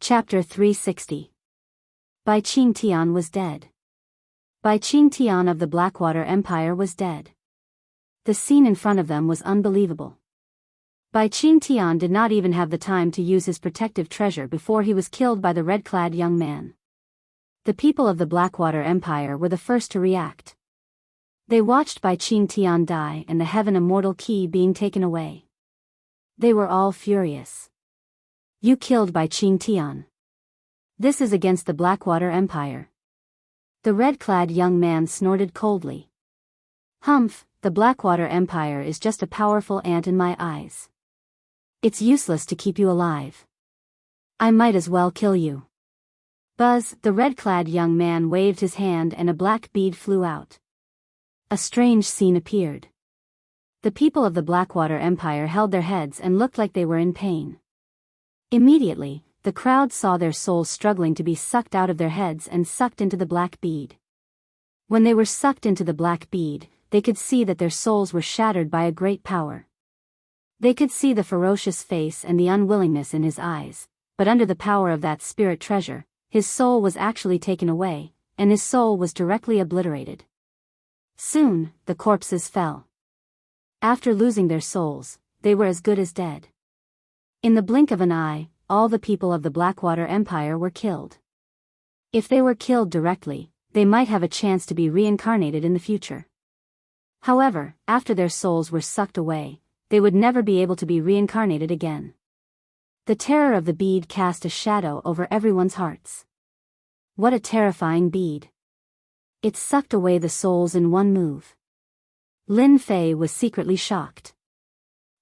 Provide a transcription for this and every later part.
Chapter 360. Bai Qingtian was dead. Bai Qingtian of the Blackwater Empire was dead. The scene in front of them was unbelievable. Bai Qingtian did not even have the time to use his protective treasure before he was killed by the red-clad young man. The people of the Blackwater Empire were the first to react. They watched Bai Qingtian die and the Heaven Immortal Key being taken away. They were all furious. You killed Bai Qingtian. This is against the Blackwater Empire. The red-clad young man snorted coldly. Humph, the Blackwater Empire is just a powerful ant in my eyes. It's useless to keep you alive. I might as well kill you. Buzz, the red-clad young man waved his hand and a black bead flew out. A strange scene appeared. The people of the Blackwater Empire held their heads and looked like they were in pain. Immediately, the crowd saw their souls struggling to be sucked out of their heads and sucked into the black bead. When they were sucked into the black bead, they could see that their souls were shattered by a great power. They could see the ferocious face and the unwillingness in his eyes, but under the power of that spirit treasure, his soul was actually taken away, and his soul was directly obliterated. Soon, the corpses fell. After losing their souls, they were as good as dead. In the blink of an eye, all the people of the Blackwater Empire were killed. If they were killed directly, they might have a chance to be reincarnated in the future. However, after their souls were sucked away, they would never be able to be reincarnated again. The terror of the bead cast a shadow over everyone's hearts. What a terrifying bead. It sucked away the souls in one move. Lin Fei was secretly shocked.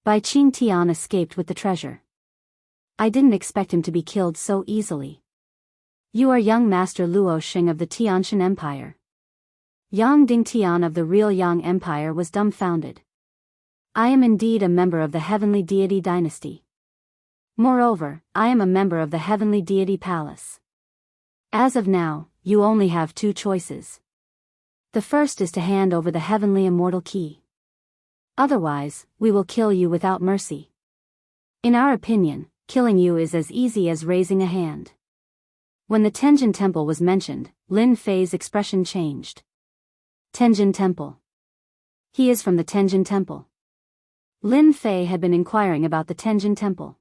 Bai Qingtian escaped with the treasure. I didn't expect him to be killed so easily. You are young Master Luo Xing of the Tianshan Empire. Yang Dingtian of the real Yang Empire was dumbfounded. I am indeed a member of the Heavenly Deity Dynasty. Moreover, I am a member of the Heavenly Deity Palace. As of now, you only have two choices. The first is to hand over the Heavenly Immortal Key. Otherwise, we will kill you without mercy. In our opinion, killing you is as easy as raising a hand. When the Tenjin Temple was mentioned, Lin Fei's expression changed. Tenjin Temple. He is from the Tenjin Temple. Lin Fei had been inquiring about the Tenjin Temple.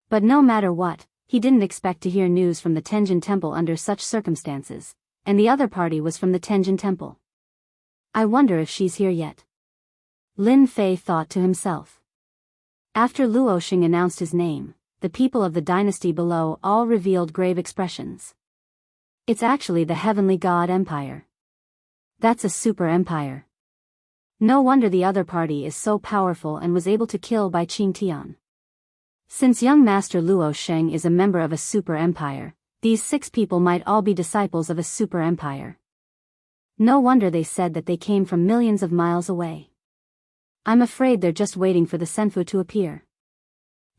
But no matter what, he didn't expect to hear news from the Tenjin Temple under such circumstances, and the other party was from the Tenjin Temple. I wonder if she's here yet. Lin Fei thought to himself. After Luo Xing announced his name, the people of the dynasty below all revealed grave expressions. It's actually the Heavenly God Empire. That's a super empire. No wonder the other party is so powerful and was able to kill Bai Qingtian. Since young Master Luo Xing is a member of a super empire, these 6 people might all be disciples of a super empire. No wonder they said that they came from millions of miles away. I'm afraid they're just waiting for the Senfu to appear.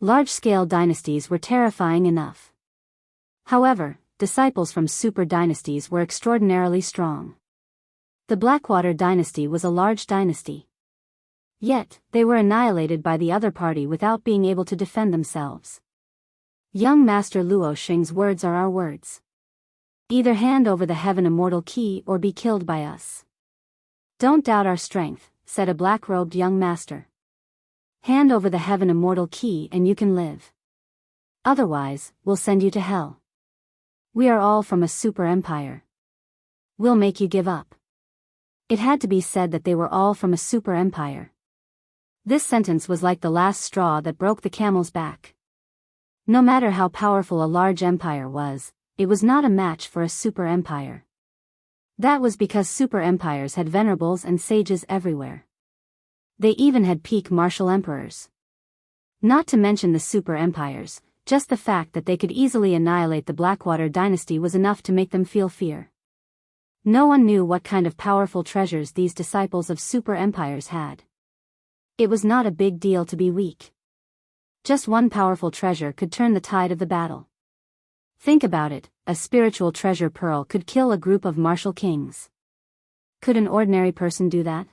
Large-scale dynasties were terrifying enough. However, disciples from super dynasties were extraordinarily strong. The Blackwater dynasty was a large dynasty. Yet, they were annihilated by the other party without being able to defend themselves. Young Master Luo Xing's words are our words. Either hand over the Heaven Immortal Key or be killed by us. Don't doubt our strength, said a black-robed young master. Hand over the Heaven Immortal Key and you can live. Otherwise, we'll send you to hell. We are all from a super empire. We'll make you give up. It had to be said that they were all from a super empire. This sentence was like the last straw that broke the camel's back. No matter how powerful a large empire was, it was not a match for a super empire. That was because super empires had venerables and sages everywhere. They even had peak martial emperors. Not to mention the super empires, just the fact that they could easily annihilate the Blackwater dynasty was enough to make them feel fear. No one knew what kind of powerful treasures these disciples of super empires had. It was not a big deal to be weak. Just one powerful treasure could turn the tide of the battle. Think about it, a spiritual treasure pearl could kill a group of martial kings. Could an ordinary person do that?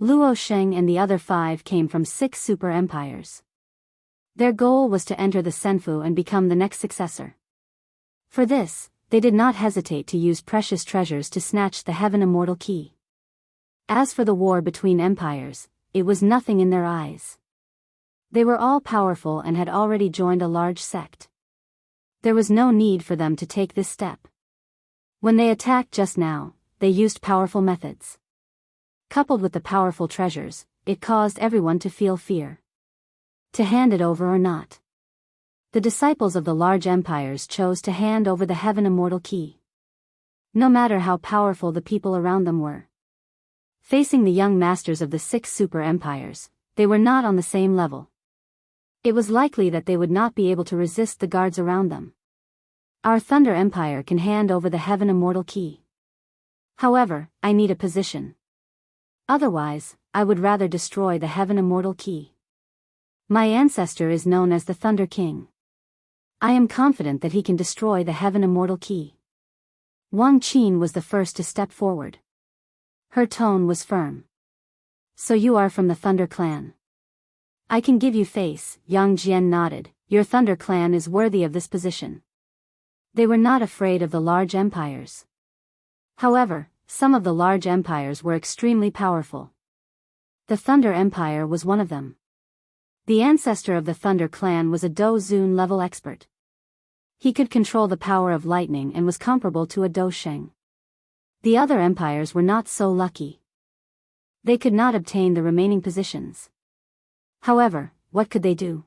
Luo Xing and the other 5 came from 6 super empires. Their goal was to enter the Senfu and become the next successor. For this, they did not hesitate to use precious treasures to snatch the Heaven Immortal Key. As for the war between empires, it was nothing in their eyes. They were all powerful and had already joined a large sect. There was no need for them to take this step. When they attacked just now, they used powerful methods. Coupled with the powerful treasures, it caused everyone to feel fear. To hand it over or not. The disciples of the large empires chose to hand over the Heaven Immortal Key. No matter how powerful the people around them were. Facing the young masters of the 6 super empires, they were not on the same level. It was likely that they would not be able to resist the guards around them. Our Thunder Empire can hand over the Heaven Immortal Key. However, I need a position. Otherwise, I would rather destroy the Heaven Immortal Key. My ancestor is known as the Thunder King. I am confident that he can destroy the Heaven Immortal Key. Wang Qin was the first to step forward. Her tone was firm. So you are from the Thunder Clan. I can give you face. Yang Jian nodded. Your Thunder Clan is worthy of this position. They were not afraid of the large empires. However, some of the large empires were extremely powerful. The Thunder Empire was one of them. The ancestor of the Thunder Clan was a Do Zun level expert. He could control the power of lightning and was comparable to a Do Sheng. The other empires were not so lucky. They could not obtain the remaining positions. However, what could they do?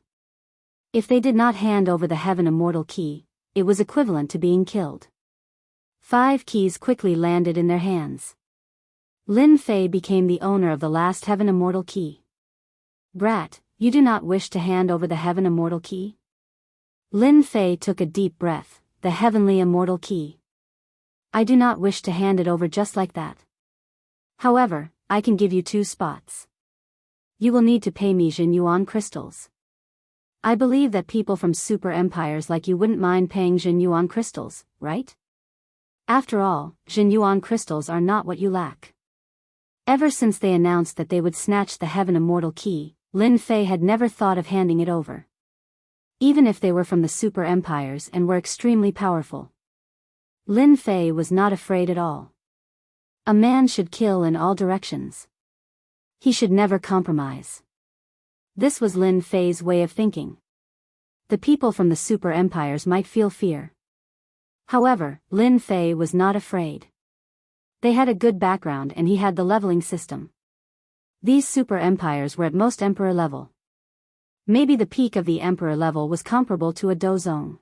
If they did not hand over the Heaven Immortal Key, it was equivalent to being killed. 5 keys quickly landed in their hands. Lin Fei became the owner of the last Heaven Immortal Key. Brat, you do not wish to hand over the Heaven Immortal Key? Lin Fei took a deep breath. The Heavenly Immortal Key. I do not wish to hand it over just like that. However, I can give you 2 spots. You will need to pay me Jin Yuan crystals. I believe that people from super empires like you wouldn't mind paying Jin Yuan crystals, right? After all, Jin Yuan crystals are not what you lack. Ever since they announced that they would snatch the Heaven Immortal Key, Lin Fei had never thought of handing it over. Even if they were from the super empires and were extremely powerful. Lin Fei was not afraid at all. A man should kill in all directions. He should never compromise. This was Lin Fei's way of thinking. The people from the super empires might feel fear. However, Lin Fei was not afraid. They had a good background and he had the leveling system. These super empires were at most emperor level. Maybe the peak of the emperor level was comparable to a dozong.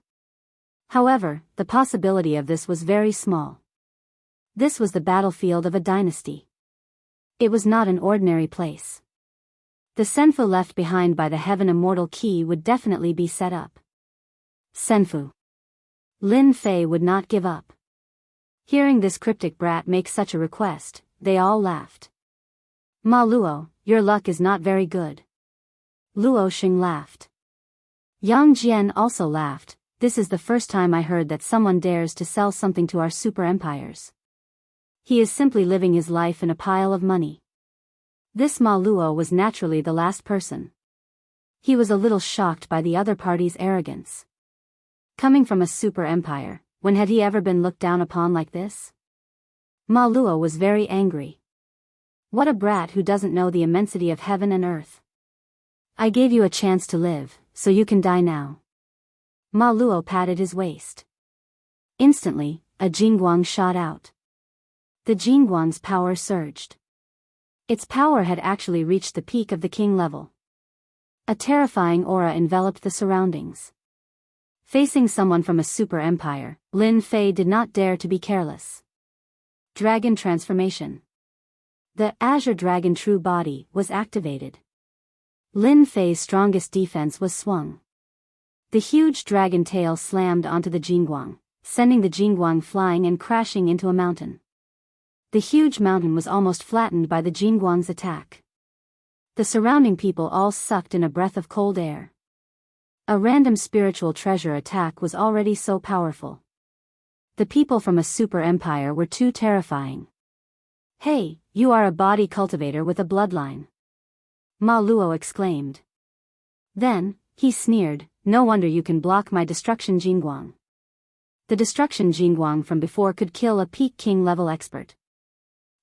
However, the possibility of this was very small. This was the battlefield of a dynasty. It was not an ordinary place. The Senfu left behind by the Heaven Immortal Key would definitely be set up. Senfu. Lin Fei would not give up. Hearing this cryptic brat make such a request, they all laughed. Ma Luo, your luck is not very good. Luo Xing laughed. Yang Jian also laughed. This is the first time I heard that someone dares to sell something to our super empires. He is simply living his life in a pile of money. This Ma Luo was naturally the last person. He was a little shocked by the other party's arrogance. Coming from a super empire, when had he ever been looked down upon like this? Ma Luo was very angry. What a brat who doesn't know the immensity of heaven and earth. I gave you a chance to live, so you can die now. Ma Luo patted his waist. Instantly, a Jingguang shot out. The Jingguang's power surged. Its power had actually reached the peak of the king level. A terrifying aura enveloped the surroundings. Facing someone from a super empire, Lin Fei did not dare to be careless. Dragon transformation. The Azure Dragon True Body was activated. Lin Fei's strongest defense was swung. The huge dragon tail slammed onto the Jingguang, sending the Jingguang flying and crashing into a mountain. The huge mountain was almost flattened by the Jingguang's attack. The surrounding people all sucked in a breath of cold air. A random spiritual treasure attack was already so powerful. The people from a super empire were too terrifying. Hey, you are a body cultivator with a bloodline. Ma Luo exclaimed. Then, He sneered, "No wonder you can block my destruction Jingguang." The destruction Jingguang from before could kill a peak king-level expert.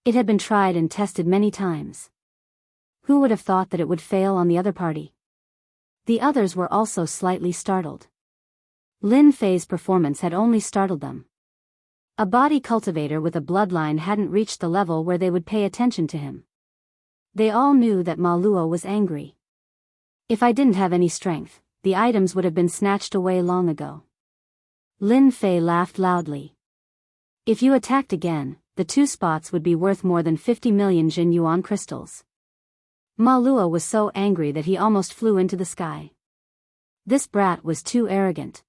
It had been tried and tested many times. Who would have thought that it would fail on the other party? The others were also slightly startled. Lin Fei's performance had only startled them. A body cultivator with a bloodline hadn't reached the level where they would pay attention to him. They all knew that Ma Luo was angry. If I didn't have any strength, the items would have been snatched away long ago. Lin Fei laughed loudly. If you attacked again, the 2 spots would be worth more than 50 million Jin Yuan crystals. Ma Luo was so angry that he almost flew into the sky. This brat was too arrogant.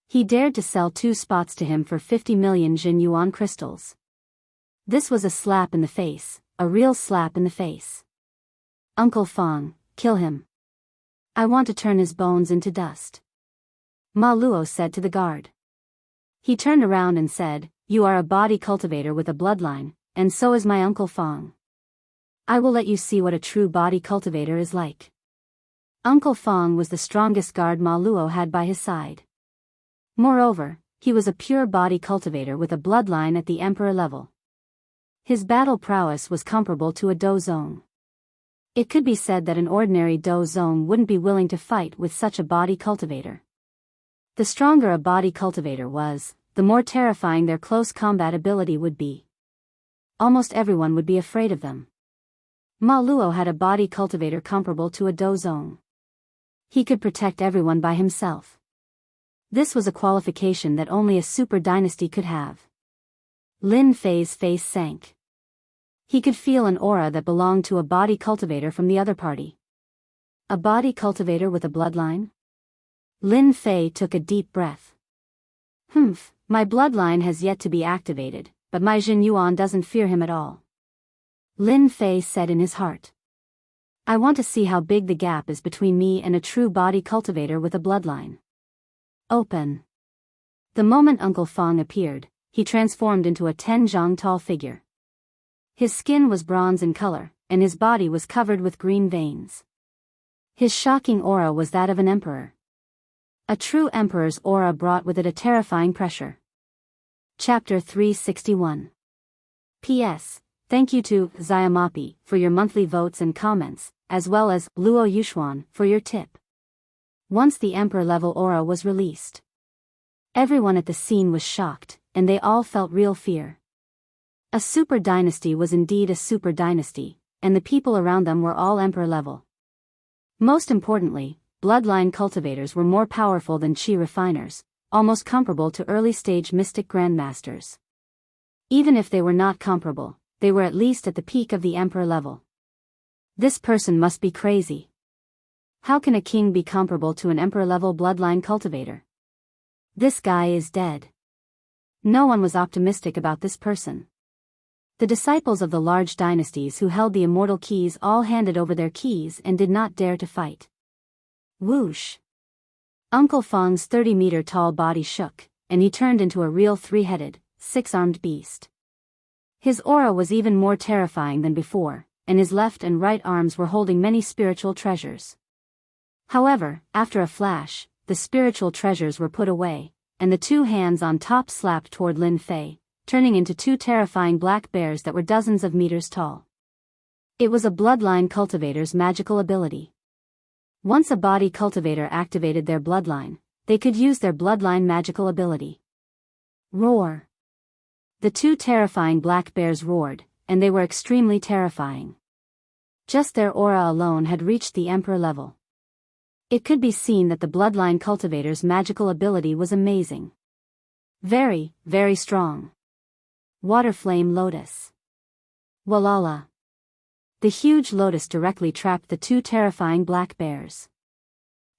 He dared to sell 2 spots to him for 50 million Jin Yuan crystals. This was a slap in the face, a real slap in the face. Uncle Fang, kill him. I want to turn his bones into dust. Ma Luo said to the guard. He turned around and said, "You are a body cultivator with a bloodline, and so is my Uncle Fang. I will let you see what a true body cultivator is like." Uncle Fang was the strongest guard Ma Luo had by his side. Moreover, he was a pure body cultivator with a bloodline at the emperor level. His battle prowess was comparable to a Dozong. It could be said that an ordinary Dozong wouldn't be willing to fight with such a body cultivator. The stronger a body cultivator was, the more terrifying their close combat ability would be. Almost everyone would be afraid of them. Ma Luo had a body cultivator comparable to a Dozong. He could protect everyone by himself. This was a qualification that only a super dynasty could have. Lin Fei's face sank. He could feel an aura that belonged to a body cultivator from the other party. A body cultivator with a bloodline? Lin Fei took a deep breath. My bloodline has yet to be activated, but my Jin Yuan doesn't fear him at all. Lin Fei said in his heart. I want to see how big the gap is between me and a true body cultivator with a bloodline. Open. The moment Uncle Fang appeared, he transformed into a 10 zhang tall figure. His skin was bronze in color, and his body was covered with green veins. His shocking aura was that of an emperor. A true emperor's aura brought with it a terrifying pressure. Chapter 361. P.S. Thank you to Xiaomapi for your monthly votes and comments, as well as Luo Yuxuan for your tip. Once the emperor-level aura was released, everyone at the scene was shocked, and they all felt real fear. A super dynasty was indeed a super dynasty, and the people around them were all emperor-level. Most importantly, bloodline cultivators were more powerful than chi refiners, almost comparable to early-stage mystic grandmasters. Even if they were not comparable, they were at least at the peak of the emperor level. This person must be crazy. How can a king be comparable to an emperor-level bloodline cultivator? This guy is dead. No one was optimistic about this person. The disciples of the large dynasties who held the immortal keys all handed over their keys and did not dare to fight. Whoosh! Uncle Fang's 30-meter-tall body shook, and he turned into a real 3-headed, 6-armed beast. His aura was even more terrifying than before, and his left and right arms were holding many spiritual treasures. However, after a flash, the spiritual treasures were put away, and the 2 hands on top slapped toward Lin Fei, turning into 2 terrifying black bears that were dozens of meters tall. It was a bloodline cultivator's magical ability. Once a body cultivator activated their bloodline, they could use their bloodline magical ability. Roar! The 2 terrifying black bears roared, and they were extremely terrifying. Just their aura alone had reached the emperor level. It could be seen that the bloodline cultivator's magical ability was amazing. Very, very strong. Water Flame Lotus. Walala. The huge lotus directly trapped the 2 terrifying black bears.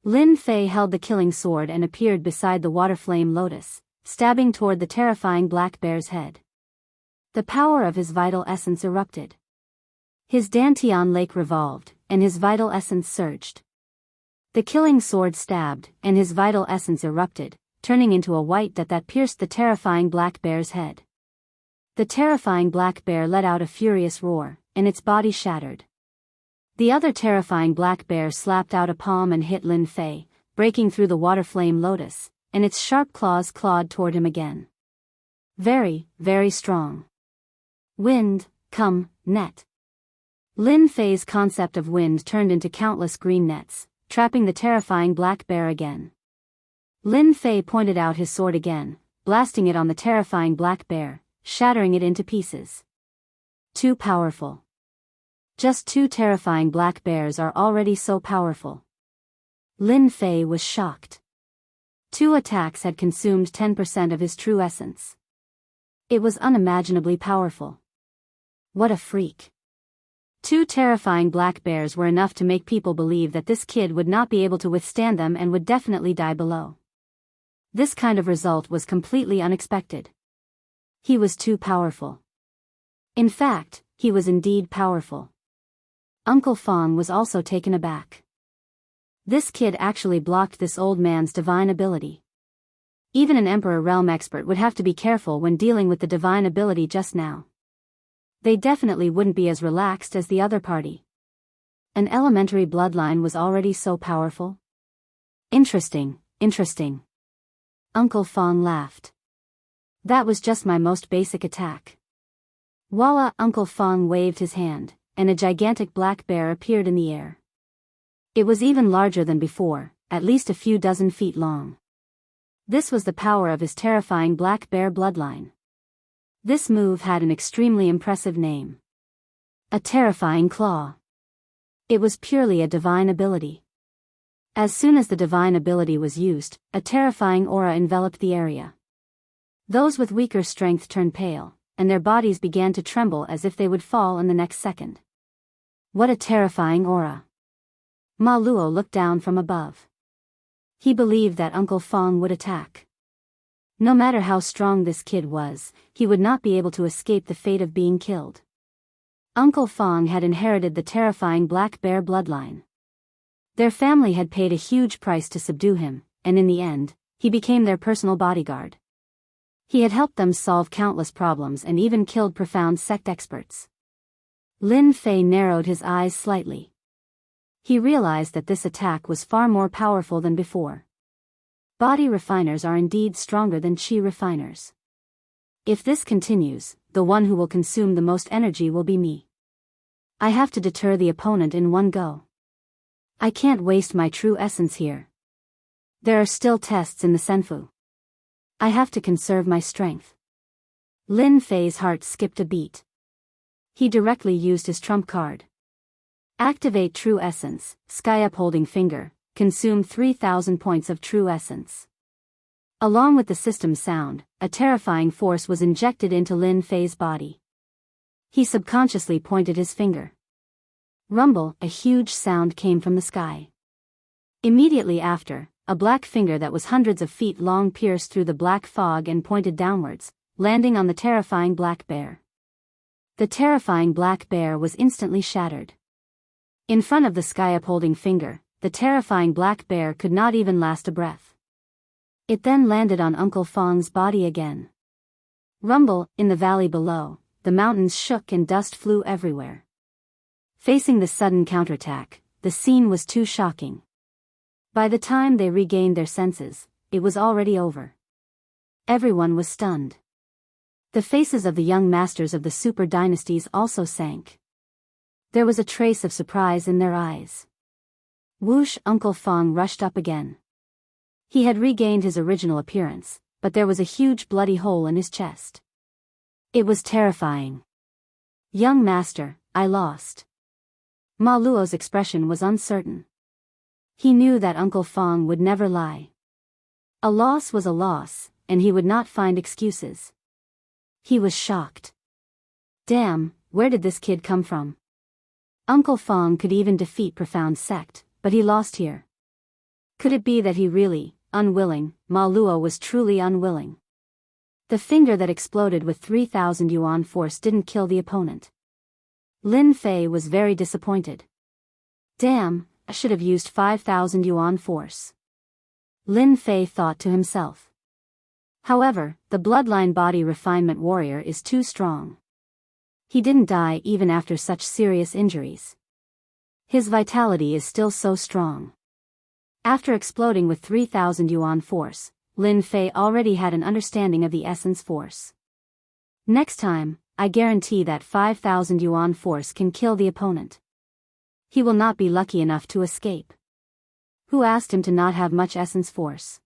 Lin Fei held the killing sword and appeared beside the Water Flame Lotus, stabbing toward the terrifying black bear's head. The power of his vital essence erupted. His Dantian lake revolved, and his vital essence surged. The killing sword stabbed, and his vital essence erupted, turning into a white dot that pierced the terrifying black bear's head. The terrifying black bear let out a furious roar, and its body shattered. The other terrifying black bear slapped out a palm and hit Lin Fei, breaking through the water flame lotus, and its sharp claws clawed toward him again. Very, very strong. Wind, come, net. Lin Fei's concept of wind turned into countless green nets, trapping the terrifying black bear again. Lin Fei pointed out his sword again, blasting it on the terrifying black bear, shattering it into pieces. Too powerful. Just 2 terrifying black bears are already so powerful. Lin Fei was shocked. 2 attacks had consumed 10% of his true essence. It was unimaginably powerful. What a freak. 2 terrifying black bears were enough to make people believe that this kid would not be able to withstand them and would definitely die below. This kind of result was completely unexpected. He was too powerful. In fact, he was indeed powerful. Uncle Fong was also taken aback. This kid actually blocked this old man's divine ability. Even an Emperor Realm expert would have to be careful when dealing with the divine ability just now. They definitely wouldn't be as relaxed as the other party. An elementary bloodline was already so powerful. Interesting, interesting. Uncle Fong laughed. That was just my most basic attack. Voila! Uncle Fong waved his hand, and a gigantic black bear appeared in the air. It was even larger than before, at least a few dozen feet long. This was the power of his terrifying black bear bloodline. This move had an extremely impressive name. A terrifying claw. It was purely a divine ability. As soon as the divine ability was used, a terrifying aura enveloped the area. Those with weaker strength turned pale, and their bodies began to tremble as if they would fall in the next second. What a terrifying aura. Ma Luo looked down from above. He believed that Uncle Fong would attack. No matter how strong this kid was, he would not be able to escape the fate of being killed. Uncle Fong had inherited the terrifying black bear bloodline. Their family had paid a huge price to subdue him, and in the end, he became their personal bodyguard. He had helped them solve countless problems and even killed profound sect experts. Lin Fei narrowed his eyes slightly. He realized that this attack was far more powerful than before. Body refiners are indeed stronger than chi refiners. If this continues, the one who will consume the most energy will be me. I have to deter the opponent in one go. I can't waste my true essence here. There are still tests in the Senfu. I have to conserve my strength. Lin Fei's heart skipped a beat. He directly used his trump card. Activate True Essence, Sky Upholding Finger, consume 3,000 points of True Essence. Along with the system's sound, a terrifying force was injected into Lin Fei's body. He subconsciously pointed his finger. Rumble, a huge sound came from the sky. Immediately after, a black finger that was hundreds of feet long pierced through the black fog and pointed downwards, landing on the terrifying black bear. The terrifying black bear was instantly shattered. In front of the sky upholding finger, the terrifying black bear could not even last a breath. It then landed on Uncle Fong's body again. Rumble, in the valley below, the mountains shook and dust flew everywhere. Facing the sudden counterattack, the scene was too shocking. By the time they regained their senses, it was already over. Everyone was stunned. The faces of the young masters of the super dynasties also sank. There was a trace of surprise in their eyes. Whoosh! Uncle Fong rushed up again. He had regained his original appearance, but there was a huge bloody hole in his chest. It was terrifying. Young master, I lost. Ma Luo's expression was uncertain. He knew that Uncle Fong would never lie. A loss was a loss, and he would not find excuses. He was shocked. Damn, where did this kid come from? Uncle Fong could even defeat profound sect, but he lost here. Could it be that he really, unwilling? Ma Luo was truly unwilling. The finger that exploded with 3,000 yuan force didn't kill the opponent. Lin Fei was very disappointed. Damn, I should have used 5,000 yuan force. Lin Fei thought to himself. However, the bloodline body refinement warrior is too strong. He didn't die even after such serious injuries. His vitality is still so strong. After exploding with 3,000 yuan force, Lin Fei already had an understanding of the essence force. Next time, I guarantee that 5,000 yuan force can kill the opponent. He will not be lucky enough to escape. Who asked him to not have much essence force?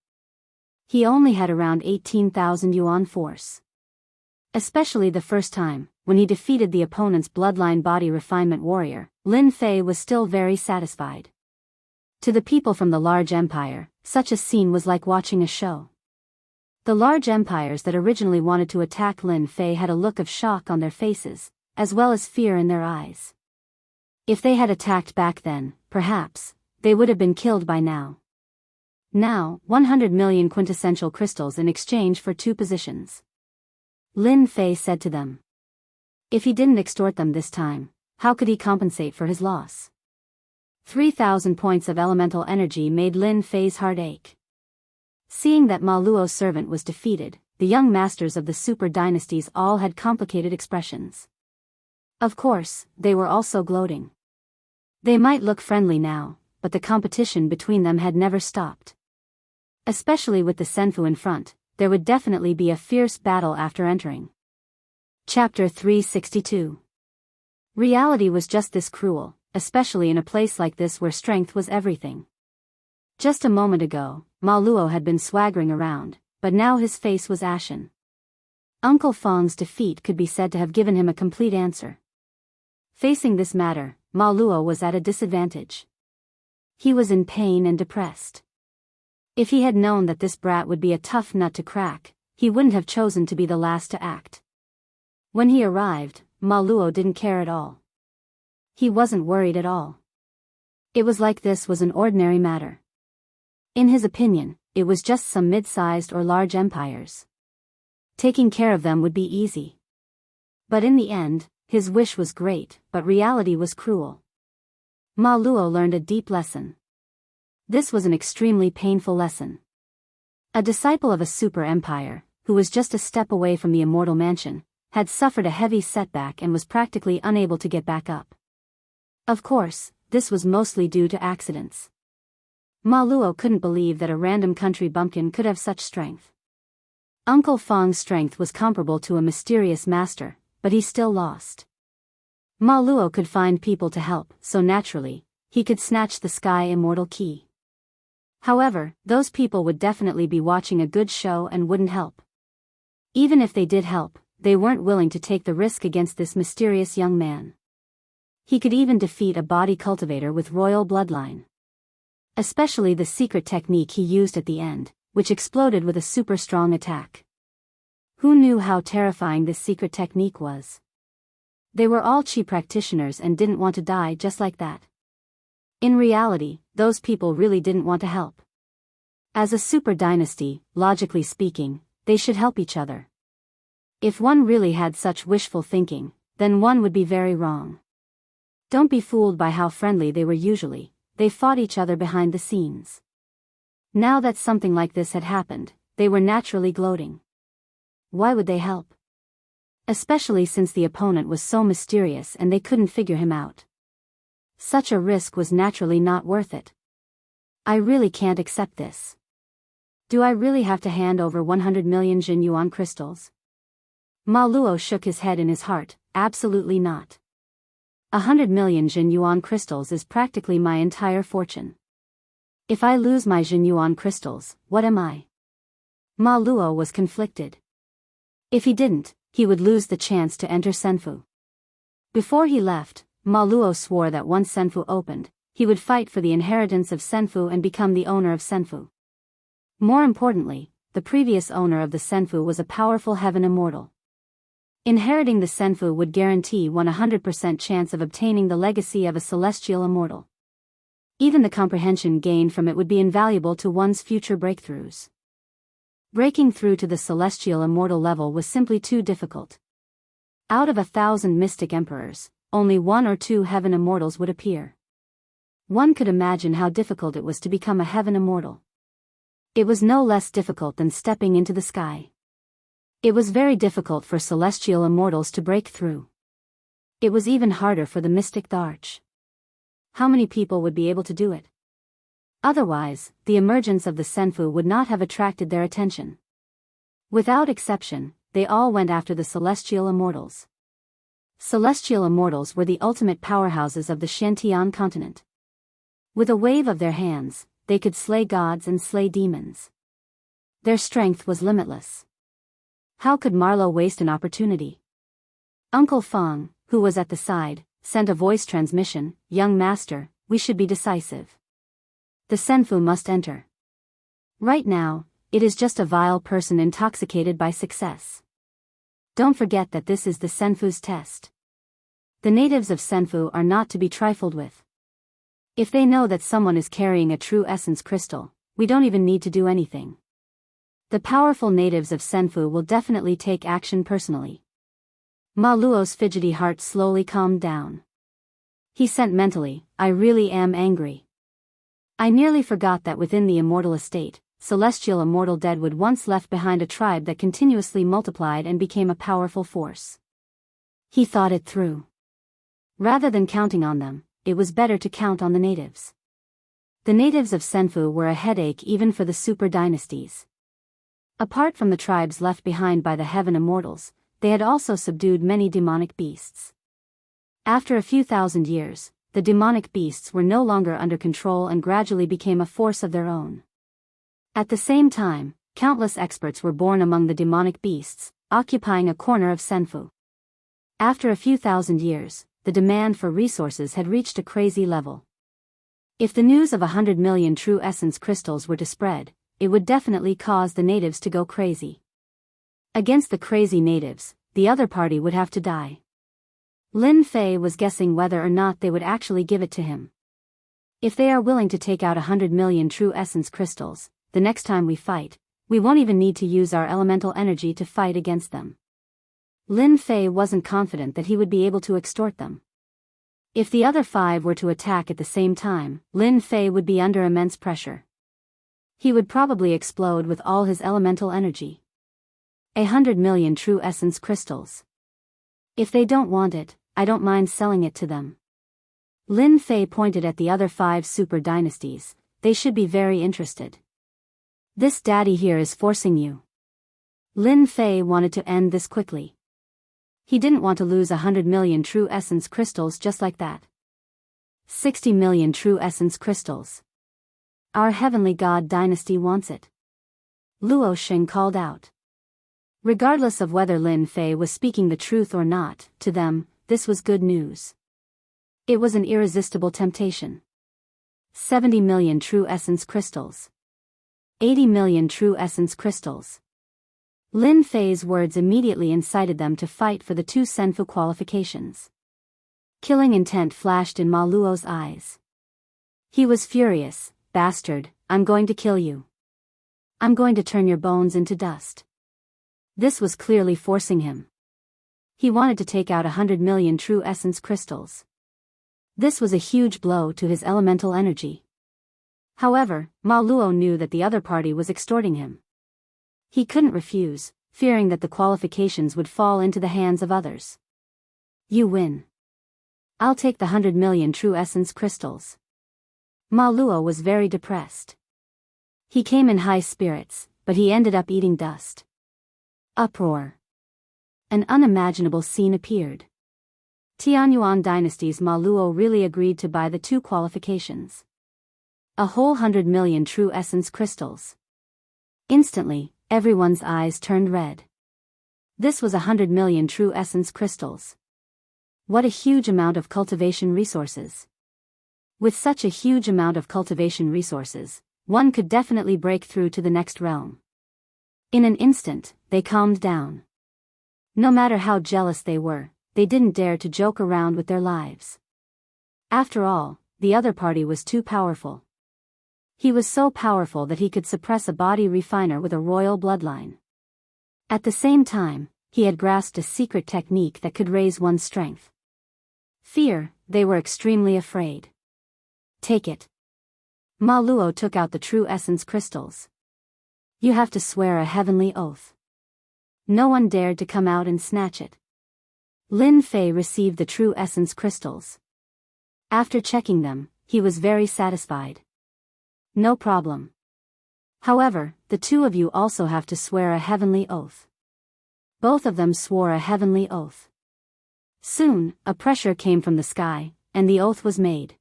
He only had around 18,000 yuan force. Especially the first time, when he defeated the opponent's bloodline body refinement warrior, Lin Fei was still very satisfied. To the people from the large empire, such a scene was like watching a show. The large empires that originally wanted to attack Lin Fei had a look of shock on their faces, as well as fear in their eyes. If they had attacked back then, perhaps, they would have been killed by now. Now, 100 million quintessential crystals in exchange for 2 positions. Lin Fei said to them. If he didn't extort them this time, how could he compensate for his loss? 3,000 points of elemental energy made Lin Fei's heart ache. Seeing that Ma Luo's servant was defeated, the young masters of the super dynasties all had complicated expressions. Of course, they were also gloating. They might look friendly now, but the competition between them had never stopped. Especially with the Senfu in front, there would definitely be a fierce battle after entering. Chapter 362. Reality was just this cruel, especially in a place like this where strength was everything. Just a moment ago, Ma Luo had been swaggering around, but now his face was ashen. Uncle Feng's defeat could be said to have given him a complete answer. Facing this matter, Ma Luo was at a disadvantage. He was in pain and depressed. If he had known that this brat would be a tough nut to crack, he wouldn't have chosen to be the last to act. When he arrived, Ma Luo didn't care at all. He wasn't worried at all. It was like this was an ordinary matter. In his opinion, it was just some mid-sized or large empires. Taking care of them would be easy. But in the end, his wish was great, but reality was cruel. Ma Luo learned a deep lesson. This was an extremely painful lesson. A disciple of a super empire, who was just a step away from the immortal mansion, had suffered a heavy setback and was practically unable to get back up. Of course, this was mostly due to accidents. Ma Luo couldn't believe that a random country bumpkin could have such strength. Uncle Feng's strength was comparable to a mysterious master, but he still lost. Ma Luo could find people to help, so naturally, he could snatch the sky immortal key. However, those people would definitely be watching a good show and wouldn't help. Even if they did help, they weren't willing to take the risk against this mysterious young man. He could even defeat a body cultivator with royal bloodline. Especially the secret technique he used at the end, which exploded with a super strong attack. Who knew how terrifying this secret technique was? They were all chi practitioners and didn't want to die just like that. In reality, those people really didn't want to help. As a super dynasty, logically speaking, they should help each other. If one really had such wishful thinking, then one would be very wrong. Don't be fooled by how friendly they were usually, they fought each other behind the scenes. Now that something like this had happened, they were naturally gloating. Why would they help? Especially since the opponent was so mysterious and they couldn't figure him out. Such a risk was naturally not worth it. I really can't accept this. Do I really have to hand over 100 million Jin Yuan crystals? Ma Luo shook his head in his heart, absolutely not. 100 million Jin Yuan crystals is practically my entire fortune. If I lose my Jin Yuan crystals, what am I? Ma Luo was conflicted. If he didn't, he would lose the chance to enter Senfu. Before he left, Ma Luo swore that once Senfu opened, he would fight for the inheritance of Senfu and become the owner of Senfu. More importantly, the previous owner of the Senfu was a powerful heaven immortal. Inheriting the Senfu would guarantee one 100% chance of obtaining the legacy of a celestial immortal. Even the comprehension gained from it would be invaluable to one's future breakthroughs. Breaking through to the celestial immortal level was simply too difficult. Out of 1,000 mystic emperors, only 1 or 2 heaven immortals would appear. One could imagine how difficult it was to become a heaven immortal. It was no less difficult than stepping into the sky. It was very difficult for celestial immortals to break through. It was even harder for the mystic Tharch. How many people would be able to do it? Otherwise, the emergence of the Senfu would not have attracted their attention. Without exception, they all went after the celestial immortals. Celestial immortals were the ultimate powerhouses of the Xiantian continent. With a wave of their hands, they could slay gods and slay demons. Their strength was limitless. How could Marlowe waste an opportunity? Uncle Feng, who was at the side, sent a voice transmission, "Young master, we should be decisive. The Senfu must enter. Right now, it is just a vile person intoxicated by success. Don't forget that this is the Senfu's test. The natives of Senfu are not to be trifled with. If they know that someone is carrying a true essence crystal, we don't even need to do anything. The powerful natives of Senfu will definitely take action personally." Ma Luo's fidgety heart slowly calmed down. He sent mentally, "I really am angry. I nearly forgot that within the immortal estate, celestial immortal dead would once left behind a tribe that continuously multiplied and became a powerful force." He thought it through. Rather than counting on them, it was better to count on the natives. The natives of Senfu were a headache even for the super dynasties. Apart from the tribes left behind by the heaven immortals, they had also subdued many demonic beasts. After a few thousand years, the demonic beasts were no longer under control and gradually became a force of their own. At the same time, countless experts were born among the demonic beasts, occupying a corner of Senfu. After a few thousand years, the demand for resources had reached a crazy level. If the news of 100 million true essence crystals were to spread, it would definitely cause the natives to go crazy. Against the crazy natives, the other party would have to die. Lin Fei was guessing whether or not they would actually give it to him. If they are willing to take out 100 million true essence crystals, the next time we fight, we won't even need to use our elemental energy to fight against them. Lin Fei wasn't confident that he would be able to extort them. If the other 5 were to attack at the same time, Lin Fei would be under immense pressure. He would probably explode with all his elemental energy. 100 million true essence crystals. If they don't want it, I don't mind selling it to them. Lin Fei pointed at the other 5 super dynasties. They should be very interested. This daddy here is forcing you. Lin Fei wanted to end this quickly. He didn't want to lose 100 million true essence crystals just like that. 60 million true essence crystals. Our heavenly god dynasty wants it. Luo Xing called out. Regardless of whether Lin Fei was speaking the truth or not, to them, this was good news. It was an irresistible temptation. 70 million true essence crystals. 80 million true essence crystals. Lin Fei's words immediately incited them to fight for the 2 Senfu qualifications. Killing intent flashed in Ma Luo's eyes. He was furious. "Bastard, I'm going to kill you. I'm going to turn your bones into dust." This was clearly forcing him. He wanted to take out 100 million true essence crystals. This was a huge blow to his elemental energy. However, Ma Luo knew that the other party was extorting him. He couldn't refuse, fearing that the qualifications would fall into the hands of others. "You win. I'll take the 100 million true essence crystals." Ma Luo was very depressed. He came in high spirits, but he ended up eating dust. Uproar. An unimaginable scene appeared. Tianyuan dynasty's Ma Luo really agreed to buy the 2 qualifications. A whole 100 million true essence crystals. Instantly, everyone's eyes turned red. This was 100 million true essence crystals. What a huge amount of cultivation resources. With such a huge amount of cultivation resources, one could definitely break through to the next realm. In an instant, they calmed down. No matter how jealous they were, they didn't dare to joke around with their lives. After all, the other party was too powerful. He was so powerful that he could suppress a body refiner with a royal bloodline. At the same time, he had grasped a secret technique that could raise one's strength. Fear, they were extremely afraid. "Take it." Ma Luo took out the true essence crystals. "You have to swear a heavenly oath." No one dared to come out and snatch it. Lin Fei received the true essence crystals. After checking them, he was very satisfied. No problem. However, the two of you also have to swear a heavenly oath. Both of them swore a heavenly oath. Soon, a pressure came from the sky, and the oath was made.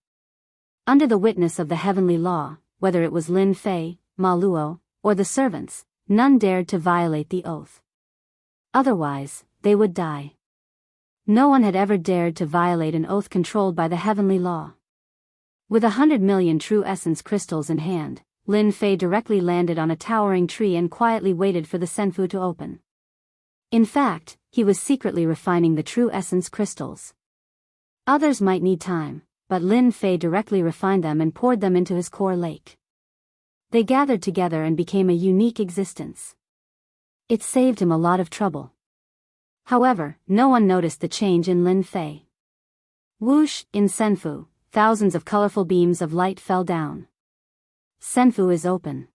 Under the witness of the heavenly law, whether it was Lin Fei, Ma Luo, or the servants, none dared to violate the oath. Otherwise, they would die. No one had ever dared to violate an oath controlled by the heavenly law. With 100 million true essence crystals in hand, Lin Fei directly landed on a towering tree and quietly waited for the senfu to open. In fact, he was secretly refining the true essence crystals. Others might need time, but Lin Fei directly refined them and poured them into his core lake. They gathered together and became a unique existence. It saved him a lot of trouble. However, no one noticed the change in Lin Fei. Whoosh, in senfu, thousands of colorful beams of light fell down. Senfu is open.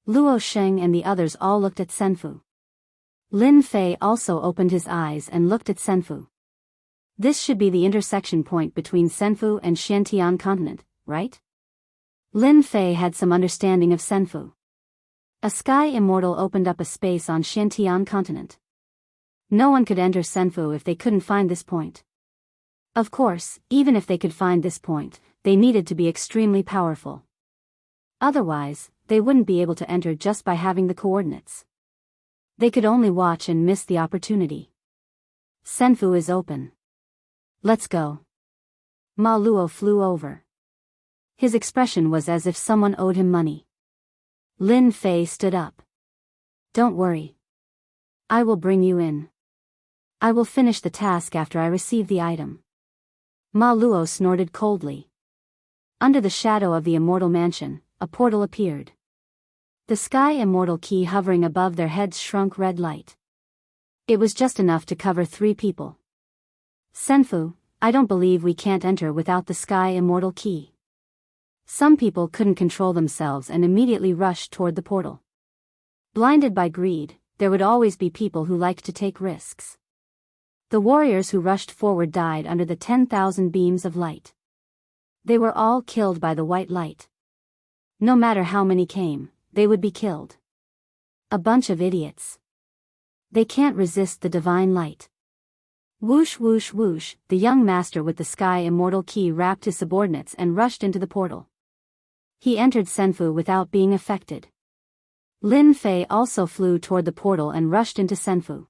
Luo Sheng and the others all looked at senfu. Lin Fei also opened his eyes and looked at senfu. This should be the intersection point between senfu and Xiantian continent, right? Lin Fei had some understanding of senfu. A sky immortal opened up a space on Xiantian continent. No one could enter senfu if they couldn't find this point. Of course, even if they could find this point, they needed to be extremely powerful. Otherwise, they wouldn't be able to enter just by having the coordinates. They could only watch and miss the opportunity. Senfu is open. Let's go. Ma Luo flew over. His expression was as if someone owed him money. Lin Fei stood up. Don't worry. I will bring you in. I will finish the task after I receive the item. Ma Luo snorted coldly. Under the shadow of the immortal mansion, a portal appeared. The sky immortal key hovering above their heads shrunk red light. It was just enough to cover 3 people. Senfu, I don't believe we can't enter without the sky immortal key. Some people couldn't control themselves and immediately rushed toward the portal. Blinded by greed, there would always be people who liked to take risks. The warriors who rushed forward died under the 10,000 beams of light. They were all killed by the white light. No matter how many came, they would be killed. A bunch of idiots. They can't resist the divine light. Whoosh whoosh whoosh, the young master with the sky immortal key wrapped his subordinates and rushed into the portal. He entered senfu without being affected. Lin Fei also flew toward the portal and rushed into senfu.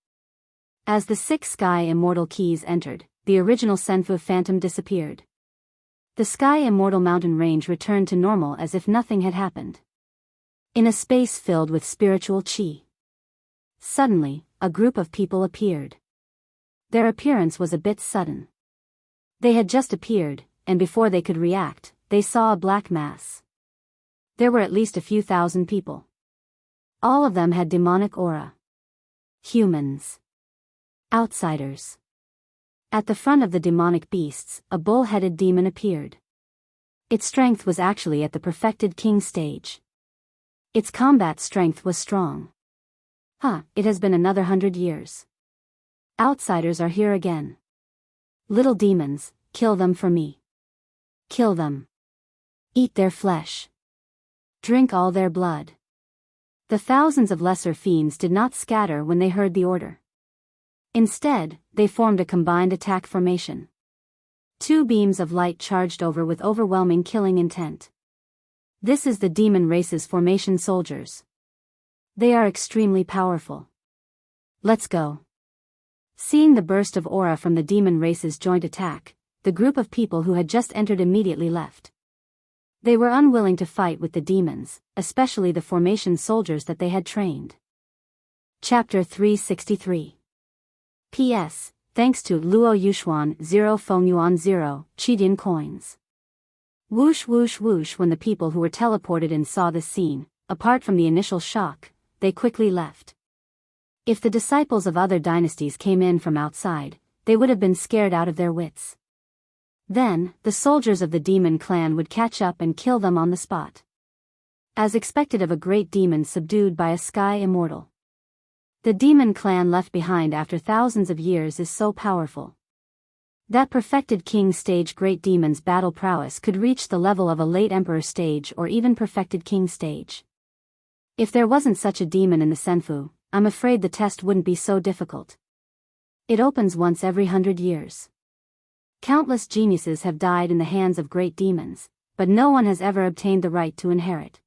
As the 6 sky immortal keys entered, the original senfu phantom disappeared. The sky immortal mountain range returned to normal as if nothing had happened. In a space filled with spiritual qi. Suddenly, a group of people appeared. Their appearance was a bit sudden. They had just appeared, and before they could react, they saw a black mass. There were at least a few thousand people. All of them had demonic aura. Humans. Outsiders. At the front of the demonic beasts, a bull-headed demon appeared. Its strength was actually at the perfected king stage. Its combat strength was strong. It has been another 100 years. Outsiders are here again. Little demons, kill them for me. Kill them. Eat their flesh. Drink all their blood. The thousands of lesser fiends did not scatter when they heard the order. Instead, they formed a combined attack formation. 2 beams of light charged over with overwhelming killing intent. This is the demon race's formation soldiers. They are extremely powerful. Let's go. Seeing the burst of aura from the demon race's joint attack, the group of people who had just entered immediately left. They were unwilling to fight with the demons, especially the formation soldiers that they had trained. Chapter 363. P.S. Thanks to Luo Yuxuan 0 Fengyuan 0, Qidin coins. Whoosh whoosh whoosh. When the people who were teleported in saw this scene, apart from the initial shock, they quickly left. If the disciples of other dynasties came in from outside, they would have been scared out of their wits. Then, the soldiers of the demon clan would catch up and kill them on the spot. As expected of a great demon subdued by a sky immortal. The demon clan left behind after thousands of years is so powerful. That perfected king stage great demon's battle prowess could reach the level of a late emperor stage or even perfected king stage. If there wasn't such a demon in the Senfu, I'm afraid the test wouldn't be so difficult. It opens once every 100 years. Countless geniuses have died in the hands of great demons, but no one has ever obtained the right to inherit.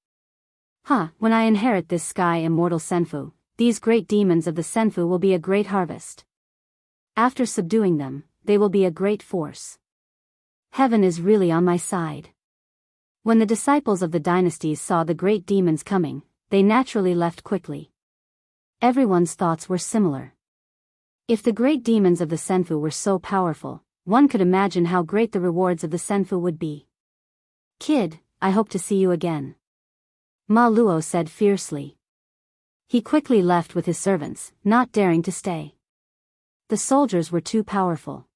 When I inherit this sky immortal Senfu, these great demons of the Senfu will be a great harvest. After subduing them, they will be a great force. Heaven is really on my side. When the disciples of the dynasties saw the great demons coming, they naturally left quickly. Everyone's thoughts were similar. If the great demons of the Senfu were so powerful, one could imagine how great the rewards of the Senfu would be. Kid, I hope to see you again, Ma Luo said fiercely. He quickly left with his servants, not daring to stay. The soldiers were too powerful.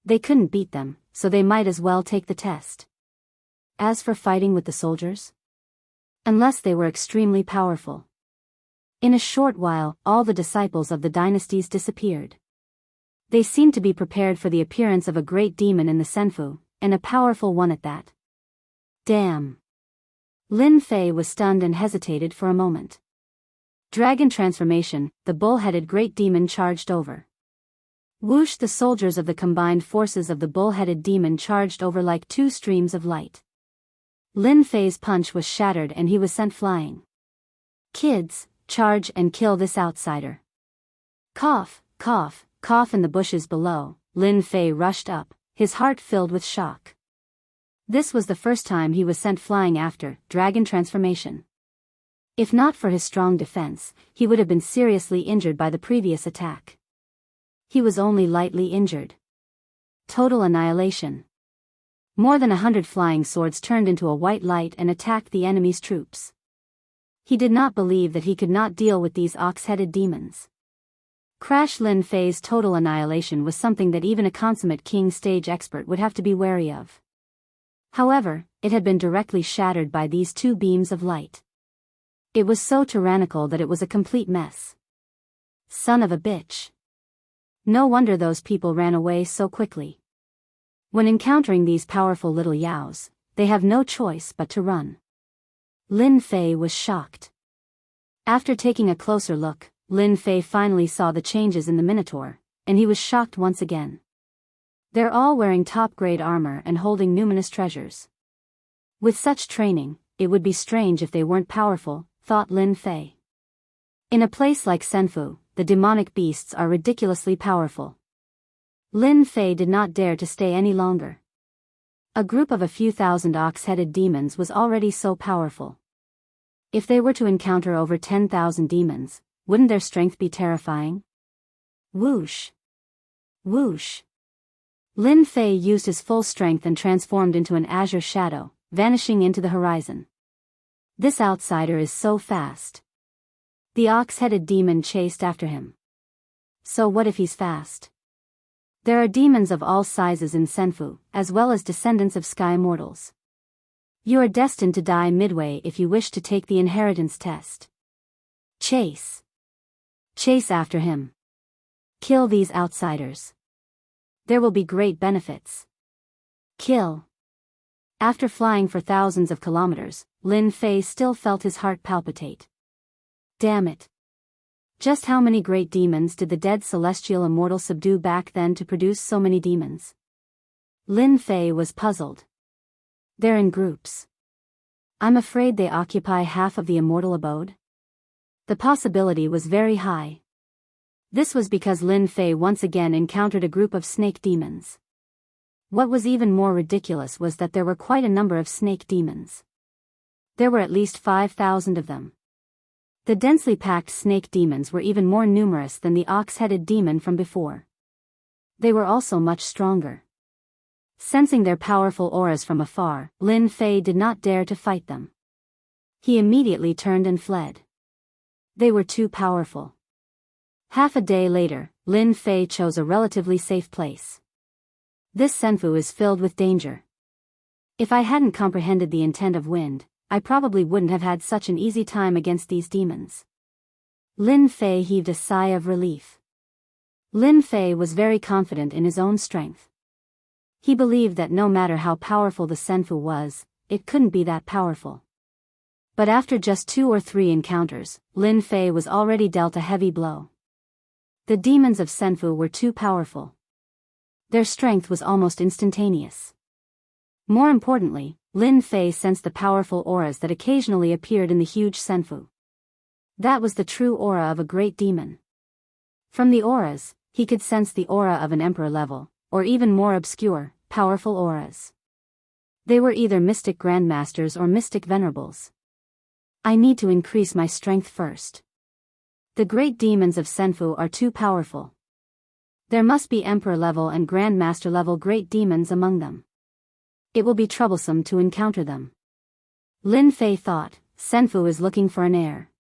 They couldn't beat them, so they might as well take the test. As for fighting with the soldiers, unless they were extremely powerful. In a short while, all the disciples of the dynasties disappeared. They seemed to be prepared for the appearance of a great demon in the Senfu, and a powerful one at that. Damn. Lin Fei was stunned and hesitated for a moment. Dragon transformation, the bull-headed great demon charged over. Whoosh! The soldiers of the combined forces of the bull-headed demon charged over like two streams of light. Lin Fei's punch was shattered and he was sent flying. Kids, charge and kill this outsider. Cough, cough, cough in the bushes below, Lin Fei rushed up, his heart filled with shock. This was the first time he was sent flying after dragon transformation. If not for his strong defense, he would have been seriously injured by the previous attack. He was only lightly injured. Total annihilation. More than 100 flying swords turned into a white light and attacked the enemy's troops. He did not believe that he could not deal with these ox-headed demons. Crash! Lin Fei's total annihilation was something that even a consummate king stage expert would have to be wary of. However, it had been directly shattered by these two beams of light. It was so tyrannical that it was a complete mess. Son of a bitch. No wonder those people ran away so quickly. When encountering these powerful little yaos, they have no choice but to run. Lin Fei was shocked. After taking a closer look, Lin Fei finally saw the changes in the Minotaur, and he was shocked once again. They're all wearing top-grade armor and holding numinous treasures. With such training, it would be strange if they weren't powerful, thought Lin Fei. In a place like Senfu, the demonic beasts are ridiculously powerful. Lin Fei did not dare to stay any longer. A group of a few thousand ox-headed demons was already so powerful. If they were to encounter over 10,000 demons, wouldn't their strength be terrifying? Whoosh! Whoosh! Lin Fei used his full strength and transformed into an azure shadow, vanishing into the horizon. This outsider is so fast. The ox-headed demon chased after him. So what if he's fast? There are demons of all sizes in Senfu, as well as descendants of sky mortals. You are destined to die midway if you wish to take the inheritance test. Chase. Chase after him. Kill these outsiders. There will be great benefits. Kill. After flying for thousands of kilometers, Lin Fei still felt his heart palpitate. Damn it. Just how many great demons did the dead celestial immortal subdue back then to produce so many demons? Lin Fei was puzzled. They're in groups. I'm afraid they occupy half of the immortal abode? The possibility was very high. This was because Lin Fei once again encountered a group of snake demons. What was even more ridiculous was that there were quite a number of snake demons. There were at least 5,000 of them. The densely packed snake demons were even more numerous than the ox-headed demon from before. They were also much stronger. Sensing their powerful auras from afar, Lin Fei did not dare to fight them. He immediately turned and fled. They were too powerful. Half a day later, Lin Fei chose a relatively safe place. This Senfu is filled with danger. If I hadn't comprehended the intent of wind, I probably wouldn't have had such an easy time against these demons. Lin Fei heaved a sigh of relief. Lin Fei was very confident in his own strength. He believed that no matter how powerful the Senfu was, it couldn't be that powerful. But after just 2 or 3 encounters, Lin Fei was already dealt a heavy blow. The demons of Senfu were too powerful. Their strength was almost instantaneous. More importantly, Lin Fei sensed the powerful auras that occasionally appeared in the huge Senfu. That was the true aura of a great demon. From the auras, he could sense the aura of an emperor level, or even more obscure, powerful auras. They were either mystic grandmasters or mystic venerables. I need to increase my strength first. The great demons of Senfu are too powerful. There must be emperor level and grandmaster level great demons among them. It will be troublesome to encounter them. Lin Fei thought, Senfu is looking for an heir.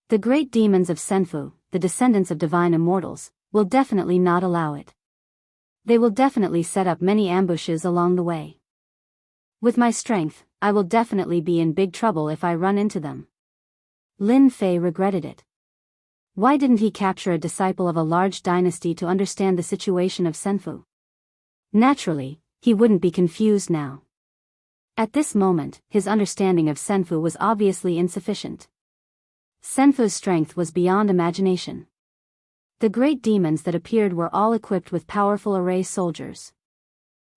The great demons of Senfu, the descendants of divine immortals, will definitely not allow it. They will definitely set up many ambushes along the way. With my strength, I will definitely be in big trouble if I run into them. Lin Fei regretted it. Why didn't he capture a disciple of a large dynasty to understand the situation of Senfu? Naturally, he wouldn't be confused now. At this moment, his understanding of Senfu was obviously insufficient. Senfu's strength was beyond imagination. The great demons that appeared were all equipped with powerful array soldiers.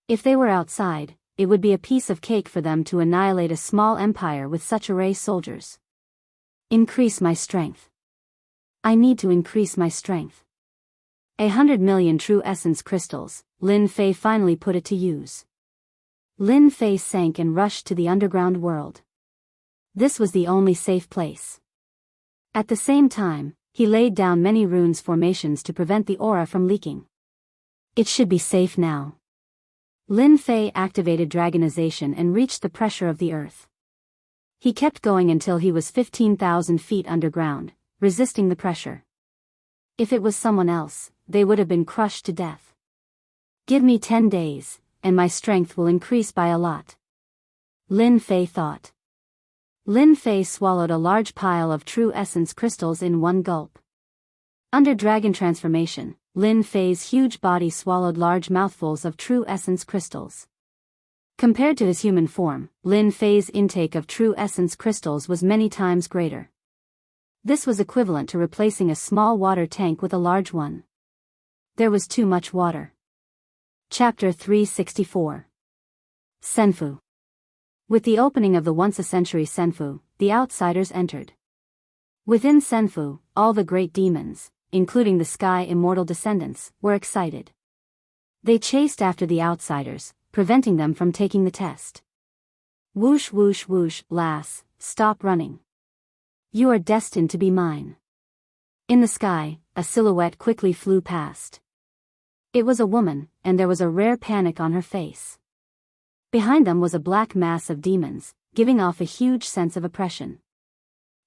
If they were outside, it would be a piece of cake for them to annihilate a small empire with such array soldiers. Increase my strength. I need to increase my strength. 100 million true essence crystals, Lin Fei finally put it to use. Lin Fei sank and rushed to the underground world. This was the only safe place. At the same time, he laid down many runes formations to prevent the aura from leaking. It should be safe now. Lin Fei activated dragonization and reached the pressure of the earth. He kept going until he was 15,000 feet underground, resisting the pressure. If it was someone else, they would have been crushed to death. Give me 10 days, and my strength will increase by a lot. Lin Fei thought. Lin Fei swallowed a large pile of true essence crystals in one gulp. Under dragon transformation, Lin Fei's huge body swallowed large mouthfuls of true essence crystals. Compared to his human form, Lin Fei's intake of true essence crystals was many times greater. This was equivalent to replacing a small water tank with a large one. There was too much water. Chapter 364. Senfu. With the opening of the once-a-century Senfu, the outsiders entered. Within Senfu, all the great demons, including the Sky Immortal descendants, were excited. They chased after the outsiders, preventing them from taking the test. Whoosh whoosh whoosh, lass, stop running. You are destined to be mine. In the sky, a silhouette quickly flew past. It was a woman, and there was a rare panic on her face. Behind them was a black mass of demons, giving off a huge sense of oppression.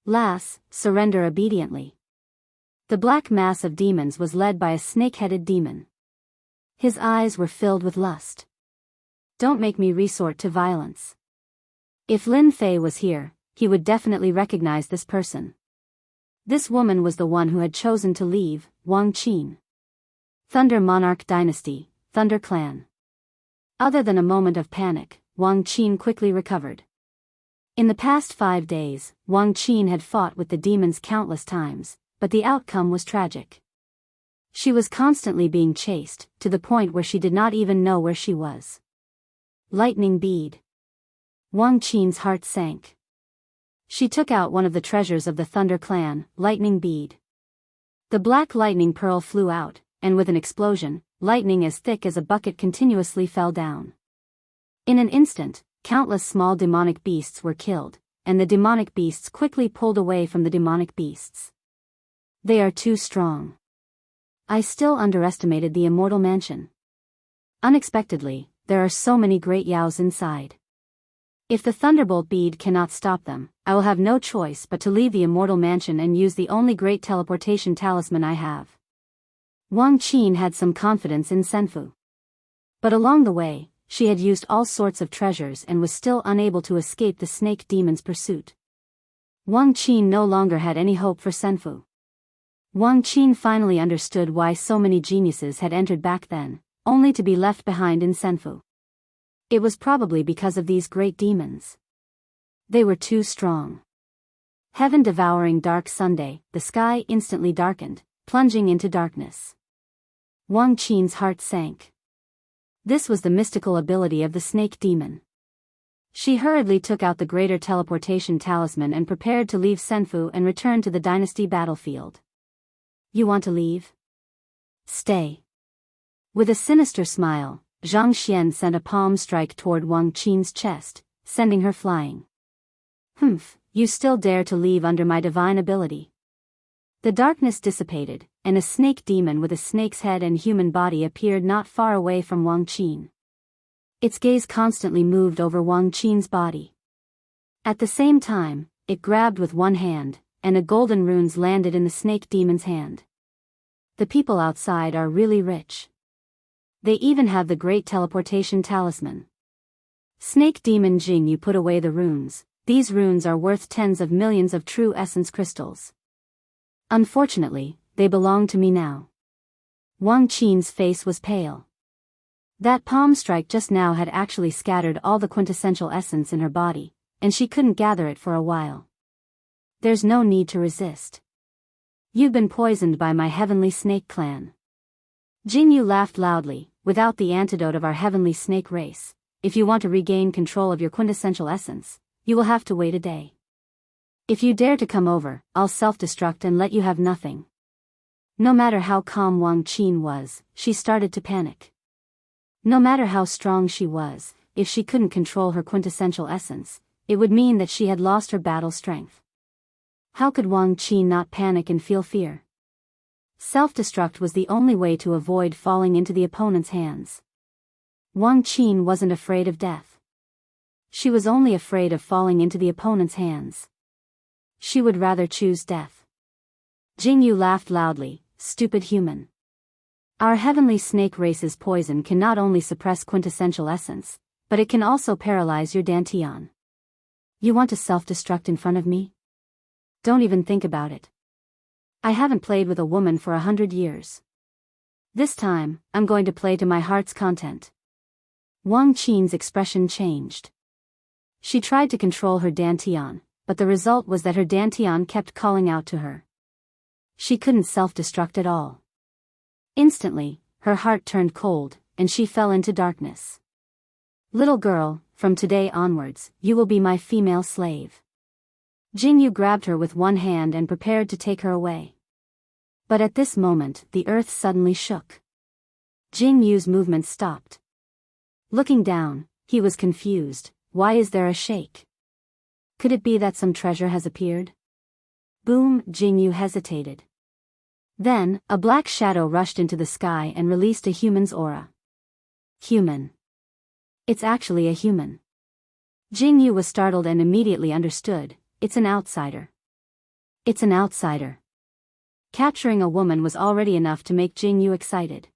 Lass, surrender obediently. The black mass of demons was led by a snake-headed demon. His eyes were filled with lust. Don't make me resort to violence. If Lin Fei was here, he would definitely recognize this person. This woman was the one who had chosen to leave, Wang Qin. Thunder Monarch Dynasty, Thunder Clan. Other than a moment of panic, Wang Qin quickly recovered. In the past 5 days, Wang Qin had fought with the demons countless times, but the outcome was tragic. She was constantly being chased, to the point where she did not even know where she was. Lightning bead. Wang Qin's heart sank. She took out one of the treasures of the Thunder Clan, lightning bead. The black lightning pearl flew out, and with an explosion, lightning as thick as a bucket continuously fell down. In an instant, countless small demonic beasts were killed, and the demonic beasts quickly pulled away from the demonic beasts. They are too strong. I still underestimated the immortal mansion. Unexpectedly, there are so many great yaos inside. If the thunderbolt bead cannot stop them, I will have no choice but to leave the immortal mansion and use the only great teleportation talisman I have. Wang Qin had some confidence in Senfu. But along the way, she had used all sorts of treasures and was still unable to escape the snake demon's pursuit. Wang Qin no longer had any hope for Senfu. Wang Qin finally understood why so many geniuses had entered back then, only to be left behind in Senfu. It was probably because of these great demons. They were too strong. Heaven-devouring dark Sunday, the sky instantly darkened, plunging into darkness. Wang Qin's heart sank. This was the mystical ability of the snake demon. She hurriedly took out the greater teleportation talisman and prepared to leave Senfu and return to the dynasty battlefield. You want to leave? Stay. With a sinister smile, Zhang Xian sent a palm strike toward Wang Qin's chest, sending her flying. Humph, you still dare to leave under my divine ability. The darkness dissipated, and a snake demon with a snake's head and human body appeared not far away from Wang Qin. Its gaze constantly moved over Wang Qin's body. At the same time, it grabbed with one hand, and the golden runes landed in the snake demon's hand. The people outside are really rich. They even have the great teleportation talisman. Snake demon Jing, you put away the runes. These runes are worth tens of millions of true essence crystals. Unfortunately, they belong to me now. Wang Qin's face was pale. That palm strike just now had actually scattered all the quintessential essence in her body, and she couldn't gather it for a while. There's no need to resist. You've been poisoned by my heavenly snake clan. Jingyu laughed loudly. Without the antidote of our heavenly snake race, if you want to regain control of your quintessential essence, you will have to wait a day. If you dare to come over, I'll self-destruct and let you have nothing. No matter how calm Wang Qin was, she started to panic. No matter how strong she was, if she couldn't control her quintessential essence, it would mean that she had lost her battle strength. How could Wang Qin not panic and feel fear? Self-destruct was the only way to avoid falling into the opponent's hands. Wang Qin wasn't afraid of death. She was only afraid of falling into the opponent's hands. She would rather choose death. Jingyu laughed loudly. Stupid human. Our heavenly snake race's poison can not only suppress quintessential essence, but it can also paralyze your dantian. You want to self-destruct in front of me? Don't even think about it. I haven't played with a woman for 100 years. This time, I'm going to play to my heart's content. Wang Qin's expression changed. She tried to control her dantian, but the result was that her dantian kept calling out to her. She couldn't self-destruct at all. Instantly, her heart turned cold, and she fell into darkness. Little girl, from today onwards, you will be my female slave. Jingyu grabbed her with one hand and prepared to take her away. But at this moment, the earth suddenly shook. Jingyu's movement stopped. Looking down, he was confused. Why is there a shake? Could it be that some treasure has appeared? Boom, Jingyu hesitated. Then, a black shadow rushed into the sky and released a human's aura. Human. It's actually a human. Jingyu was startled and immediately understood. It's an outsider. It's an outsider. Capturing a woman was already enough to make Jingyu excited.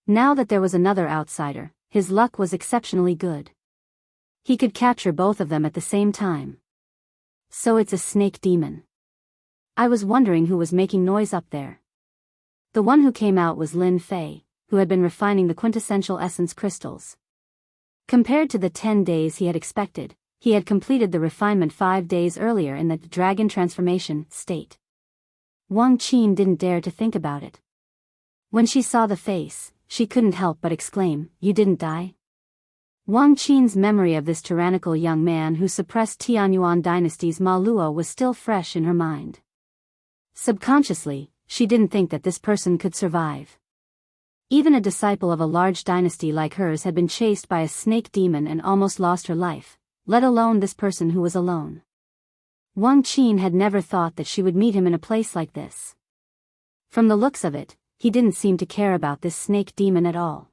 Now that there was another outsider, his luck was exceptionally good. He could capture both of them at the same time. So it's a snake demon. I was wondering who was making noise up there. The one who came out was Lin Fei, who had been refining the quintessential essence crystals. Compared to the 10 days he had expected, he had completed the refinement 5 days earlier in the dragon transformation state. Wang Qin didn't dare to think about it. When she saw the face, she couldn't help but exclaim, "You didn't die?" Wang Qin's memory of this tyrannical young man who suppressed Tianyuan dynasty's Ma Luo was still fresh in her mind. Subconsciously, she didn't think that this person could survive. Even a disciple of a large dynasty like hers had been chased by a snake demon and almost lost her life, let alone this person who was alone. Wang Qin had never thought that she would meet him in a place like this. From the looks of it, he didn't seem to care about this snake demon at all.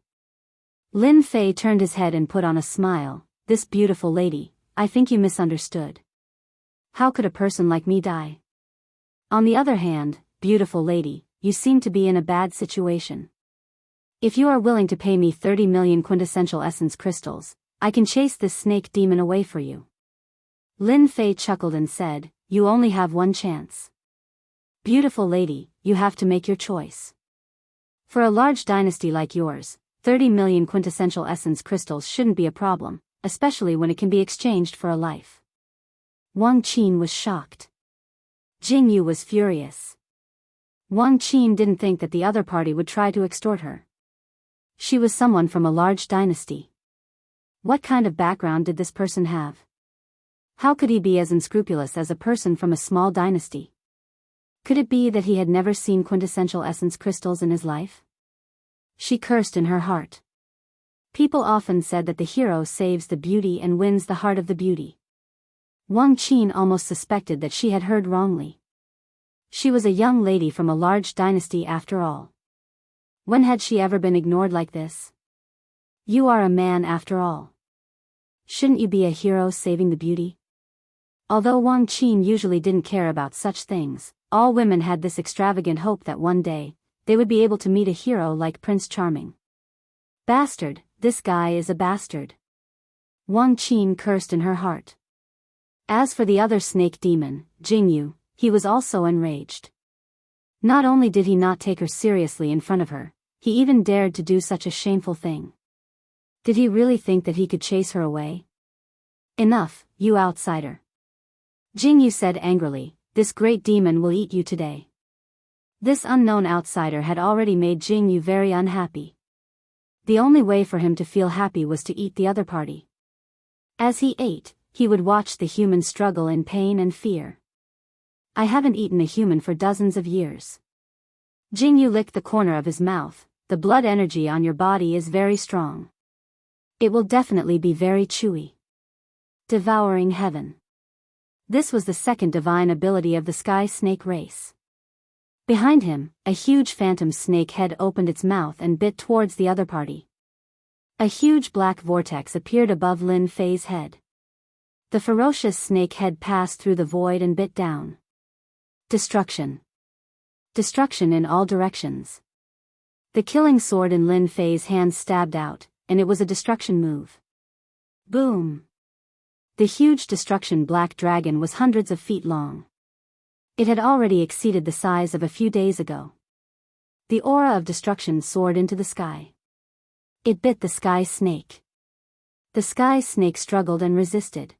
Lin Fei turned his head and put on a smile. "This beautiful lady, I think you misunderstood. How could a person like me die? On the other hand, beautiful lady, you seem to be in a bad situation. If you are willing to pay me 30 million quintessential essence crystals, I can chase this snake demon away for you." Lin Fei chuckled and said, "You only have one chance. Beautiful lady, you have to make your choice. For a large dynasty like yours, 30 million quintessential essence crystals shouldn't be a problem, especially when it can be exchanged for a life. Wang Qin was shocked. Jianghu was furious. Wang Qin didn't think that the other party would try to extort her. She was someone from a large dynasty. What kind of background did this person have? How could he be as unscrupulous as a person from a small dynasty? Could it be that he had never seen quintessential essence crystals in his life? She cursed in her heart. People often said that the hero saves the beauty and wins the heart of the beauty. Wang Qin almost suspected that she had heard wrongly. She was a young lady from a large dynasty after all. When had she ever been ignored like this? You are a man after all. Shouldn't you be a hero saving the beauty? Although Wang Qin usually didn't care about such things, all women had this extravagant hope that one day, they would be able to meet a hero like Prince Charming. Bastard, this guy is a bastard. Wang Qin cursed in her heart. As for the other snake demon, Jianghu, he was also enraged. Not only did he not take her seriously in front of her, he even dared to do such a shameful thing. Did he really think that he could chase her away? Enough, you outsider. Jianghu said angrily, this great demon will eat you today. This unknown outsider had already made Jianghu very unhappy. The only way for him to feel happy was to eat the other party. As he ate, he would watch the human struggle in pain and fear. I haven't eaten a human for dozens of years. Jianghu licked the corner of his mouth. The blood energy on your body is very strong. It will definitely be very chewy. Devouring heaven. This was the second divine ability of the sky snake race. Behind him, a huge phantom snake head opened its mouth and bit towards the other party. A huge black vortex appeared above Lin Fei's head. The ferocious snake head passed through the void and bit down. Destruction. Destruction in all directions. The killing sword in Lin Fei's hand stabbed out, and it was a destruction move. Boom! The huge destruction black dragon was hundreds of feet long. It had already exceeded the size of a few days ago. The aura of destruction soared into the sky. It bit the sky snake. The sky snake struggled and resisted.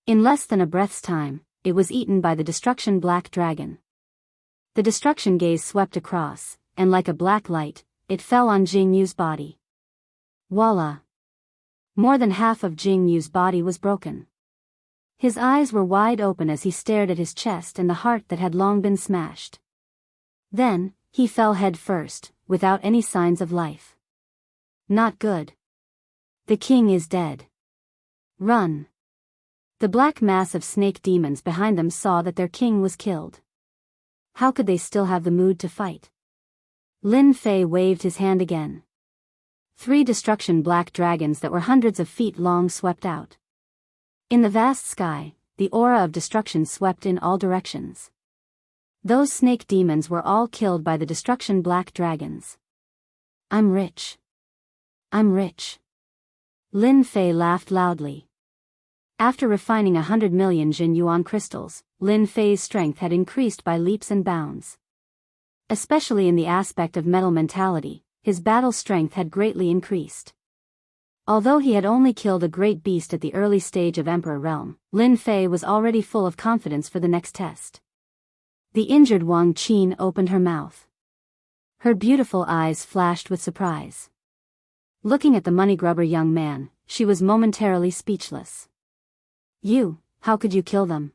In less than a breath's time, it was eaten by the destruction black dragon. The destruction gaze swept across, and like a black light, it fell on Jianghu's body. Voila! More than half of Jianghu's body was broken. His eyes were wide open as he stared at his chest and the heart that had long been smashed. Then, he fell head first, without any signs of life. Not good. The king is dead. Run! The black mass of snake demons behind them saw that their king was killed. How could they still have the mood to fight? Lin Fei waved his hand again. 3 destruction black dragons that were hundreds of feet long swept out. In the vast sky, the aura of destruction swept in all directions. Those snake demons were all killed by the destruction black dragons. I'm rich. I'm rich. Lin Fei laughed loudly. After refining 100 million Jin Yuan crystals, Lin Fei's strength had increased by leaps and bounds. Especially in the aspect of metal mentality, his battle strength had greatly increased. Although he had only killed a great beast at the early stage of Emperor Realm, Lin Fei was already full of confidence for the next test. The injured Wang Qin opened her mouth. Her beautiful eyes flashed with surprise. Looking at the money-grubber young man, she was momentarily speechless. How could you kill them?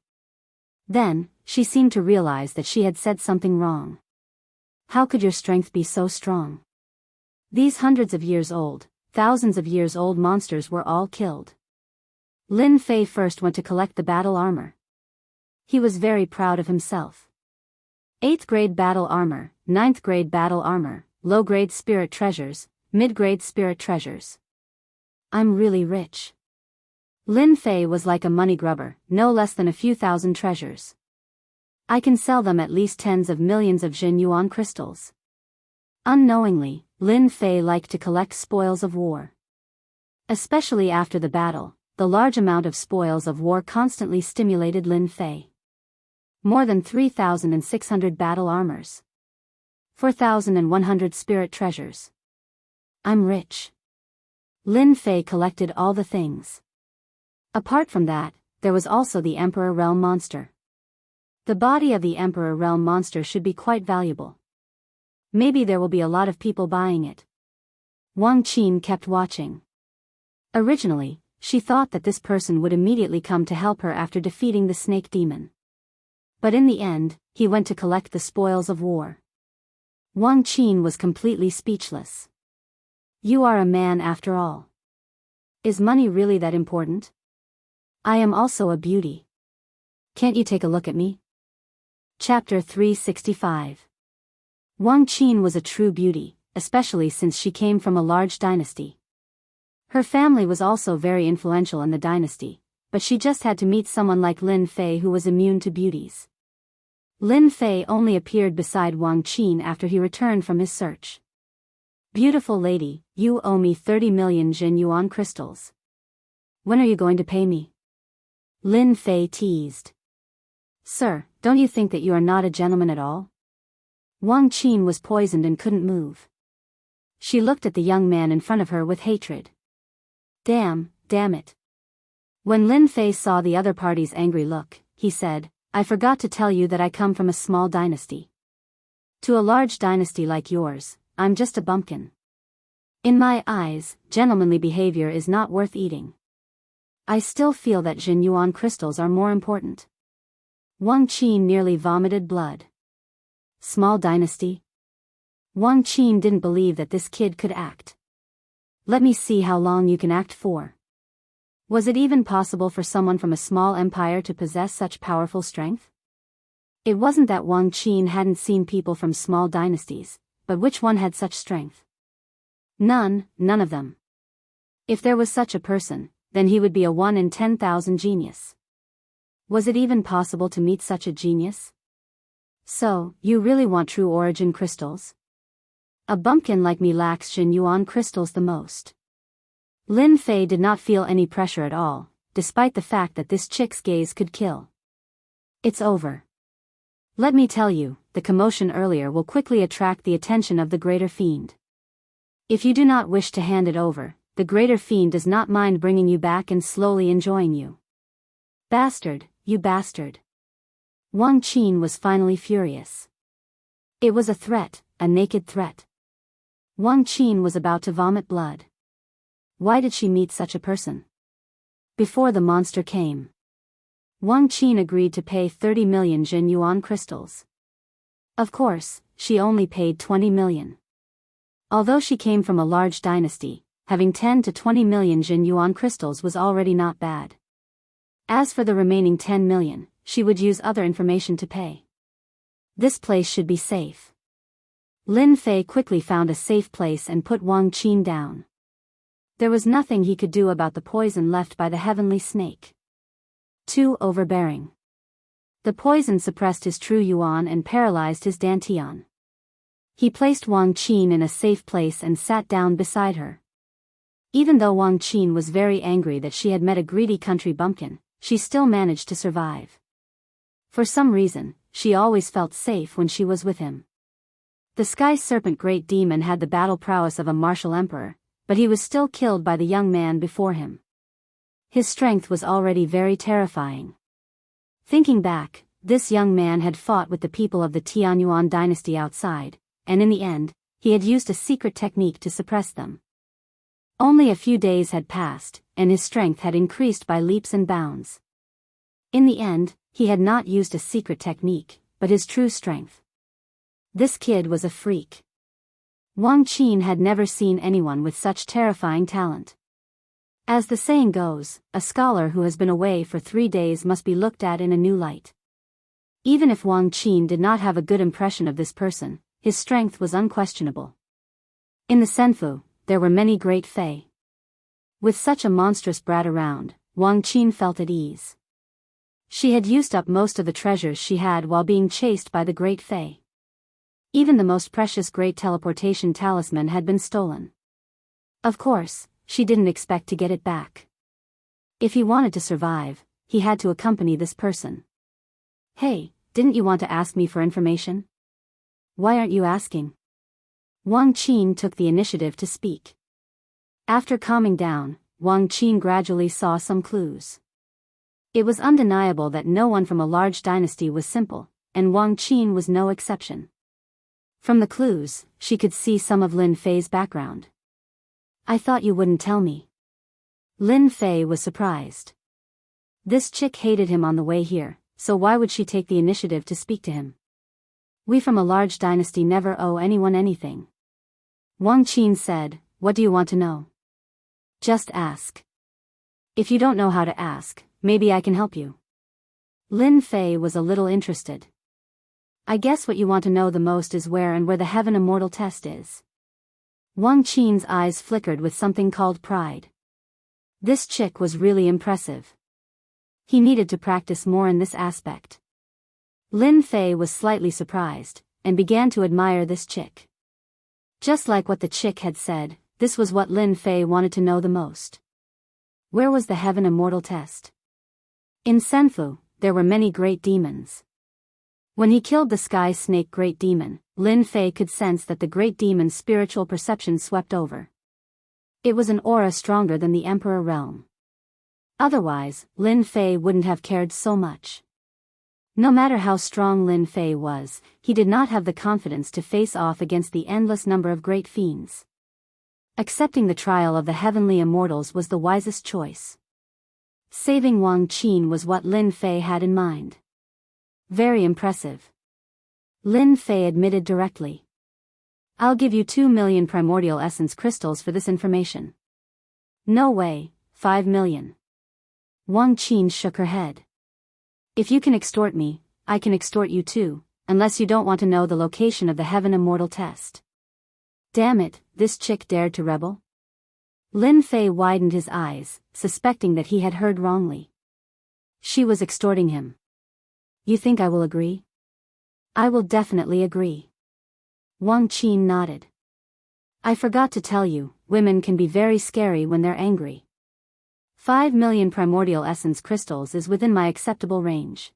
Then, she seemed to realize that she had said something wrong. How could your strength be so strong? These hundreds of years old, thousands of years old monsters were all killed. Lin Fei first went to collect the battle armor. He was very proud of himself. 8th grade battle armor, 9th grade battle armor, low grade spirit treasures, mid grade spirit treasures. I'm really rich. Lin Fei was like a money grubber, no less than a few thousand treasures. I can sell them at least tens of millions of Jin Yuan crystals. Unknowingly, Lin Fei liked to collect spoils of war. Especially after the battle, the large amount of spoils of war constantly stimulated Lin Fei. More than 3,600 battle armors. 4,100 spirit treasures. I'm rich. Lin Fei collected all the things. Apart from that, there was also the Emperor Realm monster. The body of the Emperor Realm monster should be quite valuable. Maybe there will be a lot of people buying it. Wang Qin kept watching. Originally, she thought that this person would immediately come to help her after defeating the snake demon. But in the end, he went to collect the spoils of war. Wang Qin was completely speechless. You are a man after all. Is money really that important? I am also a beauty. Can't you take a look at me? Chapter 365. Wang Qin was a true beauty, especially since she came from a large dynasty. Her family was also very influential in the dynasty, but she just had to meet someone like Lin Fei who was immune to beauties. Lin Fei only appeared beside Wang Qin after he returned from his search. Beautiful lady, you owe me 30 million Jin Yuan crystals. When are you going to pay me? Lin Fei teased. Sir, don't you think that you are not a gentleman at all? Wang Qin was poisoned and couldn't move. She looked at the young man in front of her with hatred. Damn it. When Lin Fei saw the other party's angry look, he said, I forgot to tell you that I come from a small dynasty. To a large dynasty like yours, I'm just a bumpkin. In my eyes, gentlemanly behavior is not worth eating. I still feel that Jin Yuan crystals are more important. Wang Qin nearly vomited blood. Small dynasty? Wang Qin didn't believe that this kid could act. Let me see how long you can act for. Was it even possible for someone from a small empire to possess such powerful strength? It wasn't that Wang Qin hadn't seen people from small dynasties, but which one had such strength? None of them. If there was such a person, then he would be a 1 in 10,000 genius. Was it even possible to meet such a genius? So, you really want true origin crystals? A bumpkin like me lacks Jin Yuan crystals the most. Lin Fei did not feel any pressure at all, despite the fact that this chick's gaze could kill. It's over. Let me tell you, the commotion earlier will quickly attract the attention of the greater fiend. If you do not wish to hand it over, the greater fiend does not mind bringing you back and slowly enjoying you. Bastard, you bastard. Wang Qin was finally furious. It was a threat, a naked threat. Wang Qin was about to vomit blood. Why did she meet such a person? Before the monster came, Wang Qin agreed to pay 30 million Jin Yuan crystals. Of course, she only paid 20 million. Although she came from a large dynasty, having 10 to 20 million Jin Yuan crystals was already not bad. As for the remaining 10 million, she would use other information to pay. This place should be safe. Lin Fei quickly found a safe place and put Wang Qin down. There was nothing he could do about the poison left by the heavenly snake. Too overbearing. The poison suppressed his true yuan and paralyzed his dantian. He placed Wang Qin in a safe place and sat down beside her. Even though Wang Qin was very angry that she had met a greedy country bumpkin, she still managed to survive. For some reason, she always felt safe when she was with him. The sky serpent great demon had the battle prowess of a martial emperor, but he was still killed by the young man before him. His strength was already very terrifying. Thinking back, this young man had fought with the people of the Tianyuan dynasty outside, and in the end, he had used a secret technique to suppress them. Only a few days had passed, and his strength had increased by leaps and bounds. In the end, he had not used a secret technique, but his true strength. This kid was a freak. Wang Qin had never seen anyone with such terrifying talent. As the saying goes, a scholar who has been away for 3 days must be looked at in a new light. Even if Wang Qin did not have a good impression of this person, his strength was unquestionable. In the Senfu, there were many great Fei. With such a monstrous brat around, Wang Qin felt at ease. She had used up most of the treasures she had while being chased by the great Fei. Even the most precious great teleportation talisman had been stolen. Of course, she didn't expect to get it back. If he wanted to survive, he had to accompany this person. Hey, didn't you want to ask me for information? Why aren't you asking? Wang Qin took the initiative to speak. After calming down, Wang Qin gradually saw some clues. It was undeniable that no one from a large dynasty was simple, and Wang Qin was no exception. From the clues, she could see some of Lin Fei's background. I thought you wouldn't tell me. Lin Fei was surprised. This chick hated him on the way here, so why would she take the initiative to speak to him? We from a large dynasty never owe anyone anything. Wang Qin said, what do you want to know? Just ask. If you don't know how to ask, maybe I can help you. Lin Fei was a little interested. I guess what you want to know the most is where the Heaven Immortal test is. Wang Qin's eyes flickered with something called pride. This chick was really impressive. He needed to practice more in this aspect. Lin Fei was slightly surprised, and began to admire this chick. Just like what the chick had said, this was what Lin Fei wanted to know the most. Where was the Heaven Immortal test? In Senfu, there were many great demons. When he killed the Sky Snake Great Demon, Lin Fei could sense that the Great Demon's spiritual perception swept over. It was an aura stronger than the Emperor realm. Otherwise, Lin Fei wouldn't have cared so much. No matter how strong Lin Fei was, he did not have the confidence to face off against the endless number of great fiends. Accepting the trial of the heavenly immortals was the wisest choice. Saving Wang Qin was what Lin Fei had in mind. Very impressive. Lin Fei admitted directly. I'll give you 2 million primordial essence crystals for this information. No way, 5 million. Wang Qin shook her head. If you can extort me, I can extort you too, unless you don't want to know the location of the Heaven Immortal test. Damn it, this chick dared to rebel? Lin Fei widened his eyes, suspecting that he had heard wrongly. She was extorting him. You think I will agree? I will definitely agree. Wang Qin nodded. I forgot to tell you, women can be very scary when they're angry. 5 million primordial essence crystals is within my acceptable range.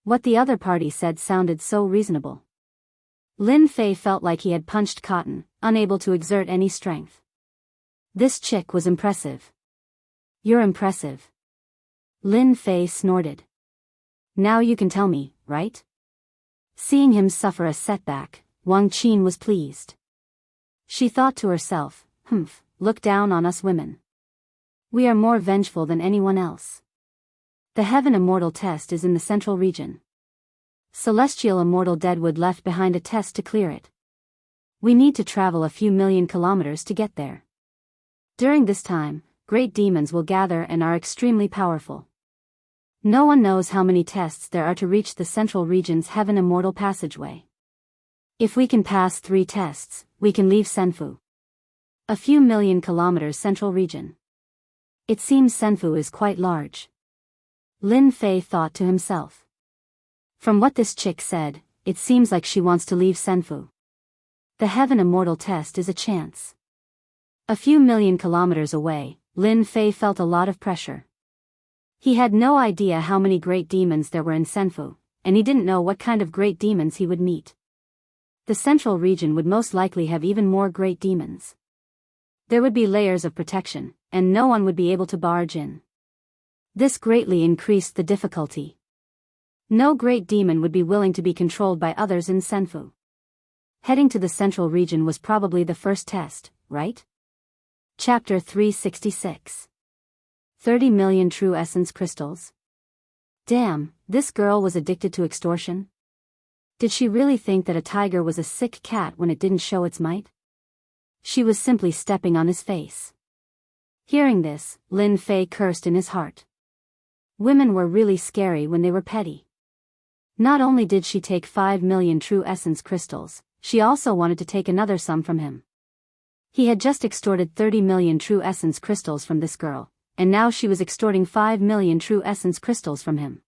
What the other party said sounded so reasonable. Lin Fei felt like he had punched cotton, unable to exert any strength. This chick was impressive. You're impressive. Lin Fei snorted. Now you can tell me, right? Seeing him suffer a setback, Wang Qin was pleased. She thought to herself, look down on us women. We are more vengeful than anyone else. The Heaven Immortal test is in the central region. Celestial Immortal Deadwood left behind a test to clear it. We need to travel a few million kilometers to get there. During this time, great demons will gather and are extremely powerful. No one knows how many tests there are to reach the central region's Heaven Immortal passageway. If we can pass 3 tests, we can leave Senfu. A few million kilometers central region. It seems Senfu is quite large. Lin Fei thought to himself. From what this chick said, it seems like she wants to leave Senfu. The Heaven Immortal test is a chance. A few million kilometers away, Lin Fei felt a lot of pressure. He had no idea how many great demons there were in Senfu, and he didn't know what kind of great demons he would meet. The central region would most likely have even more great demons. There would be layers of protection, and no one would be able to barge in. This greatly increased the difficulty. No great demon would be willing to be controlled by others in Senfu. Heading to the central region was probably the first test, right? Chapter 366. 30 million true essence crystals. Damn, this girl was addicted to extortion? Did she really think that a tiger was a sick cat when it didn't show its might? She was simply stepping on his face. Hearing this, Lin Fei cursed in his heart. Women were really scary when they were petty. Not only did she take 5 million true essence crystals, she also wanted to take another sum from him. He had just extorted 30 million true essence crystals from this girl, and now she was extorting 5 million true essence crystals from him.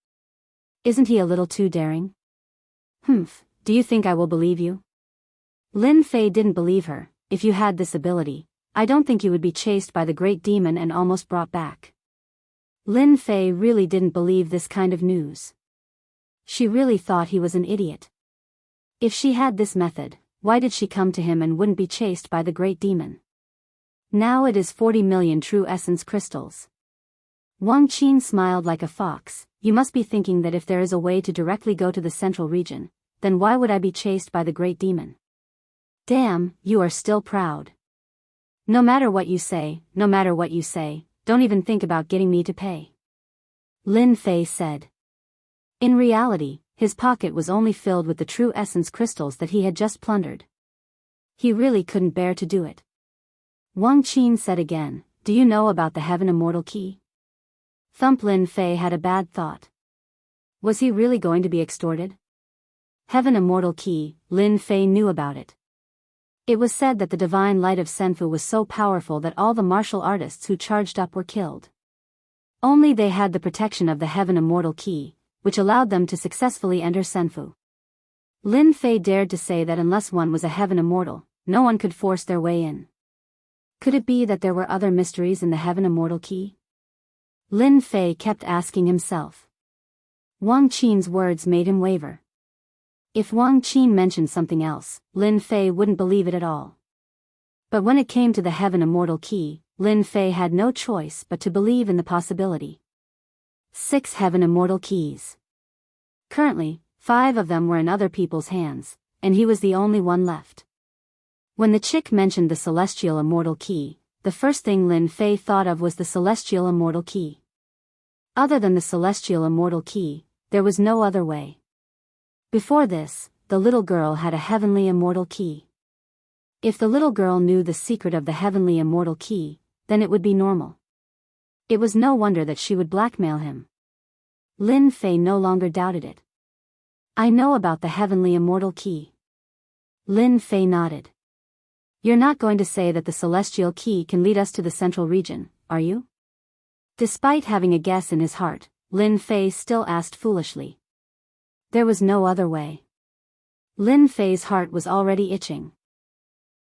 Isn't he a little too daring? Do you think I will believe you? Lin Fei didn't believe her. If you had this ability, I don't think you would be chased by the great demon and almost brought back. Lin Fei really didn't believe this kind of news. She really thought he was an idiot. If she had this method, why did she come to him and wouldn't be chased by the great demon? Now it is 40 million true essence crystals. Wang Qin smiled like a fox. You must be thinking that if there is a way to directly go to the central region, then why would I be chased by the great demon? Damn, you are still proud. No matter what you say, don't even think about getting me to pay. Lin Fei said. In reality, his pocket was only filled with the true essence crystals that he had just plundered. He really couldn't bear to do it. Wang Qin said again, do you know about the Heaven Immortal Key? Thump. Lin Fei had a bad thought. Was he really going to be extorted? Heaven Immortal Key, Lin Fei knew about it. It was said that the divine light of Senfu was so powerful that all the martial artists who charged up were killed. Only they had the protection of the Heaven Immortal Key, which allowed them to successfully enter Senfu. Lin Fei dared to say that unless one was a Heaven Immortal, no one could force their way in. Could it be that there were other mysteries in the Heaven Immortal Key? Lin Fei kept asking himself. Wang Qin's words made him waver. If Wang Qin mentioned something else, Lin Fei wouldn't believe it at all. But when it came to the Heaven Immortal Key, Lin Fei had no choice but to believe in the possibility. 6 Heaven Immortal Keys. Currently, 5 of them were in other people's hands, and he was the only one left. When the chick mentioned the Celestial Immortal Key, the first thing Lin Fei thought of was the Celestial Immortal Key. Other than the Celestial Immortal Key, there was no other way. Before this, the little girl had a Heavenly Immortal Key. If the little girl knew the secret of the Heavenly Immortal Key, then it would be normal. It was no wonder that she would blackmail him. Lin Fei no longer doubted it. I know about the Heavenly Immortal Key. Lin Fei nodded. You're not going to say that the Celestial Key can lead us to the central region, are you? Despite having a guess in his heart, Lin Fei still asked foolishly. There was no other way. Lin Fei's heart was already itching.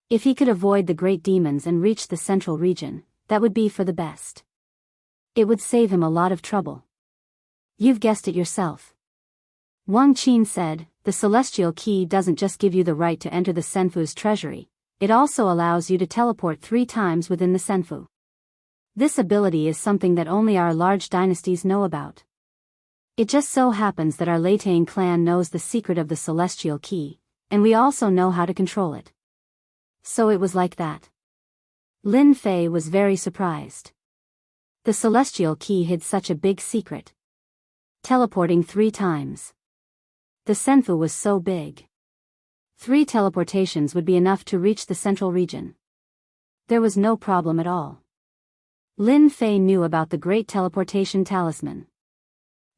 If he could avoid the great demons and reach the central region, that would be for the best. It would save him a lot of trouble. You've guessed it yourself. Wang Qin said, the Celestial Key doesn't just give you the right to enter the Senfu's treasury, it also allows you to teleport 3 times within the Senfu. This ability is something that only our large dynasties know about. It just so happens that our Leitang clan knows the secret of the Celestial Key, and we also know how to control it. So it was like that. Lin Fei was very surprised. The Celestial Key hid such a big secret. Teleporting 3 times. The Senfu was so big. 3 teleportations would be enough to reach the central region. There was no problem at all. Lin Fei knew about the Great Teleportation Talisman.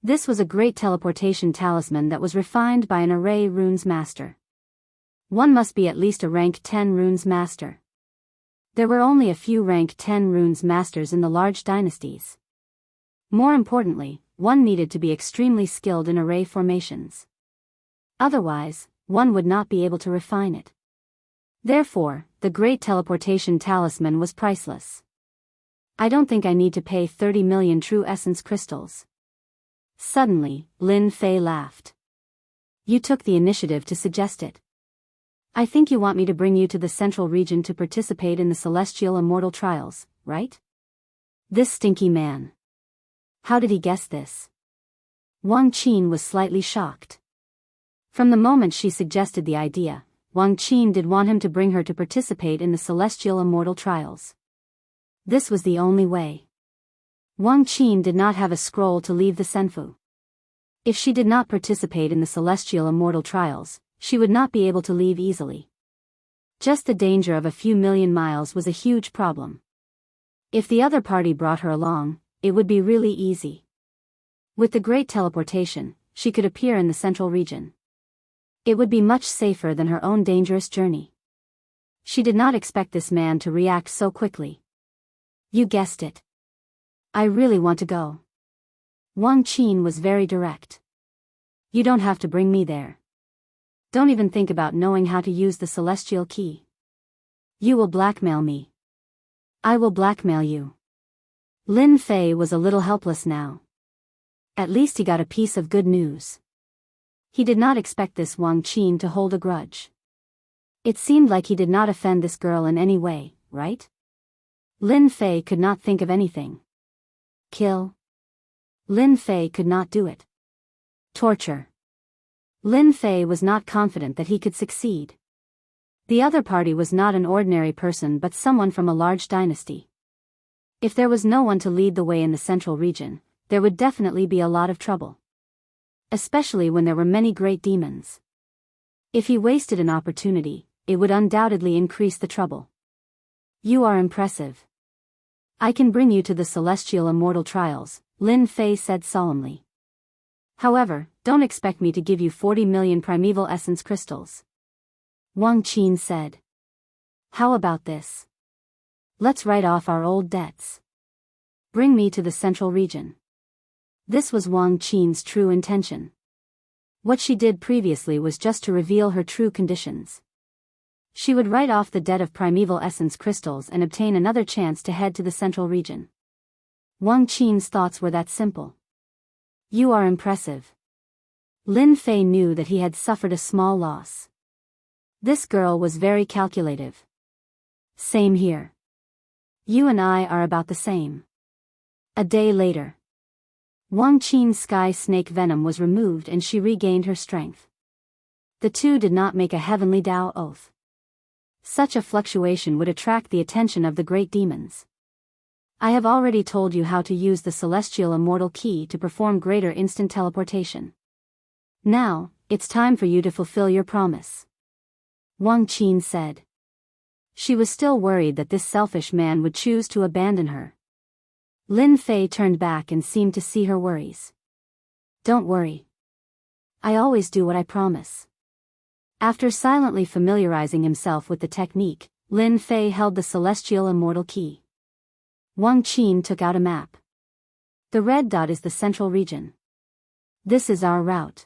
This was a great teleportation talisman that was refined by an array runes master. One must be at least a rank 10 runes master. There were only a few rank 10 runes masters in the large dynasties. More importantly, one needed to be extremely skilled in array formations. Otherwise, one would not be able to refine it. Therefore, the great teleportation talisman was priceless. I don't think I need to pay 30 million true essence crystals. Suddenly, Lin Fei laughed. You took the initiative to suggest it. I think you want me to bring you to the central region to participate in the Celestial Immortal Trials, right? This stinky man. How did he guess this? Wang Qin was slightly shocked. From the moment she suggested the idea, Wang Qin did want him to bring her to participate in the Celestial Immortal Trials. This was the only way. Wang Qin did not have a scroll to leave the Senfu. If she did not participate in the Celestial Immortal Trials, she would not be able to leave easily. Just the danger of a few million miles was a huge problem. If the other party brought her along, it would be really easy. With the great teleportation, she could appear in the central region. It would be much safer than her own dangerous journey. She did not expect this man to react so quickly. You guessed it. I really want to go. Wang Qin was very direct. You don't have to bring me there. Don't even think about knowing how to use the Celestial Key. You will blackmail me. I will blackmail you. Lin Fei was a little helpless now. At least he got a piece of good news. He did not expect this Wang Qin to hold a grudge. It seemed like he did not offend this girl in any way, right? Lin Fei could not think of anything. Kill? Lin Fei could not do it. Torture? Lin Fei was not confident that he could succeed. The other party was not an ordinary person but someone from a large dynasty. If there was no one to lead the way in the central region, there would definitely be a lot of trouble. Especially when there were many great demons. If he wasted an opportunity, it would undoubtedly increase the trouble. You are impressive. I can bring you to the celestial immortal trials, Lin Fei said solemnly. However, don't expect me to give you 40 million primeval essence crystals. Wang Qin said. How about this? Let's write off our old debts. Bring me to the central region. This was Wang Qin's true intention. What she did previously was just to reveal her true conditions. She would write off the debt of primeval essence crystals and obtain another chance to head to the central region. Wang Qin's thoughts were that simple. You are impressive. Lin Fei knew that he had suffered a small loss. This girl was very calculative. Same here. You and I are about the same. A day later. Wang Qin's sky snake venom was removed and she regained her strength. The two did not make a heavenly Dao oath. Such a fluctuation would attract the attention of the great demons. I have already told you how to use the celestial immortal key to perform greater instant teleportation. Now, it's time for you to fulfill your promise. Wang Qin said. She was still worried that this selfish man would choose to abandon her. Lin Fei turned back and seemed to see her worries. Don't worry. I always do what I promise. After silently familiarizing himself with the technique, Lin Fei held the celestial immortal key. Wang Qin took out a map. The red dot is the central region. This is our route.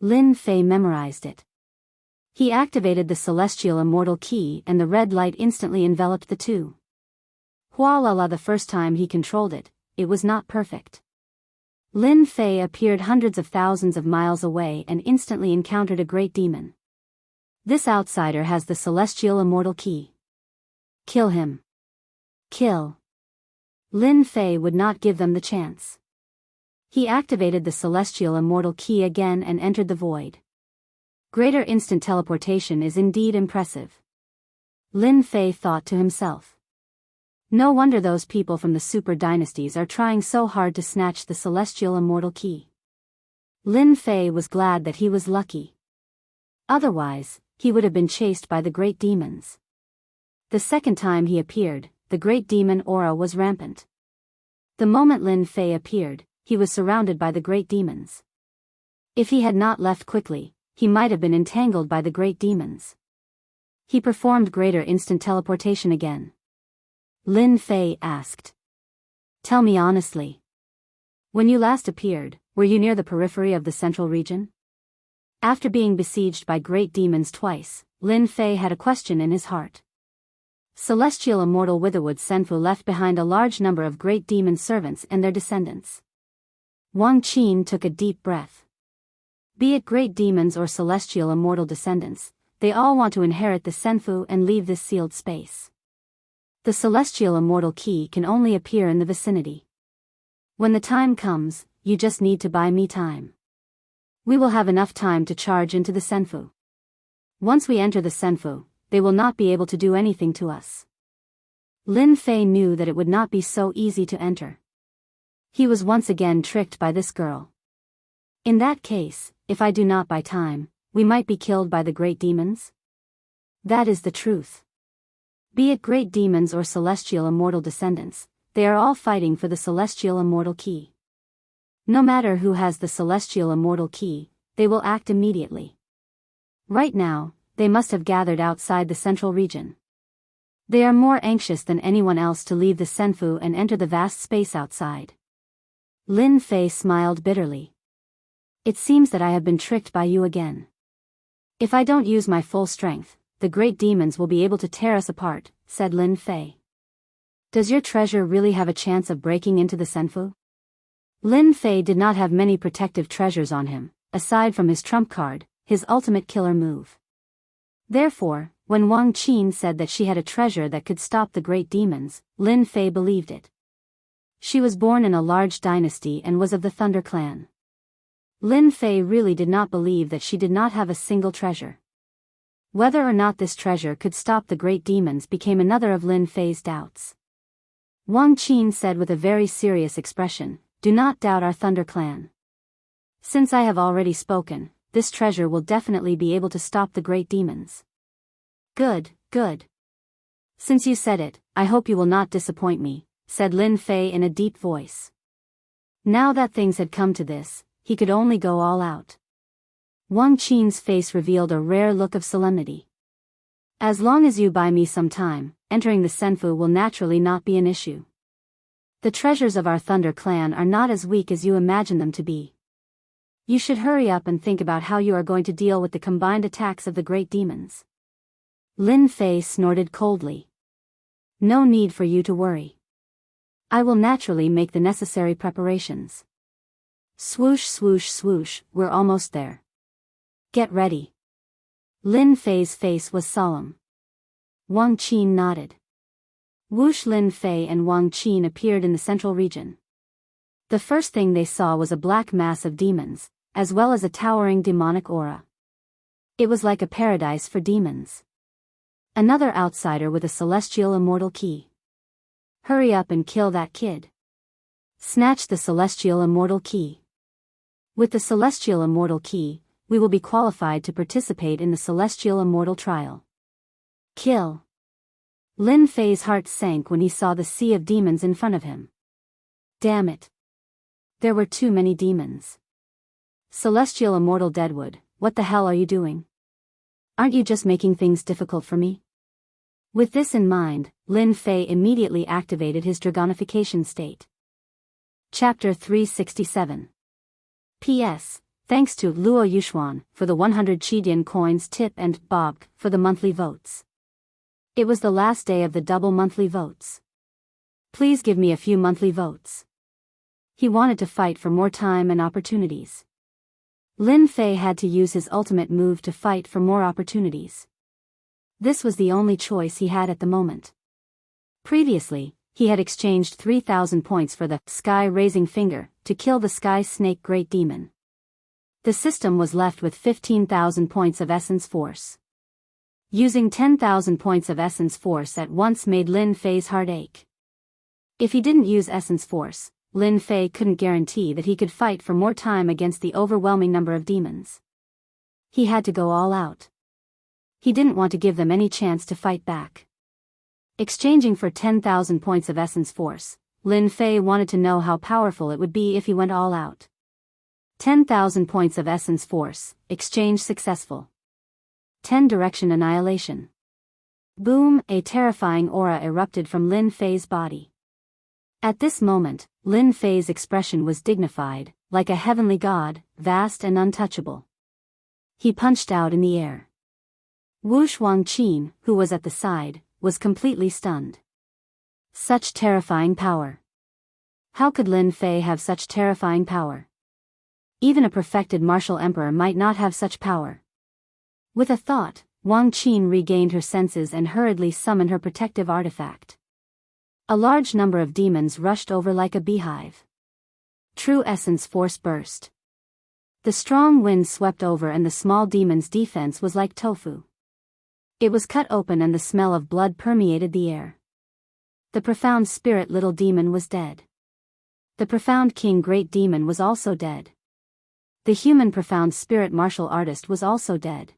Lin Fei memorized it. He activated the celestial immortal key and the red light instantly enveloped the two. Hualala the first time he controlled it, it was not perfect. Lin Fei appeared hundreds of thousands of miles away and instantly encountered a great demon. This outsider has the celestial immortal key. Kill him. Kill. Lin Fei would not give them the chance. He activated the celestial immortal key again and entered the void. Greater instant teleportation is indeed impressive. Lin Fei thought to himself. No wonder those people from the super dynasties are trying so hard to snatch the celestial immortal key. Lin Fei was glad that he was lucky. Otherwise, he would have been chased by the great demons. The second time he appeared, the great demon aura was rampant. The moment Lin Fei appeared, he was surrounded by the great demons. If he had not left quickly, he might have been entangled by the great demons. He performed greater instant teleportation again. Lin Fei asked. Tell me honestly. When you last appeared, were you near the periphery of the central region? After being besieged by great demons twice, Lin Fei had a question in his heart. Celestial immortal Witherwood Senfu left behind a large number of great demon servants and their descendants. Wang Qin took a deep breath. Be it great demons or celestial immortal descendants, they all want to inherit the Senfu and leave this sealed space. The celestial immortal key can only appear in the vicinity. When the time comes, you just need to buy me time. We will have enough time to charge into the Senfu. Once we enter the Senfu, they will not be able to do anything to us. Lin Fei knew that it would not be so easy to enter. He was once again tricked by this girl. In that case, if I do not buy time, we might be killed by the great demons? That is the truth. Be it great demons or celestial immortal descendants, they are all fighting for the celestial immortal key. No matter who has the celestial immortal key, they will act immediately. Right now, they must have gathered outside the central region. They are more anxious than anyone else to leave the Senfu and enter the vast space outside. Lin Fei smiled bitterly. It seems that I have been tricked by you again. If I don't use my full strength, the great demons will be able to tear us apart, said Lin Fei. Does your treasure really have a chance of breaking into the Senfu? Lin Fei did not have many protective treasures on him, aside from his trump card, his ultimate killer move. Therefore, When Wang Qin said that she had a treasure that could stop the great demons, Lin Fei believed it. She was born in a large dynasty and was of the Thunder clan. Lin Fei really did not believe that she did not have a single treasure. Whether or not this treasure could stop the great demons became another of Lin Fei's doubts. Wang Qin said with a very serious expression, "Do not doubt our Thunder clan. Since I have already spoken, this treasure will definitely be able to stop the great demons." "Good, good. Since you said it, I hope you will not disappoint me," said Lin Fei in a deep voice. Now that things had come to this, he could only go all out. Wang Qin's face revealed a rare look of solemnity. "As long as you buy me some time, entering the Senfu will naturally not be an issue. The treasures of our Thunder clan are not as weak as you imagine them to be. You should hurry up and think about how you are going to deal with the combined attacks of the great demons." Lin Fei snorted coldly. "No need for you to worry. I will naturally make the necessary preparations. Swoosh swoosh swoosh, we're almost there. Get ready." Lin Fei's face was solemn. Wang Qin nodded. Whoosh. Lin Fei and Wang Qin appeared in the central region. The first thing they saw was a black mass of demons, as well as a towering demonic aura. It was like a paradise for demons. Another outsider with a celestial immortal key. "Hurry up and kill that kid. Snatch the celestial immortal key. With the celestial immortal key, we will be qualified to participate in the celestial immortal trial. Kill." Lin Fei's heart sank when he saw the sea of demons in front of him. Damn it. There were too many demons. "Celestial immortal Deadwood, what the hell are you doing? Aren't you just making things difficult for me?" With this in mind, Lin Fei immediately activated his dragonification state. Chapter 367. P.S. Thanks to Luo Yuxuan for the 100 Qidian coins tip and Bob for the monthly votes. It was the last day of the double monthly votes. Please give me a few monthly votes. He wanted to fight for more time and opportunities. Lin Fei had to use his ultimate move to fight for more opportunities. This was the only choice he had at the moment. Previously, he had exchanged 3,000 points for the sky-raising finger to kill the sky snake great demon. The system was left with 15,000 points of essence force. Using 10,000 points of essence force at once made Lin Fei's heart ache. If he didn't use essence force, Lin Fei couldn't guarantee that he could fight for more time against the overwhelming number of demons. He had to go all out. He didn't want to give them any chance to fight back. Exchanging for 10,000 points of essence force, Lin Fei wanted to know how powerful it would be if he went all out. 10,000 points of essence force, exchange successful. 10 direction annihilation. Boom, a terrifying aura erupted from Lin Fei's body. At this moment, Lin Fei's expression was dignified, like a heavenly god, vast and untouchable. He punched out in the air. Whoosh. Wang Qin, who was at the side, was completely stunned. Such terrifying power. How could Lin Fei have such terrifying power? Even a perfected martial emperor might not have such power. With a thought, Wang Qin regained her senses and hurriedly summoned her protective artifact. A large number of demons rushed over like a beehive. True essence force burst. The strong wind swept over and the small demon's defense was like tofu. It was cut open and the smell of blood permeated the air. The profound spirit little demon was dead. The profound king great demon was also dead. The human profound spirit martial artist was also dead.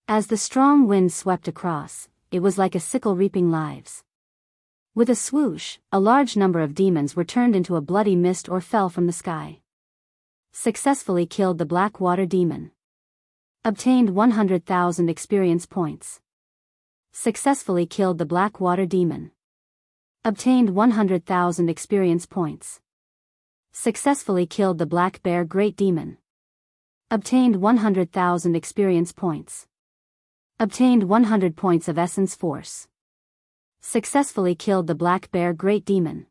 As the strong wind swept across, it was like a sickle reaping lives. With a swoosh, a large number of demons were turned into a bloody mist or fell from the sky. Successfully killed the black water demon. Obtained 100,000 experience points. Successfully killed the black water demon. Obtained 100,000 experience points. Successfully killed the black bear great demon. Obtained 100,000 experience points. Obtained 100 points of essence force. Successfully killed the black bear great demon.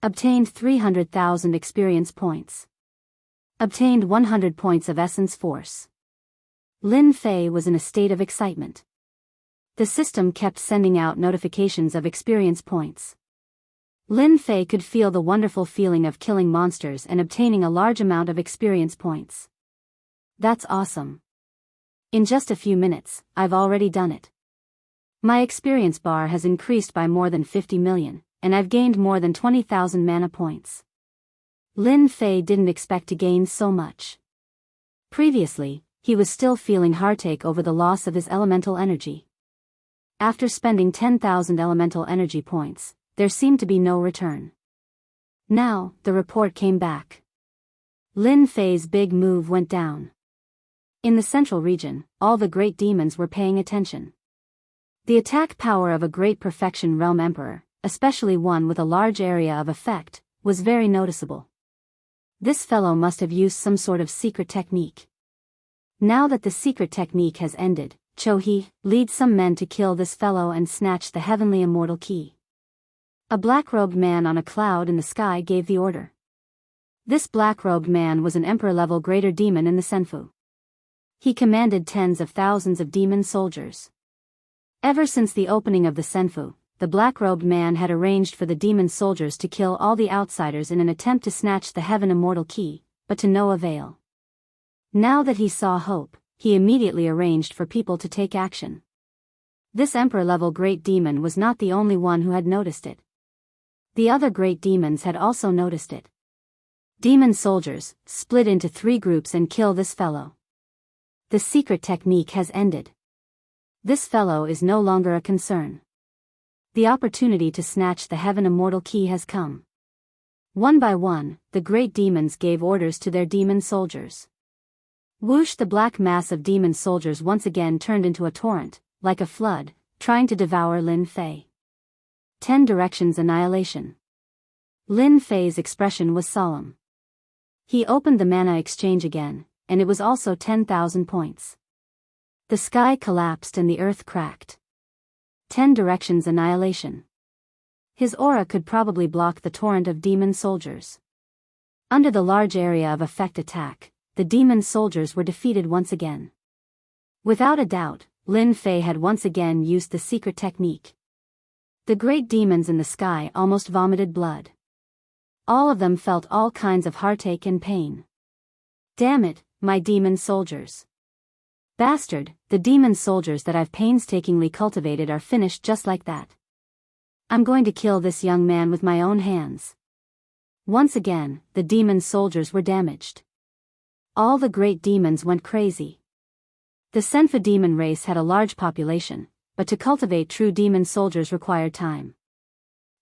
Obtained 300,000 experience points. Obtained 100 points of essence force. Lin Fei was in a state of excitement. The system kept sending out notifications of experience points. Lin Fei could feel the wonderful feeling of killing monsters and obtaining a large amount of experience points. That's awesome. In just a few minutes, I've already done it. My experience bar has increased by more than 50 million, and I've gained more than 20,000 mana points. Lin Fei didn't expect to gain so much. Previously, he was still feeling heartache over the loss of his elemental energy. After spending 10,000 elemental energy points, there seemed to be no return. Now, the report came back. Lin Fei's big move went down. In the central region, all the great demons were paying attention. The attack power of a great perfection realm emperor, especially one with a large area of effect, was very noticeable. This fellow must have used some sort of secret technique. Now that the secret technique has ended, Cho He leads some men to kill this fellow and snatch the heavenly immortal key. A black-robed man on a cloud in the sky gave the order. This black-robed man was an emperor-level greater demon in the Senfu. He commanded tens of thousands of demon soldiers. Ever since the opening of the Senfu, the black-robed man had arranged for the demon soldiers to kill all the outsiders in an attempt to snatch the heaven immortal key, but to no avail. Now that he saw hope, he immediately arranged for people to take action. This emperor-level great demon was not the only one who had noticed it. The other great demons had also noticed it. Demon soldiers, split into 3 groups and kill this fellow. The secret technique has ended. This fellow is no longer a concern. The opportunity to snatch the heaven immortal key has come. One by one, the great demons gave orders to their demon soldiers. Whoosh! The black mass of demon soldiers once again turned into a torrent, like a flood, trying to devour Lin Fei. 10 directions annihilation. Lin Fei's expression was solemn. He opened the mana exchange again, and it was also 10,000 points. The sky collapsed and the earth cracked. 10 directions annihilation. His aura could probably block the torrent of demon soldiers. Under the large area of effect attack, the demon soldiers were defeated once again. Without a doubt, Lin Fei had once again used the secret technique. The great demons in the sky almost vomited blood. All of them felt all kinds of heartache and pain. Damn it, my demon soldiers. Bastard, the demon soldiers that I've painstakingly cultivated are finished just like that. I'm going to kill this young man with my own hands. Once again, the demon soldiers were damaged. All the great demons went crazy. The Senfa demon race had a large population, but to cultivate true demon soldiers required time.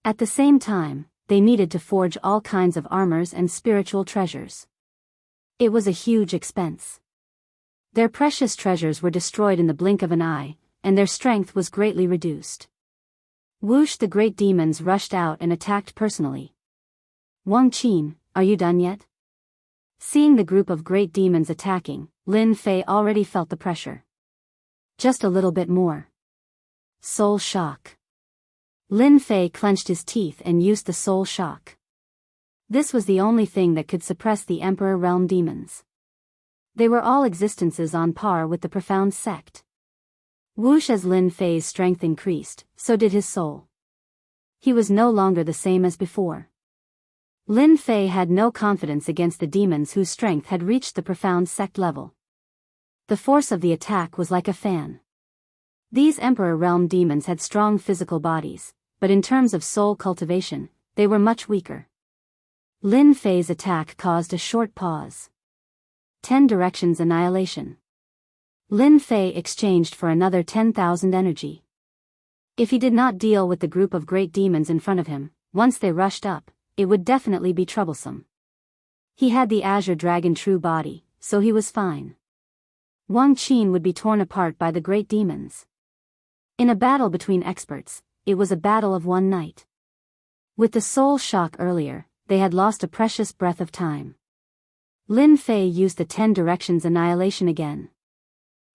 At the same time, they needed to forge all kinds of armors and spiritual treasures. It was a huge expense. Their precious treasures were destroyed in the blink of an eye, and their strength was greatly reduced. Whoosh! The great demons rushed out and attacked personally. Wang Qin, are you done yet? Seeing the group of great demons attacking, Lin Fei already felt the pressure. Just a little bit more. Soul shock. Lin Fei clenched his teeth and used the soul shock. This was the only thing that could suppress the Emperor Realm demons. They were all existences on par with the profound sect. Whoosh! As Lin Fei's strength increased, so did his soul. He was no longer the same as before. Lin Fei had no confidence against the demons whose strength had reached the profound sect level. The force of the attack was like a fan. These Emperor Realm demons had strong physical bodies, but in terms of soul cultivation, they were much weaker. Lin Fei's attack caused a short pause. 10 directions annihilation. Lin Fei exchanged for another 10,000 energy. If he did not deal with the group of great demons in front of him, once they rushed up, it would definitely be troublesome. He had the Azure Dragon true body, so he was fine. Wang Qin would be torn apart by the great demons. In a battle between experts, it was a battle of one night. With the soul shock earlier, they had lost a precious breath of time. Lin Fei used the 10 directions annihilation again.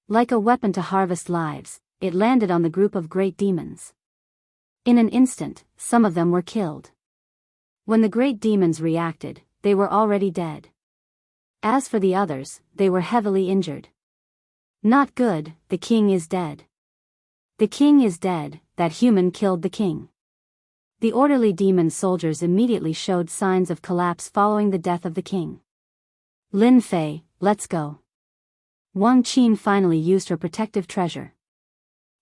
Like a weapon to harvest lives, it landed on the group of great demons. In an instant, some of them were killed. When the great demons reacted, they were already dead. As for the others, they were heavily injured. Not good, the king is dead. The king is dead, that human killed the king. The orderly demon soldiers immediately showed signs of collapse following the death of the king. Lin Fei, let's go. Wang Qin finally used her protective treasure.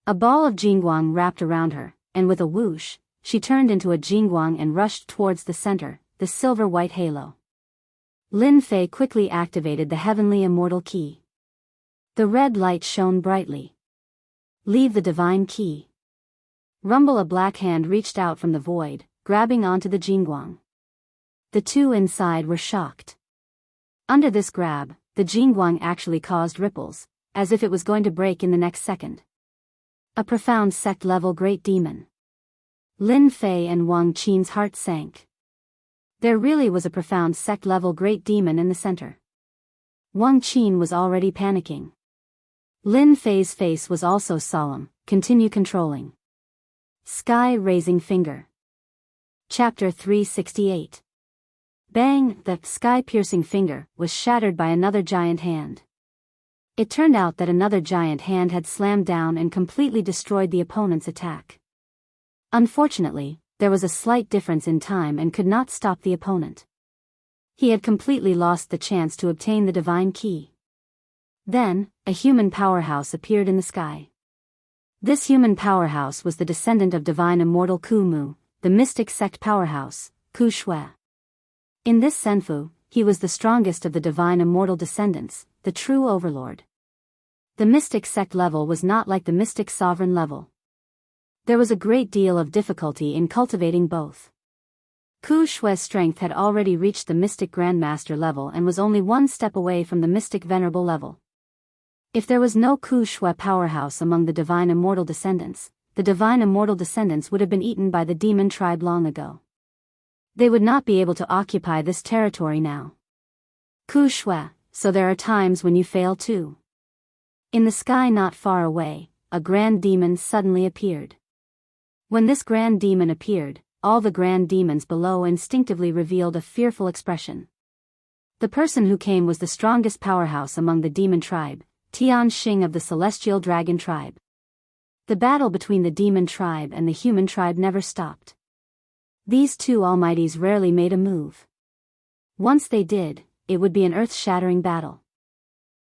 A ball of jingguang wrapped around her, and with a whoosh, she turned into a jingguang and rushed towards the center, the silver-white halo. Lin Fei quickly activated the heavenly immortal key. The red light shone brightly. Leave the divine key. Rumble, a black hand reached out from the void, grabbing onto the jingguang. The two inside were shocked. Under this grab, the jingguang actually caused ripples, as if it was going to break in the next second. A profound sect-level great demon. Lin Fei and Wang Qin's heart sank. There really was a profound sect-level great demon in the center. Wang Qin was already panicking. Lin Fei's face was also solemn. Continue controlling. Sky-raising finger. Chapter 368. Bang! The sky-piercing finger was shattered by another giant hand. It turned out that another giant hand had slammed down and completely destroyed the opponent's attack. Unfortunately, there was a slight difference in time and could not stop the opponent. He had completely lost the chance to obtain the divine key. Then, a human powerhouse appeared in the sky. This human powerhouse was the descendant of divine immortal Ku Mu, the mystic sect powerhouse, Ku Shui. In this senfu, he was the strongest of the divine immortal descendants, the true overlord. The mystic sect level was not like the mystic sovereign level. There was a great deal of difficulty in cultivating both. Ku Shui's strength had already reached the mystic grandmaster level and was only one step away from the mystic venerable level. If there was no Ku Shui powerhouse among the divine immortal descendants, the divine immortal descendants would have been eaten by the demon tribe long ago. They would not be able to occupy this territory now. Ku Shui, so there are times when you fail too. In the sky not far away, a grand demon suddenly appeared. When this grand demon appeared, all the grand demons below instinctively revealed a fearful expression. The person who came was the strongest powerhouse among the demon tribe, Tian Xing of the celestial dragon tribe. The battle between the demon tribe and the human tribe never stopped. These two almighties rarely made a move. Once they did, it would be an earth-shattering battle.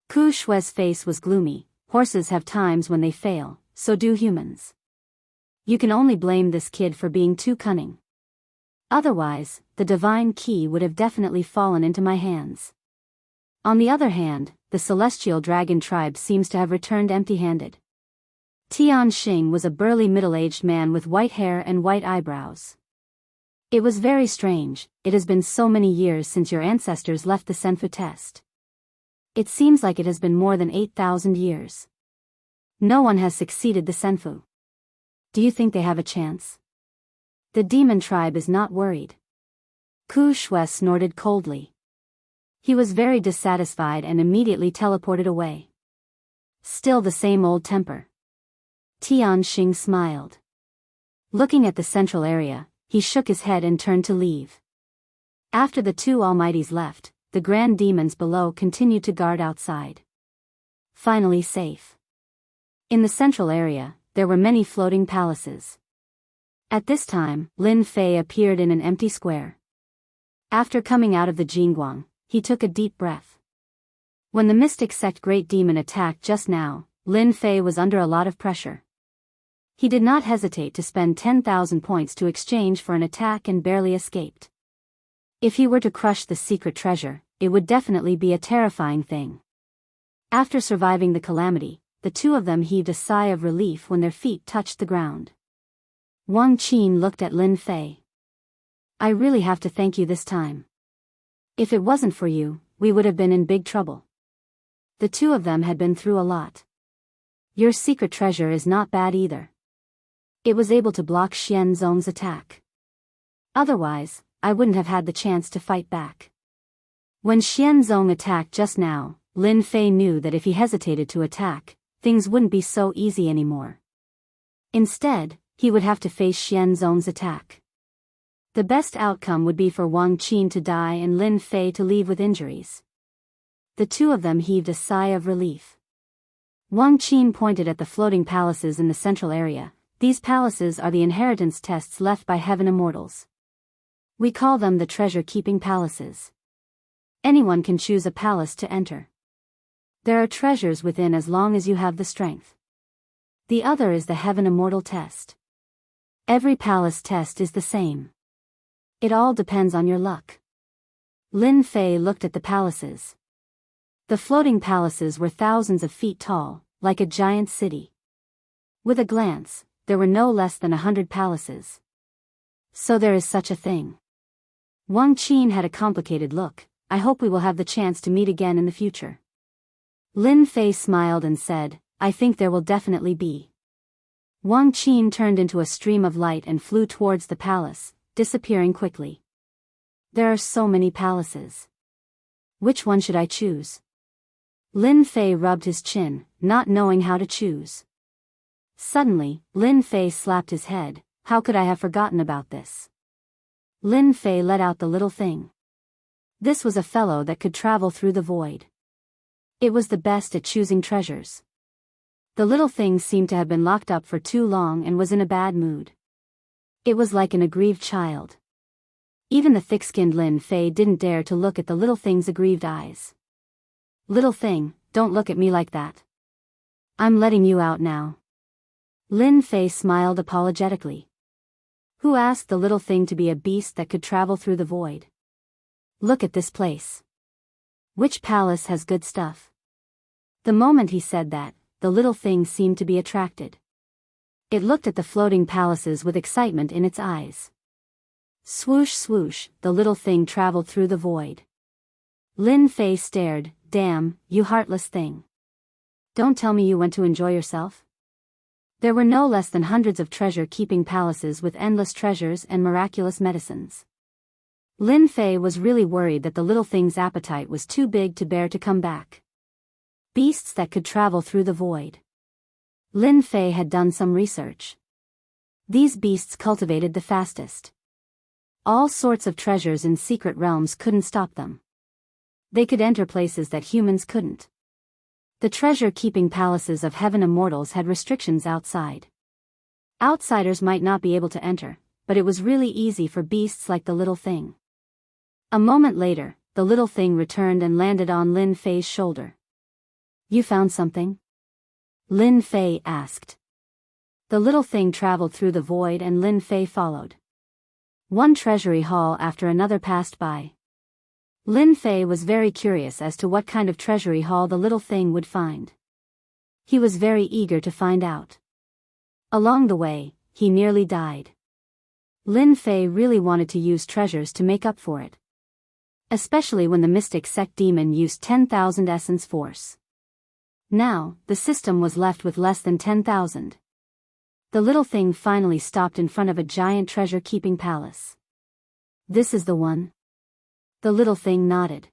Ku Shui's face was gloomy. Horses have times when they fail, so do humans. You can only blame this kid for being too cunning. Otherwise, the divine key would have definitely fallen into my hands. On the other hand, the celestial dragon tribe seems to have returned empty-handed. Tian Xing was a burly middle-aged man with white hair and white eyebrows. It was very strange. It has been so many years since your ancestors left the Senfu test. It seems like it has been more than 8,000 years. No one has succeeded the Senfu. Do you think they have a chance? The demon tribe is not worried. Ku Shui snorted coldly. He was very dissatisfied and immediately teleported away. Still the same old temper. Tian Xing smiled. Looking at the central area, he shook his head and turned to leave. After the two almighties left, the grand demons below continued to guard outside. Finally safe. In the central area, there were many floating palaces. At this time, Lin Fei appeared in an empty square. After coming out of the jingguang, he took a deep breath. When the mystic sect great demon attacked just now, Lin Fei was under a lot of pressure. He did not hesitate to spend 10,000 points to exchange for an attack and barely escaped. If he were to crush the secret treasure, it would definitely be a terrifying thing. After surviving the calamity, the two of them heaved a sigh of relief when their feet touched the ground. Wang Qin looked at Lin Fei. I really have to thank you this time. If it wasn't for you, we would have been in big trouble. The two of them had been through a lot. Your secret treasure is not bad either. It was able to block Xian Zong's attack. Otherwise, I wouldn't have had the chance to fight back. When Xian Zong attacked just now, Lin Fei knew that if he hesitated to attack, things wouldn't be so easy anymore. Instead, he would have to face Xian Zong's attack. The best outcome would be for Wang Qin to die and Lin Fei to leave with injuries. The two of them heaved a sigh of relief. Wang Qin pointed at the floating palaces in the central area. These palaces are the inheritance tests left by heaven immortals. We call them the treasure-keeping palaces. Anyone can choose a palace to enter. There are treasures within as long as you have the strength. The other is the heaven immortal test. Every palace test is the same. It all depends on your luck. Lin Fei looked at the palaces. The floating palaces were thousands of feet tall, like a giant city. With a glance, there were no less than 100 palaces. So there is such a thing. Wang Qin had a complicated look. I hope we will have the chance to meet again in the future. Lin Fei smiled and said, I think there will definitely be. Wang Qin turned into a stream of light and flew towards the palace, disappearing quickly. There are so many palaces. Which one should I choose? Lin Fei rubbed his chin, not knowing how to choose. Suddenly, Lin Fei slapped his head. How could I have forgotten about this? Lin Fei let out the little thing. This was a fellow that could travel through the void. It was the best at choosing treasures. The little thing seemed to have been locked up for too long and was in a bad mood. It was like an aggrieved child. Even the thick-skinned Lin Fei didn't dare to look at the little thing's aggrieved eyes. Little thing, don't look at me like that. I'm letting you out now. Lin Fei smiled apologetically. Who asked the little thing to be a beast that could travel through the void? Look at this place. Which palace has good stuff? The moment he said that, the little thing seemed to be attracted. It looked at the floating palaces with excitement in its eyes. Swoosh swoosh, the little thing traveled through the void. Lin Fei stared. Damn, you heartless thing. Don't tell me you went to enjoy yourself? There were no less than hundreds of treasure-keeping palaces with endless treasures and miraculous medicines. Lin Fei was really worried that the little thing's appetite was too big to bear to come back. Beasts that could travel through the void. Lin Fei had done some research. These beasts cultivated the fastest. All sorts of treasures in secret realms couldn't stop them. They could enter places that humans couldn't. The treasure-keeping palaces of heaven immortals had restrictions outside. Outsiders might not be able to enter, but it was really easy for beasts like the little thing. A moment later, the little thing returned and landed on Lin Fei's shoulder. You found something? Lin Fei asked. The little thing traveled through the void and Lin Fei followed. One treasury hall after another passed by. Lin Fei was very curious as to what kind of treasury hall the little thing would find. He was very eager to find out. Along the way, he nearly died. Lin Fei really wanted to use treasures to make up for it. Especially when the mystic sect demon used 10,000 essence force. Now, the system was left with less than 10,000. The little thing finally stopped in front of a giant treasure-keeping palace. This is the one? The little thing nodded.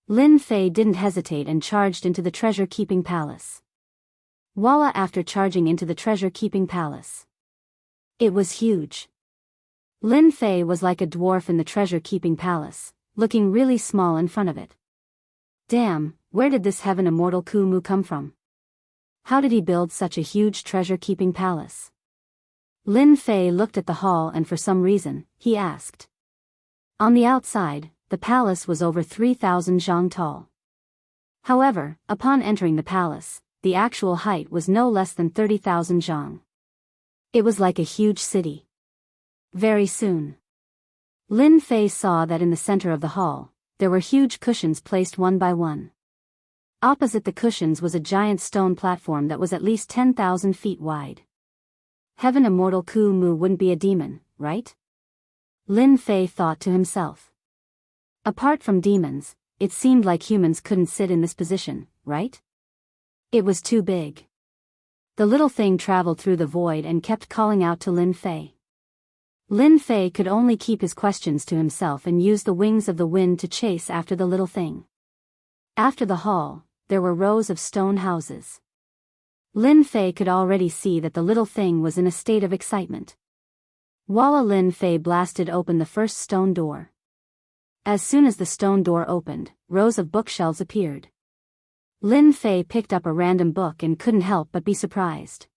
Lin Fei didn't hesitate and charged into the treasure-keeping palace. Voila! After charging into the treasure-keeping palace. It was huge. Lin Fei was like a dwarf in the treasure-keeping palace, looking really small in front of it. Damn, where did this heaven immortal Kumu come from? How did he build such a huge treasure-keeping palace? Lin Fei looked at the hall and for some reason, he asked. On the outside, the palace was over 3,000 zhang tall. However, upon entering the palace, the actual height was no less than 30,000 zhang. It was like a huge city. Very soon, Lin Fei saw that in the center of the hall, there were huge cushions placed one by one. Opposite the cushions was a giant stone platform that was at least 10,000 feet wide. Heaven immortal Kumu wouldn't be a demon, right? Lin Fei thought to himself. Apart from demons, it seemed like humans couldn't sit in this position, right? It was too big. The little thing traveled through the void and kept calling out to Lin Fei. Lin Fei could only keep his questions to himself and use the wings of the wind to chase after the little thing. After the hall, there were rows of stone houses. Lin Fei could already see that the little thing was in a state of excitement. Voila! Lin Fei blasted open the first stone door. As soon as the stone door opened, rows of bookshelves appeared. Lin Fei picked up a random book and couldn't help but be surprised.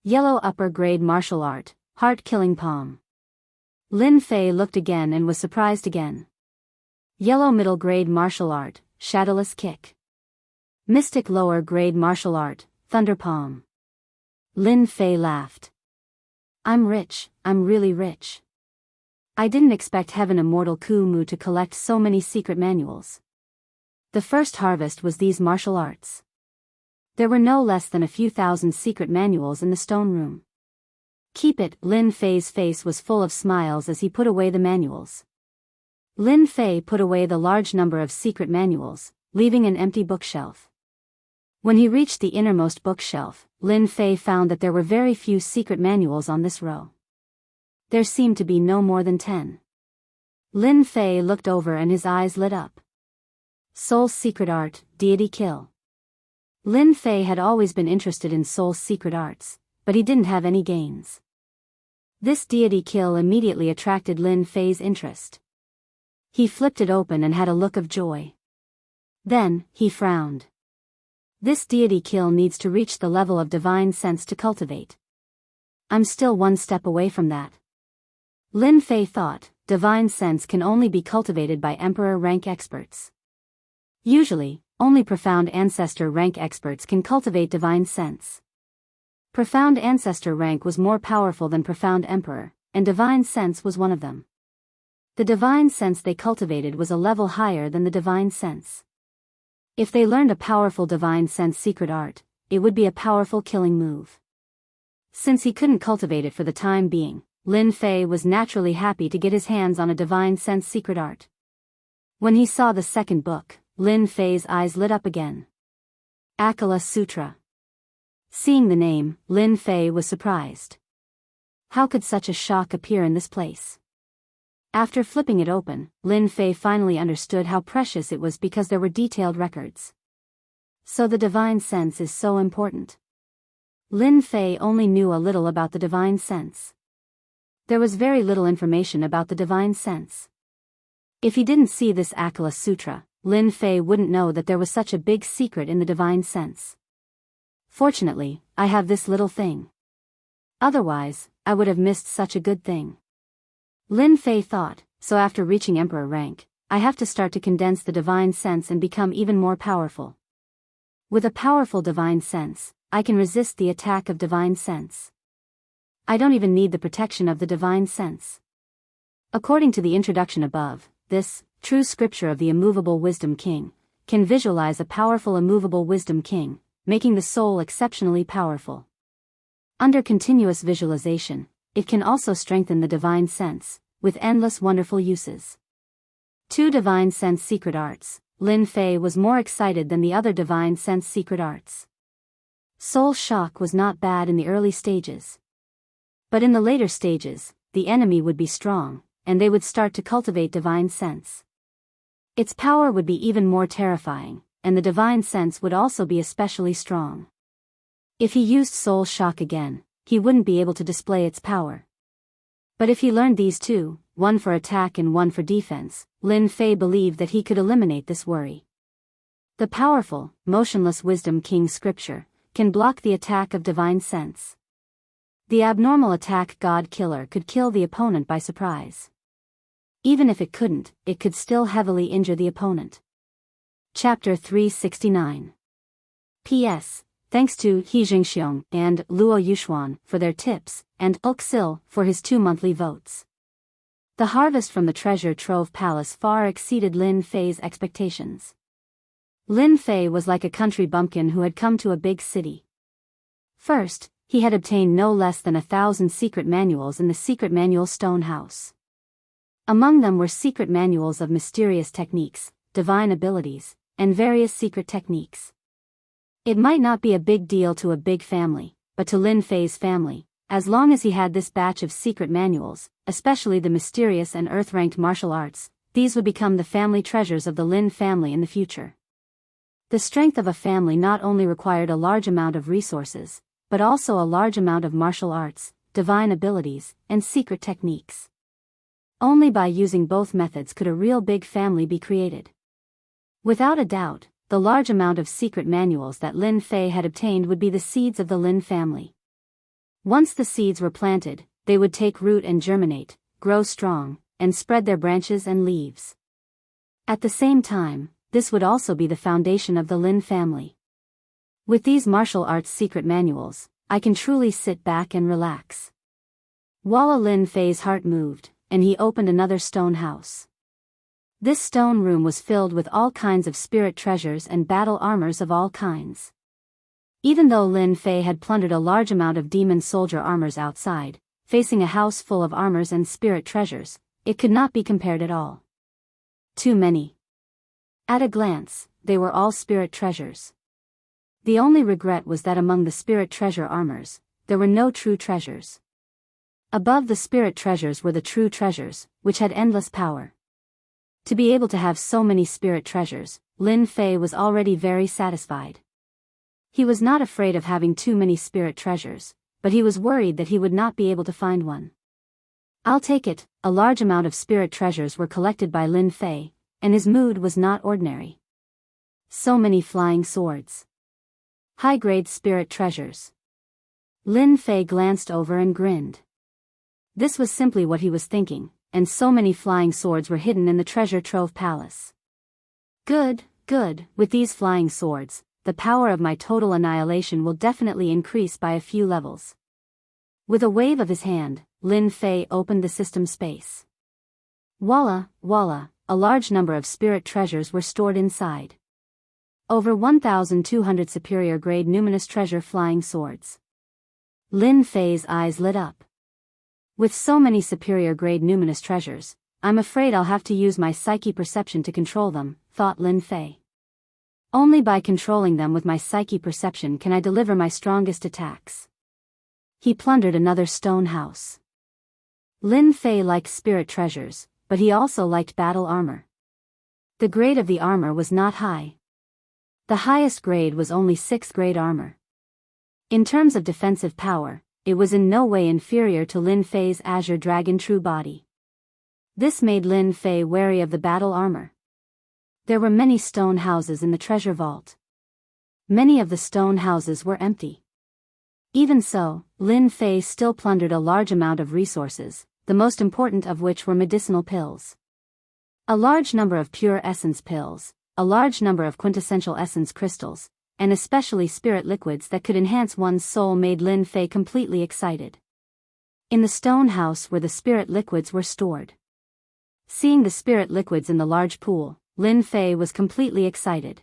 Yellow upper grade martial art, heart-killing palm. Lin Fei looked again and was surprised again. Yellow middle grade martial art, shadowless kick. Mystic lower grade martial art, thunder palm. Lin Fei laughed. I'm rich, I'm really rich. I didn't expect Heaven Immortal Kumu to collect so many secret manuals. The first harvest was these martial arts. There were no less than a few thousand secret manuals in the stone room. Keep it. Lin Fei's face was full of smiles as he put away the manuals. Lin Fei put away the large number of secret manuals, leaving an empty bookshelf. When he reached the innermost bookshelf, Lin Fei found that there were very few secret manuals on this row. There seemed to be no more than 10. Lin Fei looked over and his eyes lit up. Soul's secret art, deity kill. Lin Fei had always been interested in Soul's secret arts, but he didn't have any gains. This deity kill immediately attracted Lin Fei's interest. He flipped it open and had a look of joy. Then, he frowned. This deity kill needs to reach the level of divine sense to cultivate. I'm still one step away from that. Lin Fei thought, divine sense can only be cultivated by emperor rank experts. Usually, only profound ancestor rank experts can cultivate divine sense. Profound ancestor rank was more powerful than profound emperor, and divine sense was one of them. The divine sense they cultivated was a level higher than the divine sense. If they learned a powerful divine sense secret art, it would be a powerful killing move. Since he couldn't cultivate it for the time being, Lin Fei was naturally happy to get his hands on a divine sense secret art. When he saw the second book, Lin Fei's eyes lit up again. Akala Sutra. Seeing the name, Lin Fei was surprised. How could such a shock appear in this place? After flipping it open, Lin Fei finally understood how precious it was because there were detailed records. So the divine sense is so important. Lin Fei only knew a little about the divine sense. There was very little information about the divine sense. If he didn't see this Akala Sutra, Lin Fei wouldn't know that there was such a big secret in the divine sense. Fortunately, I have this little thing. Otherwise, I would have missed such a good thing. Lin Fei thought, so after reaching emperor rank, I have to start to condense the divine sense and become even more powerful. With a powerful divine sense, I can resist the attack of divine sense. I don't even need the protection of the divine sense. According to the introduction above, this, true scripture of the immovable wisdom king, can visualize a powerful immovable wisdom king, making the soul exceptionally powerful. Under continuous visualization, it can also strengthen the divine sense, with endless wonderful uses. 2 divine sense secret arts. Lin Fei was more excited than the other divine sense secret arts. Soul shock was not bad in the early stages. But in the later stages, the enemy would be strong, and they would start to cultivate divine sense. Its power would be even more terrifying, and the divine sense would also be especially strong. If he used soul shock again, he wouldn't be able to display its power. But if he learned these 2, one for attack and one for defense, Lin Fei believed that he could eliminate this worry. The powerful, motionless wisdom king scripture can block the attack of divine sense. The abnormal attack God killer could kill the opponent by surprise. Even if it couldn't, it could still heavily injure the opponent. Chapter 369. P.S. Thanks to He Jingxiong and Luo Yuxuan for their tips, and Uxil for his 2 monthly votes. The harvest from the treasure trove palace far exceeded Lin Fei's expectations. Lin Fei was like a country bumpkin who had come to a big city. First, he had obtained no less than 1,000 secret manuals in the secret manual stone house. Among them were secret manuals of mysterious techniques, divine abilities, and various secret techniques. It might not be a big deal to a big family, but to Lin Fei's family, as long as he had this batch of secret manuals, especially the mysterious and earth-ranked martial arts, these would become the family treasures of the Lin family in the future. The strength of a family not only required a large amount of resources, but also a large amount of martial arts, divine abilities, and secret techniques. Only by using both methods could a real big family be created. Without a doubt, the large amount of secret manuals that Lin Fei had obtained would be the seeds of the Lin family. Once the seeds were planted, they would take root and germinate, grow strong, and spread their branches and leaves. At the same time, this would also be the foundation of the Lin family. With these martial arts secret manuals, I can truly sit back and relax. Walla Lin Fei's heart moved, and he opened another stone house. This stone room was filled with all kinds of spirit treasures and battle armors of all kinds. Even though Lin Fei had plundered a large amount of demon soldier armors outside, facing a house full of armors and spirit treasures, it could not be compared at all. Too many. At a glance, they were all spirit treasures. The only regret was that among the spirit treasure armors, there were no true treasures. Above the spirit treasures were the true treasures, which had endless power. To be able to have so many spirit treasures, Lin Fei was already very satisfied. He was not afraid of having too many spirit treasures, but he was worried that he would not be able to find one. I'll take it. A large amount of spirit treasures were collected by Lin Fei, and his mood was not ordinary. So many flying swords. High-grade spirit treasures. Lin Fei glanced over and grinned. This was simply what he was thinking, and so many flying swords were hidden in the treasure trove palace. Good, good, with these flying swords, the power of my total annihilation will definitely increase by a few levels. With a wave of his hand, Lin Fei opened the system space. Voila, voila, a large number of spirit treasures were stored inside. Over 1,200 superior-grade numinous treasure flying swords. Lin Fei's eyes lit up. With so many superior-grade numinous treasures, I'm afraid I'll have to use my psyche perception to control them, thought Lin Fei. Only by controlling them with my psyche perception can I deliver my strongest attacks. He plundered another stone house. Lin Fei liked spirit treasures, but he also liked battle armor. The grade of the armor was not high. The highest grade was only 6th grade armor. In terms of defensive power, it was in no way inferior to Lin Fei's Azure Dragon True Body. This made Lin Fei wary of the battle armor. There were many stone houses in the treasure vault. Many of the stone houses were empty. Even so, Lin Fei still plundered a large amount of resources, the most important of which were medicinal pills. A large number of pure essence pills, a large number of quintessential essence crystals, and especially spirit liquids that could enhance one's soul made Lin Fei completely excited. In the stone house where the spirit liquids were stored. Seeing the spirit liquids in the large pool, Lin Fei was completely excited.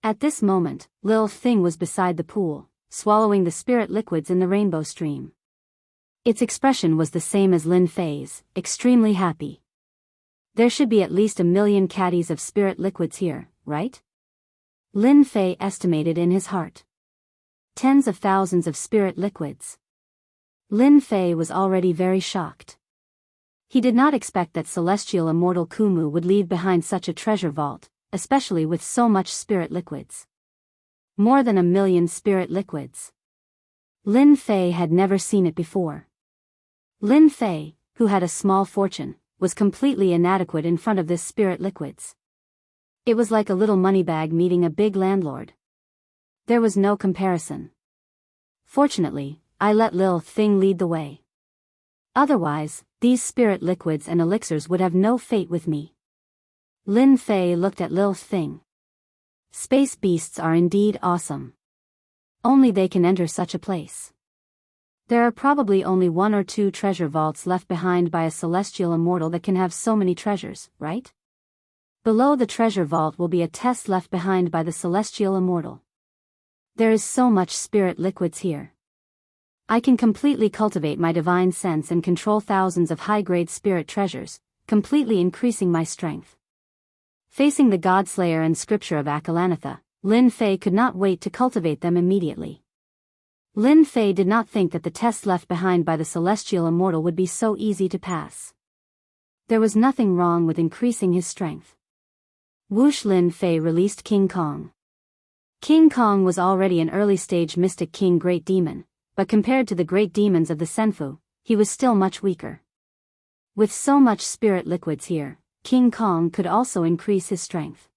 At this moment, Lil Thing was beside the pool, swallowing the spirit liquids in the rainbow stream. Its expression was the same as Lin Fei's, extremely happy. There should be at least 1 million caddies of spirit liquids here, right? Lin Fei estimated in his heart. Tens of thousands of spirit liquids. Lin Fei was already very shocked. He did not expect that celestial immortal Kumu would leave behind such a treasure vault, especially with so much spirit liquids. More than 1 million spirit liquids. Lin Fei had never seen it before. Lin Fei, who had a small fortune, was completely inadequate in front of this spirit liquids. It was like a little money bag meeting a big landlord. There was no comparison. Fortunately, I let Lil Thing lead the way. Otherwise, these spirit liquids and elixirs would have no fate with me. Lin Fei looked at Lil Thing. Space beasts are indeed awesome. Only they can enter such a place. There are probably only 1 or 2 treasure vaults left behind by a celestial immortal that can have so many treasures, right? Below the treasure vault will be a test left behind by the celestial immortal. There is so much spirit liquids here. I can completely cultivate my divine sense and control thousands of high-grade spirit treasures, completely increasing my strength. Facing the Godslayer and scripture of Akalanatha, Lin Fei could not wait to cultivate them immediately. Lin Fei did not think that the test left behind by the celestial immortal would be so easy to pass. There was nothing wrong with increasing his strength. Whoosh! Lin Fei released King Kong. King Kong was already an early-stage mystic king great demon, but compared to the great demons of the Senfu, he was still much weaker. With so much spirit liquids here, King Kong could also increase his strength.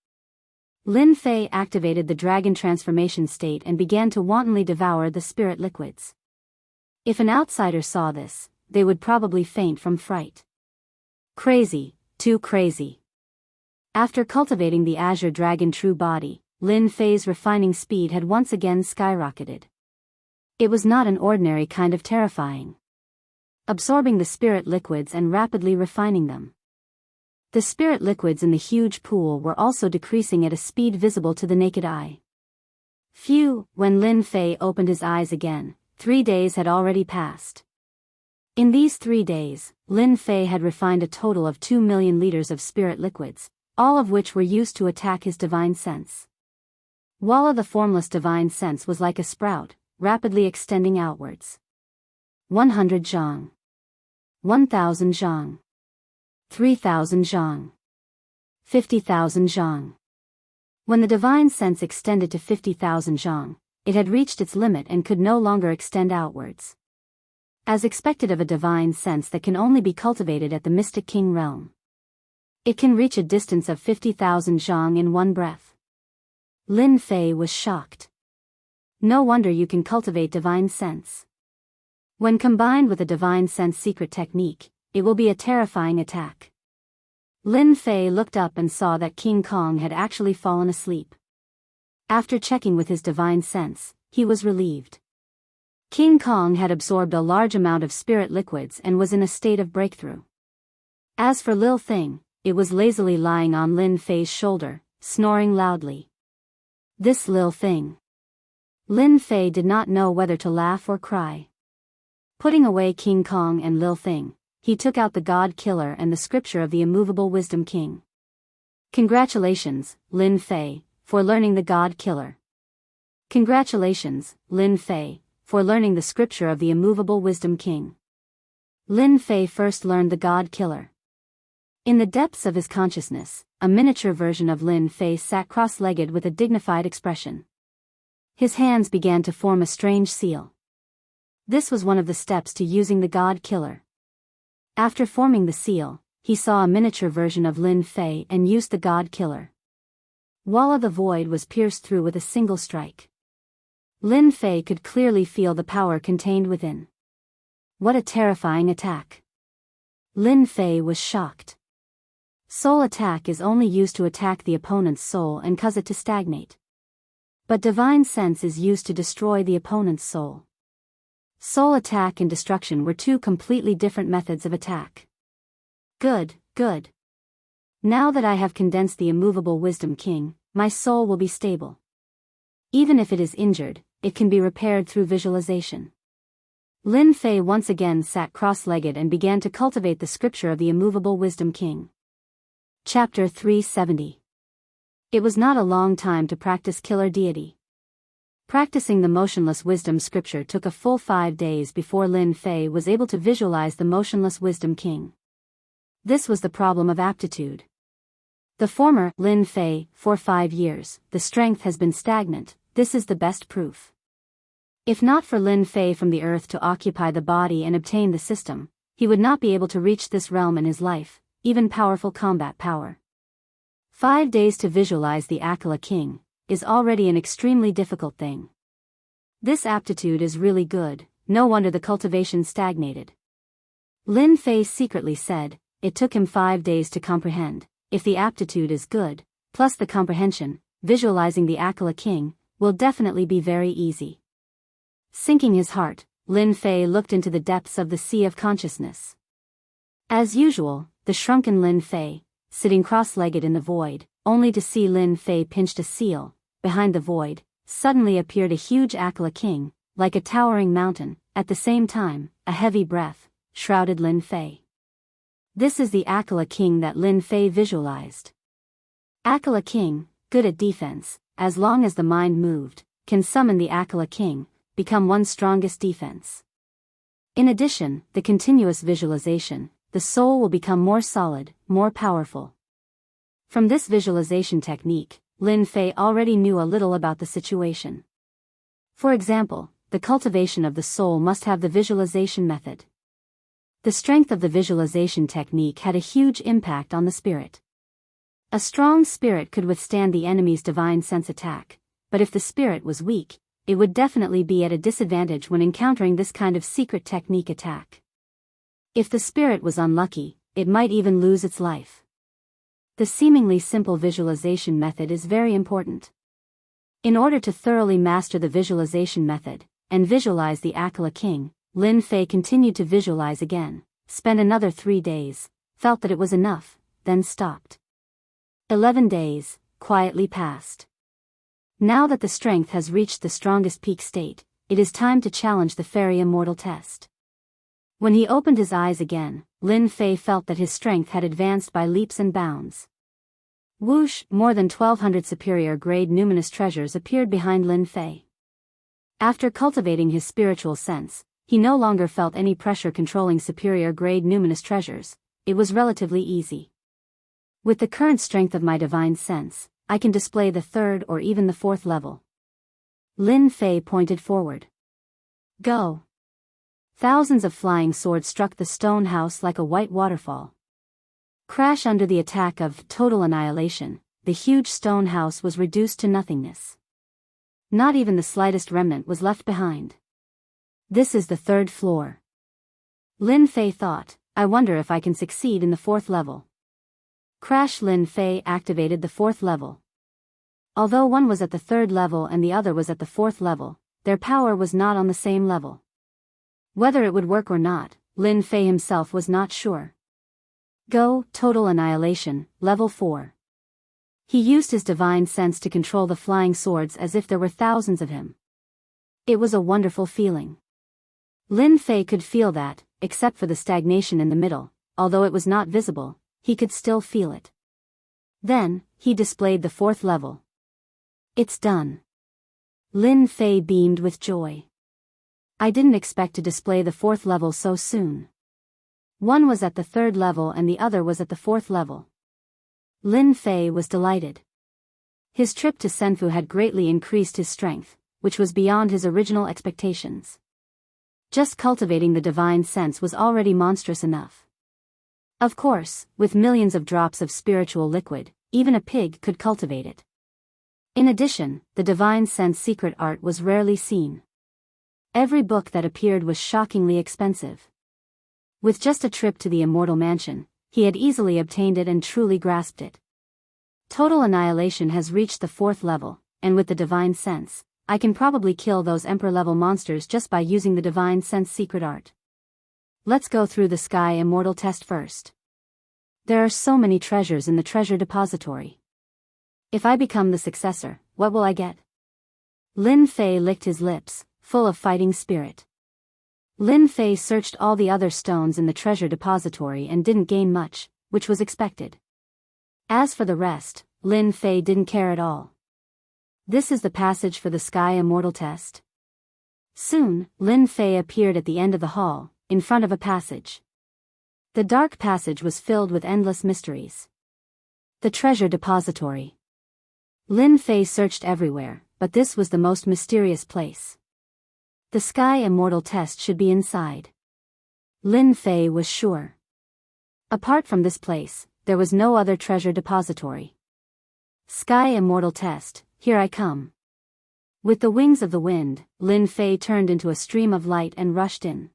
Lin Fei activated the dragon transformation state and began to wantonly devour the spirit liquids. If an outsider saw this, they would probably faint from fright. Crazy, too crazy. After cultivating the azure dragon true body, Lin Fei's refining speed had once again skyrocketed. It was not an ordinary kind of terrifying. Absorbing the spirit liquids and rapidly refining them. The spirit liquids in the huge pool were also decreasing at a speed visible to the naked eye. Phew, when Lin Fei opened his eyes again, 3 days had already passed. In these 3 days, Lin Fei had refined a total of 2 million liters of spirit liquids, all of which were used to attack his divine sense. Walla the formless divine sense was like a sprout, rapidly extending outwards. 100 zhang. 1,000 zhang. 3,000 zhang. 50,000 zhang. When the divine sense extended to 50,000 zhang, it had reached its limit and could no longer extend outwards. As expected of a divine sense that can only be cultivated at the Mystic King realm. It can reach a distance of 50,000 zhang in one breath. Lin Fei was shocked. No wonder you can cultivate divine sense. When combined with a divine sense secret technique, it will be a terrifying attack. Lin Fei looked up and saw that King Kong had actually fallen asleep. After checking with his divine sense, he was relieved. King Kong had absorbed a large amount of spirit liquids and was in a state of breakthrough. As for Lil Thing, it was lazily lying on Lin Fei's shoulder, snoring loudly. This Lil Thing. Lin Fei did not know whether to laugh or cry. Putting away King Kong and Lil Thing, he took out the God Killer and the scripture of the immovable Wisdom King. Congratulations, Lin Fei, for learning the God Killer. Congratulations, Lin Fei, for learning the scripture of the immovable Wisdom King. Lin Fei first learned the God Killer. In the depths of his consciousness, a miniature version of Lin Fei sat cross-legged with a dignified expression. His hands began to form a strange seal. This was one of the steps to using the God Killer. After forming the seal, he saw a miniature version of Lin Fei and used the God Killer. Walla the void was pierced through with a single strike. Lin Fei could clearly feel the power contained within. What a terrifying attack. Lin Fei was shocked. Soul attack is only used to attack the opponent's soul and cause it to stagnate. But divine sense is used to destroy the opponent's soul. Soul attack and destruction were two completely different methods of attack. Good, good. Now that I have condensed the immovable Wisdom King, my soul will be stable. Even if it is injured, it can be repaired through visualization. Lin Fei once again sat cross-legged and began to cultivate the scripture of the immovable Wisdom King. Chapter 370. It was not a long time to practice Killer Deity. Practicing the motionless wisdom scripture took a full 5 days before Lin Fei was able to visualize the motionless Wisdom King. This was the problem of aptitude. The former, Lin Fei, for 5 years, the strength has been stagnant. This is the best proof. If not for Lin Fei from the earth to occupy the body and obtain the system, he would not be able to reach this realm in his life, even powerful combat power. 5 days to visualize the Akala King is already an extremely difficult thing. This aptitude is really good, no wonder the cultivation stagnated. Lin Fei secretly said, it took him 5 days to comprehend. If the aptitude is good, plus the comprehension, visualizing the Akala King will definitely be very easy. Sinking his heart, Lin Fei looked into the depths of the sea of consciousness. As usual, the shrunken Lin Fei, sitting cross-legged in the void, only to see Lin Fei pinched a seal. Behind the void, suddenly appeared a huge Akala King, like a towering mountain. At the same time, a heavy breath shrouded Lin Fei. This is the Akala King that Lin Fei visualized. Akala King, good at defense, as long as the mind moved, can summon the Akala King, become one's strongest defense. In addition, the continuous visualization, the soul will become more solid, more powerful. From this visualization technique, Lin Fei already knew a little about the situation. For example, the cultivation of the soul must have the visualization method. The strength of the visualization technique had a huge impact on the spirit. A strong spirit could withstand the enemy's divine sense attack, but if the spirit was weak, it would definitely be at a disadvantage when encountering this kind of secret technique attack. If the spirit was unlucky, it might even lose its life. The seemingly simple visualization method is very important. In order to thoroughly master the visualization method, and visualize the Akala king, Lin Fei continued to visualize again, spent another 3 days, felt that it was enough, then stopped. 11 days, quietly passed. Now that the strength has reached the strongest peak state, it is time to challenge the fairy immortal test. When he opened his eyes again, Lin Fei felt that his strength had advanced by leaps and bounds. Whoosh, more than 1,200 superior grade numinous treasures appeared behind Lin Fei. After cultivating his spiritual sense, he no longer felt any pressure controlling superior grade numinous treasures. It was relatively easy. With the current strength of my divine sense, I can display the 3rd or even the 4th level. Lin Fei pointed forward. Go! Thousands of flying swords struck the stone house like a white waterfall. Crash under the attack of total annihilation, the huge stone house was reduced to nothingness. Not even the slightest remnant was left behind. This is the 3rd floor. Lin Fei thought, I wonder if I can succeed in the 4th level. Crash. Lin Fei activated the 4th level. Although one was at the 3rd level and the other was at the 4th level, their power was not on the same level. Whether it would work or not, Lin Fei himself was not sure. Go, total annihilation, level 4. He used his divine sense to control the flying swords as if there were thousands of him. It was a wonderful feeling. Lin Fei could feel that, except for the stagnation in the middle, although it was not visible, he could still feel it. Then, he displayed the 4th level. It's done. Lin Fei beamed with joy. I didn't expect to display the 4th level so soon. One was at the 3rd level and the other was at the 4th level. Lin Fei was delighted. His trip to Senfu had greatly increased his strength, which was beyond his original expectations. Just cultivating the divine sense was already monstrous enough. Of course, with millions of drops of spiritual liquid, even a pig could cultivate it. In addition, the divine sense secret art was rarely seen. Every book that appeared was shockingly expensive. With just a trip to the immortal mansion, he had easily obtained it and truly grasped it. Total annihilation has reached the 4th level, and with the divine sense, I can probably kill those emperor-level monsters just by using the divine sense secret art. Let's go through the sky immortal test first. There are so many treasures in the treasure depository. If I become the successor, what will I get? Lin Fei licked his lips, full of fighting spirit. Lin Fei searched all the other stones in the treasure depository and didn't gain much, which was expected. As for the rest, Lin Fei didn't care at all. This is the passage for the sky immortal test. Soon, Lin Fei appeared at the end of the hall, in front of a passage. The dark passage was filled with endless mysteries. The treasure depository. Lin Fei searched everywhere, but this was the most mysterious place. The sky immortal test should be inside. Lin Fei was sure. Apart from this place, there was no other treasure depository. Sky immortal test, here I come. With the wings of the wind, Lin Fei turned into a stream of light and rushed in.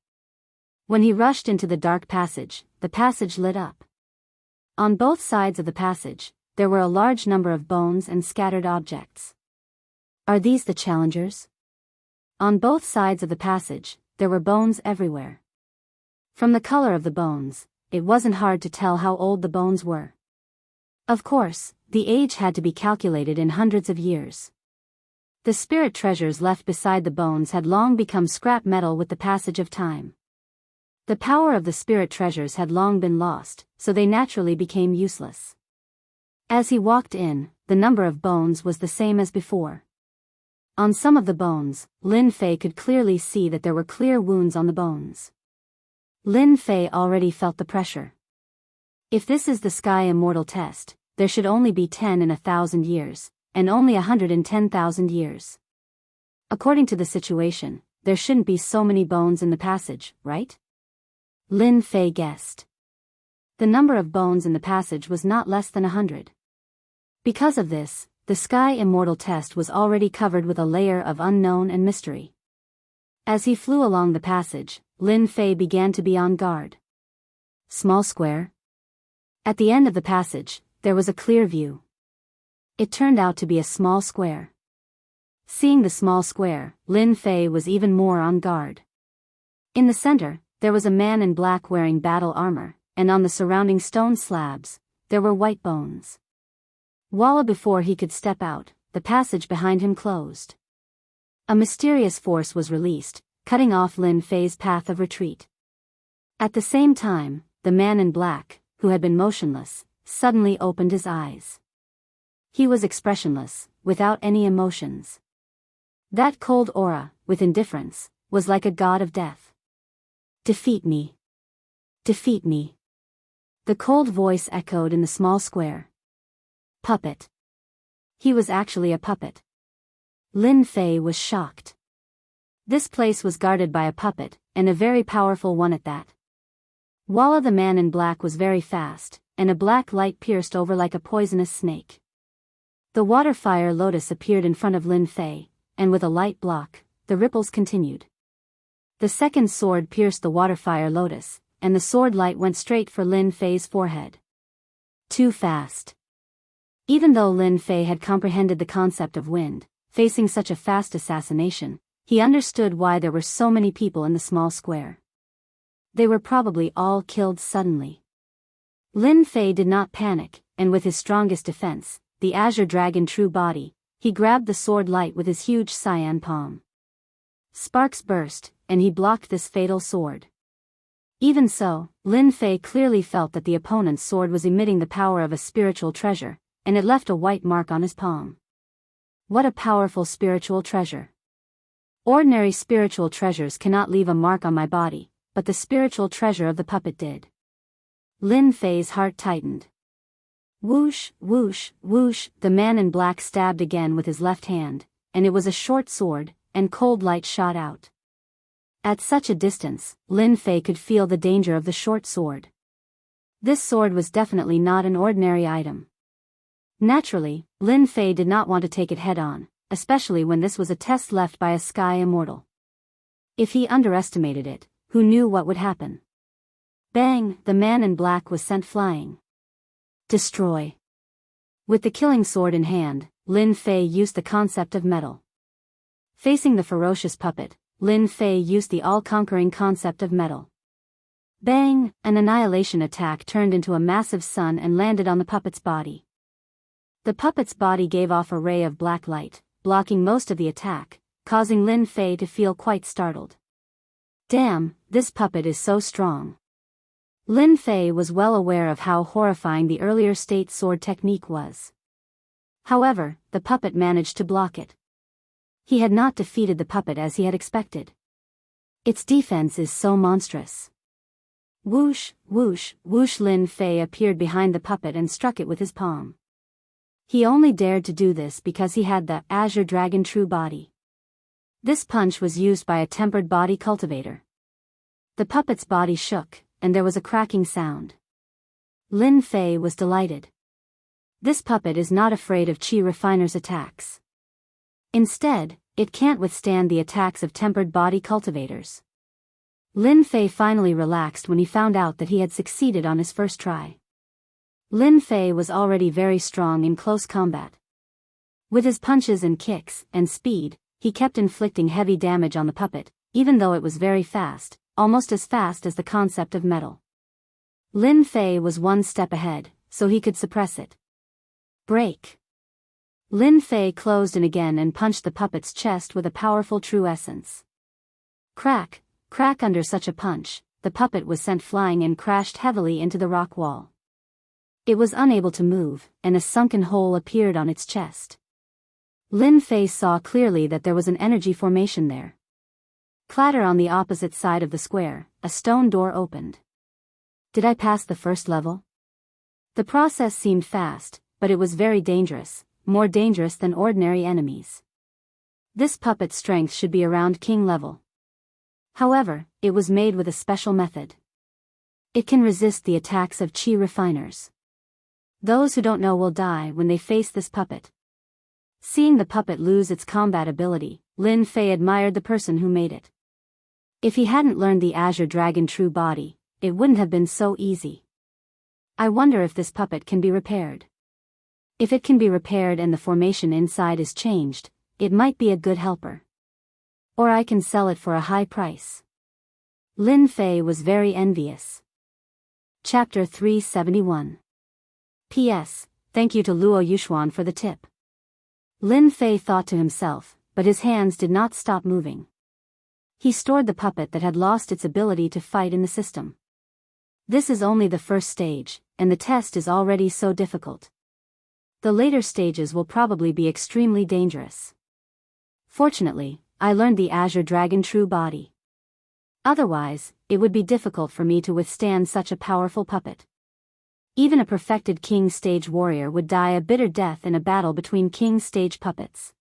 When he rushed into the dark passage, the passage lit up. On both sides of the passage, there were a large number of bones and scattered objects. Are these the challengers? On both sides of the passage, there were bones everywhere. From the color of the bones, it wasn't hard to tell how old the bones were. Of course, the age had to be calculated in hundreds of years. The spirit treasures left beside the bones had long become scrap metal with the passage of time. The power of the spirit treasures had long been lost, so they naturally became useless. As he walked in, the number of bones was the same as before. On some of the bones, Lin Fei could clearly see that there were clear wounds on the bones. Lin Fei already felt the pressure. If this is the sky immortal test, there should only be 10 in 1,000 years, and only 110,000 years. According to the situation, there shouldn't be so many bones in the passage, right? Lin Fei guessed. The number of bones in the passage was not less than 100. Because of this, the Sky Immortal test was already covered with a layer of unknown and mystery. As he flew along the passage, Lin Fei began to be on guard. Small square? At the end of the passage, there was a clear view. It turned out to be a small square. Seeing the small square, Lin Fei was even more on guard. In the center, there was a man in black wearing battle armor, and on the surrounding stone slabs, there were white bones. Walla before he could step out, the passage behind him closed. A mysterious force was released, cutting off Lin Fei's path of retreat. At the same time, the man in black, who had been motionless, suddenly opened his eyes. He was expressionless, without any emotions. That cold aura, with indifference, was like a god of death. Defeat me. Defeat me. The cold voice echoed in the small square. Puppet. He was actually a puppet. Lin Fei was shocked. This place was guarded by a puppet, and a very powerful one at that. Walla the man in black was very fast, and a black light pierced over like a poisonous snake. The water fire lotus appeared in front of Lin Fei, and with a light block, the ripples continued. The second sword pierced the water fire lotus, and the sword light went straight for Lin Fei's forehead. Too fast. Even though Lin Fei had comprehended the concept of wind, facing such a fast assassination, he understood why there were so many people in the small square. They were probably all killed suddenly. Lin Fei did not panic, and with his strongest defense, the Azure Dragon True Body, he grabbed the sword light with his huge cyan palm. Sparks burst, and he blocked this fatal sword. Even so, Lin Fei clearly felt that the opponent's sword was emitting the power of a spiritual treasure, and it left a white mark on his palm. What a powerful spiritual treasure. Ordinary spiritual treasures cannot leave a mark on my body, but the spiritual treasure of the puppet did. Lin Fei's heart tightened. Whoosh, whoosh, whoosh, the man in black stabbed again with his left hand, and it was a short sword, and cold light shot out. At such a distance, Lin Fei could feel the danger of the short sword. This sword was definitely not an ordinary item. Naturally, Lin Fei did not want to take it head-on, especially when this was a test left by a Sky Immortal. If he underestimated it, who knew what would happen? Bang! The man in black was sent flying. Destroy. With the killing sword in hand, Lin Fei used the concept of metal. Facing the ferocious puppet, Lin Fei used the all-conquering concept of metal. Bang! An annihilation attack turned into a massive sun and landed on the puppet's body. The puppet's body gave off a ray of black light, blocking most of the attack, causing Lin Fei to feel quite startled. Damn, this puppet is so strong. Lin Fei was well aware of how horrifying the earlier state sword technique was. However, the puppet managed to block it. He had not defeated the puppet as he had expected. Its defense is so monstrous. Whoosh, whoosh, whoosh! Lin Fei appeared behind the puppet and struck it with his palm. He only dared to do this because he had the Azure Dragon True Body. This punch was used by a tempered body cultivator. The puppet's body shook, and there was a cracking sound. Lin Fei was delighted. This puppet is not afraid of Qi Refiner's attacks. Instead, it can't withstand the attacks of tempered body cultivators. Lin Fei finally relaxed when he found out that he had succeeded on his first try. Lin Fei was already very strong in close combat. With his punches and kicks, and speed, he kept inflicting heavy damage on the puppet, even though it was very fast, almost as fast as the concept of metal. Lin Fei was one step ahead, so he could suppress it. Break. Lin Fei closed in again and punched the puppet's chest with a powerful true essence. Crack, crack! Under such a punch, the puppet was sent flying and crashed heavily into the rock wall. It was unable to move, and a sunken hole appeared on its chest. Lin Fei saw clearly that there was an energy formation there. Clatter! On the opposite side of the square, a stone door opened. Did I pass the first level? The process seemed fast, but it was very dangerous, more dangerous than ordinary enemies. This puppet's strength should be around king level. However, it was made with a special method. It can resist the attacks of Qi Refiners. Those who don't know will die when they face this puppet. Seeing the puppet lose its combat ability, Lin Fei admired the person who made it. If he hadn't learned the Azure Dragon True Body, it wouldn't have been so easy. I wonder if this puppet can be repaired. If it can be repaired and the formation inside is changed, it might be a good helper. Or I can sell it for a high price. Lin Fei was very envious. Chapter 371. P.S. Thank you to Luo Yuxuan for the tip. Lin Fei thought to himself, but his hands did not stop moving. He stored the puppet that had lost its ability to fight in the system. This is only the first stage, and the test is already so difficult. The later stages will probably be extremely dangerous. Fortunately, I learned the Azure Dragon True Body. Otherwise, it would be difficult for me to withstand such a powerful puppet. Even a perfected King Stage warrior would die a bitter death in a battle between King Stage puppets.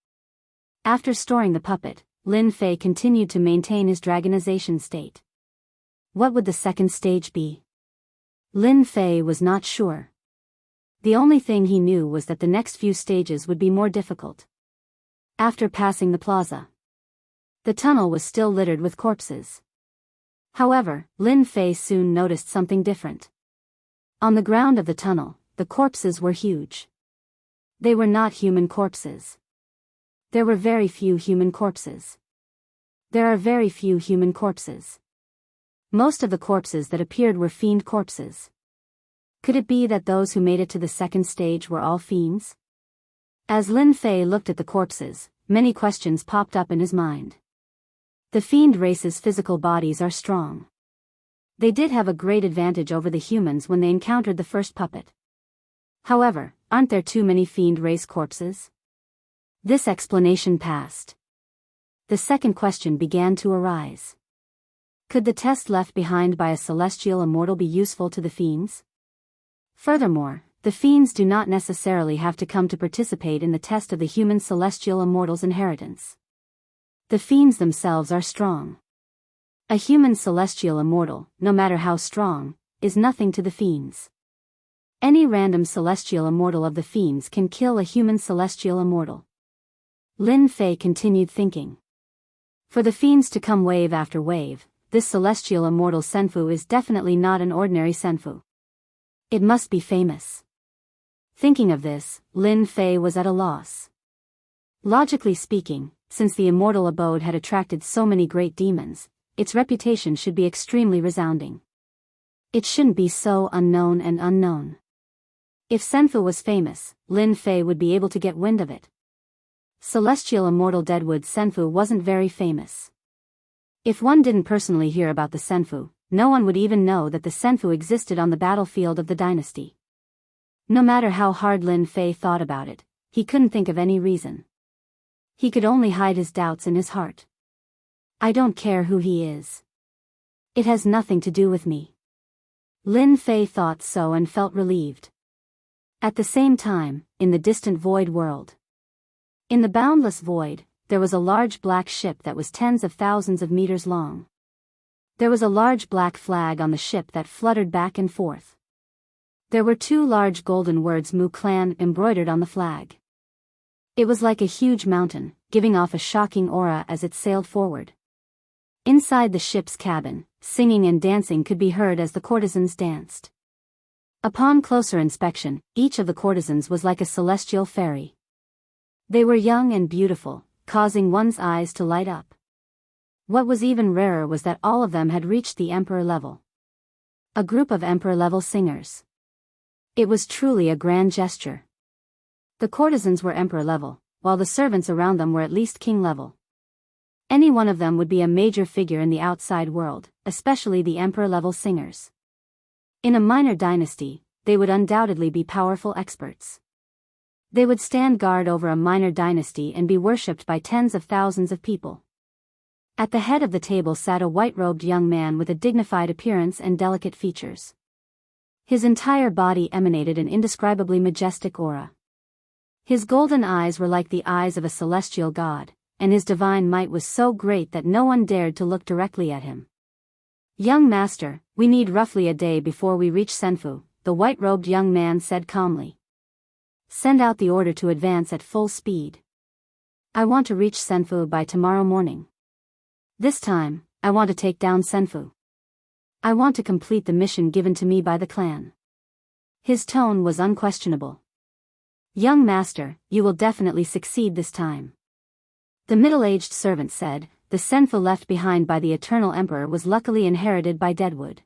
After storing the puppet, Lin Fei continued to maintain his dragonization state. What would the second stage be? Lin Fei was not sure. The only thing he knew was that the next few stages would be more difficult. After passing the plaza, the tunnel was still littered with corpses. However, Lin Fei soon noticed something different. On the ground of the tunnel, the corpses were huge. They were not human corpses. There were very few human corpses. There are very few human corpses. Most of the corpses that appeared were fiend corpses. Could it be that those who made it to the second stage were all fiends? As Lin Fei looked at the corpses, many questions popped up in his mind. The fiend race's physical bodies are strong. They did have a great advantage over the humans when they encountered the first puppet. However, aren't there too many fiend race corpses? This explanation passed. The second question began to arise. Could the test left behind by a celestial immortal be useful to the fiends? Furthermore, the fiends do not necessarily have to come to participate in the test of the human celestial immortal's inheritance. The fiends themselves are strong. A human celestial immortal, no matter how strong, is nothing to the fiends. Any random celestial immortal of the fiends can kill a human celestial immortal. Lin Fei continued thinking. For the fiends to come wave after wave, this celestial immortal Senfu is definitely not an ordinary Senfu. It must be famous. Thinking of this, Lin Fei was at a loss. Logically speaking, since the immortal abode had attracted so many great demons, its reputation should be extremely resounding. It shouldn't be so unknown and unknown. If Senfu was famous, Lin Fei would be able to get wind of it. Celestial immortal Deadwood Senfu wasn't very famous. If one didn't personally hear about the Senfu, no one would even know that the Senfu existed on the battlefield of the dynasty. No matter how hard Lin Fei thought about it, he couldn't think of any reason. He could only hide his doubts in his heart. I don't care who he is. It has nothing to do with me. Lin Fei thought so and felt relieved. At the same time, in the distant void world. In the boundless void, there was a large black ship that was tens of thousands of meters long. There was a large black flag on the ship that fluttered back and forth. There were two large golden words Mu Clan embroidered on the flag. It was like a huge mountain, giving off a shocking aura as it sailed forward. Inside the ship's cabin, singing and dancing could be heard as the courtesans danced. Upon closer inspection, each of the courtesans was like a celestial fairy. They were young and beautiful, causing one's eyes to light up. What was even rarer was that all of them had reached the emperor level. A group of emperor-level singers. It was truly a grand gesture. The courtesans were emperor level, while the servants around them were at least king level. Any one of them would be a major figure in the outside world, especially the emperor-level singers. In a minor dynasty, they would undoubtedly be powerful experts. They would stand guard over a minor dynasty and be worshipped by tens of thousands of people. At the head of the table sat a white-robed young man with a dignified appearance and delicate features. His entire body emanated an indescribably majestic aura. His golden eyes were like the eyes of a celestial god, and his divine might was so great that no one dared to look directly at him. "Young master, we need roughly a day before we reach Senfu. the white-robed young man said calmly. Send out the order to advance at full speed. I want to reach Senfu by tomorrow morning. This time, I want to take down Senfu. I want to complete the mission given to me by the clan. His tone was unquestionable. Young master, you will definitely succeed this time. The middle-aged servant said, the Senfu left behind by the Eternal Emperor was luckily inherited by Deadwood.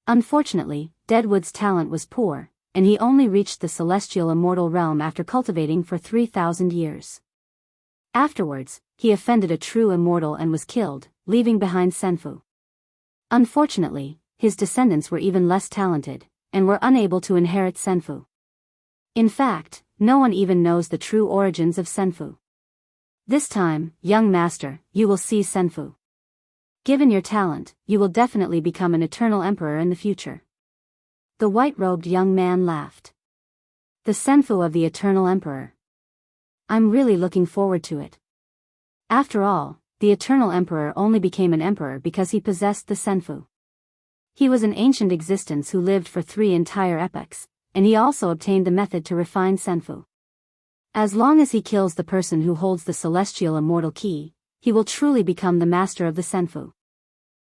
Unfortunately, Deadwood's talent was poor, and he only reached the celestial immortal realm after cultivating for 3,000 years. Afterwards, he offended a true immortal and was killed, leaving behind Senfu. Unfortunately, his descendants were even less talented, and were unable to inherit Senfu. In fact, no one even knows the true origins of Senfu. This time, young master, you will see Senfu. Given your talent, you will definitely become an eternal emperor in the future. The white-robed young man laughed. The Senfu of the Eternal Emperor. I'm really looking forward to it. After all, the Eternal Emperor only became an emperor because he possessed the Senfu. He was an ancient existence who lived for 3 entire epochs, and he also obtained the method to refine Senfu. As long as he kills the person who holds the celestial immortal key, he will truly become the master of the Senfu.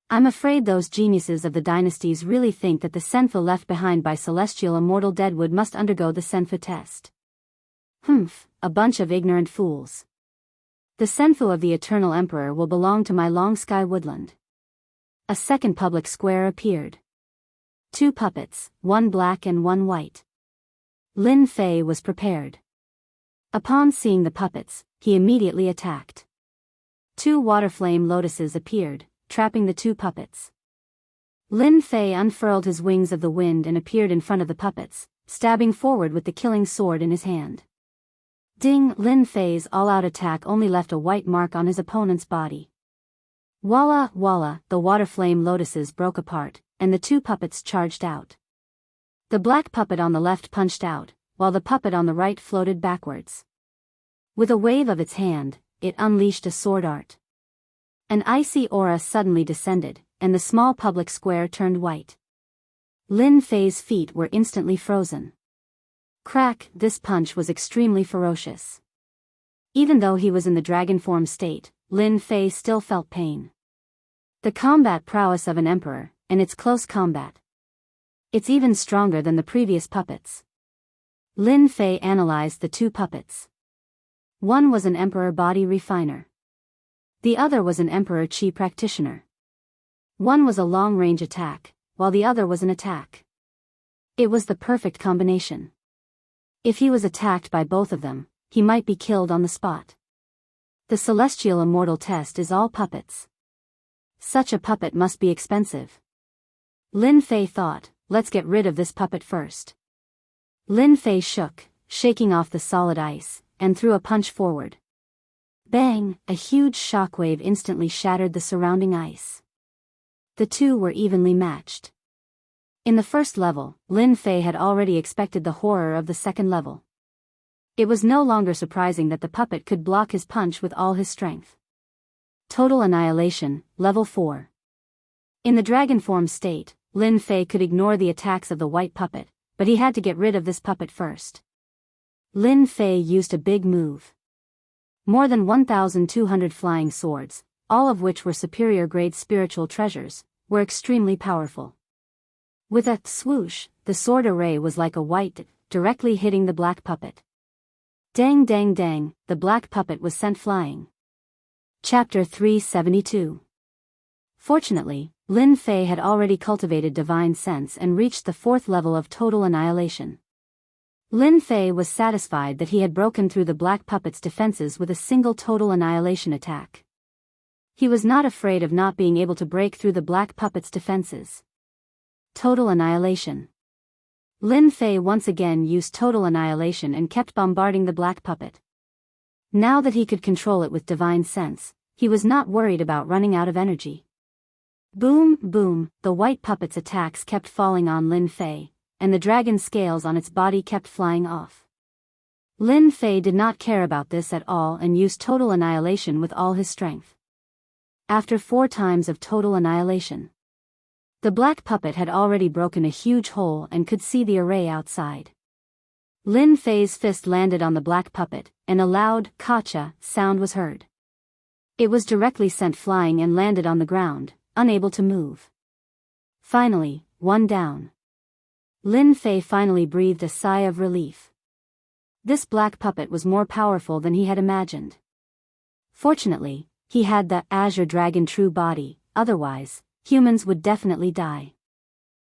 I'm afraid those geniuses of the dynasties really think that the Senfu left behind by celestial immortal Deadwood must undergo the Senfu test. Humph, a bunch of ignorant fools. The Senfu of the Eternal Emperor will belong to my long sky woodland. A second public square appeared. 2 puppets, 1 black and 1 white. Lin Fei was prepared. Upon seeing the puppets, he immediately attacked. 2 water flame lotuses appeared, trapping the 2 puppets. Lin Fei unfurled his wings of the wind and appeared in front of the puppets, stabbing forward with the killing sword in his hand. Ding! Lin Fei's all-out attack only left a white mark on his opponent's body. Walla, walla, the water flame lotuses broke apart, and the 2 puppets charged out. The black puppet on the left punched out, while the puppet on the right floated backwards. With a wave of its hand, it unleashed a sword art. An icy aura suddenly descended, and the small public square turned white. Lin Fei's feet were instantly frozen. Crack! This punch was extremely ferocious. Even though he was in the dragon form state, Lin Fei still felt pain. The combat prowess of an emperor, and its close combat. It's even stronger than the previous puppets. Lin Fei analyzed the 2 puppets. One was an emperor body refiner. The other was an emperor chi practitioner. One was a long-range attack, while the other was an attack. It was the perfect combination. If he was attacked by both of them, he might be killed on the spot. The celestial immortal test is all puppets. Such a puppet must be expensive. Lin Fei thought, let's get rid of this puppet first. Lin Fei shook, shaking off the solid ice, and threw a punch forward. Bang! A huge shockwave instantly shattered the surrounding ice. The 2 were evenly matched. In the first level, Lin Fei had already expected the horror of the second level. It was no longer surprising that the puppet could block his punch with all his strength. Total Annihilation, Level 4. In the dragon form state, Lin Fei could ignore the attacks of the white puppet, but he had to get rid of this puppet first. Lin Fei used a big move. More than 1,200 flying swords, all of which were superior-grade spiritual treasures, were extremely powerful. With a swoosh, the sword array was like a white, directly hitting the black puppet. Dang dang dang, the black puppet was sent flying. Chapter 372. Fortunately, Lin Fei had already cultivated divine sense and reached the 4th level of total annihilation. Lin Fei was satisfied that he had broken through the black puppet's defenses with a single total annihilation attack. He was not afraid of not being able to break through the black puppet's defenses. Total Annihilation. Lin Fei once again used Total Annihilation and kept bombarding the black puppet. Now that he could control it with divine sense, he was not worried about running out of energy. Boom, boom, the white puppet's attacks kept falling on Lin Fei, and the dragon scales on its body kept flying off. Lin Fei did not care about this at all and used Total Annihilation with all his strength. After 4 times of Total Annihilation, The black puppet had already broken a huge hole and could see the array outside. Lin Fei's fist landed on the black puppet, and a loud "Kacha" sound was heard. It was directly sent flying and landed on the ground, unable to move. Finally, one down. Lin Fei finally breathed a sigh of relief. This black puppet was more powerful than he had imagined. Fortunately, he had the Azure Dragon true body, otherwise, humans would definitely die.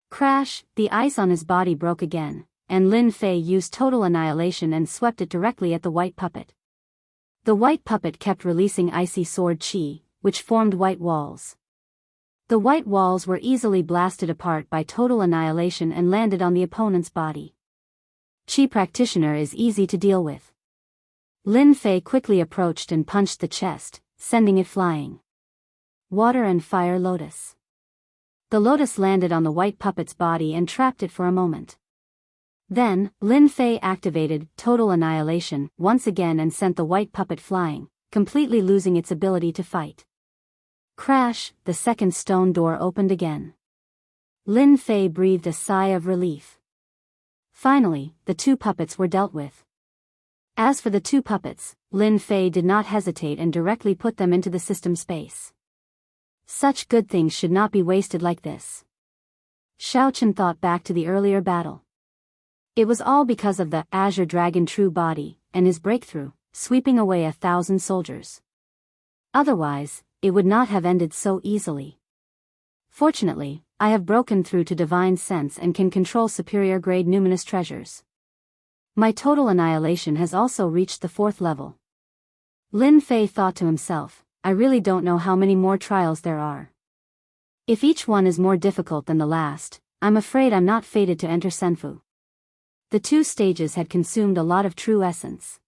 Crash, the ice on his body broke again, and Lin Fei used total annihilation and swept it directly at the white puppet. The white puppet kept releasing icy sword chi, which formed white walls. The white walls were easily blasted apart by total annihilation and landed on the opponent's body. Chi practitioner is easy to deal with. Lin Fei quickly approached and punched the chest, sending it flying. Water and fire lotus. The lotus landed on the white puppet's body and trapped it for a moment. Then, Lin Fei activated total annihilation once again and sent the white puppet flying, completely losing its ability to fight. Crash, the second stone door opened again. Lin Fei breathed a sigh of relief. Finally, the two puppets were dealt with. As for the two puppets, Lin Fei did not hesitate and directly put them into the system space. Such good things should not be wasted like this. Xiaochen thought back to the earlier battle. It was all because of the Azure Dragon true body, and his breakthrough, sweeping away 1,000 soldiers. Otherwise, it would not have ended so easily. Fortunately, I have broken through to divine sense and can control superior grade numinous treasures. My total annihilation has also reached the 4th level. Lin Fei thought to himself, I really don't know how many more trials there are. If each one is more difficult than the last, I'm afraid I'm not fated to enter Senfu. The 2 stages had consumed a lot of true essence.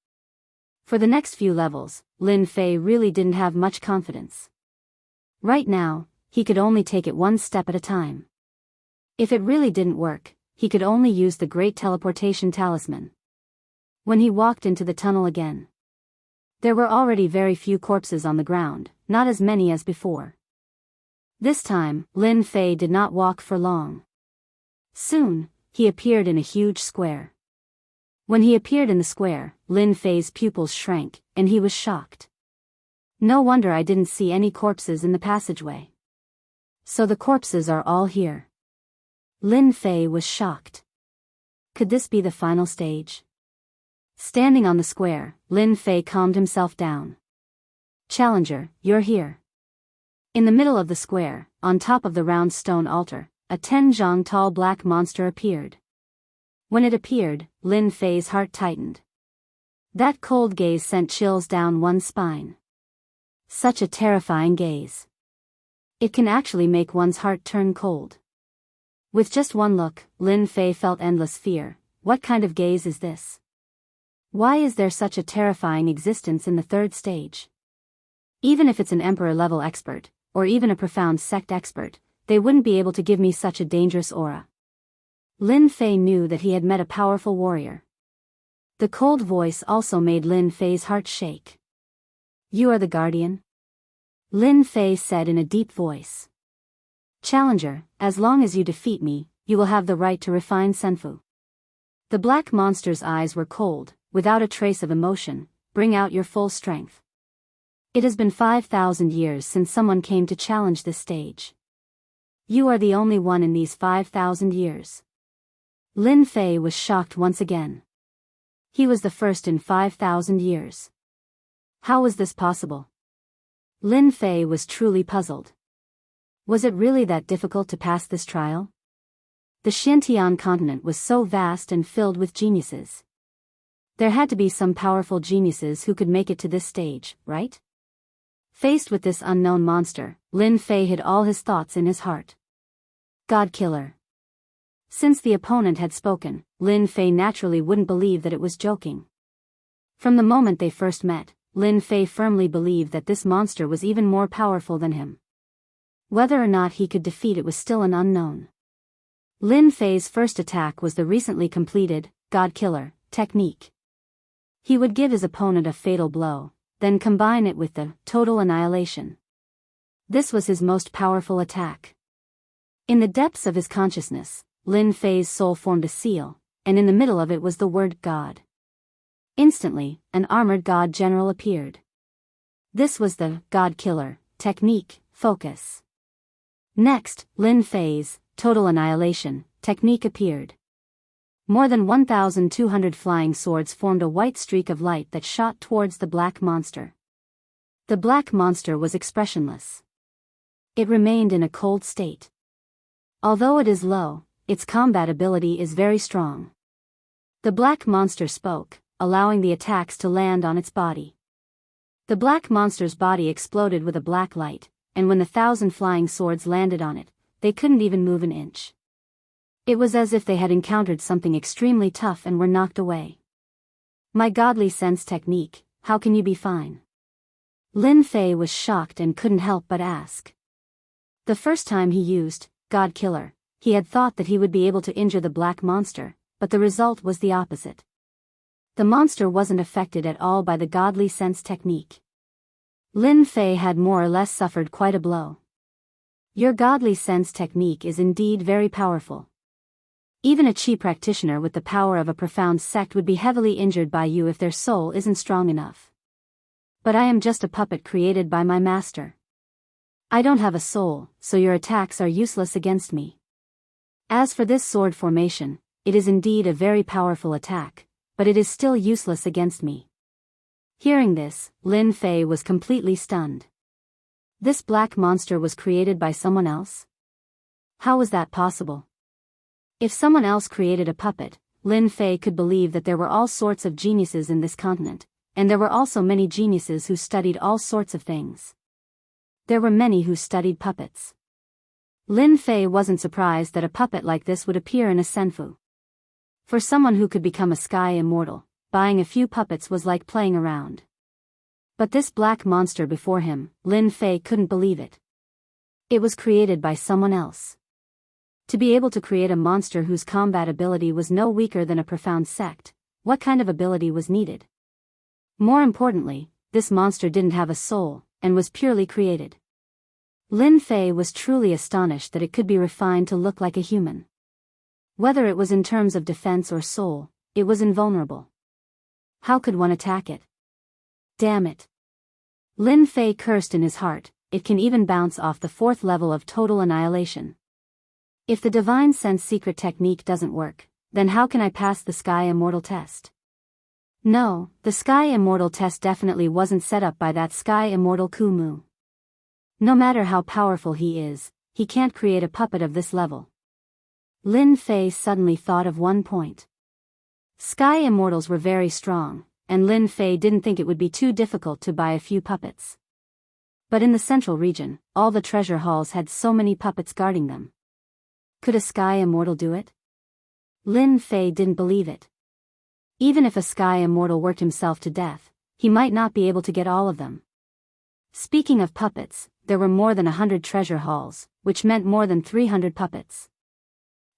For the next few levels, Lin Fei really didn't have much confidence. Right now, he could only take it one step at a time. If it really didn't work, he could only use the great teleportation talisman. When he walked into the tunnel again, there were already very few corpses on the ground, not as many as before. This time, Lin Fei did not walk for long. Soon, he appeared in a huge square. When he appeared in the square, Lin Fei's pupils shrank, and he was shocked. No wonder I didn't see any corpses in the passageway. So the corpses are all here. Lin Fei was shocked. Could this be the final stage? Standing on the square, Lin Fei calmed himself down. Challenger, you're here. In the middle of the square, on top of the round stone altar, a 10 zhang tall black monster appeared. When it appeared, Lin Fei's heart tightened. That cold gaze sent chills down one's spine. Such a terrifying gaze. It can actually make one's heart turn cold. With just one look, Lin Fei felt endless fear. What kind of gaze is this? Why is there such a terrifying existence in the 3rd stage? Even if it's an emperor-level expert, or even a profound sect expert, they wouldn't be able to give me such a dangerous aura. Lin Fei knew that he had met a powerful warrior. The cold voice also made Lin Fei's heart shake. You are the guardian? Lin Fei said in a deep voice. Challenger, as long as you defeat me, you will have the right to refine Senfu. The black monster's eyes were cold, without a trace of emotion. Bring out your full strength. It has been 5,000 years since someone came to challenge this stage. You are the only one in these 5,000 years. Lin Fei was shocked once again. He was the first in 5,000 years. How was this possible? Lin Fei was truly puzzled. Was it really that difficult to pass this trial? The Xintian continent was so vast and filled with geniuses. There had to be some powerful geniuses who could make it to this stage, right? Faced with this unknown monster, Lin Fei hid all his thoughts in his heart. God killer. Since the opponent had spoken, Lin Fei naturally wouldn't believe that it was joking. From the moment they first met, Lin Fei firmly believed that this monster was even more powerful than him. Whether or not he could defeat it was still an unknown. Lin Fei's first attack was the recently completed God Killer technique. He would give his opponent a fatal blow, then combine it with the total annihilation. This was his most powerful attack. In the depths of his consciousness, Lin Fei's soul formed a seal, and in the middle of it was the word God. Instantly, an armored god general appeared. This was the God Killer technique, focus. Next, Lin Fei's total annihilation technique appeared. More than 1,200 flying swords formed a white streak of light that shot towards the black monster. The black monster was expressionless. It remained in a cold state. Although it is low, its combat ability is very strong. The black monster spoke, allowing the attacks to land on its body. The black monster's body exploded with a black light, and when the 1,000 flying swords landed on it, they couldn't even move an inch. It was as if they had encountered something extremely tough and were knocked away. My godly sense technique, how can you be fine? Lin Fei was shocked and couldn't help but ask. The first time he used God Killer, he had thought that he would be able to injure the black monster, but the result was the opposite. The monster wasn't affected at all by the godly sense technique. Lin Fei had more or less suffered quite a blow. Your godly sense technique is indeed very powerful. Even a chi practitioner with the power of a profound sect would be heavily injured by you if their soul isn't strong enough. But I am just a puppet created by my master. I don't have a soul, so your attacks are useless against me. As for this sword formation, it is indeed a very powerful attack, but it is still useless against me. Hearing this, Lin Fei was completely stunned. This black monster was created by someone else? How was that possible? If someone else created a puppet, Lin Fei could believe that there were all sorts of geniuses in this continent, and there were also many geniuses who studied all sorts of things. There were many who studied puppets. Lin Fei wasn't surprised that a puppet like this would appear in a senfu. For someone who could become a sky immortal, buying a few puppets was like playing around. But this black monster before him, Lin Fei couldn't believe it. It was created by someone else. To be able to create a monster whose combat ability was no weaker than a profound sect, what kind of ability was needed? More importantly, this monster didn't have a soul, and was purely created. Lin Fei was truly astonished that it could be refined to look like a human. Whether it was in terms of defense or soul, it was invulnerable. How could one attack it? Damn it. Lin Fei cursed in his heart, it can even bounce off the 4th level of total annihilation. If the divine sense secret technique doesn't work, then how can I pass the Sky Immortal test? No, the Sky Immortal test definitely wasn't set up by that Sky Immortal Kumu. No matter how powerful he is, he can't create a puppet of this level. Lin Fei suddenly thought of one point. Sky Immortals were very strong, and Lin Fei didn't think it would be too difficult to buy a few puppets. But in the central region, all the treasure halls had so many puppets guarding them. Could a Sky Immortal do it? Lin Fei didn't believe it. Even if a Sky Immortal worked himself to death, he might not be able to get all of them. Speaking of puppets, there were more than 100 treasure halls, which meant more than 300 puppets.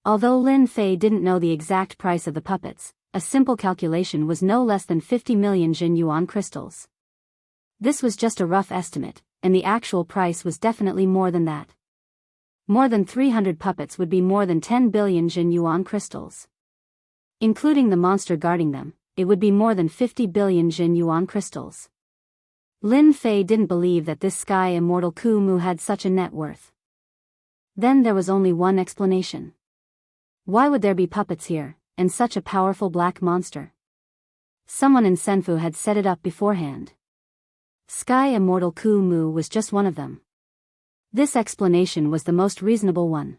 Although Lin Fei didn't know the exact price of the puppets, a simple calculation was no less than 50 million Jin Yuan crystals. This was just a rough estimate, and the actual price was definitely more than that. More than 300 puppets would be more than 10 billion Jin Yuan crystals. Including the monster guarding them, it would be more than 50 billion Jin Yuan crystals. Lin Fei didn't believe that this Sky Immortal Kumu had such a net worth. Then there was only one explanation. Why would there be puppets here, and such a powerful black monster? Someone in Senfu had set it up beforehand. Sky Immortal Kumu was just one of them. This explanation was the most reasonable one.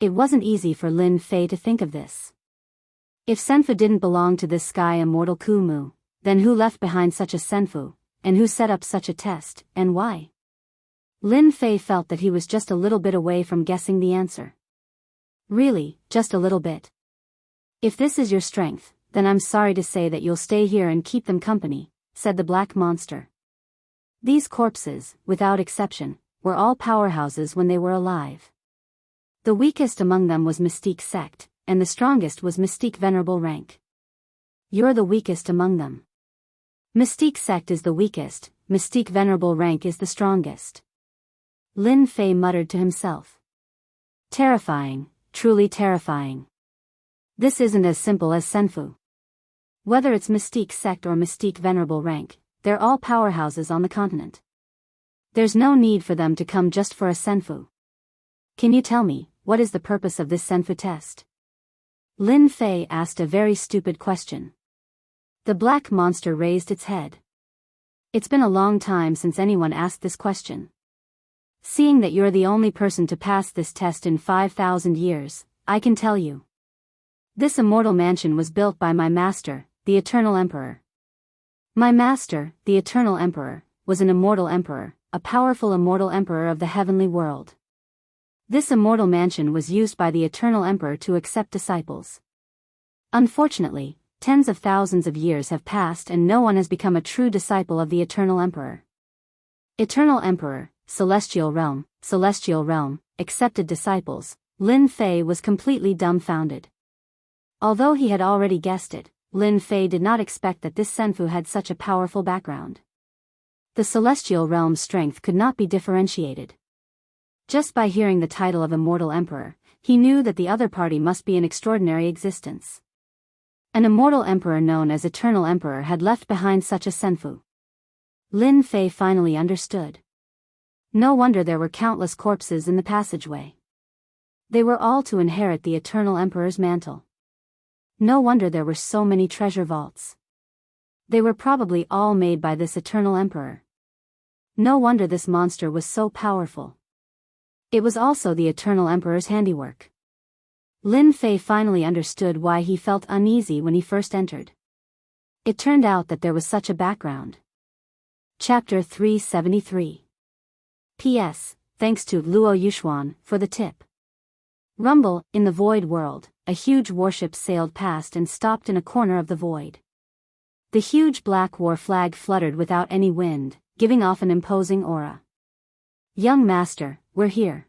It wasn't easy for Lin Fei to think of this. If Senfu didn't belong to this Sky Immortal Kumu, then who left behind such a Senfu, and who set up such a test, and why? Lin Fei felt that he was just a little bit away from guessing the answer. Really, just a little bit. If this is your strength, then I'm sorry to say that you'll stay here and keep them company, said the black monster. These corpses, without exception, were all powerhouses when they were alive. The weakest among them was Mystique Sect, and the strongest was Mystique Venerable Rank. You're the weakest among them. Mystique Sect is the weakest, Mystique Venerable Rank is the strongest. Lin Fei muttered to himself. Terrifying, truly terrifying. This isn't as simple as Senfu. Whether it's Mystique sect or Mystique venerable rank, they're all powerhouses on the continent. There's no need for them to come just for a Senfu. Can you tell me, what is the purpose of this Senfu test? Lin Fei asked a very stupid question. The black monster raised its head. It's been a long time since anyone asked this question. Seeing that you're the only person to pass this test in 5,000 years, I can tell you. This immortal mansion was built by my master, the Eternal Emperor. My master, the Eternal Emperor, was an immortal emperor, a powerful immortal emperor of the heavenly world. This immortal mansion was used by the Eternal Emperor to accept disciples. Unfortunately, tens of thousands of years have passed and no one has become a true disciple of the Eternal Emperor. Eternal Emperor, Celestial Realm, accepted disciples. Lin Fei was completely dumbfounded. Although he had already guessed it, Lin Fei did not expect that this Senfu had such a powerful background. The Celestial Realm's strength could not be differentiated. Just by hearing the title of Immortal Emperor, he knew that the other party must be an extraordinary existence. An immortal emperor known as Eternal Emperor had left behind such a Senfu. Lin Fei finally understood. No wonder there were countless corpses in the passageway. They were all to inherit the Eternal Emperor's mantle. No wonder there were so many treasure vaults. They were probably all made by this Eternal Emperor. No wonder this monster was so powerful. It was also the Eternal Emperor's handiwork. Lin Fei finally understood why he felt uneasy when he first entered. It turned out that there was such a background. Chapter 373. P.S. Thanks to Luo Yuxuan for the tip. Rumble, in the void world, a huge warship sailed past and stopped in a corner of the void. The huge black war flag fluttered without any wind, giving off an imposing aura. Young master, we're here.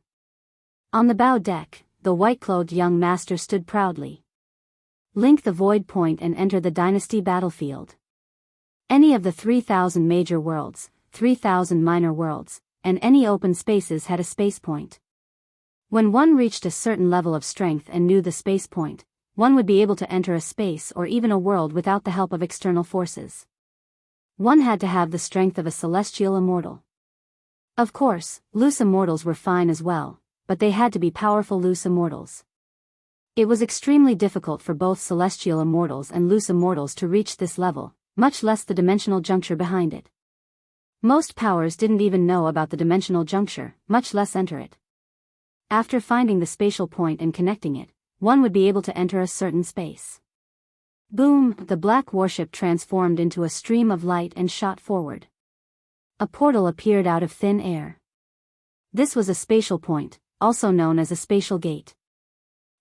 On the bow deck, the white-clothed young master stood proudly. Link the void point and enter the dynasty battlefield. Any of the 3,000 major worlds, 3,000 minor worlds, and any open spaces had a space point. When one reached a certain level of strength and knew the space point, one would be able to enter a space or even a world without the help of external forces. One had to have the strength of a celestial immortal. Of course, loose immortals were fine as well, but they had to be powerful loose immortals. It was extremely difficult for both celestial immortals and loose immortals to reach this level, much less the dimensional juncture behind it. Most powers didn't even know about the dimensional juncture, much less enter it. After finding the spatial point and connecting it, one would be able to enter a certain space. Boom! The black warship transformed into a stream of light and shot forward. A portal appeared out of thin air. This was a spatial point, also known as a spatial gate.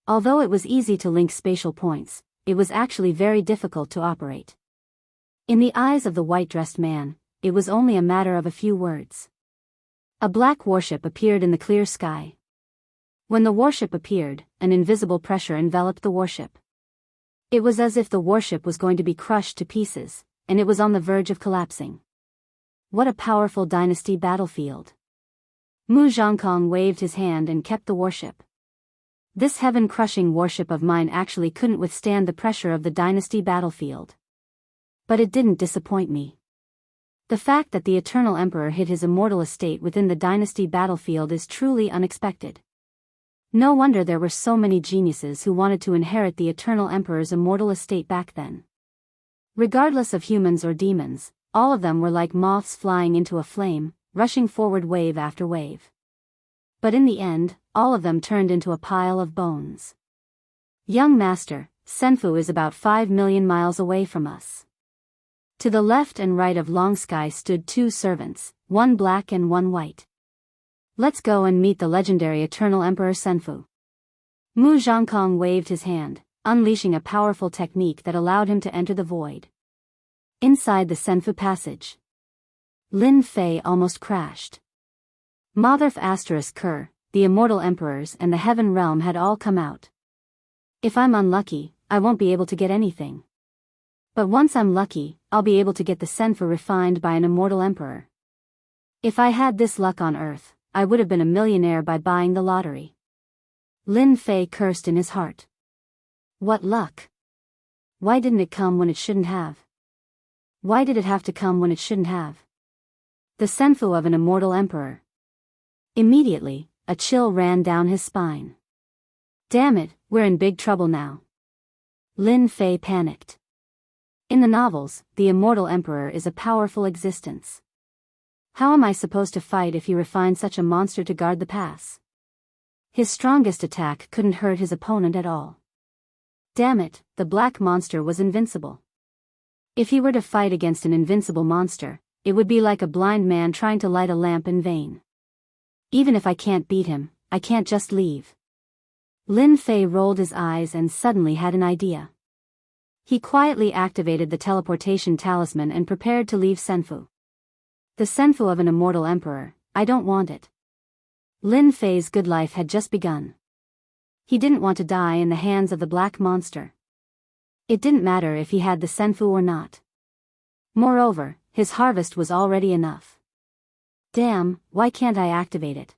Although it was easy to link spatial points, it was actually very difficult to operate. In the eyes of the white-dressed man, it was only a matter of a few words. A black warship appeared in the clear sky. When the warship appeared, an invisible pressure enveloped the warship. It was as if the warship was going to be crushed to pieces, and it was on the verge of collapsing. What a powerful dynasty battlefield. Mu Zhongkong waved his hand and kept the warship. This heaven-crushing warship of mine actually couldn't withstand the pressure of the dynasty battlefield. But it didn't disappoint me. The fact that the Eternal Emperor hid his immortal estate within the dynasty battlefield is truly unexpected. No wonder there were so many geniuses who wanted to inherit the Eternal Emperor's immortal estate back then. Regardless of humans or demons, all of them were like moths flying into a flame, rushing forward wave after wave. But in the end, all of them turned into a pile of bones. Young master, Senfu is about 5 million miles away from us. To the left and right of Long Sky stood two servants, one black and one white. Let's go and meet the legendary Eternal Emperor Senfu. Mu Zhongkong waved his hand, unleashing a powerful technique that allowed him to enter the void. Inside the Senfu passage, Lin Fei almost crashed. Motherf *Ker, the immortal emperors and the heaven realm had all come out. If I'm unlucky, I won't be able to get anything. But once I'm lucky, I'll be able to get the Senfu refined by an immortal emperor. If I had this luck on Earth, I would have been a millionaire by buying the lottery. Lin Fei cursed in his heart. What luck! Why didn't it come when it shouldn't have? Why did it have to come when it shouldn't have? The senfu of an immortal emperor. Immediately, a chill ran down his spine. Damn it, we're in big trouble now. Lin Fei panicked. In the novels, the immortal emperor is a powerful existence. How am I supposed to fight if he refined such a monster to guard the pass? His strongest attack couldn't hurt his opponent at all. Damn it, the black monster was invincible. If he were to fight against an invincible monster, it would be like a blind man trying to light a lamp in vain. Even if I can't beat him, I can't just leave. Lin Fei rolled his eyes and suddenly had an idea. He quietly activated the teleportation talisman and prepared to leave Senfu. The senfu of an immortal emperor, I don't want it. Lin Fei's good life had just begun. He didn't want to die in the hands of the black monster. It didn't matter if he had the senfu or not. Moreover, his harvest was already enough. Damn, why can't I activate it?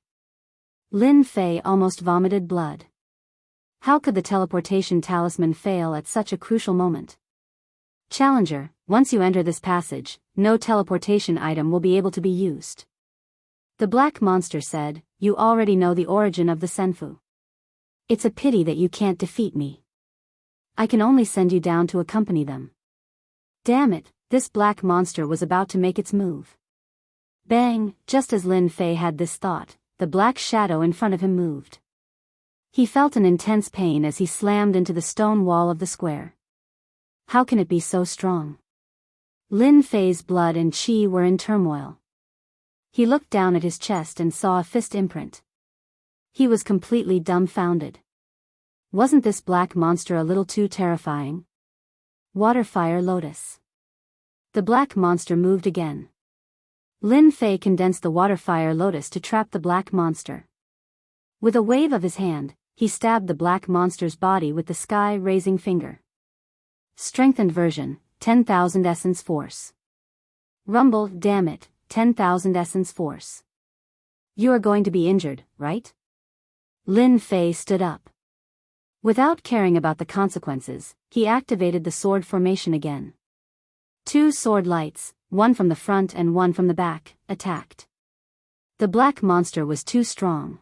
Lin Fei almost vomited blood. How could the teleportation talisman fail at such a crucial moment? Challenger, once you enter this passage, no teleportation item will be able to be used. The black monster said, you already know the origin of the senfu. It's a pity that you can't defeat me. I can only send you down to accompany them. Damn it, this black monster was about to make its move. Bang, just as Lin Fei had this thought, the black shadow in front of him moved. He felt an intense pain as he slammed into the stone wall of the square. How can it be so strong? Lin Fei's blood and qi were in turmoil. He looked down at his chest and saw a fist imprint. He was completely dumbfounded. Wasn't this black monster a little too terrifying? Water Fire Lotus. The black monster moved again. Lin Fei condensed the Water Fire Lotus to trap the black monster. With a wave of his hand, he stabbed the black monster's body with the sky-raising finger. Strengthened version, 10,000 essence force. Rumble, damn it, 10,000 essence force. You are going to be injured, right? Lin Fei stood up. Without caring about the consequences, he activated the sword formation again. Two sword lights, one from the front and one from the back, attacked. The black monster was too strong.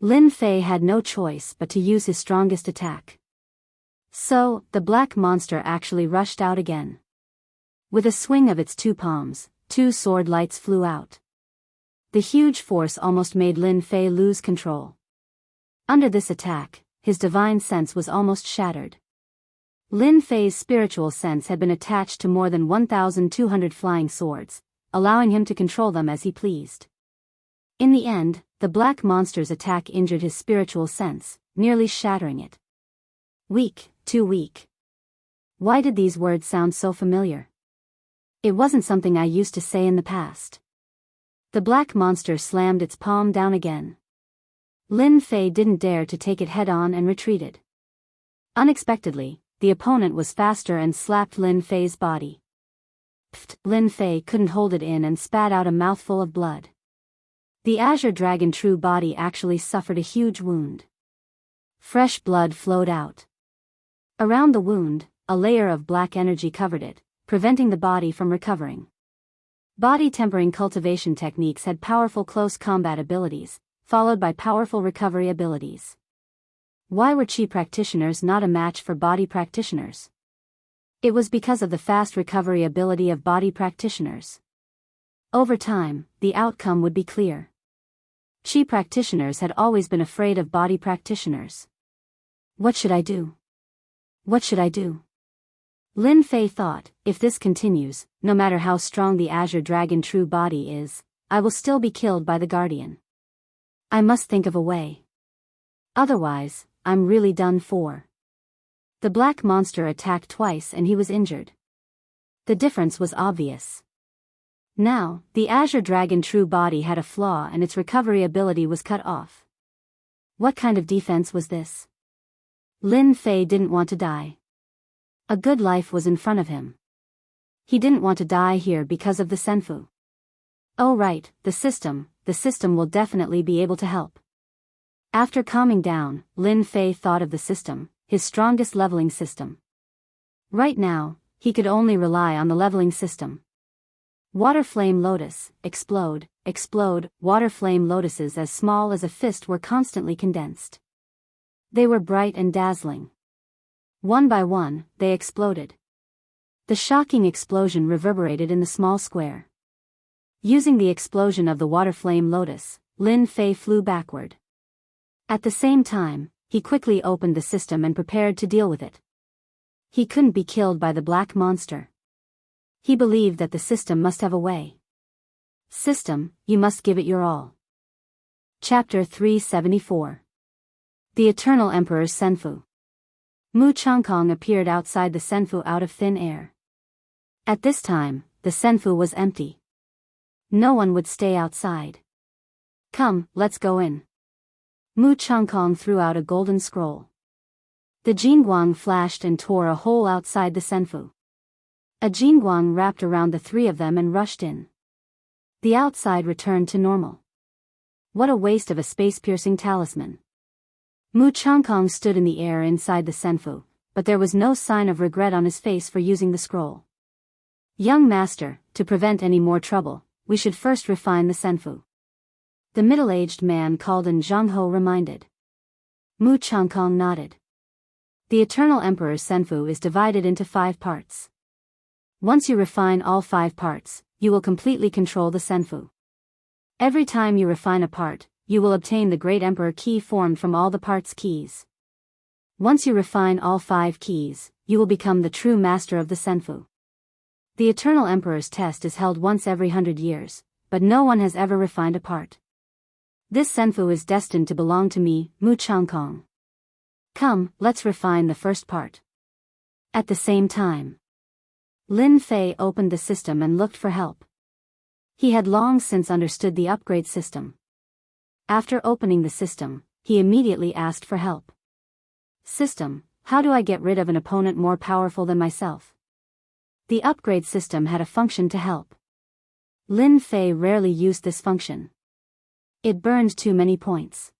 Lin Fei had no choice but to use his strongest attack. So, the black monster actually rushed out again. With a swing of its two palms, two sword lights flew out. The huge force almost made Lin Fei lose control. Under this attack, his divine sense was almost shattered. Lin Fei's spiritual sense had been attached to more than 1,200 flying swords, allowing him to control them as he pleased. In the end, the black monster's attack injured his spiritual sense, nearly shattering it. Weak, too weak. Why did these words sound so familiar? It wasn't something I used to say in the past. The black monster slammed its palm down again. Lin Fei didn't dare to take it head-on and retreated. Unexpectedly, the opponent was faster and slapped Lin Fei's body. Pfft, Lin Fei couldn't hold it in and spat out a mouthful of blood. The Azure Dragon True body actually suffered a huge wound. Fresh blood flowed out. Around the wound, a layer of black energy covered it, preventing the body from recovering. Body tempering cultivation techniques had powerful close combat abilities, followed by powerful recovery abilities. Why were Qi practitioners not a match for body practitioners? It was because of the fast recovery ability of body practitioners. Over time, the outcome would be clear. Qi practitioners had always been afraid of body practitioners. What should I do? What should I do? Lin Fei thought, if this continues, no matter how strong the Azure Dragon True body is, I will still be killed by the Guardian. I must think of a way. Otherwise, I'm really done for. The black monster attacked twice and he was injured. The difference was obvious. Now, the Azure Dragon True body had a flaw and its recovery ability was cut off. What kind of defense was this? Lin Fei didn't want to die. A good life was in front of him. He didn't want to die here because of the senfu. Oh right, the system will definitely be able to help. After calming down, Lin Fei thought of the system, his strongest leveling system. Right now, he could only rely on the leveling system. Water flame lotus, explode, explode. Water flame lotuses as small as a fist were constantly condensed. They were bright and dazzling. One by one, they exploded. The shocking explosion reverberated in the small square. Using the explosion of the water flame lotus, Lin Fei flew backward. At the same time, he quickly opened the system and prepared to deal with it. He couldn't be killed by the black monster. He believed that the system must have a way. System, you must give it your all. Chapter 374. The Eternal Emperor's Senfu. Mu Changkong appeared outside the Senfu out of thin air. At this time, the Senfu was empty. No one would stay outside. Come, let's go in. Mu Changkong threw out a golden scroll. The Jingguang flashed and tore a hole outside the Senfu. A Jingguang wrapped around the three of them and rushed in. The outside returned to normal. What a waste of a space-piercing talisman. Mu Changkong stood in the air inside the Senfu, but there was no sign of regret on his face for using the scroll. Young master, to prevent any more trouble, we should first refine the Senfu. The middle-aged man called in Jianghu reminded. Mu Changkong nodded. The Eternal Emperor's Senfu is divided into 5 parts. Once you refine all 5 parts, you will completely control the Senfu. Every time you refine a part, you will obtain the Great Emperor key formed from all the parts' keys. Once you refine all 5 keys, you will become the true master of the Senfu. The Eternal Emperor's test is held once every 100 years, but no one has ever refined a part. This Senfu is destined to belong to me, Mu Changkong. Come, let's refine the first part. At the same time, Lin Fei opened the system and looked for help. He had long since understood the upgrade system. After opening the system, he immediately asked for help. System, how do I get rid of an opponent more powerful than myself? The upgrade system had a function to help. Lin Fei rarely used this function. It burned too many points.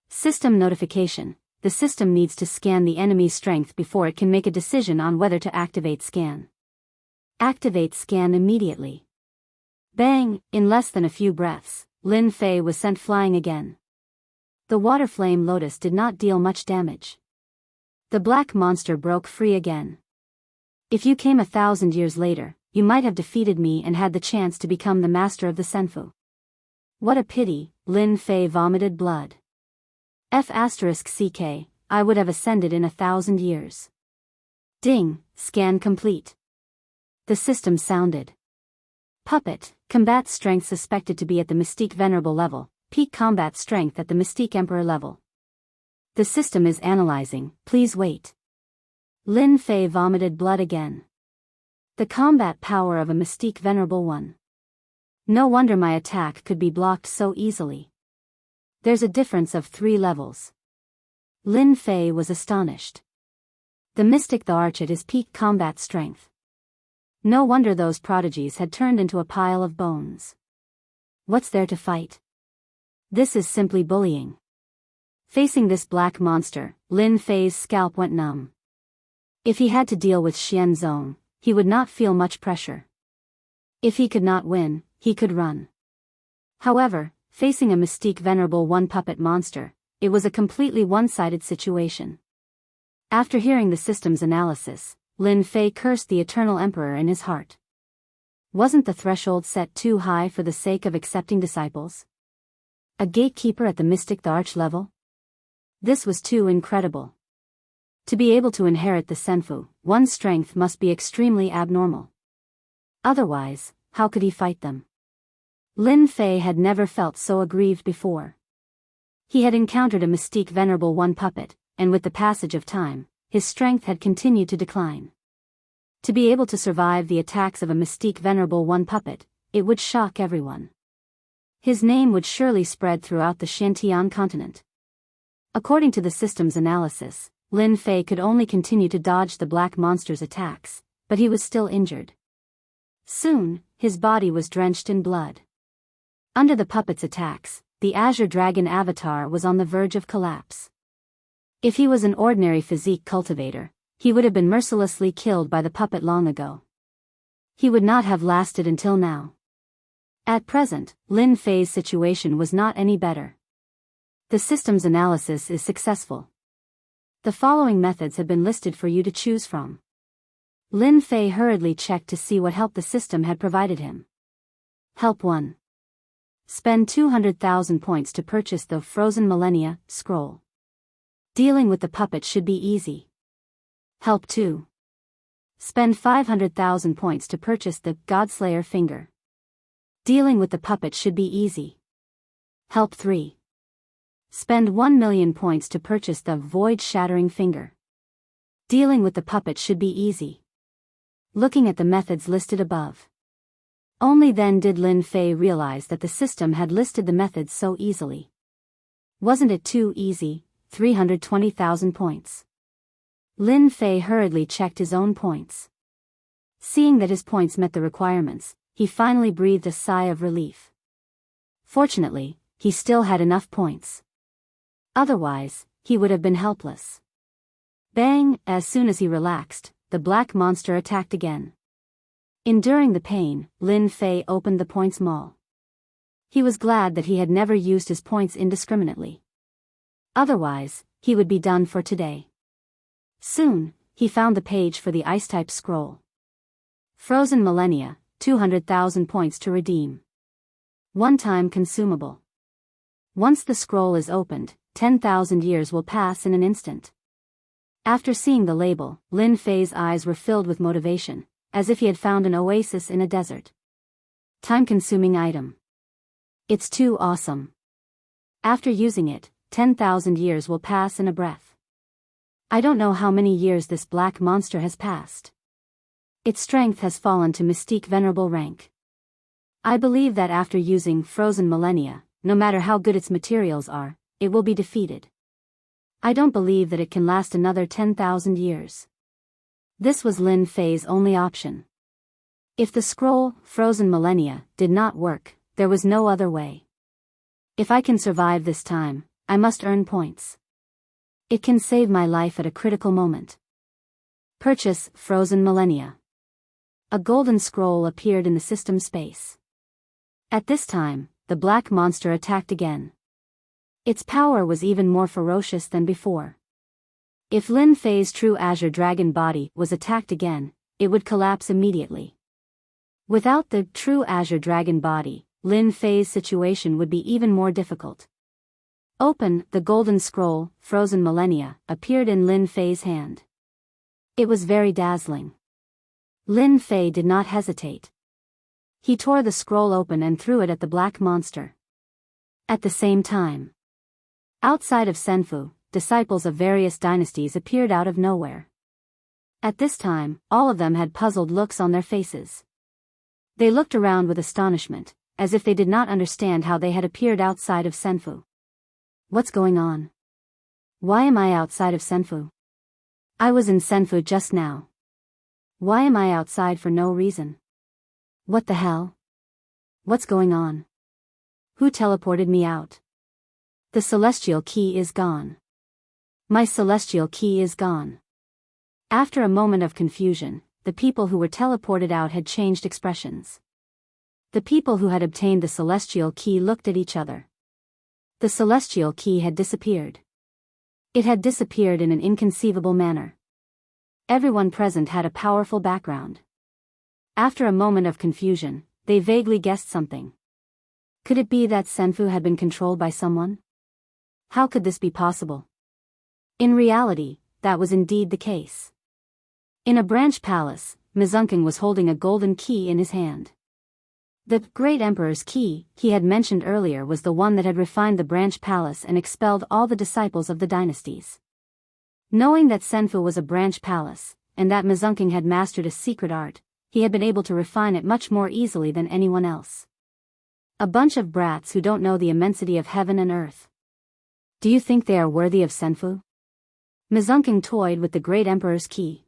System notification. The system needs to scan the enemy's strength before it can make a decision on whether to activate scan. Activate scan immediately. Bang! In less than a few breaths, Lin Fei was sent flying again. The water flame lotus did not deal much damage. The black monster broke free again. If you came 1,000 years later, you might have defeated me and had the chance to become the master of the Senfu. What a pity, Lin Fei vomited blood. F***ck, I would have ascended in 1,000 years. Ding, scan complete. The system sounded. Puppet, combat strength suspected to be at the Mystique Venerable level, peak combat strength at the Mystique Emperor level. The system is analyzing, please wait. Lin Fei vomited blood again. The combat power of a Mystique Venerable one. No wonder my attack could be blocked so easily. There's a difference of 3 levels. Lin Fei was astonished. The Mystic the Arch at his peak combat strength. No wonder those prodigies had turned into a pile of bones. What's there to fight? This is simply bullying. Facing this black monster, Lin Fei's scalp went numb. If he had to deal with Xian Zong, he would not feel much pressure. If he could not win, he could run. However, facing a Mystique Venerable one puppet monster, it was a completely one-sided situation. After hearing the system's analysis, Lin Fei cursed the Eternal Emperor in his heart. Wasn't the threshold set too high for the sake of accepting disciples? A gatekeeper at the Mystic the Arch level? This was too incredible. To be able to inherit the Senfu, one's strength must be extremely abnormal. Otherwise, how could he fight them? Lin Fei had never felt so aggrieved before. He had encountered a Mystique Venerable one puppet, and with the passage of time, his strength had continued to decline. To be able to survive the attacks of a Mystique Venerable one puppet, it would shock everyone. His name would surely spread throughout the Xintian continent. According to the system's analysis, Lin Fei could only continue to dodge the black monster's attacks, but he was still injured. Soon, his body was drenched in blood. Under the puppet's attacks, the Azure Dragon avatar was on the verge of collapse. If he was an ordinary physique cultivator, he would have been mercilessly killed by the puppet long ago. He would not have lasted until now. At present, Lin Fei's situation was not any better. The system's analysis is successful. The following methods have been listed for you to choose from. Lin Fei hurriedly checked to see what help the system had provided him. Help 1. Spend 200,000 points to purchase the Frozen Millennia scroll. Dealing with the puppet should be easy. Help 2. Spend 500,000 points to purchase the Godslayer finger. Dealing with the puppet should be easy. Help 3. Spend 1,000,000 points to purchase the Void-shattering finger. Dealing with the puppet should be easy. Looking at the methods listed above. Only then did Lin Fei realize that the system had listed the methods so easily. Wasn't it too easy? 320,000 points. Lin Fei hurriedly checked his own points. Seeing that his points met the requirements, he finally breathed a sigh of relief. Fortunately, he still had enough points. Otherwise, he would have been helpless. Bang! As soon as he relaxed, the black monster attacked again. Enduring the pain, Lin Fei opened the points mall. He was glad that he had never used his points indiscriminately. Otherwise, he would be done for today. Soon, he found the page for the ice-type scroll. Frozen Millennia, 200,000 points to redeem. One-time consumable. Once the scroll is opened, 10,000 years will pass in an instant. After seeing the label, Lin Fei's eyes were filled with motivation, as if he had found an oasis in a desert. Time-consuming item. It's too awesome. After using it, 10,000 years will pass in a breath. I don't know how many years this black monster has passed. Its strength has fallen to Mystique Venerable rank. I believe that after using Frozen Millennia, no matter how good its materials are, it will be defeated. I don't believe that it can last another 10,000 years. This was Lin Fei's only option. If the scroll, Frozen Millennia, did not work, there was no other way. If I can survive this time, I must earn points. It can save my life at a critical moment. Purchase Frozen Millennia. A golden scroll appeared in the system space. At this time, the black monster attacked again. Its power was even more ferocious than before. If Lin Fei's true Azure Dragon body was attacked again, it would collapse immediately. Without the true Azure Dragon body, Lin Fei's situation would be even more difficult. Open, the golden scroll, Frozen Millennia, appeared in Lin Fei's hand. It was very dazzling. Lin Fei did not hesitate. He tore the scroll open and threw it at the black monster. At the same time, outside of Senfu, disciples of various dynasties appeared out of nowhere. At this time, all of them had puzzled looks on their faces. They looked around with astonishment, as if they did not understand how they had appeared outside of Senfu. What's going on? Why am I outside of Senfu? I was in Senfu just now. Why am I outside for no reason? What the hell? What's going on? Who teleported me out? The celestial key is gone. My celestial key is gone. After a moment of confusion, the people who were teleported out had changed expressions. The people who had obtained the celestial key looked at each other. The celestial key had disappeared. It had disappeared in an inconceivable manner. Everyone present had a powerful background. After a moment of confusion, they vaguely guessed something. Could it be that Senfu had been controlled by someone? How could this be possible? In reality, that was indeed the case. In a branch palace, Mizunking was holding a golden key in his hand. The Great Emperor's key he had mentioned earlier was the one that had refined the branch palace and expelled all the disciples of the dynasties. Knowing that Senfu was a branch palace, and that Mizunking had mastered a secret art, he had been able to refine it much more easily than anyone else. A bunch of brats who don't know the immensity of heaven and earth. Do you think they are worthy of Senfu? Mizunking toyed with the Great Emperor's key.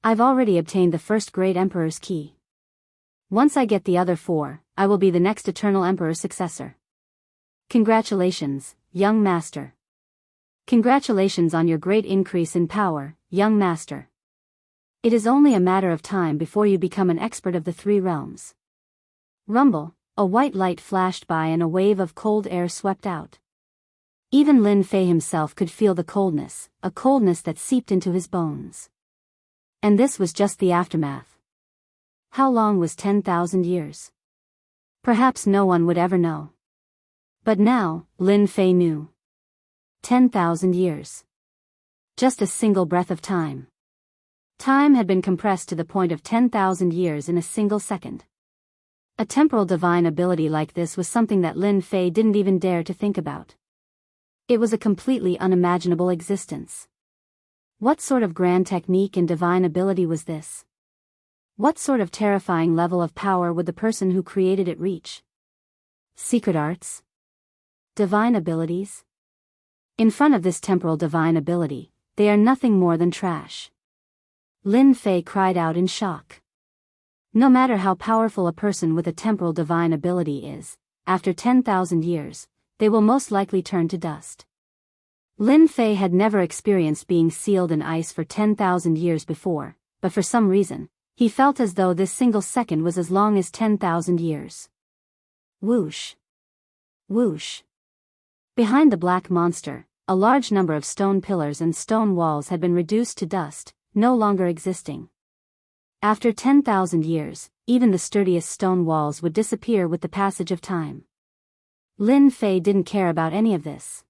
I've already obtained the first Great Emperor's key. Once I get the other 4, I will be the next Eternal Emperor's successor. Congratulations, young master. Congratulations on your great increase in power, young master. It is only a matter of time before you become an expert of the three realms. Rumble, a white light flashed by and a wave of cold air swept out. Even Lin Fei himself could feel the coldness, a coldness that seeped into his bones. And this was just the aftermath. How long was 10,000 years? Perhaps no one would ever know. But now, Lin Fei knew. 10,000 years. Just a single breath of time. Time had been compressed to the point of 10,000 years in a single second. A temporal divine ability like this was something that Lin Fei didn't even dare to think about. It was a completely unimaginable existence. What sort of grand technique and divine ability was this? What sort of terrifying level of power would the person who created it reach? Secret arts? Divine abilities? In front of this temporal divine ability, they are nothing more than trash. Lin Fei cried out in shock. No matter how powerful a person with a temporal divine ability is, after 10,000 years, they will most likely turn to dust. Lin Fei had never experienced being sealed in ice for 10,000 years before, but for some reason, he felt as though this single second was as long as 10,000 years. Whoosh! Whoosh! Behind the black monster, a large number of stone pillars and stone walls had been reduced to dust, no longer existing. After 10,000 years, even the sturdiest stone walls would disappear with the passage of time. Lin Fei didn't care about any of this.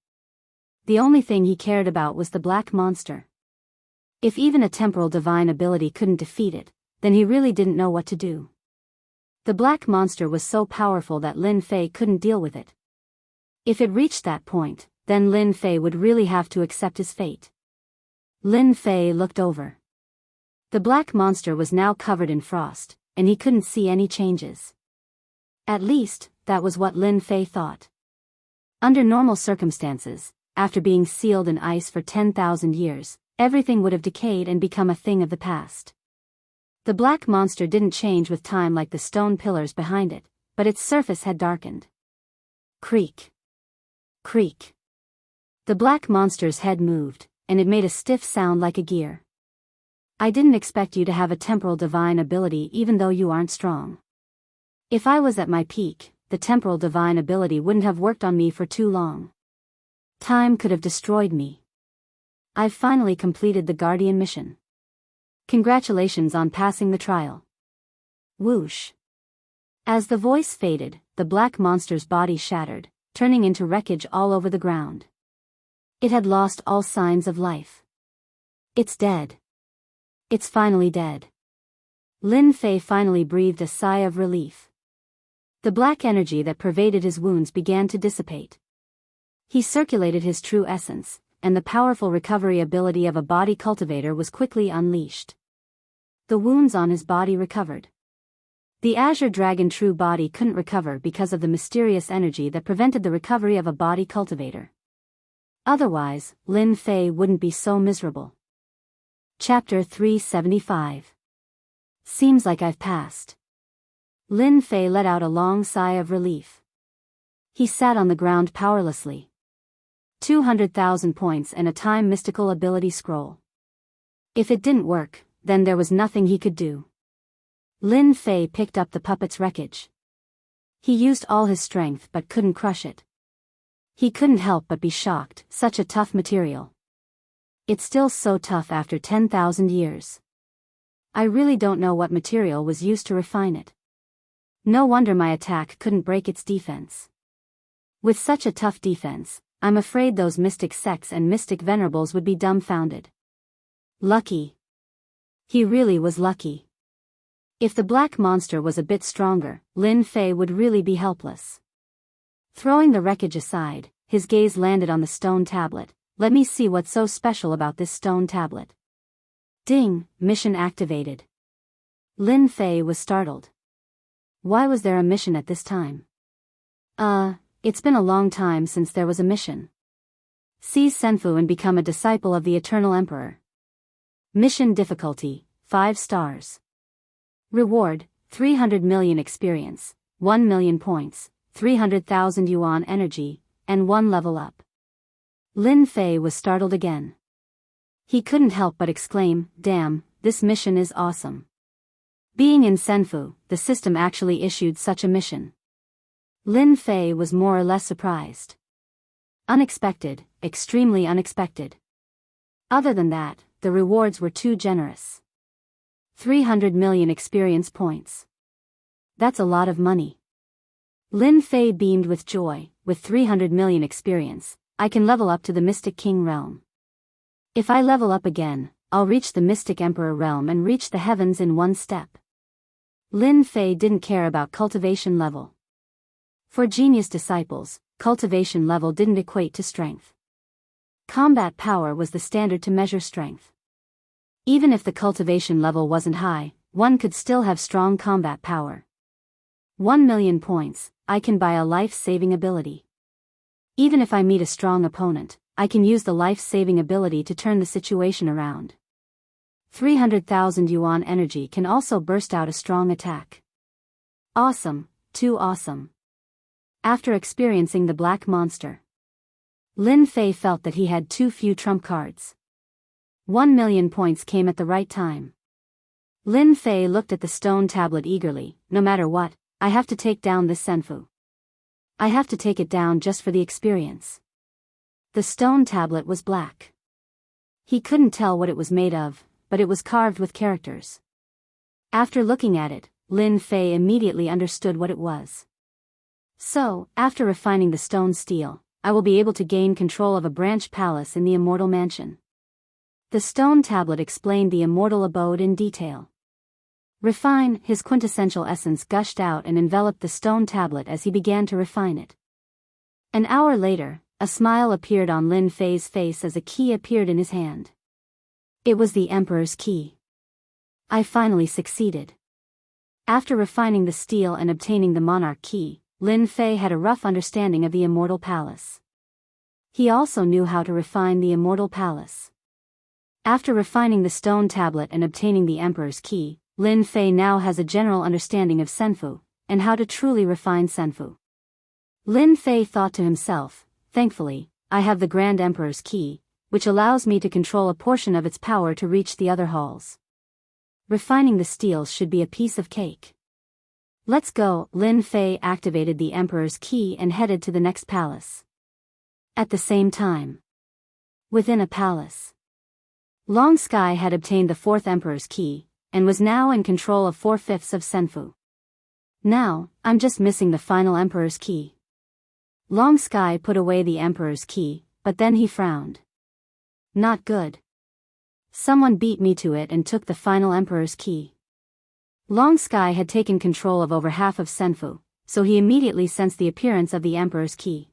The only thing he cared about was the black monster. If even a temporal divine ability couldn't defeat it, then he really didn't know what to do. The black monster was so powerful that Lin Fei couldn't deal with it. If it reached that point, then Lin Fei would really have to accept his fate. Lin Fei looked over. The black monster was now covered in frost, and he couldn't see any changes. At least, that was what Lin Fei thought. Under normal circumstances, after being sealed in ice for 10,000 years, everything would have decayed and become a thing of the past. The black monster didn't change with time like the stone pillars behind it, but its surface had darkened. Creak. Creak. The black monster's head moved, and it made a stiff sound like a gear. I didn't expect you to have a temporal divine ability even though you aren't strong. If I was at my peak, the temporal divine ability wouldn't have worked on me for too long. Time could have destroyed me. I've finally completed the Guardian mission. Congratulations on passing the trial. Whoosh. As the voice faded, the black monster's body shattered, turning into wreckage all over the ground. It had lost all signs of life. It's dead. It's finally dead. Lin Fei finally breathed a sigh of relief. The black energy that pervaded his wounds began to dissipate. He circulated his true essence, and the powerful recovery ability of a body cultivator was quickly unleashed. The wounds on his body recovered. The Azure Dragon true body couldn't recover because of the mysterious energy that prevented the recovery of a body cultivator. Otherwise, Lin Fei wouldn't be so miserable. Chapter 375. Seems like I've passed. Lin Fei let out a long sigh of relief. He sat on the ground powerlessly. 200,000 points and a time mystical ability scroll. If it didn't work, then there was nothing he could do. Lin Fei picked up the puppet's wreckage. He used all his strength but couldn't crush it. He couldn't help but be shocked, such a tough material. It's still so tough after 10,000 years. I really don't know what material was used to refine it. No wonder my attack couldn't break its defense. With such a tough defense, I'm afraid those mystic sects and mystic venerables would be dumbfounded. Lucky. He really was lucky. If the black monster was a bit stronger, Lin Fei would really be helpless. Throwing the wreckage aside, his gaze landed on the stone tablet. Let me see what's so special about this stone tablet. Ding, mission activated. Lin Fei was startled. Why was there a mission at this time? It's been a long time since there was a mission. Seize Senfu and become a disciple of the Eternal Emperor. Mission difficulty, 5 stars. Reward, 300 million experience, 1 million points, 300,000 yuan energy, and 1 level up. Lin Fei was startled again. He couldn't help but exclaim, "Damn, this mission is awesome." Being in Senfu, the system actually issued such a mission. Lin Fei was more or less surprised. Unexpected, extremely unexpected. Other than that, the rewards were too generous. 300 million experience points. That's a lot of money. Lin Fei beamed with joy. With 300 million experience, I can level up to the Mystic King realm. If I level up again, I'll reach the Mystic Emperor realm and reach the heavens in 1 step. Lin Fei didn't care about cultivation level. For genius disciples, cultivation level didn't equate to strength. Combat power was the standard to measure strength. Even if the cultivation level wasn't high, one could still have strong combat power. 1 million points, I can buy a life-saving ability. Even if I meet a strong opponent, I can use the life-saving ability to turn the situation around. 300,000 yuan energy can also burst out a strong attack. Awesome, too awesome. After experiencing the black monster, Lin Fei felt that he had too few trump cards. 1 million points came at the right time. Lin Fei looked at the stone tablet eagerly. No matter what, I have to take down this Senfu. I have to take it down just for the experience. The stone tablet was black. He couldn't tell what it was made of, but it was carved with characters. After looking at it, Lin Fei immediately understood what it was. So, after refining the stone steel, I will be able to gain control of a branch palace in the immortal mansion. The stone tablet explained the immortal abode in detail. Refine, his quintessential essence gushed out and enveloped the stone tablet as he began to refine it. An hour later, a smile appeared on Lin Fei's face as a key appeared in his hand. It was the Emperor's key. I finally succeeded. After refining the steel and obtaining the monarch key, Lin Fei had a rough understanding of the immortal palace. He also knew how to refine the immortal palace. After refining the stone tablet and obtaining the Emperor's key, Lin Fei now has a general understanding of Senfu, and how to truly refine Senfu. Lin Fei thought to himself, thankfully, I have the Grand Emperor's key, which allows me to control a portion of its power to reach the other halls. Refining the steels should be a piece of cake. Let's go. Lin Fei activated the Emperor's key and headed to the next palace. At the same time, within a palace, Long Sky had obtained the 4th Emperor's key, and was now in control of 4/5 of Senfu. Now, I'm just missing the final Emperor's key. Long Sky put away the Emperor's key, but then he frowned. Not good. Someone beat me to it and took the final Emperor's key. Long Sky had taken control of over half of Senfu, so he immediately sensed the appearance of the Emperor's key.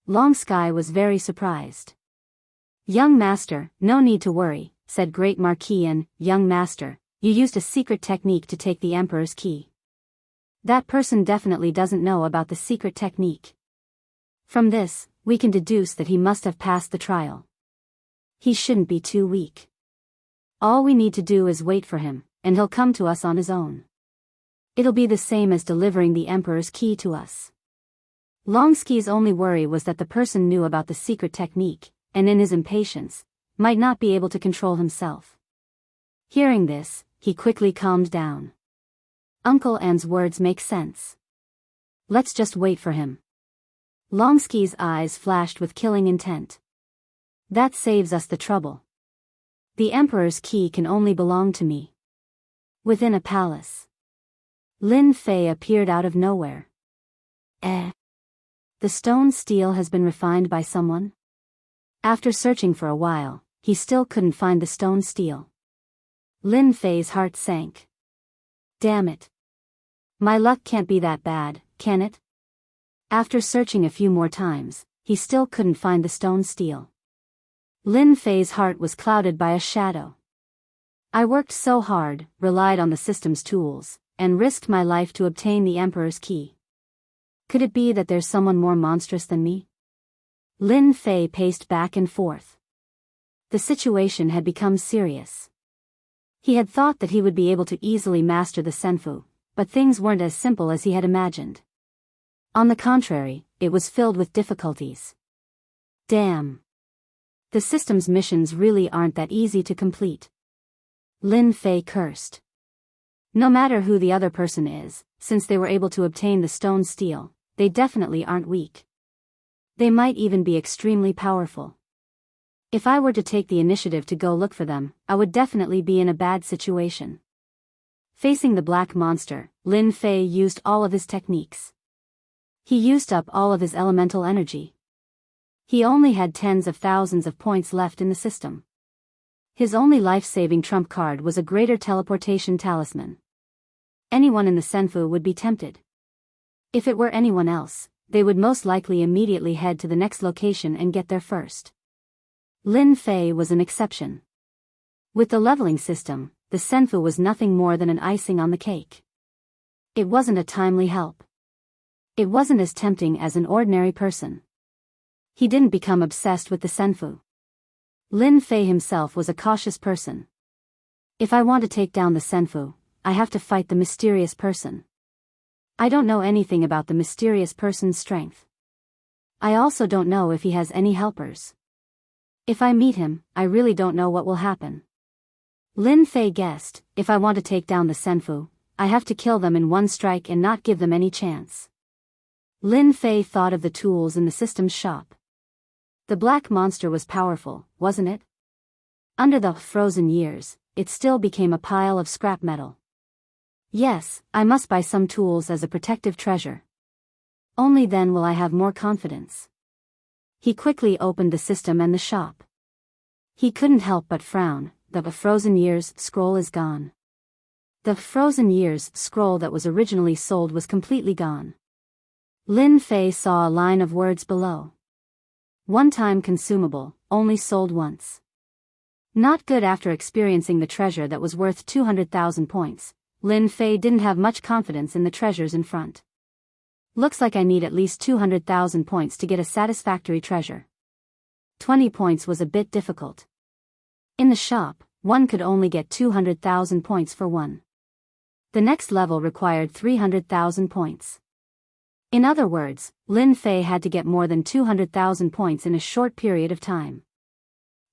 Long Sky was very surprised. Young Master, no need to worry, said Great Marquis, and, Young Master, you used a secret technique to take the Emperor's key. That person definitely doesn't know about the secret technique. From this, we can deduce that he must have passed the trial. He shouldn't be too weak. All we need to do is wait for him, and he'll come to us on his own. It'll be the same as delivering the Emperor's key to us. Longsky's only worry was that the person knew about the secret technique, and in his impatience, might not be able to control himself. Hearing this, he quickly calmed down. Uncle An's words make sense. Let's just wait for him. Longsky's eyes flashed with killing intent. That saves us the trouble. The Emperor's key can only belong to me. Within a palace, Lin Fei appeared out of nowhere. The stone steel has been refined by someone? After searching for a while, he still couldn't find the stone steel. Lin Fei's heart sank. Damn it. My luck can't be that bad, can it? After searching a few more times, he still couldn't find the stone steel. Lin Fei's heart was clouded by a shadow. I worked so hard, relied on the system's tools, and risked my life to obtain the Emperor's key. Could it be that there's someone more monstrous than me? Lin Fei paced back and forth. The situation had become serious. He had thought that he would be able to easily master the Senfu, but things weren't as simple as he had imagined. On the contrary, it was filled with difficulties. Damn. The system's missions really aren't that easy to complete. Lin Fei cursed. No matter who the other person is, since they were able to obtain the stone steel, they definitely aren't weak. They might even be extremely powerful. If I were to take the initiative to go look for them, I would definitely be in a bad situation. Facing the black monster, Lin Fei used all of his techniques. He used up all of his elemental energy. He only had tens of thousands of points left in the system. His only life-saving trump card was a greater teleportation talisman. Anyone in the Senfu would be tempted. If it were anyone else, they would most likely immediately head to the next location and get there first. Lin Fei was an exception. With the leveling system, the Senfu was nothing more than an icing on the cake. It wasn't a timely help. It wasn't as tempting as an ordinary person. He didn't become obsessed with the Senfu. Lin Fei himself was a cautious person. If I want to take down the Senfu, I have to fight the mysterious person. I don't know anything about the mysterious person's strength. I also don't know if he has any helpers. If I meet him, I really don't know what will happen. Lin Fei guessed, if I want to take down the Senfu, I have to kill them in one strike and not give them any chance. Lin Fei thought of the tools in the system's shop. The black monster was powerful, wasn't it? Under the frozen years, it still became a pile of scrap metal. Yes, I must buy some tools as a protective treasure. Only then will I have more confidence. He quickly opened the system and the shop. He couldn't help but frown. The Frozen Years scroll is gone. The Frozen Years scroll that was originally sold was completely gone. Lin Fei saw a line of words below. One-time consumable, only sold once. Not good. After experiencing the treasure that was worth 200,000 points, Lin Fei didn't have much confidence in the treasures in front. Looks like I need at least 200,000 points to get a satisfactory treasure. 20 points was a bit difficult. In the shop, one could only get 200,000 points for one. The next level required 300,000 points. In other words, Lin Fei had to get more than 200,000 points in a short period of time.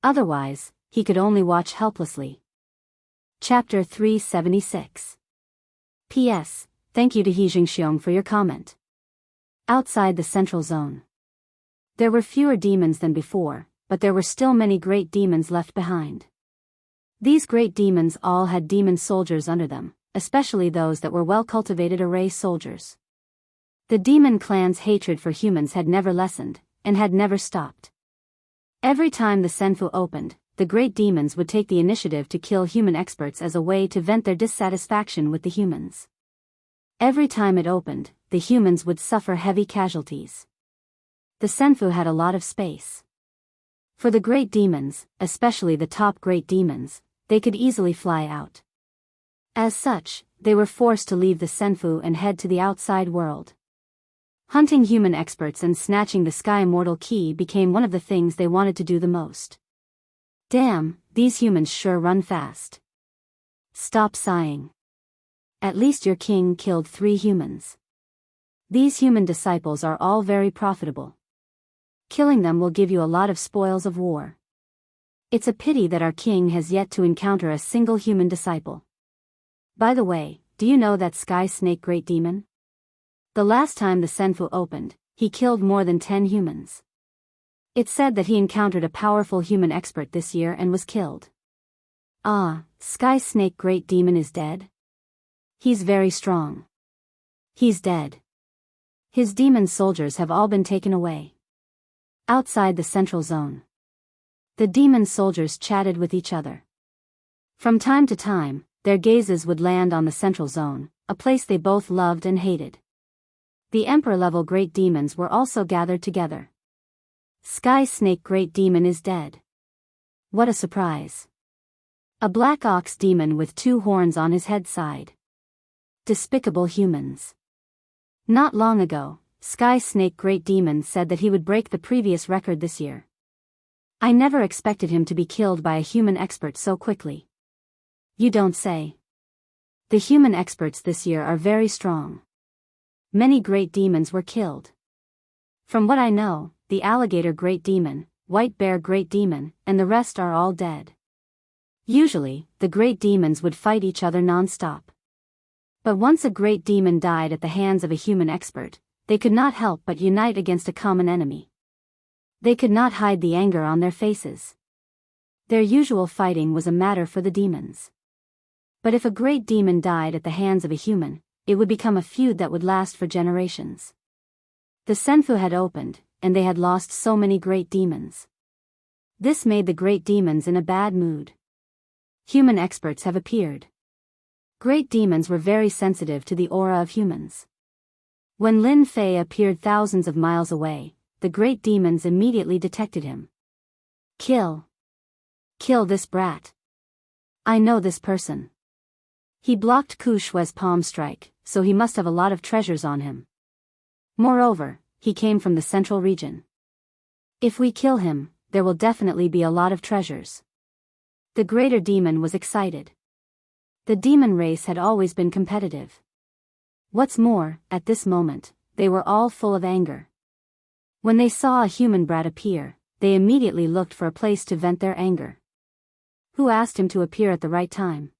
Otherwise, he could only watch helplessly. Chapter 376. P.S. Thank you to Xianxia for your comment. Outside the central zone. There were fewer demons than before, but there were still many great demons left behind. These great demons all had demon soldiers under them, especially those that were well-cultivated array soldiers. The demon clan's hatred for humans had never lessened, and had never stopped. Every time the Senfu opened, the great demons would take the initiative to kill human experts as a way to vent their dissatisfaction with the humans. Every time it opened, the humans would suffer heavy casualties. The Senfu had a lot of space. For the great demons, especially the top great demons, they could easily fly out. As such, they were forced to leave the Senfu and head to the outside world. Hunting human experts and snatching the Sky Immortal Key became one of the things they wanted to do the most. Damn, these humans sure run fast. Stop sighing. At least your king killed 3 humans. These human disciples are all very profitable. Killing them will give you a lot of spoils of war. It's a pity that our king has yet to encounter a single human disciple. By the way, do you know that Sky Snake Great Demon? The last time the Senfu opened, he killed more than 10 humans. It's said that he encountered a powerful human expert this year and was killed. Ah, Sky Snake Great Demon is dead? He's very strong. He's dead. His demon soldiers have all been taken away. Outside the central zone. The demon soldiers chatted with each other. From time to time, their gazes would land on the central zone, a place they both loved and hated. The Emperor-level great demons were also gathered together. Sky Snake Great Demon is dead. What a surprise. A black ox demon with 2 horns on his head side. Despicable humans. Not long ago, Sky Snake Great Demon said that he would break the previous record this year. I never expected him to be killed by a human expert so quickly. You don't say. The human experts this year are very strong. Many great demons were killed. From what I know, the alligator great demon, white bear great demon, and the rest are all dead. Usually, the great demons would fight each other non-stop. But once a great demon died at the hands of a human expert, they could not help but unite against a common enemy. They could not hide the anger on their faces. Their usual fighting was a matter for the demons. But if a great demon died at the hands of a human, it would become a feud that would last for generations. The Senfu had opened, and they had lost so many great demons. This made the great demons in a bad mood. Human experts have appeared. Great demons were very sensitive to the aura of humans. When Lin Fei appeared thousands of miles away, the great demons immediately detected him. Kill. Kill this brat. I know this person. He blocked Ku Shui's palm strike, so he must have a lot of treasures on him. Moreover, he came from the central region. If we kill him, there will definitely be a lot of treasures. The greater demon was excited. The demon race had always been competitive. What's more, at this moment, they were all full of anger. When they saw a human brat appear, they immediately looked for a place to vent their anger. Who asked him to appear at the right time?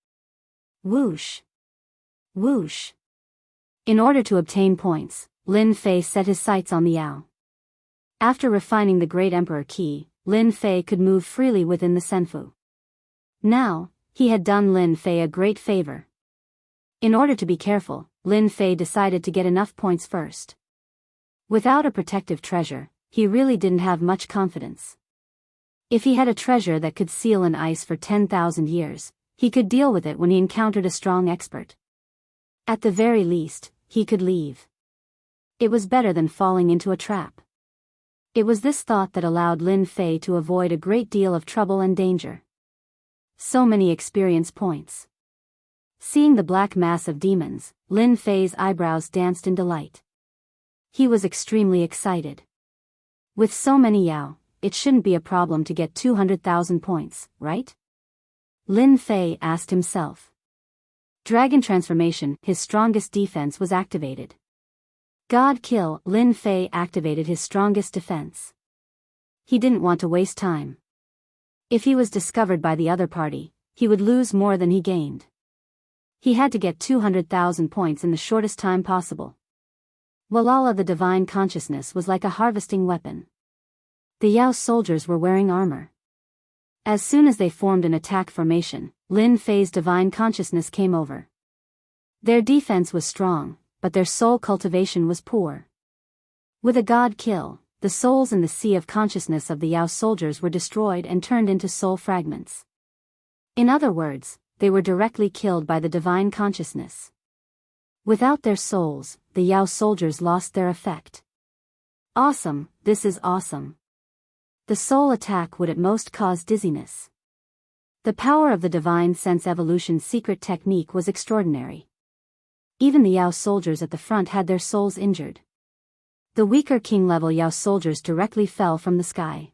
Whoosh! Whoosh! In order to obtain points, Lin Fei set his sights on the Yao. After refining the Great Emperor Qi, Lin Fei could move freely within the Senfu. Now, he had done Lin Fei a great favor. In order to be careful, Lin Fei decided to get enough points first. Without a protective treasure, he really didn't have much confidence. If he had a treasure that could seal in ice for 10,000 years, he could deal with it when he encountered a strong expert. At the very least, he could leave. It was better than falling into a trap. It was this thought that allowed Lin Fei to avoid a great deal of trouble and danger. So many experience points. Seeing the black mass of demons, Lin Fei's eyebrows danced in delight. He was extremely excited. With so many Yao, it shouldn't be a problem to get 200,000 points, right? Lin Fei asked himself. Dragon transformation, his strongest defense was activated. God kill, Lin Fei activated his strongest defense. He didn't want to waste time. If he was discovered by the other party, he would lose more than he gained. He had to get 200,000 points in the shortest time possible. Walala the divine consciousness was like a harvesting weapon. The Yao soldiers were wearing armor. As soon as they formed an attack formation, Lin Fei's divine consciousness came over. Their defense was strong, but their soul cultivation was poor. With a god kill, the souls in the sea of consciousness of the Yao soldiers were destroyed and turned into soul fragments. In other words, they were directly killed by the divine consciousness. Without their souls, the Yao soldiers lost their effect. Awesome, this is awesome. The soul attack would at most cause dizziness. The power of the divine sense evolution secret technique was extraordinary. Even the Yao soldiers at the front had their souls injured. The weaker king-level Yao soldiers directly fell from the sky.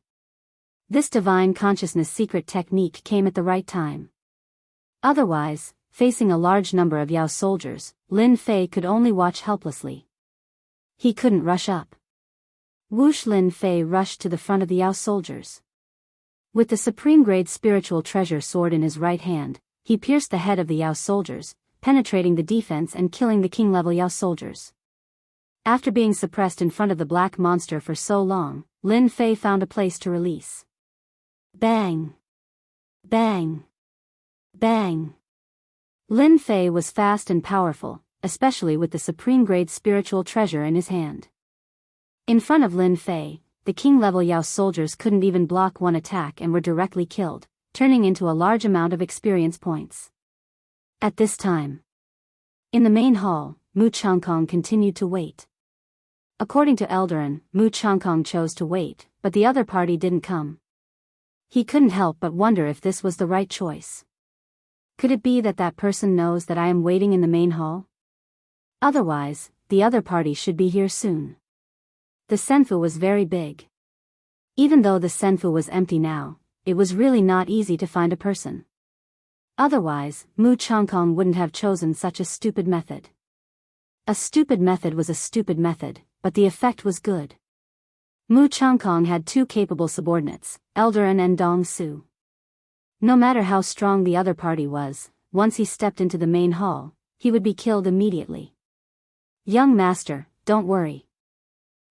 This divine consciousness secret technique came at the right time. Otherwise, facing a large number of Yao soldiers, Lin Fei could only watch helplessly. He couldn't rush up. Whoosh! Lin Fei rushed to the front of the Yao soldiers. With the supreme-grade spiritual treasure sword in his right hand, he pierced the head of the Yao soldiers, penetrating the defense and killing the king-level Yao soldiers. After being suppressed in front of the black monster for so long, Lin Fei found a place to release. Bang! Bang! Bang! Lin Fei was fast and powerful, especially with the supreme-grade spiritual treasure in his hand. In front of Lin Fei, the king-level Yao soldiers couldn't even block one attack and were directly killed, turning into a large amount of experience points. At this time, in the main hall, Mu Changkong continued to wait. According to Eldarin, Mu Changkong chose to wait, but the other party didn't come. He couldn't help but wonder if this was the right choice. Could it be that that person knows that I am waiting in the main hall? Otherwise, the other party should be here soon. The Senfu was very big. Even though the Senfu was empty now, it was really not easy to find a person. Otherwise, Mu Changkong wouldn't have chosen such a stupid method. A stupid method was a stupid method, but the effect was good. Mu Changkong had two capable subordinates, Eldarin and Dong Su. No matter how strong the other party was, once he stepped into the main hall, he would be killed immediately. Young master, don't worry.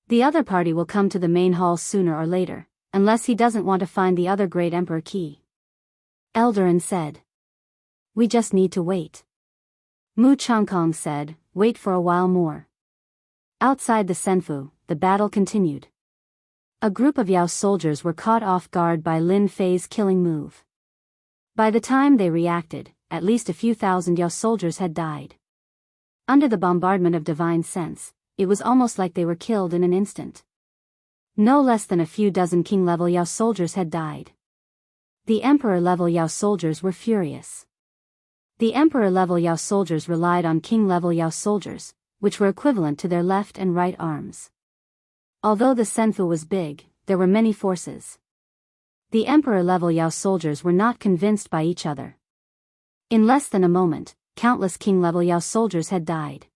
The other party will come to the main hall sooner or later, unless he doesn't want to find the other great emperor key. Eldarin said. We just need to wait. Mu Changkong said, wait for a while more. Outside the Senfu, the battle continued. A group of Yao soldiers were caught off guard by Lin Fei's killing move. By the time they reacted, at least a few thousand Yao soldiers had died. Under the bombardment of divine sense, it was almost like they were killed in an instant. No less than a few dozen king-level Yao soldiers had died. The emperor-level Yao soldiers were furious. The emperor-level Yao soldiers relied on king-level Yao soldiers, which were equivalent to their left and right arms. Although the Senfu was big, there were many forces. The emperor-level Yao soldiers were not convinced by each other. In less than a moment, countless king-level Yao soldiers had died.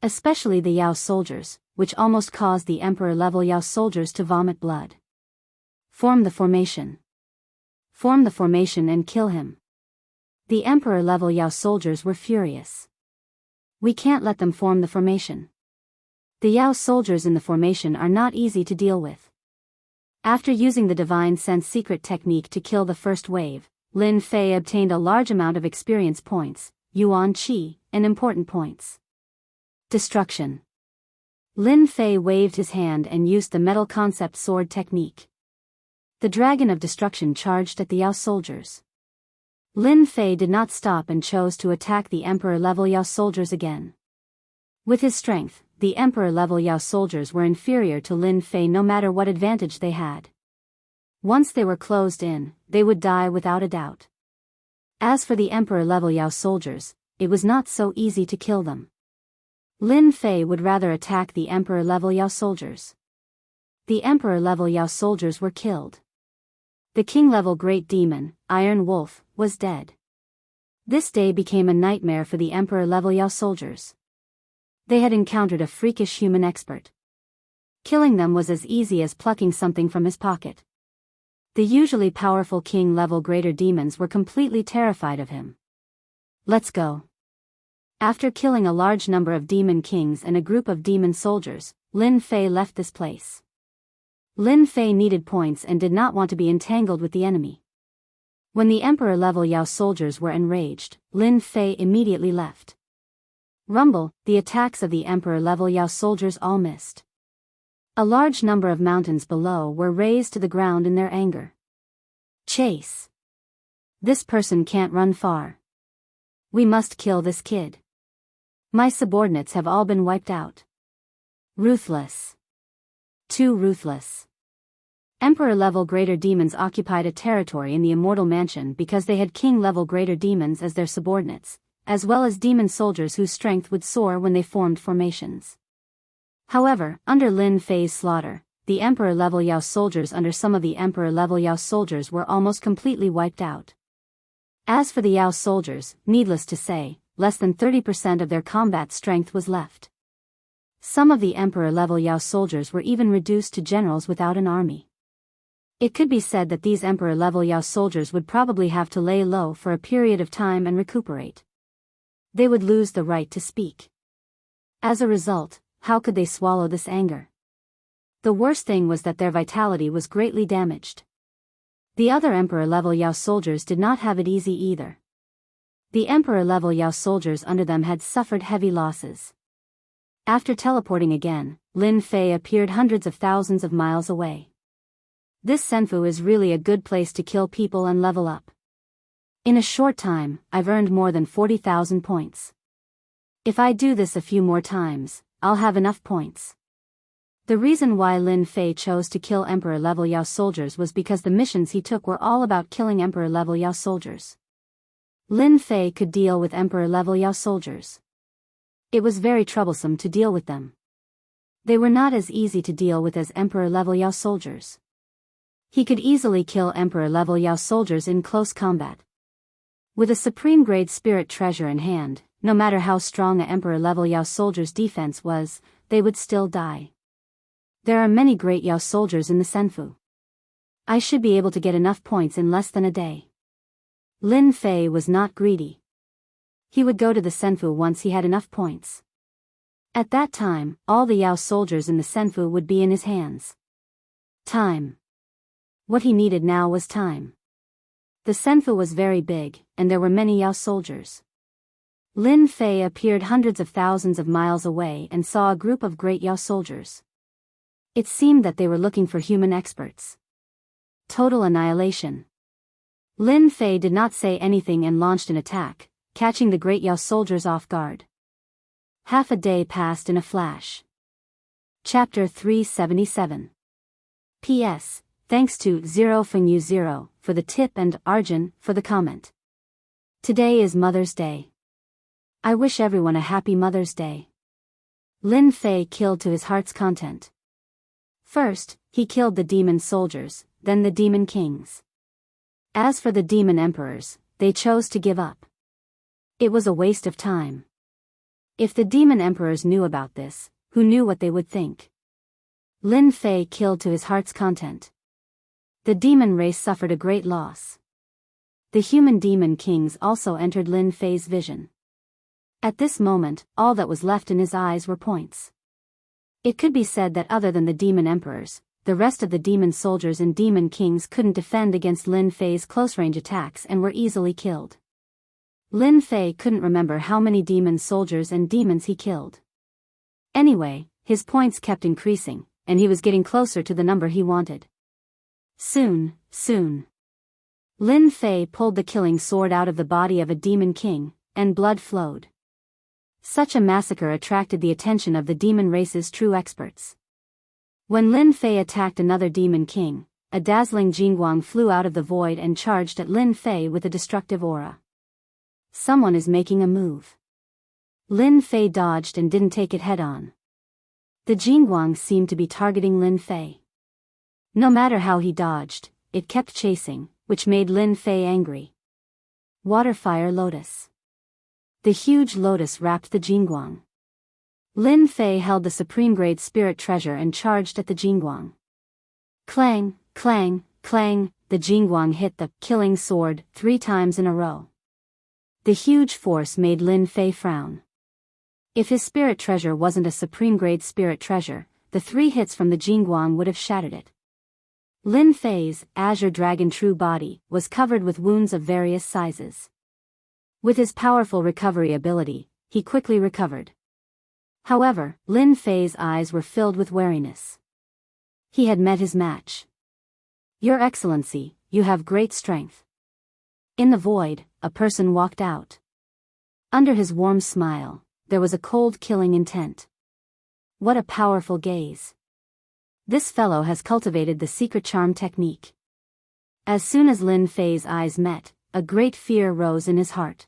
Especially the Yao soldiers, which almost caused the emperor-level Yao soldiers to vomit blood. Form the formation. Form the formation and kill him. The emperor-level Yao soldiers were furious. We can't let them form the formation. The Yao soldiers in the formation are not easy to deal with. After using the divine sense secret technique to kill the first wave, Lin Fei obtained a large amount of experience points, Yuan Qi, and important points. Destruction. Lin Fei waved his hand and used the metal concept sword technique. The dragon of destruction charged at the Yao soldiers. Lin Fei did not stop and chose to attack the emperor-level Yao soldiers again. With his strength, the emperor-level Yao soldiers were inferior to Lin Fei no matter what advantage they had. Once they were closed in, they would die without a doubt. As for the emperor-level Yao soldiers, it was not so easy to kill them. Lin Fei would rather attack the emperor-level Yao soldiers. The emperor-level Yao soldiers were killed. The king-level great demon, Iron Wolf, was dead. This day became a nightmare for the emperor-level Yao soldiers. They had encountered a freakish human expert. Killing them was as easy as plucking something from his pocket. The usually powerful king-level greater demons were completely terrified of him. Let's go. After killing a large number of demon kings and a group of demon soldiers, Lin Fei left this place. Lin Fei needed points and did not want to be entangled with the enemy. When the emperor-level Yao soldiers were enraged, Lin Fei immediately left. Rumble, the attacks of the emperor-level Yao soldiers all missed. A large number of mountains below were razed to the ground in their anger. Chase. This person can't run far. We must kill this kid. My subordinates have all been wiped out. Ruthless. Too ruthless. Emperor-level greater demons occupied a territory in the Immortal Mansion because they had king-level greater demons as their subordinates, as well as demon soldiers whose strength would soar when they formed formations. However, under Lin Fei's slaughter, the emperor-level Yao soldiers under some of the emperor-level Yao soldiers were almost completely wiped out. As for the Yao soldiers, needless to say, less than 30% of their combat strength was left. Some of the emperor-level Yao soldiers were even reduced to generals without an army. It could be said that these emperor-level Yao soldiers would probably have to lay low for a period of time and recuperate. They would lose the right to speak. As a result, how could they swallow this anger? The worst thing was that their vitality was greatly damaged. The other emperor-level Yao soldiers did not have it easy either. The emperor-level Yao soldiers under them had suffered heavy losses. After teleporting again, Lin Fei appeared hundreds of thousands of miles away. This Senfu is really a good place to kill people and level up. In a short time, I've earned more than 40,000 points. If I do this a few more times, I'll have enough points. The reason why Lin Fei chose to kill Emperor-level Yao soldiers was because the missions he took were all about killing Emperor-level Yao soldiers. Lin Fei could deal with Emperor-level Yao soldiers. It was very troublesome to deal with them. They were not as easy to deal with as Emperor-level Yao soldiers. He could easily kill Emperor-level Yao soldiers in close combat. With a supreme grade spirit treasure in hand, no matter how strong a emperor-level Yao soldier's defense was, they would still die. There are many great Yao soldiers in the Senfu. I should be able to get enough points in less than a day. Lin Fei was not greedy. He would go to the Senfu once he had enough points. At that time, all the Yao soldiers in the Senfu would be in his hands. Time. What he needed now was time. The Senfu was very big, and there were many Yao soldiers. Lin Fei appeared hundreds of thousands of miles away and saw a group of great Yao soldiers. It seemed that they were looking for human experts. Total annihilation. Lin Fei did not say anything and launched an attack, catching the great Yao soldiers off guard. Half a day passed in a flash. Chapter 377. P.S. Thanks to 0fenyu0 for the tip and Arjun for the comment. Today is Mother's Day. I wish everyone a happy Mother's Day. Lin Fei killed to his heart's content. First, he killed the demon soldiers, then the demon kings. As for the demon emperors, they chose to give up. It was a waste of time. If the demon emperors knew about this, who knew what they would think? Lin Fei killed to his heart's content. The demon race suffered a great loss. The human demon kings also entered Lin Fei's vision. At this moment, all that was left in his eyes were points. It could be said that other than the demon emperors, the rest of the demon soldiers and demon kings couldn't defend against Lin Fei's close-range attacks and were easily killed. Lin Fei couldn't remember how many demon soldiers and demons he killed. Anyway, his points kept increasing, and he was getting closer to the number he wanted. Soon. Lin Fei pulled the killing sword out of the body of a demon king, and blood flowed. Such a massacre attracted the attention of the demon race's true experts. When Lin Fei attacked another demon king, a dazzling Jingguang flew out of the void and charged at Lin Fei with a destructive aura. Someone is making a move. Lin Fei dodged and didn't take it head-on. The Jingguang seemed to be targeting Lin Fei. No matter how he dodged, it kept chasing, which made Lin Fei angry. Water-fire lotus. The huge lotus wrapped the Jingguang. Lin Fei held the supreme-grade spirit treasure and charged at the Jingguang. Clang, clang, clang, the Jingguang hit the killing sword 3 times in a row. The huge force made Lin Fei frown. If his spirit treasure wasn't a supreme-grade spirit treasure, the 3 hits from the Jingguang would have shattered it. Lin Fei's azure dragon true body was covered with wounds of various sizes. With his powerful recovery ability, he quickly recovered. However, Lin Fei's eyes were filled with wariness. He had met his match. Your Excellency, you have great strength. In the void, a person walked out. Under his warm smile, there was a cold killing intent. What a powerful gaze. This fellow has cultivated the secret charm technique. As soon as Lin Fei's eyes met, a great fear rose in his heart.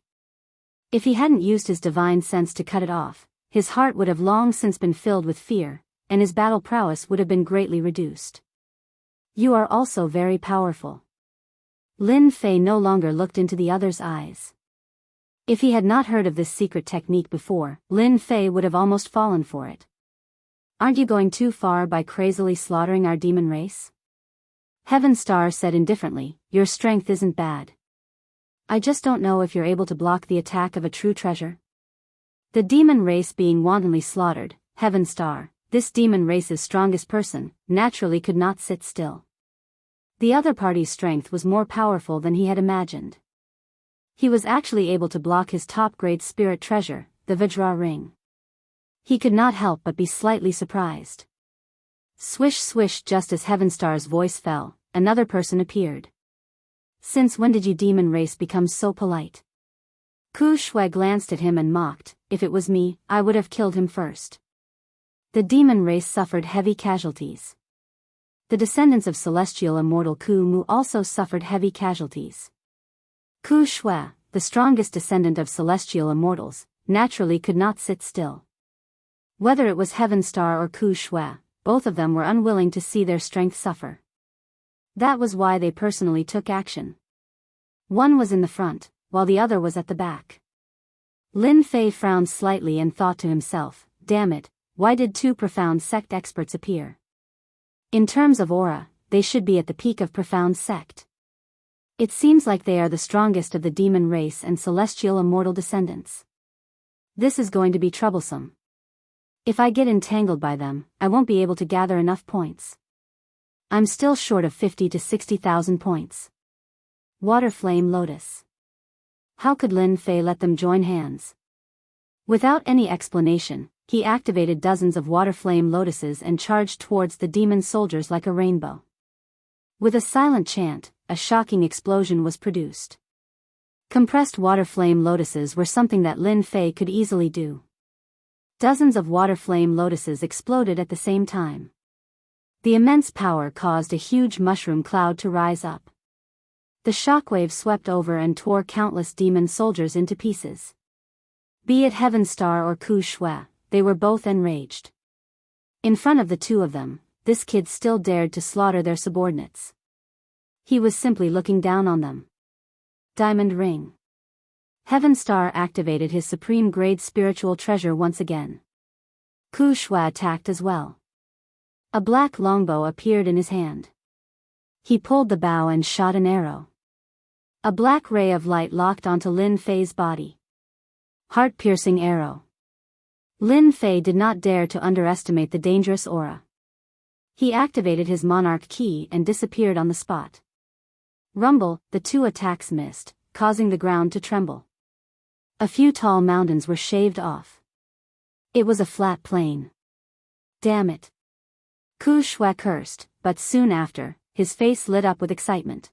If he hadn't used his divine sense to cut it off, his heart would have long since been filled with fear, and his battle prowess would have been greatly reduced. You are also very powerful. Lin Fei no longer looked into the other's eyes. If he had not heard of this secret technique before, Lin Fei would have almost fallen for it. Aren't you going too far by crazily slaughtering our demon race? Heaven Star said indifferently, your strength isn't bad. I just don't know if you're able to block the attack of a true treasure. The demon race being wantonly slaughtered, Heaven Star, this demon race's strongest person, naturally could not sit still. The other party's strength was more powerful than he had imagined. He was actually able to block his top-grade spirit treasure, the Vajra ring. He could not help but be slightly surprised. Swish swish, just as Heaven Star's voice fell, another person appeared. Since when did you demon race become so polite? Ku Shui glanced at him and mocked, if it was me, I would have killed him first. The demon race suffered heavy casualties. The descendants of celestial immortal Ku Mu also suffered heavy casualties. Ku Shui, the strongest descendant of celestial immortals, naturally could not sit still. Whether it was Heaven Star or Ku Shui, both of them were unwilling to see their strength suffer. That was why they personally took action. One was in the front, while the other was at the back. Lin Fei frowned slightly and thought to himself, damn it, why did two profound sect experts appear? In terms of aura, they should be at the peak of profound sect. It seems like they are the strongest of the demon race and celestial immortal descendants. This is going to be troublesome. If I get entangled by them, I won't be able to gather enough points. I'm still short of 50 to 60,000 points. Water Flame Lotus. How could Lin Fei let them join hands? Without any explanation, he activated dozens of water flame lotuses and charged towards the demon soldiers like a rainbow. With a silent chant, a shocking explosion was produced. Compressed water flame lotuses were something that Lin Fei could easily do. Dozens of water flame lotuses exploded at the same time. The immense power caused a huge mushroom cloud to rise up. The shockwave swept over and tore countless demon soldiers into pieces. Be it Heaven Star or Ku Shui, they were both enraged. In front of the two of them, this kid still dared to slaughter their subordinates. He was simply looking down on them. Diamond Ring. Heaven Star activated his supreme grade spiritual treasure once again. Ku Shui attacked as well. A black longbow appeared in his hand. He pulled the bow and shot an arrow. A black ray of light locked onto Lin Fei's body. Heart-piercing arrow. Lin Fei did not dare to underestimate the dangerous aura. He activated his monarch key and disappeared on the spot. Rumble, the two attacks missed, causing the ground to tremble. A few tall mountains were shaved off. It was a flat plain. Damn it. Ku Shui cursed, but soon after, his face lit up with excitement.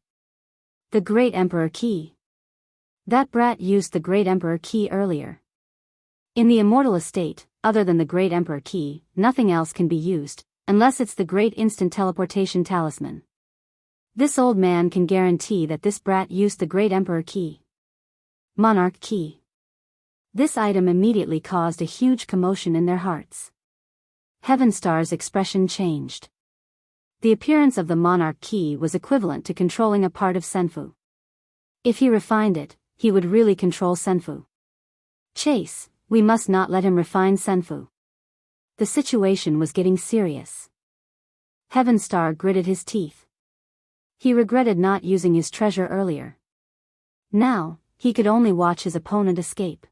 The Great Emperor Key. That brat used the Great Emperor Key earlier. In the immortal estate, other than the Great Emperor Key, nothing else can be used, unless it's the Great Instant Teleportation Talisman. This old man can guarantee that this brat used the Great Emperor Key. Monarch Key. This item immediately caused a huge commotion in their hearts. Heaven Star's expression changed. The appearance of the Monarch Key was equivalent to controlling a part of Senfu. If he refined it, he would really control Senfu. Chase, we must not let him refine Senfu. The situation was getting serious. Heaven Star gritted his teeth. He regretted not using his treasure earlier. Now, he could only watch his opponent escape.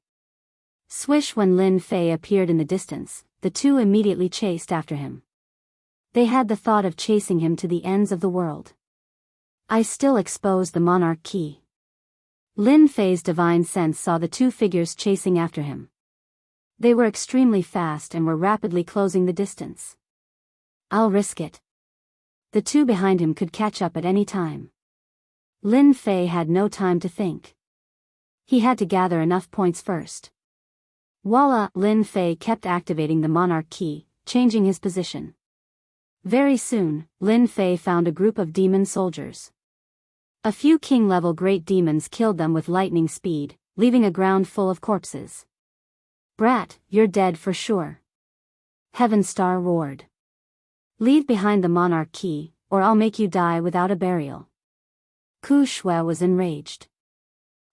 Swish, when Lin Fei appeared in the distance, the two immediately chased after him. They had the thought of chasing him to the ends of the world. I still exposed the Monarch Key. Lin Fei's divine sense saw the two figures chasing after him. They were extremely fast and were rapidly closing the distance. I'll risk it. The two behind him could catch up at any time. Lin Fei had no time to think. He had to gather enough points first. Voila! Lin Fei kept activating the Monarch Key, changing his position. Very soon, Lin Fei found a group of demon soldiers. A few king-level great demons killed them with lightning speed, leaving a ground full of corpses. Brat, you're dead for sure. Heaven Star roared. Leave behind the Monarch Key, or I'll make you die without a burial. Ku Shui was enraged.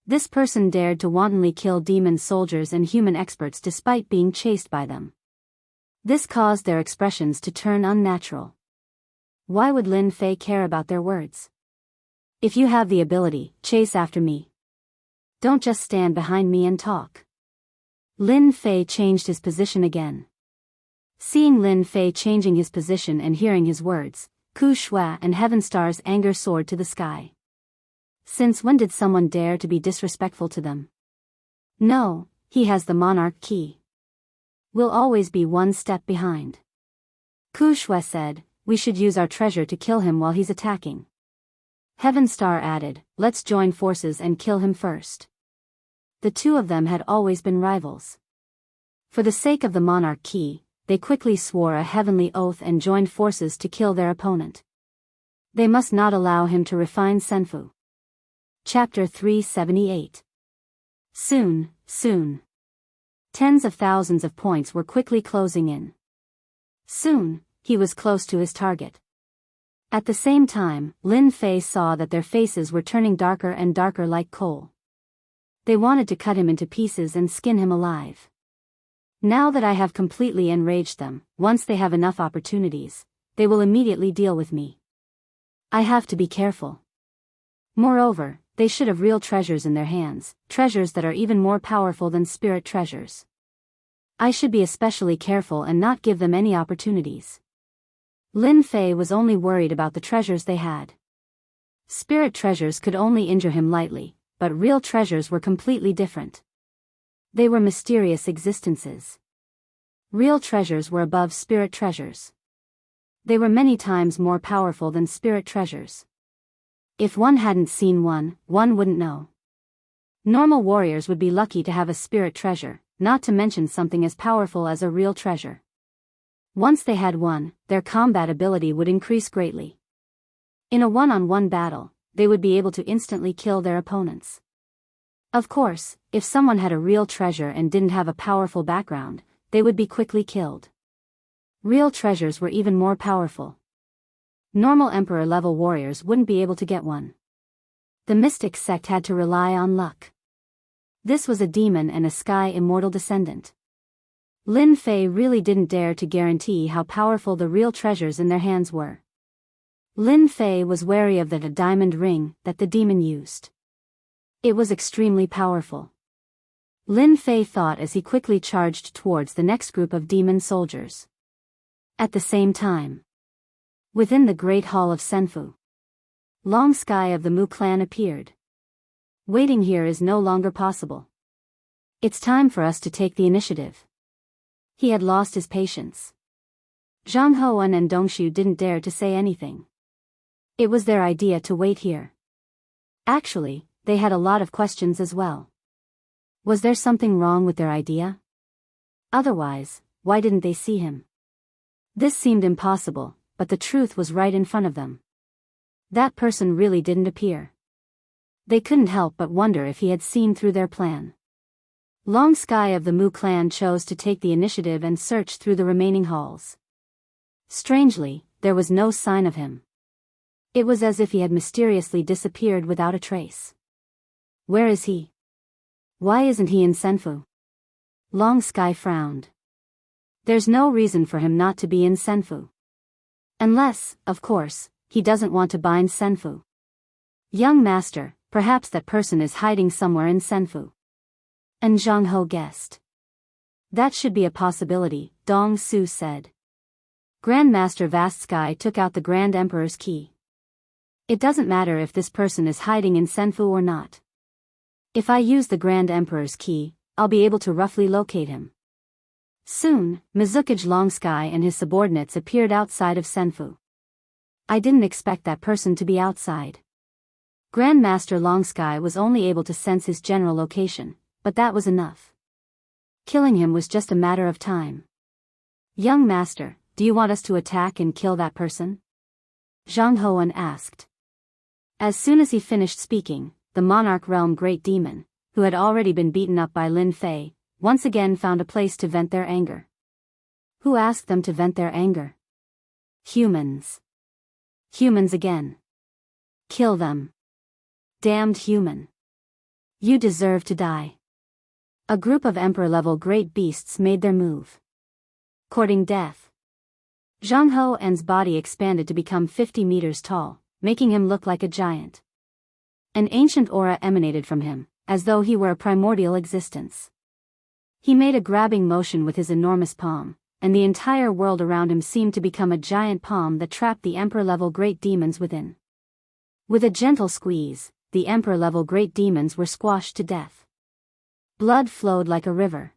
This person dared to wantonly kill demon soldiers and human experts despite being chased by them. This caused their expressions to turn unnatural. Why would Lin Fei care about their words? If you have the ability, chase after me. Don't just stand behind me and talk. Lin Fei changed his position again. Seeing Lin Fei changing his position and hearing his words, Ku Shui and Heaven Star's anger soared to the sky. Since when did someone dare to be disrespectful to them? No, he has the Monarch Key. We'll always be one step behind. Ku Shui said, we should use our treasure to kill him while he's attacking. Heaven Star added, let's join forces and kill him first. The two of them had always been rivals. For the sake of the Monarch Key, they quickly swore a heavenly oath and joined forces to kill their opponent. They must not allow him to refine Senfu. Chapter 378. Soon. Tens of thousands of points were quickly closing in. Soon, he was close to his target. At the same time, Lin Fei saw that their faces were turning darker and darker like coal. They wanted to cut him into pieces and skin him alive. Now that I have completely enraged them, once they have enough opportunities, they will immediately deal with me. I have to be careful. Moreover, they should have real treasures in their hands, treasures that are even more powerful than spirit treasures. I should be especially careful and not give them any opportunities. Lin Fei was only worried about the treasures they had. Spirit treasures could only injure him lightly, but real treasures were completely different. They were mysterious existences. Real treasures were above spirit treasures. They were many times more powerful than spirit treasures. If one hadn't seen one wouldn't know. Normal warriors would be lucky to have a spirit treasure, not to mention something as powerful as a real treasure. Once they had one, their combat ability would increase greatly. In a one-on-one battle, they would be able to instantly kill their opponents. Of course, if someone had a real treasure and didn't have a powerful background, they would be quickly killed. Real treasures were even more powerful. Normal emperor-level warriors wouldn't be able to get one. The mystic sect had to rely on luck. This was a demon and a sky immortal descendant. Lin Fei really didn't dare to guarantee how powerful the real treasures in their hands were. Lin Fei was wary of the diamond ring that the demon used. It was extremely powerful. Lin Fei thought as he quickly charged towards the next group of demon soldiers. At the same time, within the Great Hall of Senfu, Long Sky of the Mu clan appeared. Waiting here is no longer possible. It's time for us to take the initiative. He had lost his patience. Zhang Hoan and Dongshu didn't dare to say anything. It was their idea to wait here. Actually, they had a lot of questions as well. Was there something wrong with their idea? Otherwise, why didn't they see him? This seemed impossible, but the truth was right in front of them. That person really didn't appear. They couldn't help but wonder if he had seen through their plan. Long Sky of the Mu clan chose to take the initiative and search through the remaining halls. Strangely, there was no sign of him. It was as if he had mysteriously disappeared without a trace. Where is he? Why isn't he in Senfu? Long Sky frowned. There's no reason for him not to be in Senfu. Unless, of course, he doesn't want to bind Senfu. Young master, perhaps that person is hiding somewhere in Senfu. And Zhang Ho guessed. That should be a possibility, Dong Su said. Grandmaster Vast Sky took out the Grand Emperor's key. It doesn't matter if this person is hiding in Senfu or not. If I use the Grand Emperor's key, I'll be able to roughly locate him. Soon, Mizukage Long Sky and his subordinates appeared outside of Senfu. I didn't expect that person to be outside. Grandmaster Long Sky was only able to sense his general location, but that was enough. Killing him was just a matter of time. Young master, do you want us to attack and kill that person? Zhang Hoan asked. As soon as he finished speaking, the Monarch Realm Great Demon, who had already been beaten up by Lin Fei, once again found a place to vent their anger. Who asked them to vent their anger? Humans. Humans again. Kill them. Damned human. You deserve to die. A group of emperor-level great beasts made their move. Courting death. Zhang Hoan's body expanded to become 50 meters tall, making him look like a giant. An ancient aura emanated from him, as though he were a primordial existence. He made a grabbing motion with his enormous palm, and the entire world around him seemed to become a giant palm that trapped the emperor-level great demons within. With a gentle squeeze, the emperor-level great demons were squashed to death. Blood flowed like a river.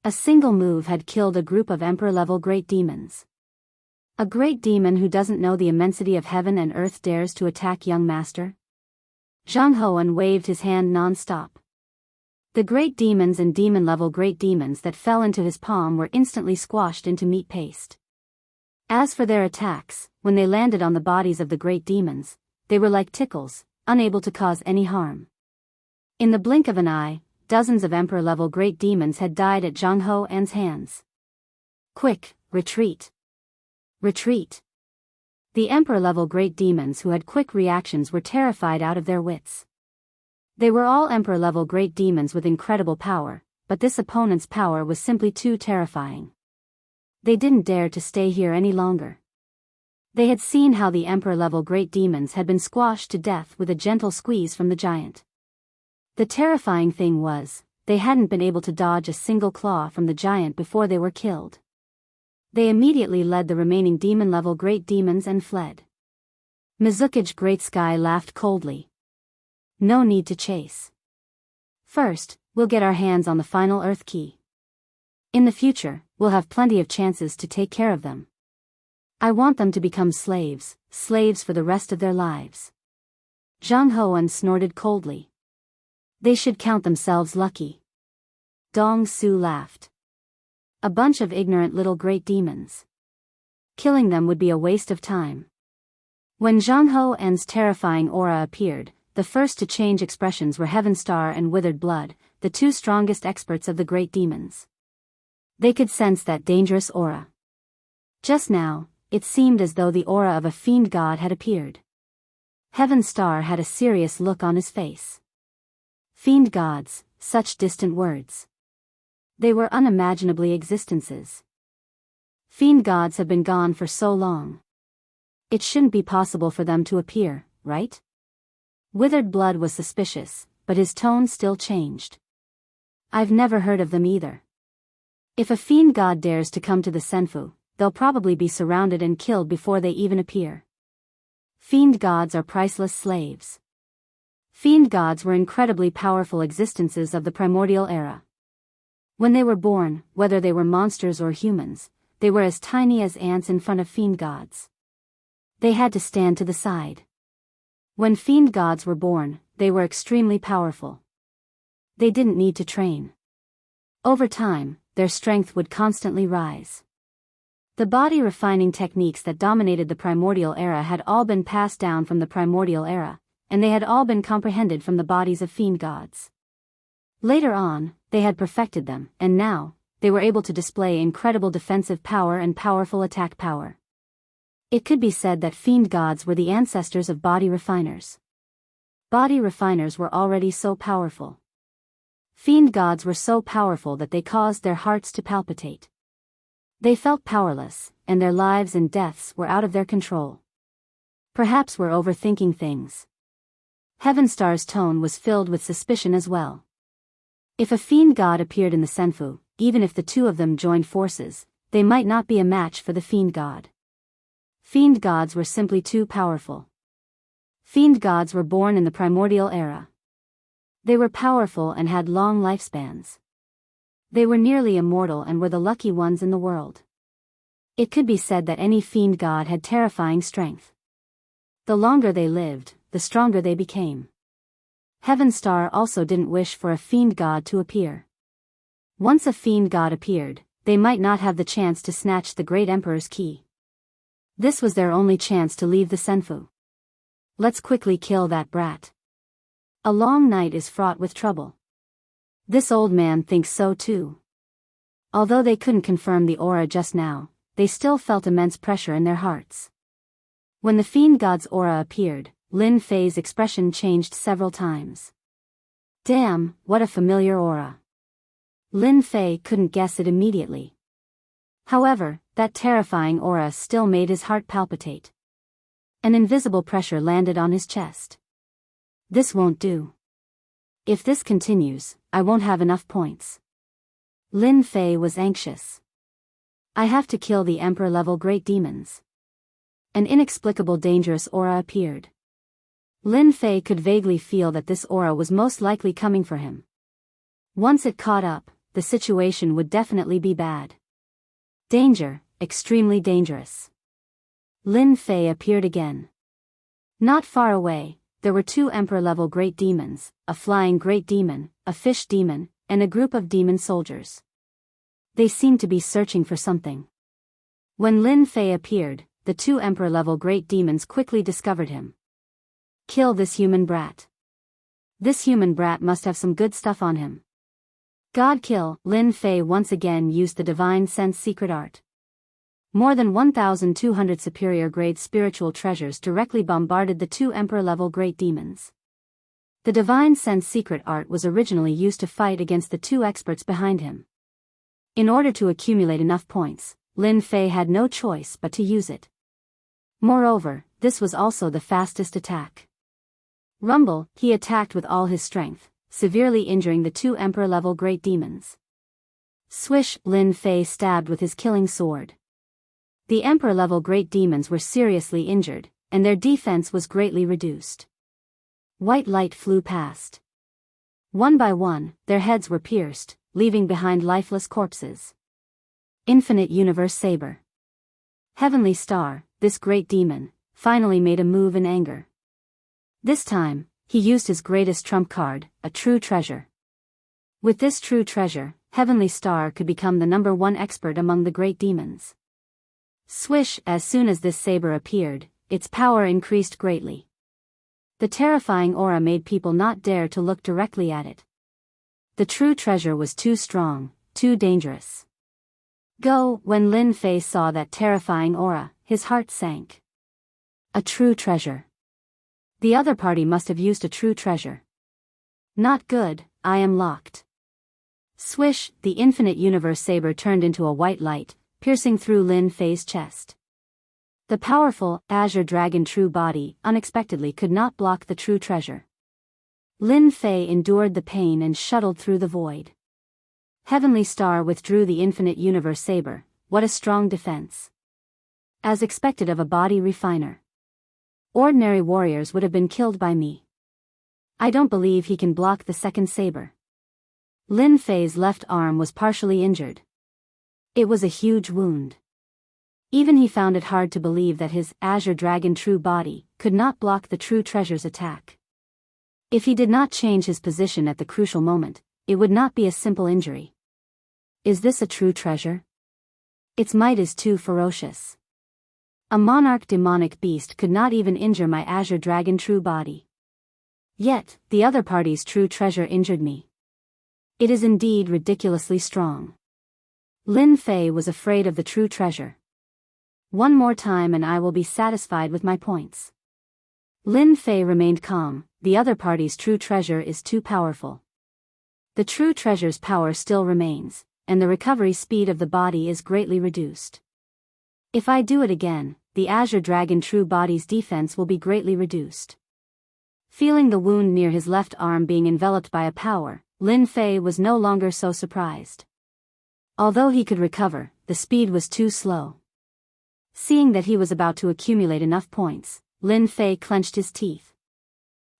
A single move had killed a group of emperor-level great demons. A great demon who doesn't know the immensity of heaven and earth dares to attack young master? Zhang Hoan waved his hand non-stop. The great demons and demon-level great demons that fell into his palm were instantly squashed into meat paste. As for their attacks, when they landed on the bodies of the great demons, they were like tickles, unable to cause any harm. In the blink of an eye, dozens of emperor-level great demons had died at Zhang Hoan's hands. Quick, retreat. Retreat. The emperor-level great demons who had quick reactions were terrified out of their wits. They were all Emperor-level great demons with incredible power, but this opponent's power was simply too terrifying. They didn't dare to stay here any longer. They had seen how the Emperor-level great demons had been squashed to death with a gentle squeeze from the giant. The terrifying thing was, they hadn't been able to dodge a single claw from the giant before they were killed. They immediately led the remaining demon-level great demons and fled. Mizukage Great Sky laughed coldly. No need to chase. First, we'll get our hands on the final Earth Key. In the future, we'll have plenty of chances to take care of them. I want them to become slaves for the rest of their lives. Jianghu snorted coldly. They should count themselves lucky. Dong Su laughed. A bunch of ignorant little great demons. Killing them would be a waste of time. When Jianghu's terrifying aura appeared, the first to change expressions were Heaven Star and Withered Blood, the two strongest experts of the great demons. They could sense that dangerous aura. Just now, it seemed as though the aura of a fiend god had appeared. Heaven Star had a serious look on his face. Fiend gods, such distant words. They were unimaginably existences. Fiend gods have been gone for so long. It shouldn't be possible for them to appear, right? Withered Blood was suspicious, but his tone still changed. I've never heard of them either. If a fiend god dares to come to the Senfu, they'll probably be surrounded and killed before they even appear. Fiend gods are priceless slaves. Fiend gods were incredibly powerful existences of the primordial era. When they were born, whether they were monsters or humans, they were as tiny as ants in front of fiend gods. They had to stand to the side. When fiend gods were born, they were extremely powerful. They didn't need to train. Over time, their strength would constantly rise. The body refining techniques that dominated the primordial era had all been passed down from the primordial era, and they had all been comprehended from the bodies of fiend gods. Later on, they had perfected them, and now, they were able to display incredible defensive power and powerful attack power. It could be said that fiend gods were the ancestors of body refiners. Body refiners were already so powerful. Fiend gods were so powerful that they caused their hearts to palpitate. They felt powerless, and their lives and deaths were out of their control. Perhaps we're overthinking things. Heaven Star's tone was filled with suspicion as well. If a fiend god appeared in the Senfu, even if the two of them joined forces, they might not be a match for the fiend god. Fiend gods were simply too powerful. Fiend gods were born in the primordial era. They were powerful and had long lifespans. They were nearly immortal and were the lucky ones in the world. It could be said that any fiend god had terrifying strength. The longer they lived, the stronger they became. Heaven Star also didn't wish for a fiend god to appear. Once a fiend god appeared, they might not have the chance to snatch the great emperor's key. This was their only chance to leave the Senfu. Let's quickly kill that brat. A long night is fraught with trouble. This old man thinks so too. Although they couldn't confirm the aura just now, they still felt immense pressure in their hearts. When the fiend god's aura appeared, Lin Fei's expression changed several times. Damn, what a familiar aura. Lin Fei couldn't guess it immediately. However, that terrifying aura still made his heart palpitate. An invisible pressure landed on his chest. This won't do. If this continues, I won't have enough points. Lin Fei was anxious. I have to kill the Emperor-level great demons. An inexplicable dangerous aura appeared. Lin Fei could vaguely feel that this aura was most likely coming for him. Once it caught up, the situation would definitely be bad. Danger, extremely dangerous. Lin Fei appeared again. Not far away, there were two Emperor-level great demons, a flying great demon, a fish demon, and a group of demon soldiers. They seemed to be searching for something. When Lin Fei appeared, the two Emperor-level great demons quickly discovered him. Kill this human brat. This human brat must have some good stuff on him. God kill. Lin Fei once again used the divine sense secret art. More than 1,200 superior grade spiritual treasures directly bombarded the two Emperor-level great demons. The divine sense secret art was originally used to fight against the two experts behind him. In order to accumulate enough points, Lin Fei had no choice but to use it. Moreover, this was also the fastest attack. Rumble, he attacked with all his strength, severely injuring the two emperor-level great demons. Swish, Lin Fei stabbed with his killing sword. The emperor-level great demons were seriously injured, and their defense was greatly reduced. White light flew past. One by one, their heads were pierced, leaving behind lifeless corpses. Infinite Universe Saber. Heavenly Star, this great demon, finally made a move in anger. This time, he used his greatest trump card, a true treasure. With this true treasure, Heavenly Star could become the #1 expert among the great demons. Swish, as soon as this saber appeared, its power increased greatly. The terrifying aura made people not dare to look directly at it. The true treasure was too strong, too dangerous. When Lin Fei saw that terrifying aura, his heart sank. A true treasure. The other party must have used a true treasure. Not good, I am locked. Swish, the Infinite Universe Saber turned into a white light, piercing through Lin Fei's chest. The powerful, Azure Dragon true body unexpectedly could not block the true treasure. Lin Fei endured the pain and shuttled through the void. Heavenly Star withdrew the Infinite Universe Saber. What a strong defense. As expected of a body refiner. Ordinary warriors would have been killed by me. I don't believe he can block the second saber. Lin Fei's left arm was partially injured. It was a huge wound. Even he found it hard to believe that his Azure Dragon true body could not block the true treasure's attack. If he did not change his position at the crucial moment, it would not be a simple injury. Is this a true treasure? Its might is too ferocious. A monarch demonic beast could not even injure my Azure Dragon true body. Yet, the other party's true treasure injured me. It is indeed ridiculously strong. Lin Fei was afraid of the true treasure. One more time and I will be satisfied with my points. Lin Fei remained calm. The other party's true treasure is too powerful. The true treasure's power still remains, and the recovery speed of the body is greatly reduced. If I do it again, the Azure Dragon true body's defense will be greatly reduced. Feeling the wound near his left arm being enveloped by a power, Lin Fei was no longer so surprised. Although he could recover, the speed was too slow. Seeing that he was about to accumulate enough points, Lin Fei clenched his teeth.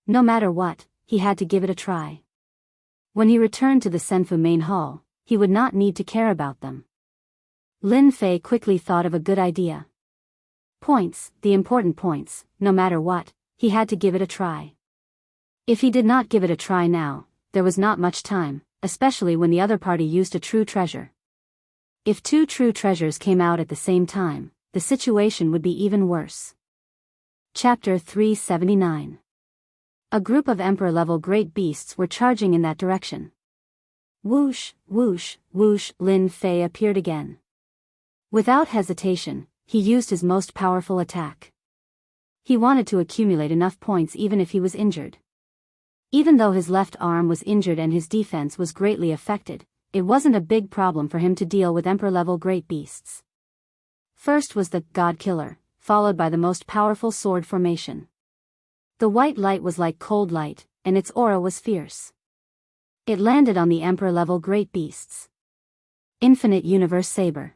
No matter what, he had to give it a try. When he returned to the Senfu main hall, he would not need to care about them. Lin Fei quickly thought of a good idea. Points, the important points, no matter what, he had to give it a try. If he did not give it a try now, there was not much time, especially when the other party used a true treasure. If two true treasures came out at the same time, the situation would be even worse. Chapter 379. A group of emperor-level great beasts were charging in that direction. Whoosh, whoosh, whoosh, Lin Fei appeared again. Without hesitation, he used his most powerful attack. He wanted to accumulate enough points even if he was injured. Even though his left arm was injured and his defense was greatly affected, it wasn't a big problem for him to deal with emperor-level great beasts. First was the God Killer, followed by the most powerful sword formation. The white light was like cold light, and its aura was fierce. It landed on the emperor-level great beasts. Infinite Universe Saber.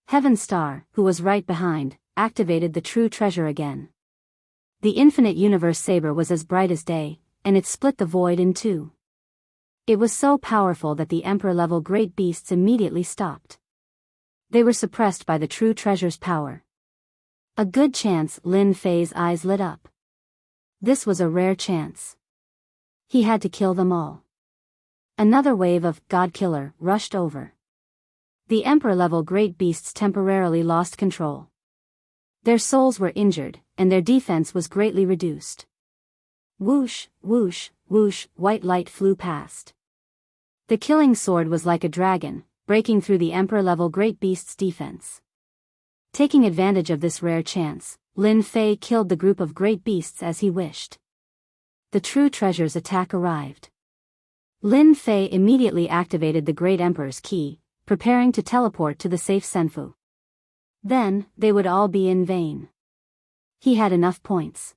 Heaven Star, who was right behind, activated the true treasure again. The Infinite Universe Saber was as bright as day, and it split the void in two. It was so powerful that the emperor-level great beasts immediately stopped. They were suppressed by the true treasure's power. A good chance. Lin Fei's eyes lit up. This was a rare chance. He had to kill them all. Another wave of God Killer rushed over. The emperor-level great beasts temporarily lost control. Their souls were injured, and their defense was greatly reduced. Whoosh, whoosh, whoosh, white light flew past. The killing sword was like a dragon, breaking through the emperor-level great beast's defense. Taking advantage of this rare chance, Lin Fei killed the group of great beasts as he wished. the true treasure's attack arrived. Lin Fei immediately activated the Great Emperor's key, preparing to teleport to the safe Senfu. Then, they would all be in vain. He had enough points.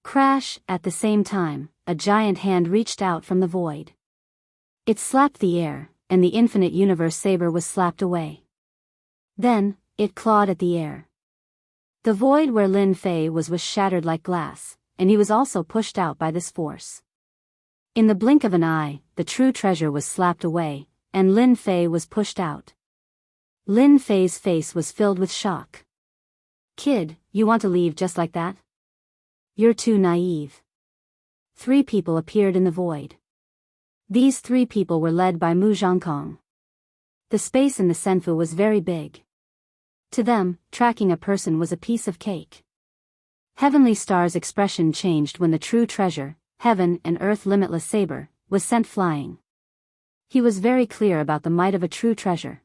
Crash! At the same time, a giant hand reached out from the void. It slapped the air, and the infinite universe saber was slapped away. Then, it clawed at the air. The void where Lin Fei was shattered like glass, and he was also pushed out by this force. In the blink of an eye, the true treasure was slapped away, and Lin Fei was pushed out. Lin Fei's face was filled with shock. "Kid, you want to leave just like that? You're too naive." 3 people appeared in the void. These 3 people were led by Mu Zhongkong. The space in the Senfu was very big. To them, tracking a person was a piece of cake. Heavenly Star's expression changed when the true treasure, Heaven and Earth Limitless Saber, was sent flying. He was very clear about the might of a true treasure.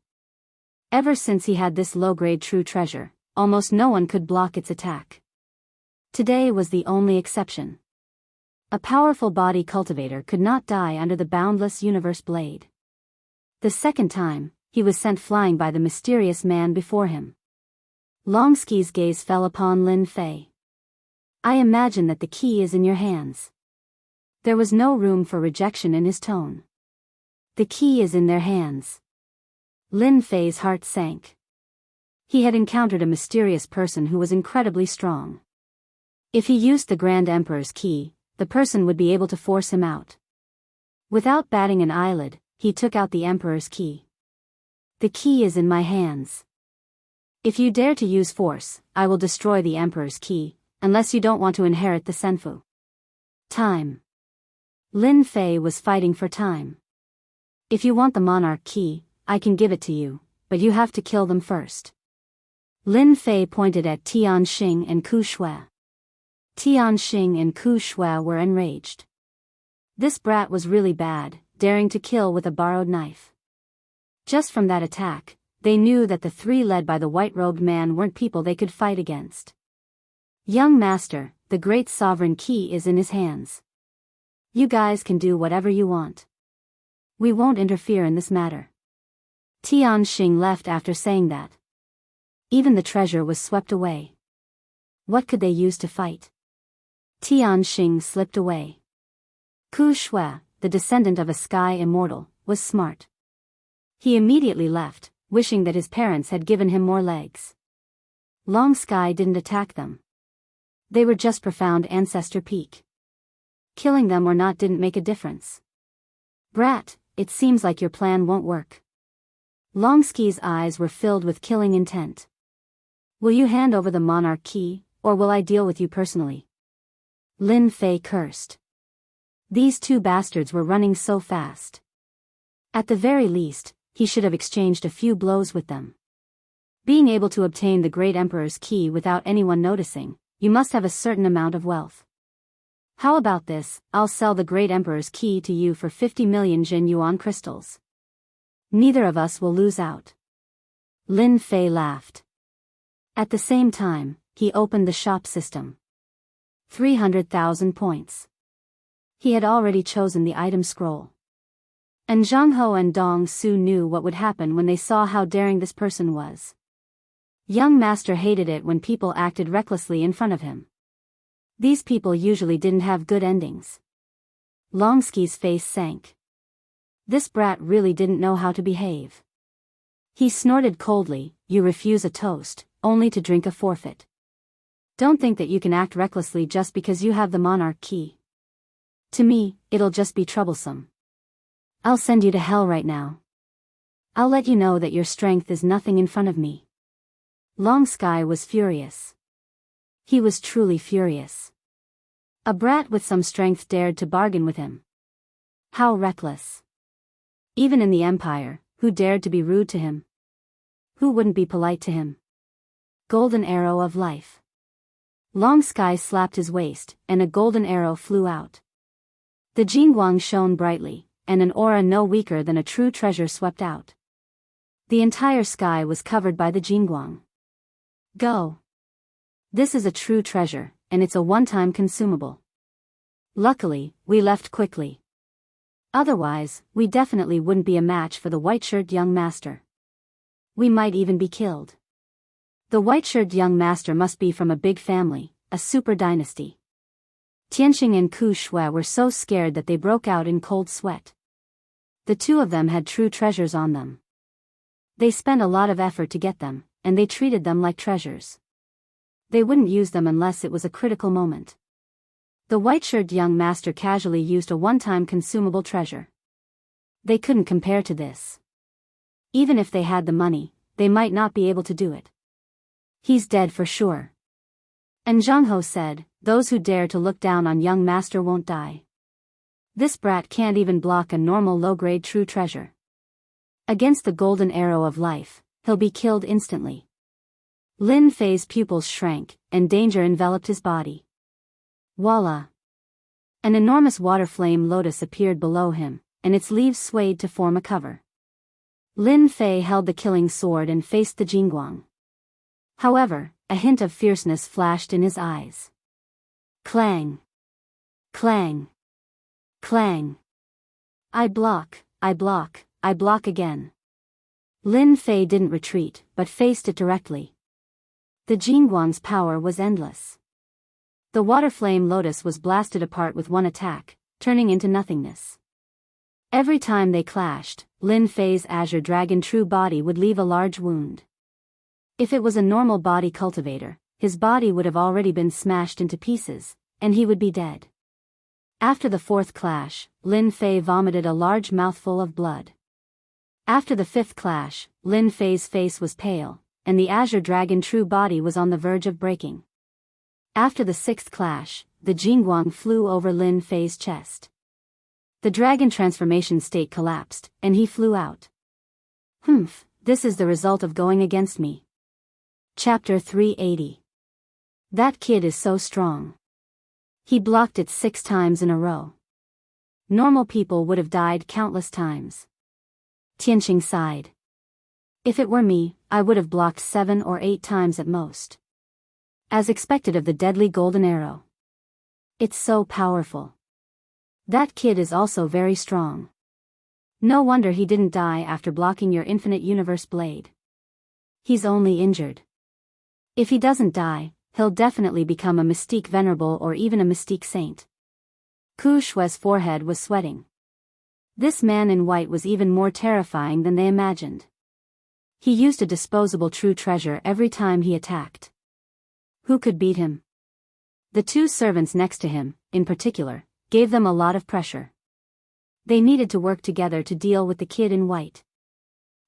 Ever since he had this low-grade true treasure, almost no one could block its attack. Today was the only exception. A powerful body cultivator could not die under the boundless universe blade. The second time, he was sent flying by the mysterious man before him. Longski's gaze fell upon Lin Fei. "I imagine that the key is in your hands." There was no room for rejection in his tone. "The key is in their hands." Lin Fei's heart sank. He had encountered a mysterious person who was incredibly strong. If he used the Grand Emperor's key, the person would be able to force him out. Without batting an eyelid, he took out the Emperor's key. "The key is in my hands. If you dare to use force, I will destroy the Emperor's key, unless you don't want to inherit the Senfu." Time. Lin Fei was fighting for time. "If you want the monarch key, I can give it to you, but you have to kill them first." Lin Fei pointed at Tianxing and Ku Shui. Tianxing and Ku Shui were enraged. This brat was really bad, daring to kill with a borrowed knife. Just from that attack, they knew that the 3 led by the white-robed man weren't people they could fight against. "Young master, the great sovereign key is in his hands. You guys can do whatever you want. We won't interfere in this matter." Tianxing left after saying that. Even the treasure was swept away. What could they use to fight? Tianxing slipped away. Ku Shui, the descendant of a sky immortal, was smart. He immediately left, wishing that his parents had given him more legs. Long Sky didn't attack them. They were just profound ancestor peak. Killing them or not didn't make a difference. "Brat, it seems like your plan won't work." Longski's eyes were filled with killing intent. "Will you hand over the monarch key, or will I deal with you personally?" Lin Fei cursed. These 2 bastards were running so fast. At the very least, he should have exchanged a few blows with them. Being able to obtain the Great Emperor's key without anyone noticing, you must have a certain amount of wealth. "How about this, I'll sell the Great Emperor's key to you for 50 million Jin Yuan crystals. Neither of us will lose out." Lin Fei laughed. At the same time, he opened the shop system. 300,000 points. He had already chosen the item scroll. And Jianghu and Dong Su knew what would happen when they saw how daring this person was. Young master hated it when people acted recklessly in front of him. These people usually didn't have good endings. Longski's face sank. This brat really didn't know how to behave. He snorted coldly, "You refuse a toast, only to drink a forfeit. Don't think that you can act recklessly just because you have the monarch key. To me, it'll just be troublesome. I'll send you to hell right now. I'll let you know that your strength is nothing in front of me." Long Sky was furious. He was truly furious. A brat with some strength dared to bargain with him. How reckless. Even in the Empire, who dared to be rude to him? Who wouldn't be polite to him? Golden arrow of life. Long Sky slapped his waist, and a golden arrow flew out. The Jingguang shone brightly, and an aura no weaker than a true treasure swept out. The entire sky was covered by the Jingguang. "Go. This is a true treasure, and it's a one-time consumable. Luckily, we left quickly. Otherwise, we definitely wouldn't be a match for the white-shirted young master. We might even be killed. The white-shirted young master must be from a big family, a super dynasty. Tianxing and Ku Shui were so scared that they broke out in cold sweat. The two of them had true treasures on them. They spent a lot of effort to get them, and they treated them like treasures. They wouldn't use them unless it was a critical moment. The white-shirted young master casually used a one-time consumable treasure. They couldn't compare to this. Even if they had the money, they might not be able to do it. He's dead for sure. And Jianghu said, those who dare to look down on young master won't die. This brat can't even block a normal low-grade true treasure. Against the golden arrow of life, he'll be killed instantly. Lin Fei's pupils shrank, and danger enveloped his body. Voila! An enormous water flame lotus appeared below him, and its leaves swayed to form a cover. Lin Fei held the killing sword and faced the Jingguang. However, a hint of fierceness flashed in his eyes. Clang! Clang! Clang! I block again. Lin Fei didn't retreat, but faced it directly. The Jingguang's power was endless. The water flame lotus was blasted apart with one attack, turning into nothingness. Every time they clashed, Lin Fei's azure dragon true body would leave a large wound. If it was a normal body cultivator, his body would have already been smashed into pieces, and he would be dead. After the fourth clash, Lin Fei vomited a large mouthful of blood. After the fifth clash, Lin Fei's face was pale, and the azure dragon true body was on the verge of breaking. After the sixth clash, the Jingguang flew over Lin Fei's chest. The dragon transformation state collapsed, and he flew out. Humph, this is the result of going against me. Chapter 380. That kid is so strong. He blocked it 6 times in a row. Normal people would have died countless times. Tianxing sighed. If it were me, I would have blocked 7 or 8 times at most. As expected of the deadly golden arrow. It's so powerful. That kid is also very strong. No wonder he didn't die after blocking your infinite universe blade. He's only injured. If he doesn't die, he'll definitely become a mystique venerable or even a mystique saint. Ku Shui's forehead was sweating. This man in white was even more terrifying than they imagined. He used a disposable true treasure every time he attacked. Who could beat him? The 2 servants next to him, in particular, gave them a lot of pressure. They needed to work together to deal with the kid in white.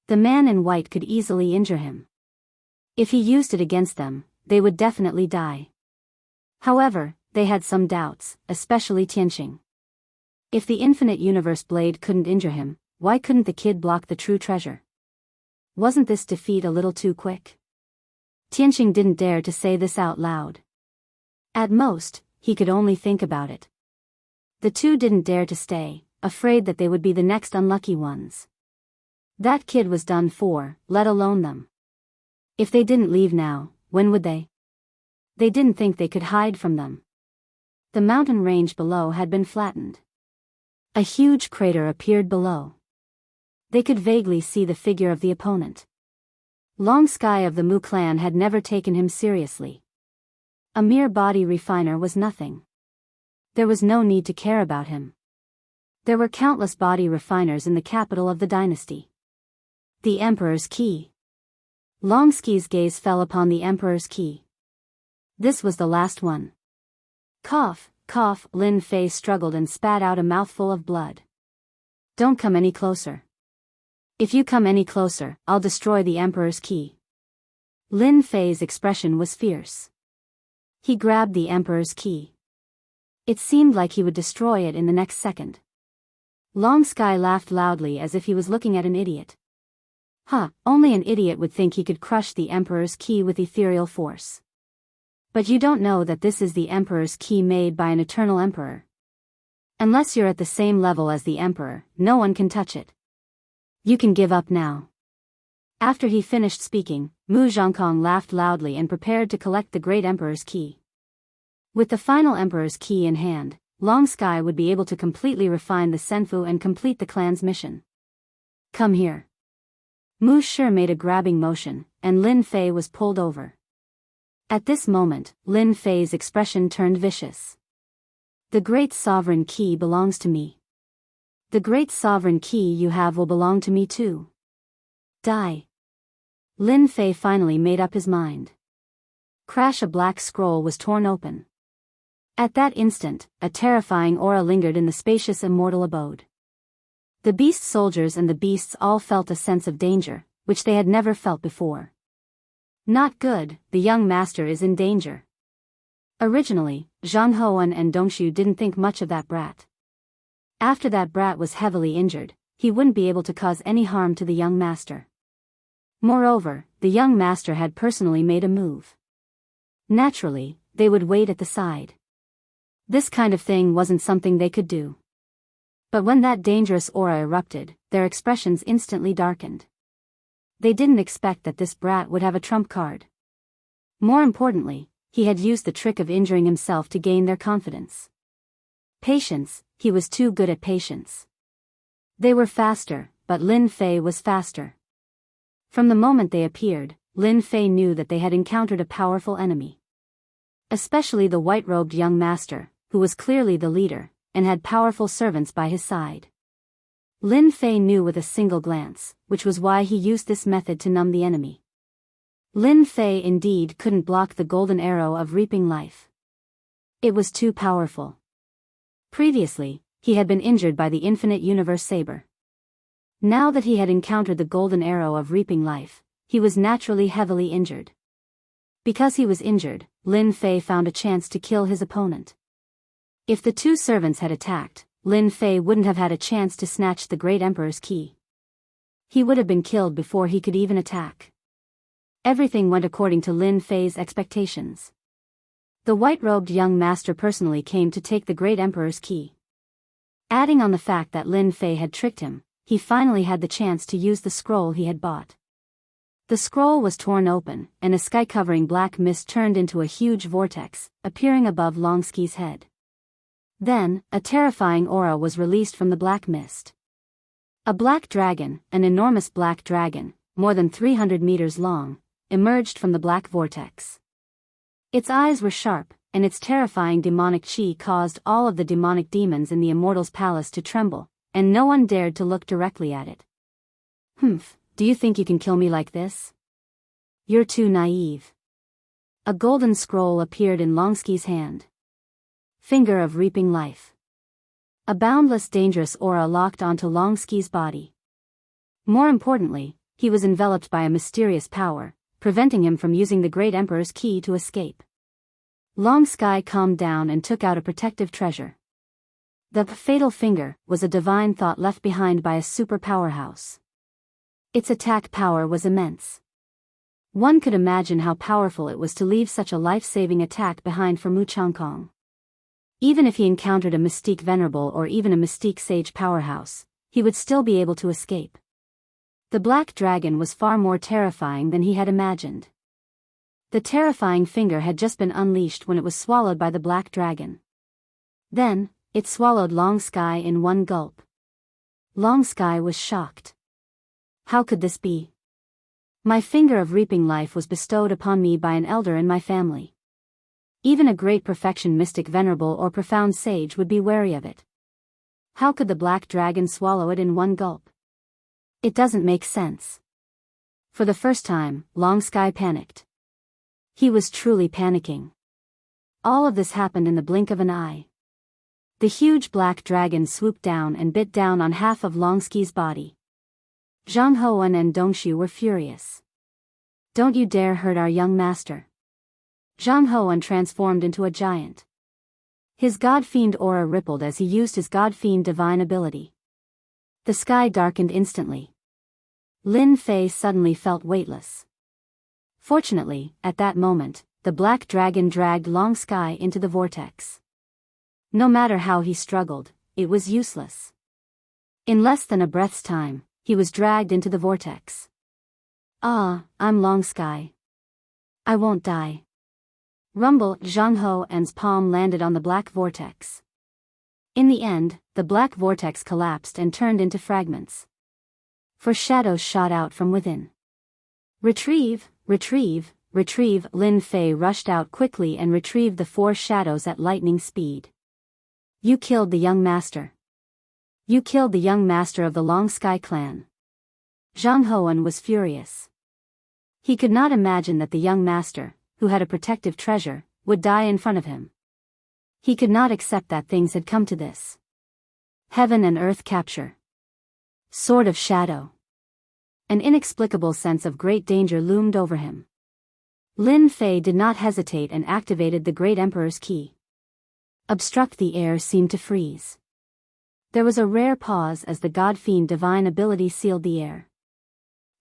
The man in white could easily injure him. If he used it against them, they would definitely die. However, they had some doubts, especially Tianxing. If the infinite universe blade couldn't injure him, why couldn't the kid block the true treasure? Wasn't this defeat a little too quick? Tianxing didn't dare to say this out loud. At most, he could only think about it. The 2 didn't dare to stay, afraid that they would be the next unlucky ones. That kid was done for, let alone them. If they didn't leave now, when would they? They didn't think they could hide from them. The mountain range below had been flattened. A huge crater appeared below. They could vaguely see the figure of the opponent. Long Sky of the Mu clan had never taken him seriously. A mere body refiner was nothing. There was no need to care about him. There were countless body refiners in the capital of the dynasty. The Emperor's Key. Long Sky's gaze fell upon the Emperor's Key. This was the last one. Cough, cough, Lin Fei struggled and spat out a mouthful of blood. Don't come any closer. If you come any closer, I'll destroy the Emperor's Key. Lin Fei's expression was fierce. He grabbed the Emperor's Key. It seemed like he would destroy it in the next second. Long Sky laughed loudly as if he was looking at an idiot. Only an idiot would think he could crush the Emperor's Key with ethereal force. But you don't know that this is the Emperor's Key made by an eternal emperor. Unless you're at the same level as the Emperor, no one can touch it. You can give up now. After he finished speaking, Mu Zhongkong laughed loudly and prepared to collect the great Emperor's Key. With the final Emperor's Key in hand, Long Sky would be able to completely refine the Senfu and complete the clan's mission. Come here. Mu Shi made a grabbing motion, and Lin Fei was pulled over. At this moment, Lin Fei's expression turned vicious. The great sovereign key belongs to me. The great sovereign key you have will belong to me too. Die. Lin Fei finally made up his mind. Crash! A black scroll was torn open. At that instant, a terrifying aura lingered in the spacious immortal abode. The beast soldiers and the beasts all felt a sense of danger, which they had never felt before. Not good, the young master is in danger. Originally, Jianghu and Dongshu didn't think much of that brat. After that brat was heavily injured, he wouldn't be able to cause any harm to the young master. Moreover, the young master had personally made a move. Naturally, they would wait at the side. This kind of thing wasn't something they could do. But when that dangerous aura erupted, their expressions instantly darkened. They didn't expect that this brat would have a trump card. More importantly, he had used the trick of injuring himself to gain their confidence. Patience, he was too good at patience. They were faster, but Lin Fei was faster. From the moment they appeared, Lin Fei knew that they had encountered a powerful enemy. Especially the white-robed young master, who was clearly the leader, and had powerful servants by his side. Lin Fei knew with a single glance, which was why he used this method to numb the enemy. Lin Fei indeed couldn't block the golden arrow of reaping life. It was too powerful. Previously, he had been injured by the infinite universe saber. Now that he had encountered the golden arrow of reaping life, he was naturally heavily injured. Because he was injured, Lin Fei found a chance to kill his opponent. If the two servants had attacked, Lin Fei wouldn't have had a chance to snatch the great emperor's key. He would have been killed before he could even attack. Everything went according to Lin Fei's expectations. The white-robed young master personally came to take the great emperor's key. Adding on the fact that Lin Fei had tricked him, he finally had the chance to use the scroll he had bought. The scroll was torn open, and a sky-covering black mist turned into a huge vortex, appearing above Longski's head. Then, a terrifying aura was released from the black mist. A black dragon, an enormous black dragon, more than 300 meters long, emerged from the black vortex. Its eyes were sharp, and its terrifying demonic chi caused all of the demonic demons in the Immortal's palace to tremble, and no one dared to look directly at it. Humph, do you think you can kill me like this? You're too naive. A golden scroll appeared in Longski's hand. Finger of reaping life. A boundless dangerous aura locked onto Longski's body. More importantly, he was enveloped by a mysterious power, preventing him from using the great emperor's key to escape. Longsky calmed down and took out a protective treasure. The fatal finger was a divine thought left behind by a super powerhouse. Its attack power was immense. One could imagine how powerful it was to leave such a life-saving attack behind for Mu Changkong. Even if he encountered a Mystique Venerable or even a Mystique Sage powerhouse, he would still be able to escape. The black dragon was far more terrifying than he had imagined. The terrifying finger had just been unleashed when it was swallowed by the black dragon. Then, it swallowed Longsky in one gulp. Longsky was shocked. How could this be? My finger of reaping life was bestowed upon me by an elder in my family. Even a great perfection mystic venerable or profound sage would be wary of it. How could the black dragon swallow it in one gulp? It doesn't make sense. For the first time, Longsky panicked. He was truly panicking. All of this happened in the blink of an eye. The huge black dragon swooped down and bit down on half of Longsky's body. Zhang Hoan and Dongshu were furious. Don't you dare hurt our young master. Zhang Hoan transformed into a giant. His God-fiend aura rippled as he used his God-fiend divine ability. The sky darkened instantly. Lin Fei suddenly felt weightless. Fortunately, at that moment, the black dragon dragged Longsky into the vortex. No matter how he struggled, it was useless. In less than a breath's time, he was dragged into the vortex. Ah, I'm Longsky. I won't die. Rumble, Zhang Hoan's palm landed on the black vortex. In the end, the black vortex collapsed and turned into fragments. 4 shadows shot out from within. Retrieve, retrieve, retrieve. Lin Fei rushed out quickly and retrieved the 4 shadows at lightning speed. You killed the young master. You killed the young master of the Long Sky clan. Zhang Hoan was furious. He could not imagine that the young master, who had a protective treasure, would die in front of him. He could not accept that things had come to this. Heaven and earth capture. Sword of shadow. An inexplicable sense of great danger loomed over him. Lin Fei did not hesitate and activated the Great Emperor's key. Obstruct the air seemed to freeze. There was a rare pause as the God Fiend divine ability sealed the air.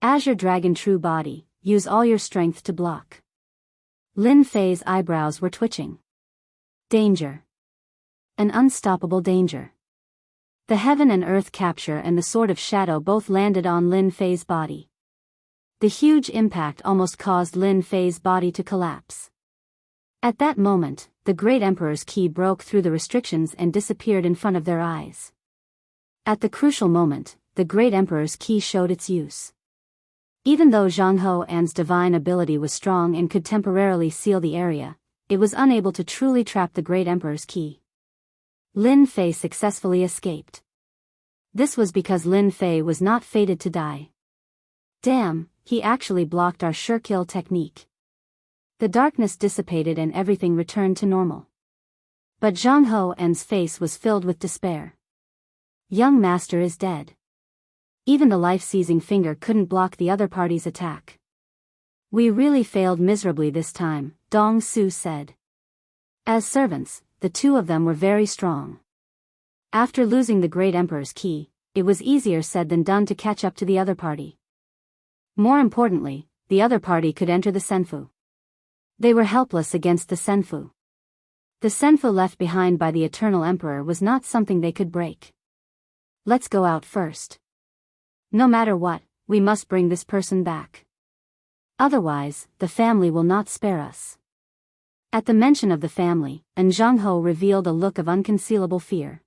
Azure Dragon True Body, use all your strength to block. Lin Fei's eyebrows were twitching. Danger. An unstoppable danger. The heaven and earth capture and the sword of shadow both landed on Lin Fei's body. The huge impact almost caused Lin Fei's body to collapse. At that moment, the Great Emperor's key broke through the restrictions and disappeared in front of their eyes. At the crucial moment, the Great Emperor's key showed its use. Even though Zhang Hoan's divine ability was strong and could temporarily seal the area, it was unable to truly trap the Great Emperor's key. Lin Fei successfully escaped. This was because Lin Fei was not fated to die. Damn, he actually blocked our sure kill technique. The darkness dissipated and everything returned to normal. But Zhang Hoan's face was filled with despair. Young master is dead. Even the life-seizing finger couldn't block the other party's attack. We really failed miserably this time, Dong Su said. As servants, the 2 of them were very strong. After losing the Great Emperor's key, it was easier said than done to catch up to the other party. More importantly, the other party could enter the Senfu. They were helpless against the Senfu. The Senfu left behind by the Eternal Emperor was not something they could break. Let's go out first. No matter what, we must bring this person back. Otherwise, the family will not spare us. At the mention of the family, Zhang Ho revealed a look of unconcealable fear.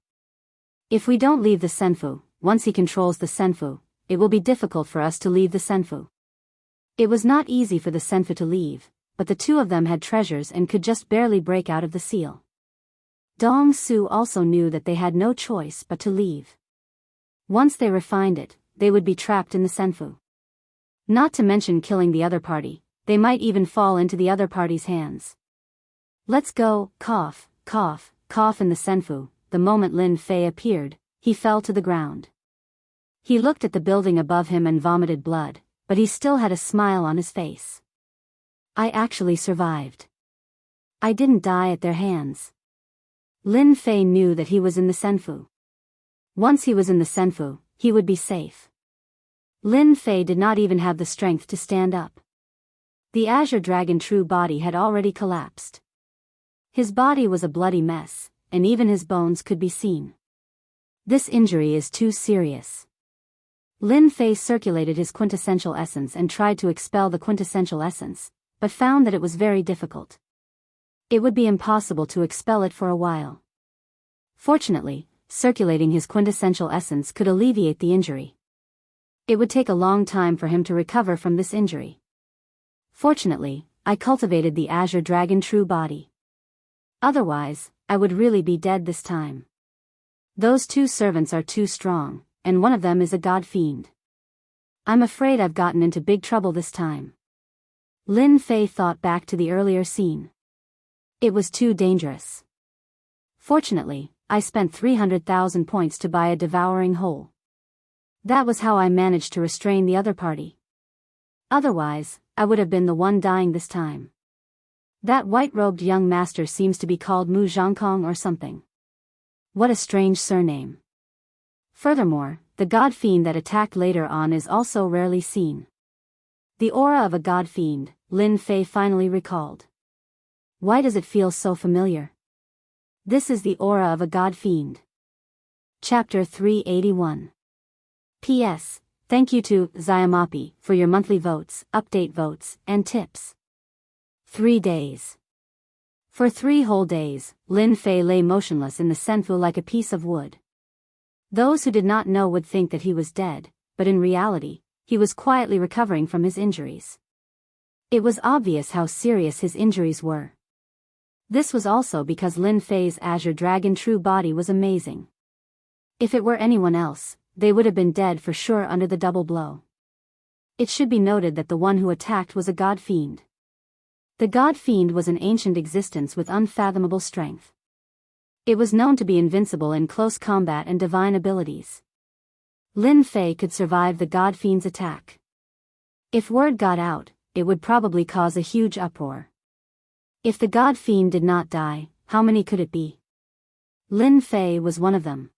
If we don't leave the Senfu, once he controls the Senfu, it will be difficult for us to leave the Senfu. It was not easy for the Senfu to leave, but the 2 of them had treasures and could just barely break out of the seal. Dong Su also knew that they had no choice but to leave. Once they refined it, they would be trapped in the Senfu. Not to mention killing the other party, they might even fall into the other party's hands. Let's go, cough, cough, cough in the Senfu. The moment Lin Fei appeared, he fell to the ground. He looked at the building above him and vomited blood, but he still had a smile on his face. I actually survived. I didn't die at their hands. Lin Fei knew that he was in the Senfu. Once he was in the Senfu, he would be safe. Lin Fei did not even have the strength to stand up. The Azure Dragon True Body had already collapsed. His body was a bloody mess, and even his bones could be seen. This injury is too serious. Lin Fei circulated his quintessential essence and tried to expel the quintessential essence, but found that it was very difficult. It would be impossible to expel it for a while. Fortunately, circulating his quintessential essence could alleviate the injury. It would take a long time for him to recover from this injury. Fortunately, I cultivated the Azure Dragon True Body. Otherwise, I would really be dead this time. Those 2 servants are too strong, and one of them is a god fiend. I'm afraid I've gotten into big trouble this time. Lin Fei thought back to the earlier scene. It was too dangerous. Fortunately, I spent 300,000 points to buy a devouring hole. That was how I managed to restrain the other party. Otherwise, I would have been the one dying this time. That white-robed young master seems to be called Mu Zhangkong or something. What a strange surname. Furthermore, the god fiend that attacked later on is also rarely seen. The aura of a god fiend, Lin Fei finally recalled. Why does it feel so familiar? This is the aura of a god fiend. Chapter 381. P.S. Thank you to Xiaomapi for your monthly votes, update votes, and tips. 3 days. For 3 whole days, Lin Fei lay motionless in the senfu like a piece of wood. Those who did not know would think that he was dead, but in reality, he was quietly recovering from his injuries. It was obvious how serious his injuries were. This was also because Lin Fei's Azure Dragon true body was amazing. If it were anyone else, they would have been dead for sure under the double blow. It should be noted that the one who attacked was a god fiend. The god fiend was an ancient existence with unfathomable strength. It was known to be invincible in close combat and divine abilities. Lin Fei could survive the god fiend's attack. If word got out, it would probably cause a huge uproar. If the god fiend did not die, how many could it be? Lin Fei was one of them.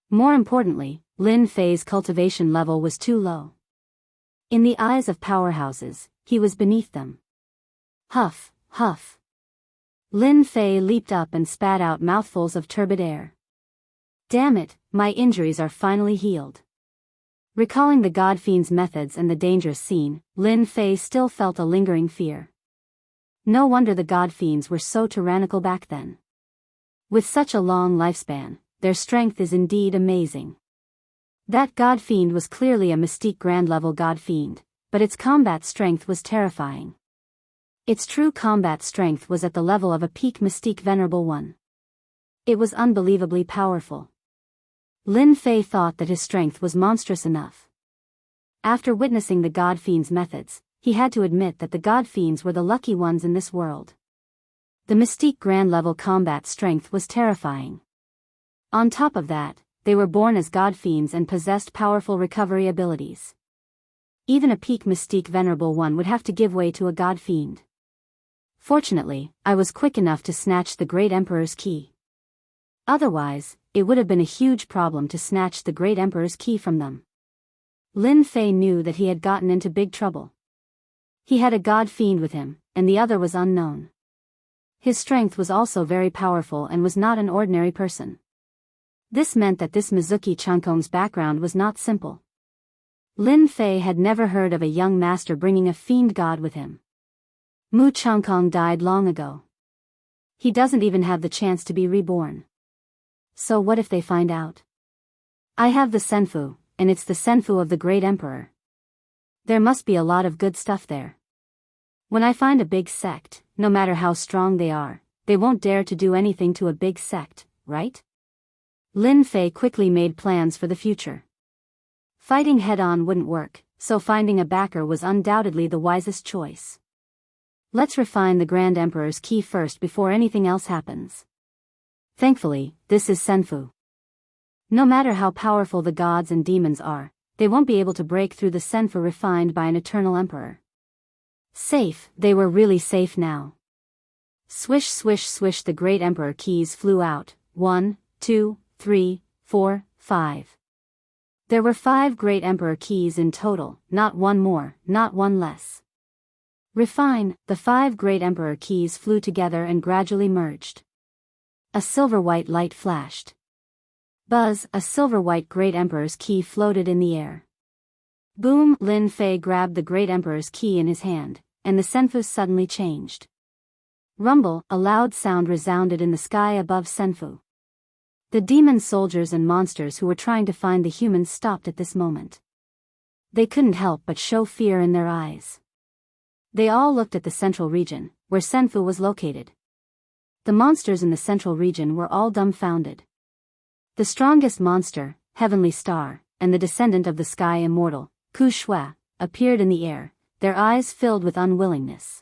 More importantly, Lin Fei's cultivation level was too low. In the eyes of powerhouses, he was beneath them. Huff, huff. Lin Fei leaped up and spat out mouthfuls of turbid air. Damn it, my injuries are finally healed. Recalling the god fiend's methods and the dangerous scene, Lin Fei still felt a lingering fear. No wonder the god fiends were so tyrannical back then. With such a long lifespan, their strength is indeed amazing. That god fiend was clearly a mystique grand level god fiend, but its combat strength was terrifying. Its true combat strength was at the level of a peak mystique venerable one. It was unbelievably powerful. Lin Fei thought that his strength was monstrous enough. After witnessing the god fiend's methods, he had to admit that the god fiends were the lucky ones in this world. The mystique grand level combat strength was terrifying. On top of that, they were born as god fiends and possessed powerful recovery abilities. Even a peak mystique venerable one would have to give way to a god fiend. Fortunately, I was quick enough to snatch the Great Emperor's key. Otherwise, it would have been a huge problem to snatch the Great Emperor's key from them. Lin Fei knew that he had gotten into big trouble. He had a god fiend with him, and the other was unknown. His strength was also very powerful and was not an ordinary person. This meant that this Wuxia Xianxia's background was not simple. Lin Fei had never heard of a young master bringing a fiend god with him. Mu Qiangkong died long ago. He doesn't even have the chance to be reborn. So what if they find out? I have the senfu, and it's the senfu of the Great Emperor. There must be a lot of good stuff there. When I find a big sect, no matter how strong they are, they won't dare to do anything to a big sect, right? Lin Fei quickly made plans for the future. Fighting head-on wouldn't work, so finding a backer was undoubtedly the wisest choice. Let's refine the Grand Emperor's key first before anything else happens. Thankfully, this is senfu. No matter how powerful the gods and demons are, they won't be able to break through the senfu refined by an eternal emperor. Safe, they were really safe now. Swish swish swish, the Great Emperor keys flew out. 1, 2, 3, 4, 5. There were 5 Great Emperor keys in total, not one more, not one less. Refine, the 5 Great Emperor keys flew together and gradually merged. A silver-white light flashed. Buzz, a silver-white Great Emperor's key floated in the air. Boom, Lin Fei grabbed the Great Emperor's key in his hand, and the senfu suddenly changed. Rumble, a loud sound resounded in the sky above senfu. The demon soldiers and monsters who were trying to find the humans stopped at this moment. They couldn't help but show fear in their eyes. They all looked at the central region, where senfu was located. The monsters in the central region were all dumbfounded. The strongest monster, Heavenly Star, and the descendant of the Sky Immortal, Ku Shui, appeared in the air, their eyes filled with unwillingness.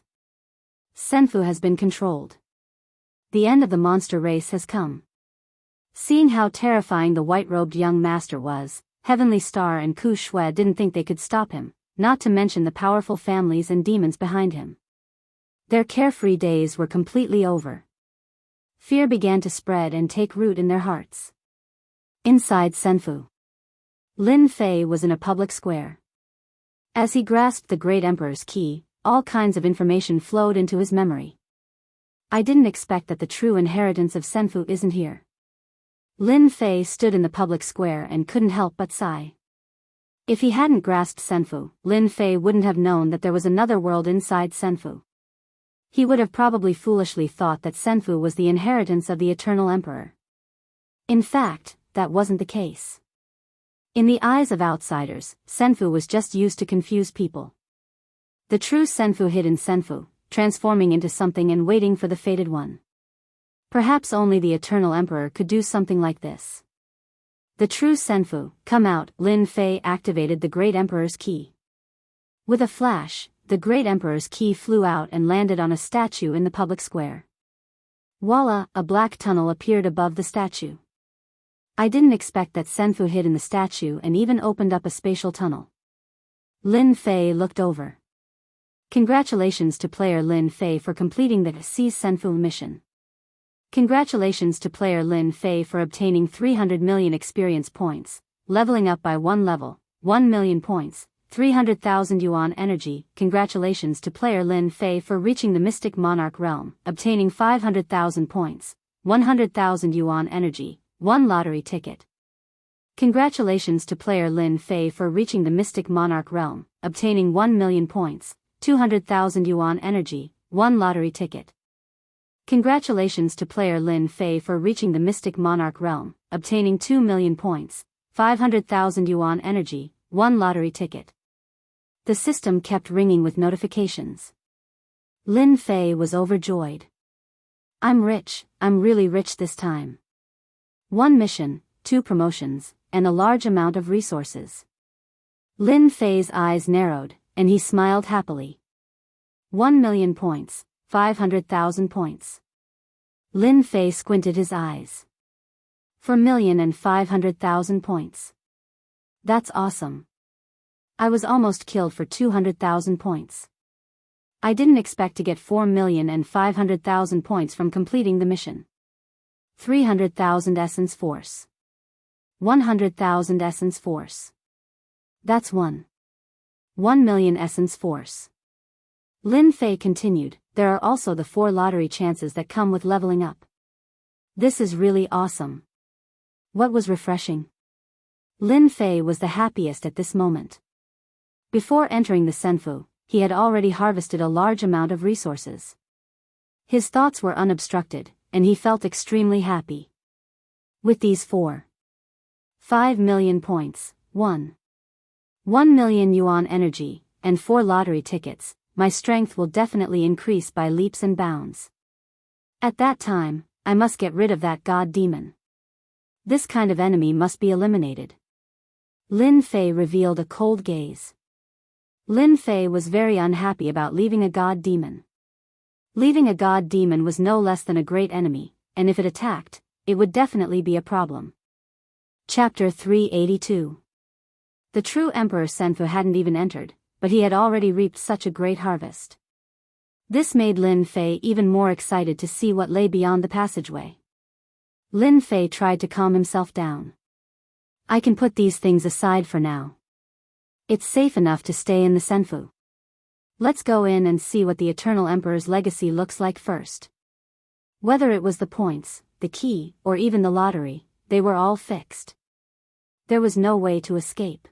Senfu has been controlled. The end of the monster race has come. Seeing how terrifying the white-robed young master was, Heavenly Star and Ku Shui didn't think they could stop him, not to mention the powerful families and demons behind him. Their carefree days were completely over. Fear began to spread and take root in their hearts. Inside senfu, Lin Fei was in a public square. As he grasped the Great Emperor's key, all kinds of information flowed into his memory. I didn't expect that the true inheritance of senfu isn't here. Lin Fei stood in the public square and couldn't help but sigh. If he hadn't grasped senfu, Lin Fei wouldn't have known that there was another world inside senfu. He would have probably foolishly thought that Senfu was the inheritance of the Eternal Emperor. In fact, that wasn't the case. In the eyes of outsiders, Senfu was just used to confuse people. The true Senfu hid in Senfu, transforming into something and waiting for the fated one. Perhaps only the Eternal Emperor could do something like this. The true Senfu, come out. Lin Fei activated the Great Emperor's key. With a flash, the Great Emperor's key flew out and landed on a statue in the public square. Voila, a black tunnel appeared above the statue. I didn't expect that Senfu hid in the statue and even opened up a spatial tunnel. Lin Fei looked over. Congratulations to player Lin Fei for completing the Seize Senfu mission. Congratulations to player Lin Fei for obtaining 300 million experience points, leveling up by 1 level, 1 million points, 300,000 yuan energy. Congratulations to player Lin Fei for reaching the Mystic Monarch realm, obtaining 500,000 points, 100,000 yuan energy, 1 lottery ticket. Congratulations to player Lin Fei for reaching the Mystic Monarch realm, obtaining 1 million points, 200,000 yuan energy, 1 lottery ticket. Congratulations to player Lin Fei for reaching the Mystic Monarch realm, obtaining 2 million points, 500,000 yuan energy, 1 lottery ticket. The system kept ringing with notifications. Lin Fei was overjoyed. I'm rich, I'm really rich this time. 1 mission, 2 promotions, and a large amount of resources. Lin Fei's eyes narrowed, and he smiled happily. 1 million points, 500,000 points. Lin Fei squinted his eyes. 4,500,000 points. That's awesome. I was almost killed for 200,000 points. I didn't expect to get 4,500,000 points from completing the mission. 300,000 essence force. 100,000 essence force. That's 1 million essence force. Lin Fei continued, there are also the 4 lottery chances that come with leveling up. This is really awesome. What was refreshing? Lin Fei was the happiest at this moment. Before entering the Senfu, he had already harvested a large amount of resources. His thoughts were unobstructed, and he felt extremely happy. With these 5 million points, 1 million yuan energy, and 4 lottery tickets, my strength will definitely increase by leaps and bounds. At that time, I must get rid of that god demon. This kind of enemy must be eliminated. Lin Fei revealed a cold gaze. Lin Fei was very unhappy about leaving a god demon. Leaving a god demon was no less than a great enemy, and if it attacked, it would definitely be a problem. Chapter 382. The true Emperor Senfu hadn't even entered, but he had already reaped such a great harvest. This made Lin Fei even more excited to see what lay beyond the passageway. Lin Fei tried to calm himself down. I can put these things aside for now. It's safe enough to stay in the Senfu. Let's go in and see what the Eternal Emperor's legacy looks like first. Whether it was the points, the key, or even the lottery, they were all fixed. There was no way to escape.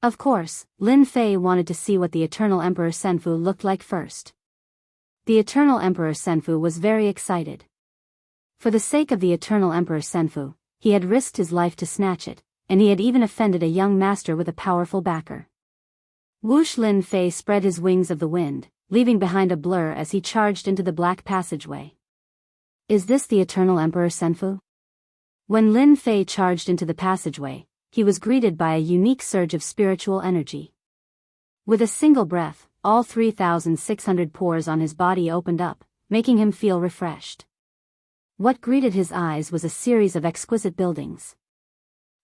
Of course, Lin Fei wanted to see what the Eternal Emperor Senfu looked like first. The Eternal Emperor Senfu was very excited. For the sake of the Eternal Emperor Senfu, he had risked his life to snatch it, and he had even offended a young master with a powerful backer. Whoosh! Lin Fei spread his wings of the wind, leaving behind a blur as he charged into the black passageway. Is this the Eternal Emperor Senfu? When Lin Fei charged into the passageway, he was greeted by a unique surge of spiritual energy. With a single breath, all 3,600 pores on his body opened up, making him feel refreshed. What greeted his eyes was a series of exquisite buildings.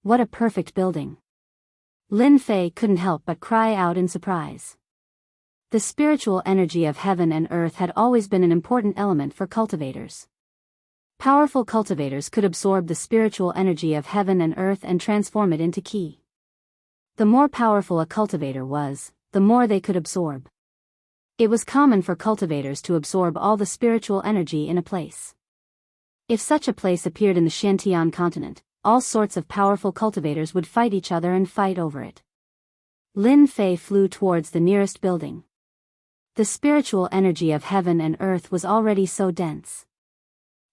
What a perfect building! Lin Fei couldn't help but cry out in surprise. The spiritual energy of heaven and earth had always been an important element for cultivators. Powerful cultivators could absorb the spiritual energy of heaven and earth and transform it into ki. The more powerful a cultivator was, the more they could absorb. It was common for cultivators to absorb all the spiritual energy in a place. If such a place appeared in the Xiantian continent, all sorts of powerful cultivators would fight each other and fight over it. Lin Fei flew towards the nearest building. The spiritual energy of heaven and earth was already so dense.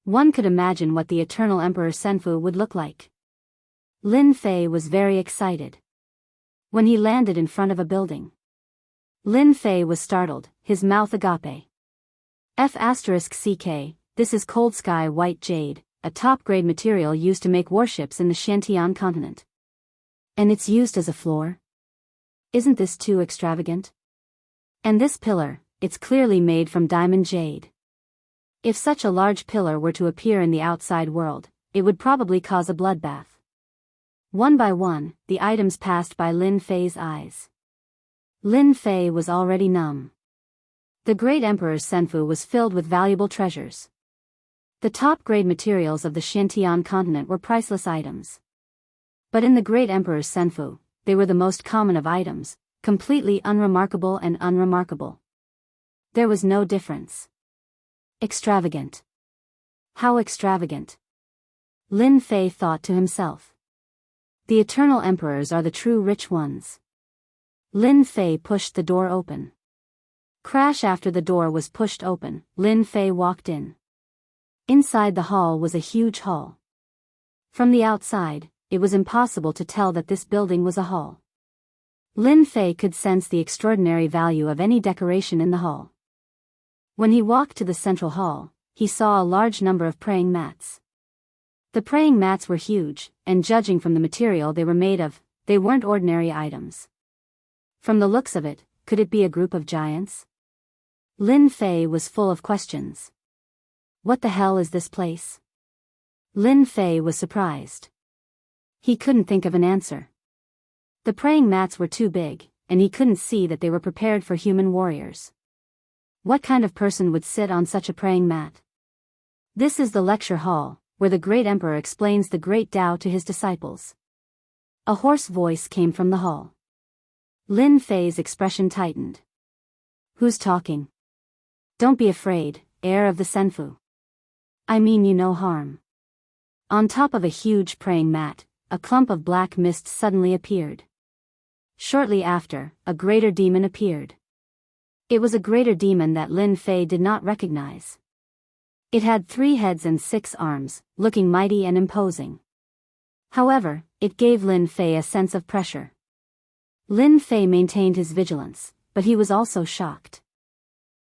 One could imagine what the eternal Emperor Senfu would look like. Lin Fei was very excited. When he landed in front of a building, Lin Fei was startled, his mouth agape. F***ck, this is cold sky white jade, a top-grade material used to make warships in the Shantian continent. And it's used as a floor? Isn't this too extravagant? And this pillar, it's clearly made from diamond jade. If such a large pillar were to appear in the outside world, it would probably cause a bloodbath. One by one, the items passed by Lin Fei's eyes. Lin Fei was already numb. The great Emperor's Senfu was filled with valuable treasures. The top-grade materials of the Shantian continent were priceless items. But in the great Emperor's Senfu, they were the most common of items, completely unremarkable and unremarkable. There was no difference. Extravagant. How extravagant. Lin Fei thought to himself. The eternal emperors are the true rich ones. Lin Fei pushed the door open. Crash. After the door was pushed open, Lin Fei walked in. Inside the hall was a huge hall. From the outside, it was impossible to tell that this building was a hall. Lin Fei could sense the extraordinary value of any decoration in the hall. When he walked to the central hall, he saw a large number of praying mats. The praying mats were huge, and judging from the material they were made of, they weren't ordinary items. From the looks of it, could it be a group of giants? Lin Fei was full of questions. What the hell is this place? Lin Fei was surprised. He couldn't think of an answer. The praying mats were too big, and he couldn't see that they were prepared for human warriors. What kind of person would sit on such a praying mat? This is the lecture hall, where the great emperor explains the great Tao to his disciples. A hoarse voice came from the hall. Lin Fei's expression tightened. Who's talking? Don't be afraid, heir of the Senfu. I mean you no harm. On top of a huge praying mat, a clump of black mist suddenly appeared. Shortly after, a greater demon appeared. It was a greater demon that Lin Fei did not recognize. It had 3 heads and 6 arms, looking mighty and imposing. However, it gave Lin Fei a sense of pressure. Lin Fei maintained his vigilance, but he was also shocked.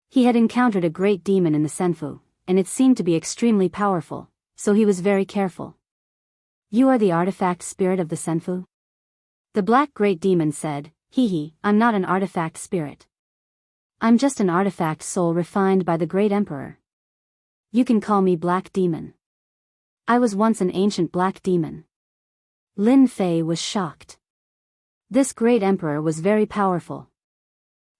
He had encountered a great demon in the Senfu, and it seemed to be extremely powerful, so he was very careful. You are the artifact spirit of the Senfu? The black great demon said, Hee, I'm not an artifact spirit. I'm just an artifact soul refined by the great emperor. You can call me Black Demon. I was once an ancient black demon. Lin Fei was shocked. This great emperor was very powerful.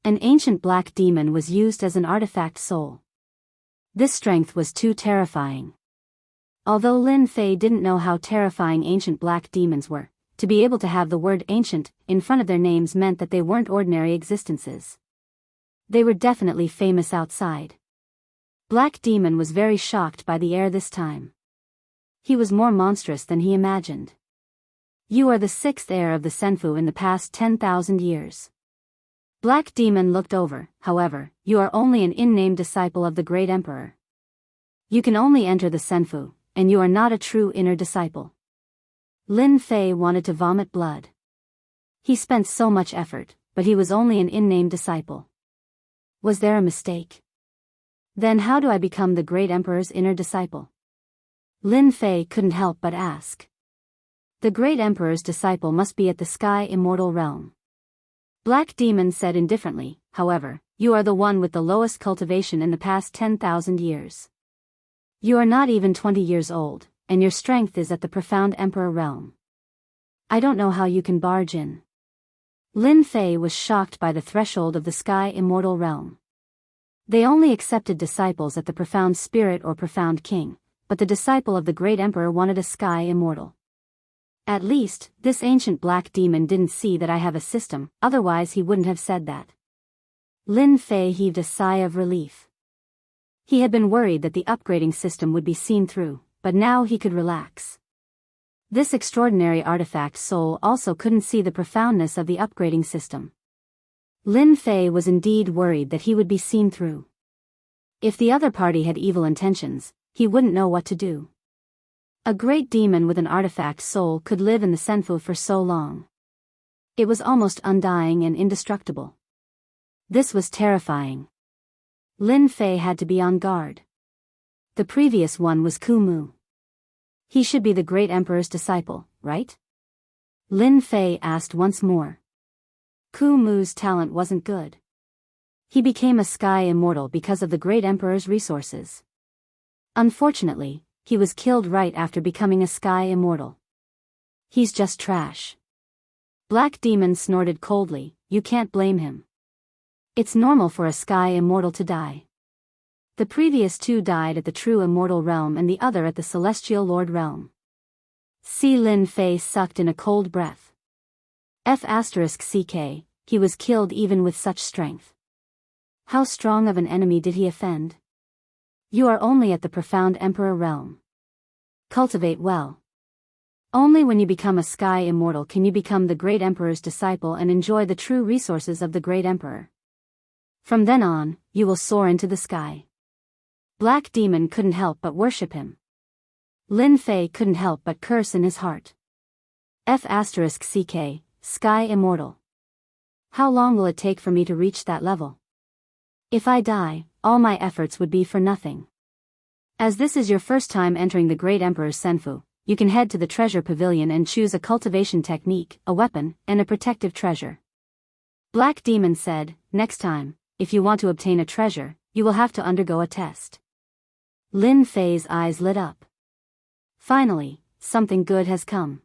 An ancient black demon was used as an artifact soul. This strength was too terrifying. Although Lin Fei didn't know how terrifying ancient black demons were, to be able to have the word ancient in front of their names meant that they weren't ordinary existences. They were definitely famous outside. Black Demon was very shocked by the heir this time. He was more monstrous than he imagined. You are the 6th heir of the Senfu in the past 10,000 years. Black Demon looked over, however, you are only an in-name disciple of the great emperor. You can only enter the Senfu, and you are not a true inner disciple. Lin Fei wanted to vomit blood. He spent so much effort, but he was only an in-name disciple. Was there a mistake? Then how do I become the great emperor's inner disciple? Lin Fei couldn't help but ask. The great emperor's disciple must be at the sky immortal realm. Black Demon said indifferently, however, you are the one with the lowest cultivation in the past 10,000 years. You are not even 20 years old, and your strength is at the profound emperor realm. I don't know how you can barge in. Lin Fei was shocked by the threshold of the sky immortal realm. They only accepted disciples at the profound spirit or profound king, but the disciple of the great emperor wanted a sky immortal. At least, this ancient black demon didn't see that I have a system, otherwise he wouldn't have said that. Lin Fei heaved a sigh of relief. He had been worried that the upgrading system would be seen through, but now he could relax. This extraordinary artifact soul also couldn't see the profoundness of the upgrading system. Lin Fei was indeed worried that he would be seen through. If the other party had evil intentions, he wouldn't know what to do. A great demon with an artifact soul could live in the Senfu for so long. It was almost undying and indestructible. This was terrifying. Lin Fei had to be on guard. The previous one was Kumu. He should be the great emperor's disciple, right? Lin Fei asked once more. Kumu's talent wasn't good. He became a sky immortal because of the great emperor's resources. Unfortunately, he was killed right after becoming a sky immortal. He's just trash. Black Demon snorted coldly, you can't blame him. It's normal for a sky immortal to die. The previous two died at the true immortal realm and the other at the celestial lord realm. Lin Fei sucked in a cold breath. *CK, he was killed even with such strength. How strong of an enemy did he offend? You are only at the profound emperor realm. Cultivate well. Only when you become a sky immortal can you become the great emperor's disciple and enjoy the true resources of the great emperor. From then on, you will soar into the sky. Black Demon couldn't help but worship him. Lin Fei couldn't help but curse in his heart. *CK, Sky Immortal. How long will it take for me to reach that level? If I die, all my efforts would be for nothing. As this is your first time entering the Great Emperor's Senfu, you can head to the treasure pavilion and choose a cultivation technique, a weapon, and a protective treasure. Black Demon said, next time, if you want to obtain a treasure, you will have to undergo a test. Lin Fei's eyes lit up. Finally, something good has come.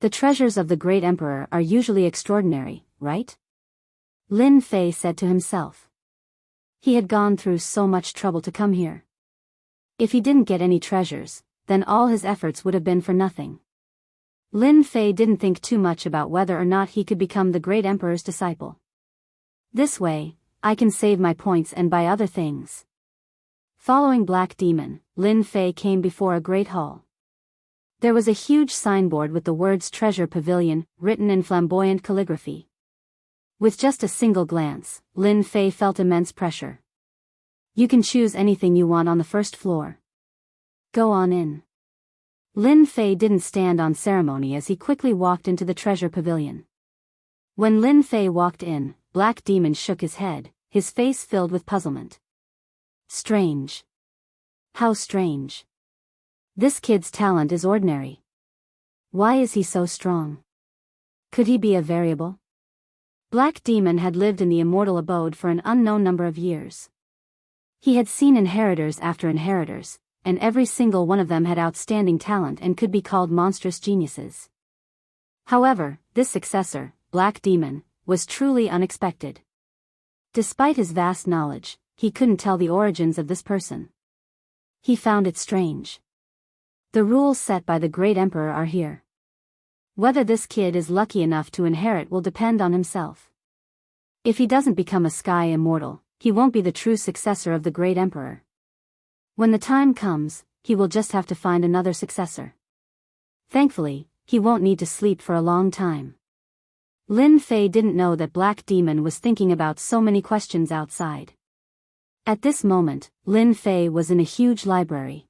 The treasures of the great emperor are usually extraordinary, right? Lin Fei said to himself. He had gone through so much trouble to come here. If he didn't get any treasures, then all his efforts would have been for nothing. Lin Fei didn't think too much about whether or not he could become the great emperor's disciple. This way, I can save my points and buy other things. Following Black Demon, Lin Fei came before a great hall. There was a huge signboard with the words Treasure Pavilion, written in flamboyant calligraphy. With just a single glance, Lin Fei felt immense pressure. You can choose anything you want on the first floor. Go on in. Lin Fei didn't stand on ceremony as he quickly walked into the treasure pavilion. When Lin Fei walked in, Black Demon shook his head, his face filled with puzzlement. Strange. How strange. This kid's talent is ordinary. Why is he so strong? Could he be a variable? Black Demon had lived in the immortal abode for an unknown number of years. He had seen inheritors after inheritors, and every single one of them had outstanding talent and could be called monstrous geniuses. However, this successor, Black Demon, was truly unexpected. Despite his vast knowledge, he couldn't tell the origins of this person. He found it strange. The rules set by the great emperor are here. Whether this kid is lucky enough to inherit will depend on himself. If he doesn't become a sky immortal, he won't be the true successor of the great emperor. When the time comes, he will just have to find another successor. Thankfully, he won't need to sleep for a long time. Lin Fei didn't know that Black Demon was thinking about so many questions outside. At this moment, Lin Fei was in a huge library.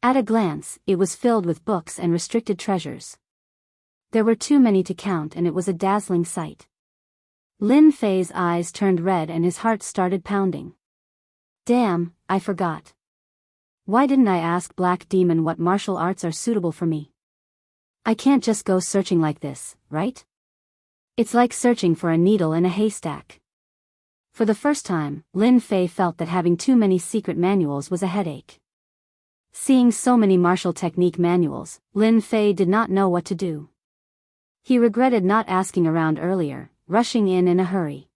At a glance, it was filled with books and restricted treasures. There were too many to count and it was a dazzling sight. Lin Fei's eyes turned red and his heart started pounding. Damn, I forgot. Why didn't I ask Black Demon what martial arts are suitable for me? I can't just go searching like this, right? It's like searching for a needle in a haystack. For the first time, Lin Fei felt that having too many secret manuals was a headache. Seeing so many martial technique manuals, Lin Fei did not know what to do. He regretted not asking around earlier, rushing in a hurry.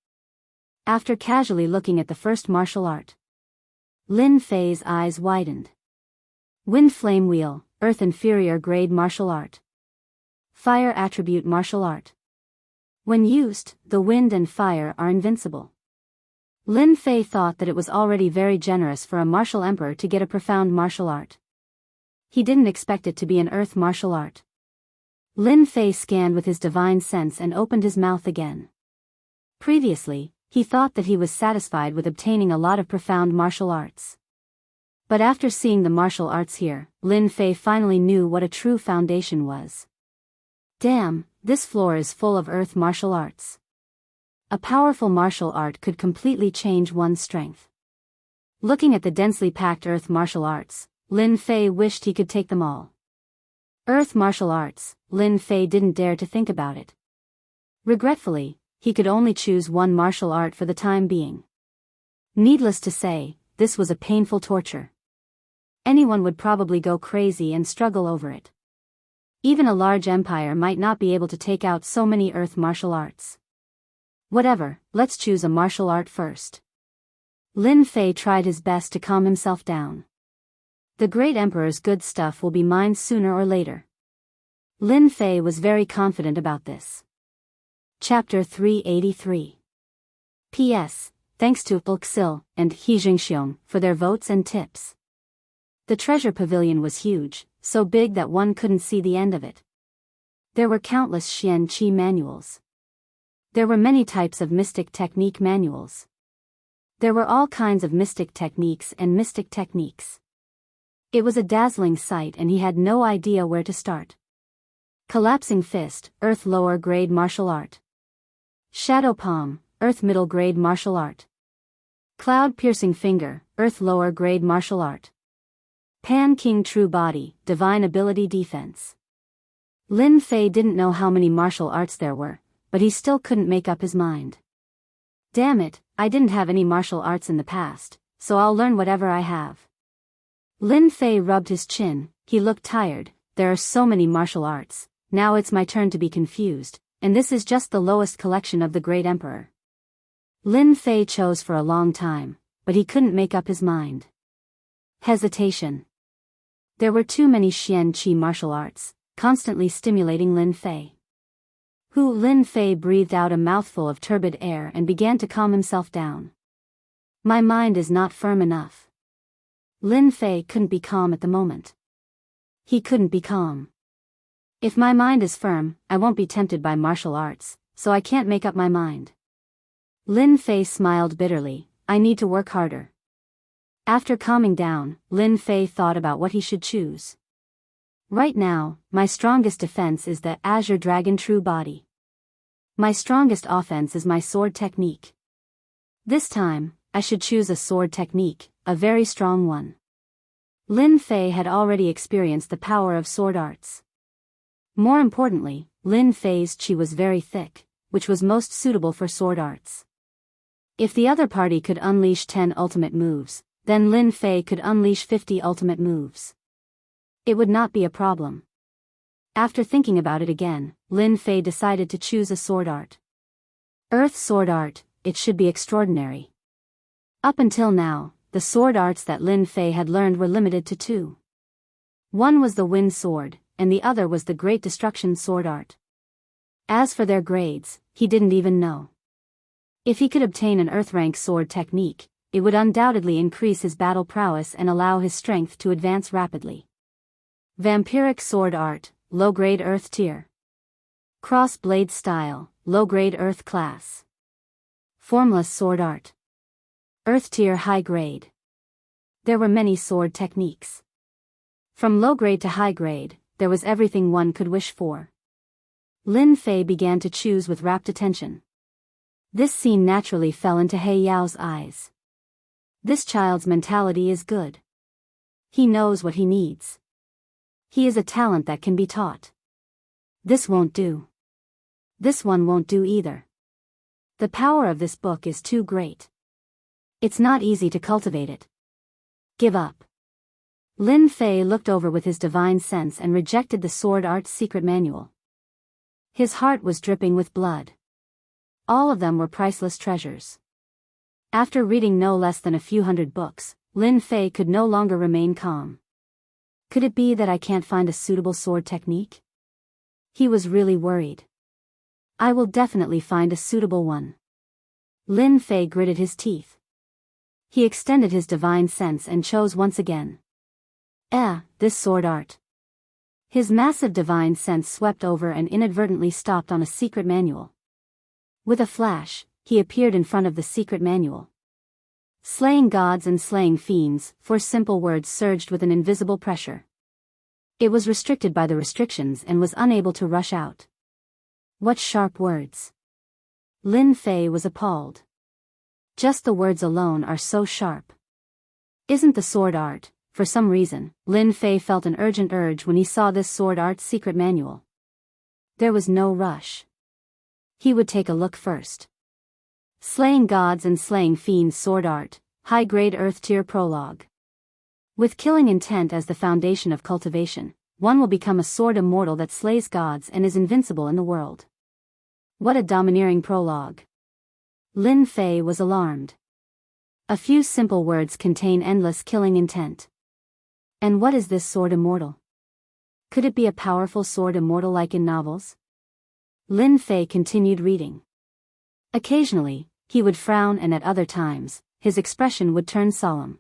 After casually looking at the first martial art, Lin Fei's eyes widened. Wind Flame Wheel, Earth Inferior Grade Martial Art. Fire Attribute Martial Art. When used, the wind and fire are invincible. Lin Fei thought that it was already very generous for a martial emperor to get a profound martial art. He didn't expect it to be an earth martial art. Lin Fei scanned with his divine sense and opened his mouth again. Previously, he thought that he was satisfied with obtaining a lot of profound martial arts. But after seeing the martial arts here, Lin Fei finally knew what a true foundation was. Damn, this floor is full of earth martial arts. A powerful martial art could completely change one's strength. Looking at the densely packed earth martial arts, Lin Fei wished he could take them all. Earth martial arts, Lin Fei didn't dare to think about it. Regretfully, he could only choose one martial art for the time being. Needless to say, this was a painful torture. Anyone would probably go crazy and struggle over it. Even a large empire might not be able to take out so many earth martial arts. Whatever, let's choose a martial art first. Lin Fei tried his best to calm himself down. The great emperor's good stuff will be mine sooner or later. Lin Fei was very confident about this. Chapter 383. P.S. Thanks to Wuxia and Xianxia for their votes and tips. The treasure pavilion was huge, so big that one couldn't see the end of it. There were countless Xian Qi manuals. There were many types of mystic technique manuals. There were all kinds of mystic techniques and mystic techniques. It was a dazzling sight and he had no idea where to start. Collapsing Fist, Earth Lower Grade Martial Art. Shadow Palm, Earth Middle Grade Martial Art. Cloud Piercing Finger, Earth Lower Grade Martial Art. Pan King True Body, Divine Ability Defense. Lin Fei didn't know how many martial arts there were, but he still couldn't make up his mind. Damn it, I didn't have any martial arts in the past, so I'll learn whatever I have. Lin Fei rubbed his chin, he looked tired. There are so many martial arts, now it's my turn to be confused, and this is just the lowest collection of the great emperor. Lin Fei chose for a long time, but he couldn't make up his mind. Hesitation. There were too many Xian Qi martial arts, constantly stimulating Lin Fei. Lin Fei breathed out a mouthful of turbid air and began to calm himself down. My mind is not firm enough. Lin Fei couldn't be calm at the moment. He couldn't be calm. If my mind is firm, I won't be tempted by martial arts, so I can't make up my mind. Lin Fei smiled bitterly, I need to work harder. After calming down, Lin Fei thought about what he should choose. Right now, my strongest defense is the Azure Dragon True Body. My strongest offense is my sword technique. This time, I should choose a sword technique, a very strong one. Lin Fei had already experienced the power of sword arts. More importantly, Lin Fei's qi was very thick, which was most suitable for sword arts. If the other party could unleash 10 ultimate moves, then Lin Fei could unleash 50 ultimate moves. It would not be a problem. After thinking about it again, Lin Fei decided to choose a sword art. Earth sword art, it should be extraordinary. Up until now, the sword arts that Lin Fei had learned were limited to 2. One was the Wind Sword, and the other was the Great Destruction Sword Art. As for their grades, he didn't even know. If he could obtain an Earth-rank sword technique, it would undoubtedly increase his battle prowess and allow his strength to advance rapidly. Vampiric Sword Art, Low-Grade Earth Tier. Cross-Blade Style, Low-Grade Earth Class. Formless Sword Art. Earth Tier High Grade. There were many sword techniques. From low grade to high grade, there was everything one could wish for. Lin Fei began to choose with rapt attention. This scene naturally fell into He Yao's eyes. This child's mentality is good. He knows what he needs. He is a talent that can be taught. This won't do. This one won't do either. The power of this book is too great. It's not easy to cultivate it. Give up. Lin Fei looked over with his divine sense and rejected the sword art's secret manual. His heart was dripping with blood. All of them were priceless treasures. After reading no less than a few hundred books, Lin Fei could no longer remain calm. Could it be that I can't find a suitable sword technique? He was really worried. I will definitely find a suitable one. Lin Fei gritted his teeth. He extended his divine sense and chose once again. This sword art. His massive divine sense swept over and inadvertently stopped on a secret manual. With a flash, he appeared in front of the secret manual. Slaying gods and slaying fiends, 4 simple words surged with an invisible pressure. It was restricted by the restrictions and was unable to rush out. What sharp words! Lin Fei was appalled. Just the words alone are so sharp. Isn't the sword art? For some reason, Lin Fei felt an urgent urge when he saw this sword art secret manual. There was no rush. He would take a look first. Slaying Gods and Slaying Fiends Sword Art, High-Grade Earth Tier Prologue. With killing intent as the foundation of cultivation, one will become a sword immortal that slays gods and is invincible in the world. What a domineering prologue. Lin Fei was alarmed. A few simple words contain endless killing intent. And what is this sword immortal? Could it be a powerful sword immortal like in novels? Lin Fei continued reading. Occasionally, he would frown, and at other times, his expression would turn solemn.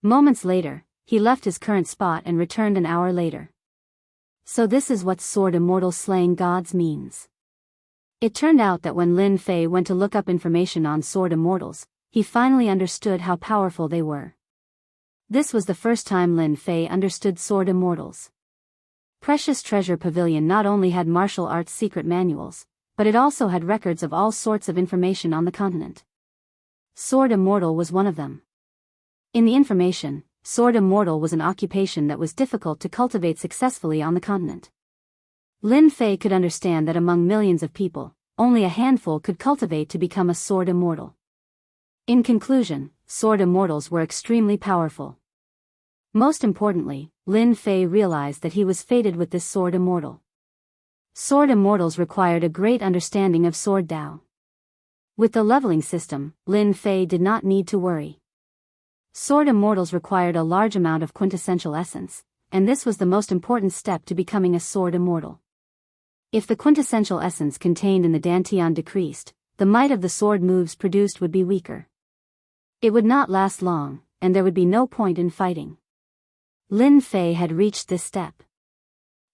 Moments later, he left his current spot and returned an hour later. So this is what sword immortal slaying gods means. It turned out that when Lin Fei went to look up information on sword immortals, he finally understood how powerful they were. This was the first time Lin Fei understood sword immortals. Precious Treasure Pavilion not only had martial arts secret manuals, but it also had records of all sorts of information on the continent. Sword Immortal was one of them. In the information, Sword Immortal was an occupation that was difficult to cultivate successfully on the continent. Lin Fei could understand that among millions of people, only a handful could cultivate to become a Sword Immortal. In conclusion, Sword Immortals were extremely powerful. Most importantly, Lin Fei realized that he was fated with this Sword Immortal. Sword Immortals required a great understanding of Sword Dao. With the leveling system, Lin Fei did not need to worry. Sword Immortals required a large amount of quintessential essence, and this was the most important step to becoming a Sword Immortal. If the quintessential essence contained in the Dantian decreased, the might of the sword moves produced would be weaker. It would not last long, and there would be no point in fighting. Lin Fei had reached this step.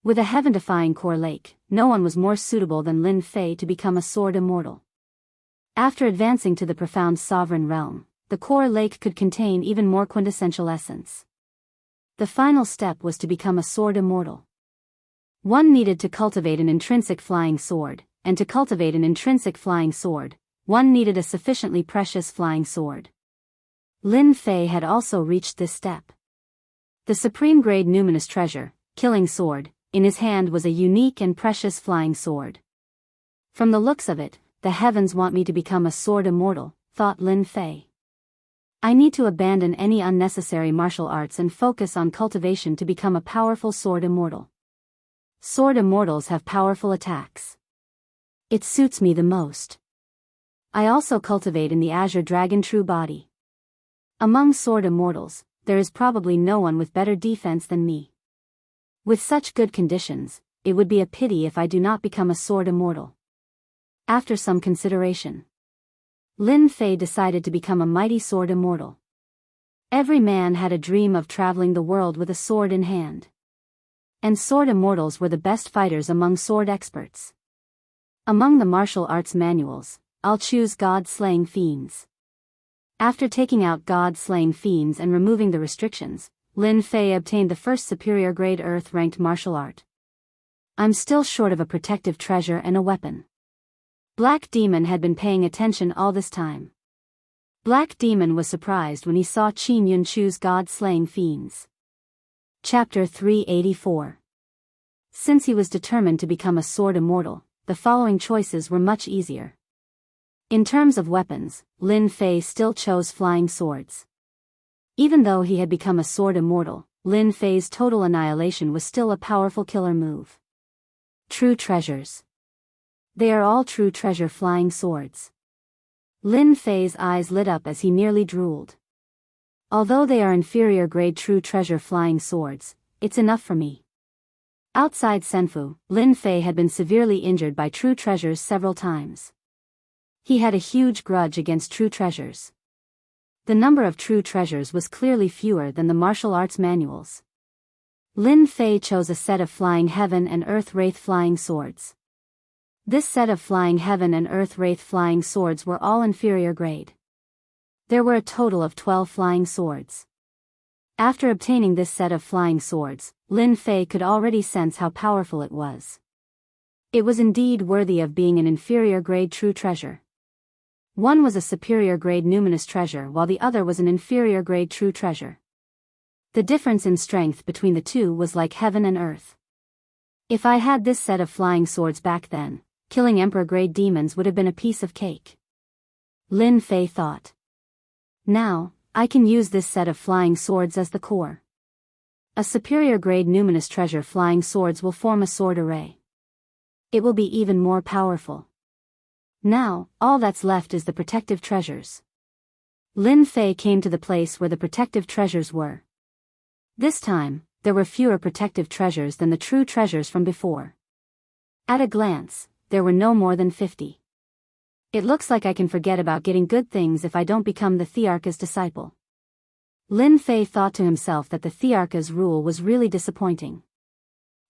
With a heaven-defying core lake, no one was more suitable than Lin Fei to become a sword immortal. After advancing to the profound sovereign realm, the core lake could contain even more quintessential essence. The final step was to become a sword immortal. One needed to cultivate an intrinsic flying sword, and to cultivate an intrinsic flying sword, one needed a sufficiently precious flying sword. Lin Fei had also reached this step. The supreme grade numinous treasure, Killing Sword, in his hand was a unique and precious flying sword. From the looks of it, the heavens want me to become a sword immortal, thought Lin Fei. I need to abandon any unnecessary martial arts and focus on cultivation to become a powerful sword immortal. Sword immortals have powerful attacks. It suits me the most. I also cultivate in the Azure Dragon True Body. Among sword immortals, there is probably no one with better defense than me. With such good conditions, it would be a pity if I do not become a sword immortal. After some consideration, Lin Fei decided to become a mighty sword immortal. Every man had a dream of traveling the world with a sword in hand. And sword immortals were the best fighters among sword experts. Among the martial arts manuals, I'll choose God-slaying fiends. After taking out God-slaying fiends and removing the restrictions, Lin Fei obtained the first superior grade earth-ranked martial art. I'm still short of a protective treasure and a weapon. Black Demon had been paying attention all this time. Black Demon was surprised when he saw Qin Yun choose God-slaying fiends. Chapter 384. Since he was determined to become a sword immortal, the following choices were much easier. In terms of weapons, Lin Fei still chose flying swords. Even though he had become a sword immortal, Lin Fei's total annihilation was still a powerful killer move. True treasures. They are all true treasure flying swords. Lin Fei's eyes lit up as he nearly drooled. Although they are inferior grade true treasure flying swords, it's enough for me. Outside Senfu, Lin Fei had been severely injured by true treasures several times. He had a huge grudge against true treasures. The number of true treasures was clearly fewer than the martial arts manuals. Lin Fei chose a set of flying heaven and earth wraith flying swords. This set of flying heaven and earth wraith flying swords were all inferior grade. There were a total of 12 flying swords. After obtaining this set of flying swords, Lin Fei could already sense how powerful it was. It was indeed worthy of being an inferior grade true treasure. One was a superior grade numinous treasure while the other was an inferior grade true treasure. The difference in strength between the two was like heaven and earth. If I had this set of flying swords back then, killing emperor grade demons would have been a piece of cake. Lin Fei thought. Now, I can use this set of flying swords as the core. A superior grade numinous treasure flying swords will form a sword array. It will be even more powerful. Now, all that's left is the protective treasures. Lin Fei came to the place where the protective treasures were. This time, there were fewer protective treasures than the true treasures from before. At a glance, there were no more than 50. It looks like I can forget about getting good things if I don't become the Thearcha's disciple. Lin Fei thought to himself that the Thearcha's rule was really disappointing.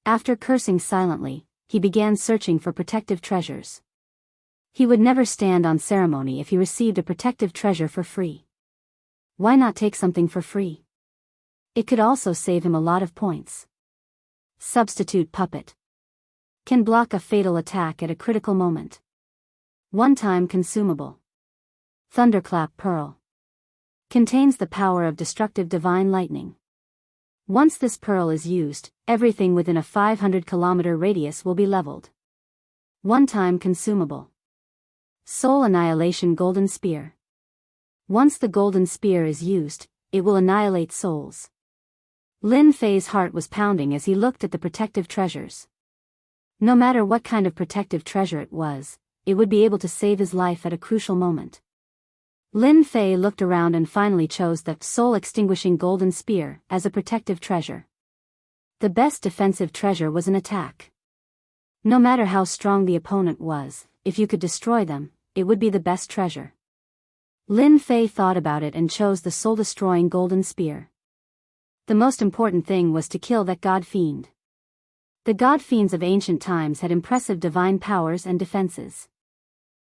After cursing silently, he began searching for protective treasures. He would never stand on ceremony if he received a protective treasure for free. Why not take something for free? It could also save him a lot of points. Substitute puppet. Can block a fatal attack at a critical moment. One-time consumable. Thunderclap Pearl. Contains the power of destructive divine lightning. Once this pearl is used, everything within a 500-kilometer radius will be leveled. One-time consumable. Soul Annihilation Golden Spear. Once the golden spear is used, it will annihilate souls. Lin Fei's heart was pounding as he looked at the protective treasures. No matter what kind of protective treasure it was, it would be able to save his life at a crucial moment. Lin Fei looked around and finally chose the soul-extinguishing golden spear as a protective treasure. The best defensive treasure was an attack. No matter how strong the opponent was, if you could destroy them, it would be the best treasure. Lin Fei thought about it and chose the soul-destroying golden spear. The most important thing was to kill that god fiend. The god fiends of ancient times had impressive divine powers and defenses.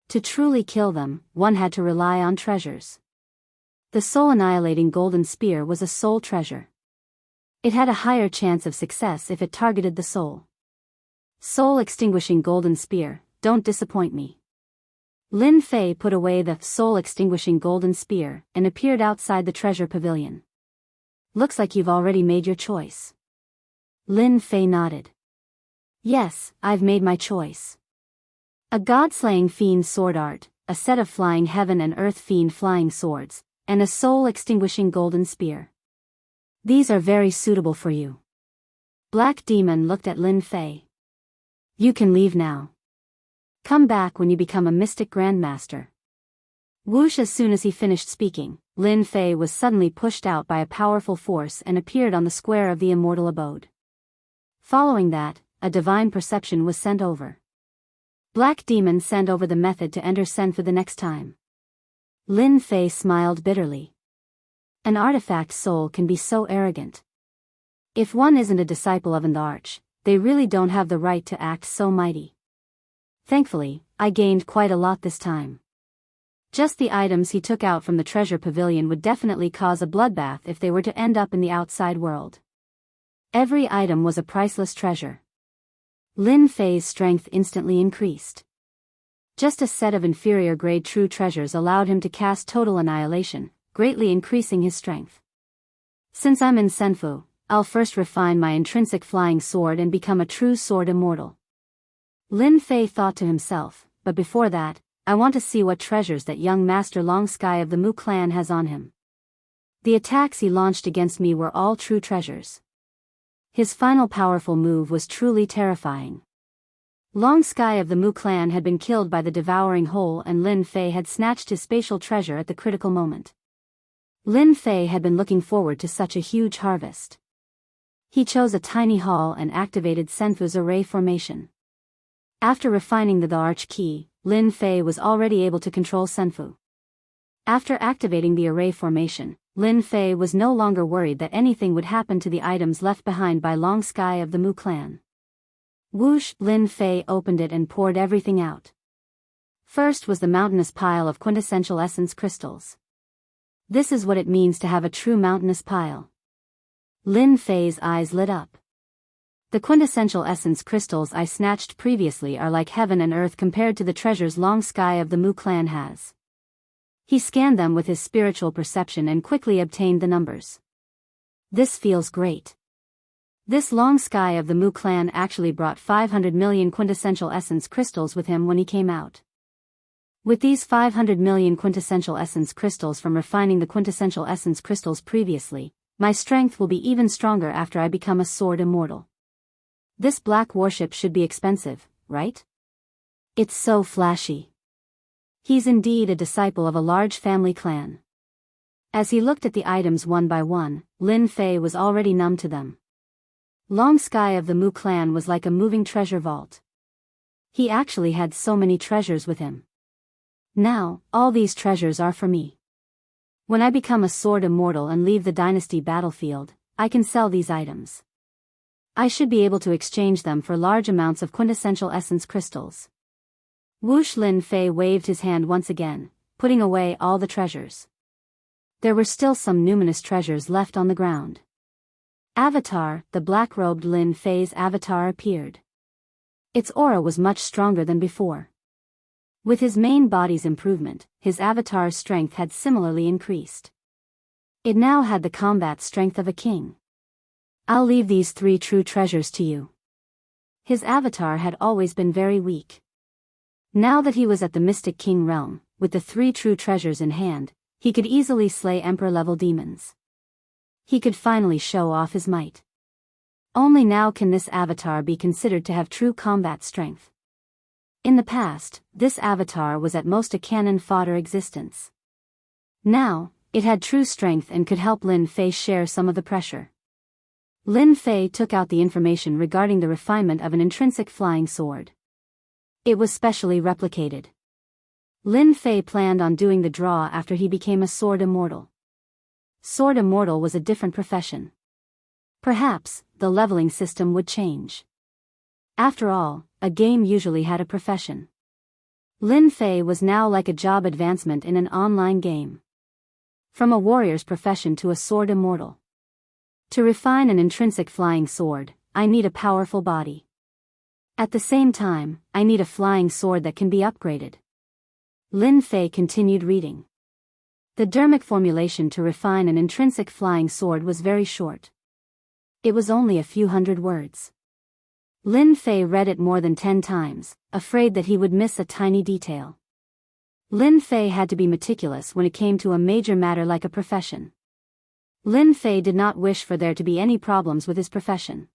To truly kill them, one had to rely on treasures. The soul-annihilating golden spear was a soul treasure. It had a higher chance of success if it targeted the soul. Soul-extinguishing golden spear, don't disappoint me. Lin Fei put away the soul-extinguishing golden spear and appeared outside the treasure pavilion. Looks like you've already made your choice. Lin Fei nodded. Yes, I've made my choice. A god-slaying fiend sword art, a set of flying heaven and earth fiend flying swords, and a soul-extinguishing golden spear. These are very suitable for you. Black Demon looked at Lin Fei. You can leave now. Come back when you become a mystic grandmaster. Whoosh! As soon as he finished speaking, Lin Fei was suddenly pushed out by a powerful force and appeared on the square of the immortal abode. Following that, a divine perception was sent over. Black Demon sent over the method to enter Senfu the next time. Lin Fei smiled bitterly. An artifact soul can be so arrogant. If one isn't a disciple of an arch, they really don't have the right to act so mighty. Thankfully, I gained quite a lot this time. Just the items he took out from the treasure pavilion would definitely cause a bloodbath if they were to end up in the outside world. Every item was a priceless treasure. Lin Fei's strength instantly increased. Just a set of inferior grade true treasures allowed him to cast total annihilation, greatly increasing his strength. Since I'm in Senfu, I'll first refine my intrinsic flying sword and become a true sword immortal. Lin Fei thought to himself, but before that, I want to see what treasures that young master Long Sky of the Mu clan has on him. The attacks he launched against me were all true treasures. His final powerful move was truly terrifying. Long Sky of the Mu clan had been killed by the devouring hole and Lin Fei had snatched his spatial treasure at the critical moment. Lin Fei had been looking forward to such a huge harvest. He chose a tiny hall and activated Senfu's array formation. After refining the arch key, Lin Fei was already able to control Senfu. After activating the array formation, Lin Fei was no longer worried that anything would happen to the items left behind by Long Sky of the Mu clan. Whoosh! Lin Fei opened it and poured everything out. First was the mountainous pile of quintessential essence crystals. This is what it means to have a true mountainous pile. Lin Fei's eyes lit up. The quintessential essence crystals I snatched previously are like heaven and earth compared to the treasures Long Sky of the Mu clan has. He scanned them with his spiritual perception and quickly obtained the numbers. This feels great. This Long Sky of the Mu clan actually brought 500 million quintessential essence crystals with him when he came out. With these 500 million quintessential essence crystals from refining the quintessential essence crystals previously, my strength will be even stronger after I become a sword immortal. This black warship should be expensive, right? It's so flashy. He's indeed a disciple of a large family clan. As he looked at the items one by one, Lin Fei was already numb to them. Long Sky of the Mu clan was like a moving treasure vault. He actually had so many treasures with him. Now, all these treasures are for me. When I become a sword immortal and leave the dynasty battlefield, I can sell these items. I should be able to exchange them for large amounts of quintessential essence crystals. Whoosh! Lin Fei waved his hand once again, putting away all the treasures. There were still some numinous treasures left on the ground. Avatar, the black-robed Lin Fei's avatar appeared. Its aura was much stronger than before. With his main body's improvement, his avatar's strength had similarly increased. It now had the combat strength of a king. I'll leave these 3 true treasures to you. His avatar had always been very weak. Now that he was at the Mystic King realm, with the 3 true treasures in hand, he could easily slay Emperor-level demons. He could finally show off his might. Only now can this avatar be considered to have true combat strength. In the past, this avatar was at most a cannon fodder existence. Now, it had true strength and could help Lin Fei share some of the pressure. Lin Fei took out the information regarding the refinement of an intrinsic flying sword. It was specially replicated. Lin Fei planned on doing the draw after he became a sword immortal. Sword immortal was a different profession. Perhaps, the leveling system would change. After all, a game usually had a profession. Lin Fei was now like a job advancement in an online game. From a warrior's profession to a sword immortal. To refine an intrinsic flying sword, I need a powerful body. At the same time, I need a flying sword that can be upgraded. Lin Fei continued reading. The dermic formulation to refine an intrinsic flying sword was very short. It was only a few hundred words. Lin Fei read it more than 10 times, afraid that he would miss a tiny detail. Lin Fei had to be meticulous when it came to a major matter like a profession. Lin Fei did not wish for there to be any problems with his profession.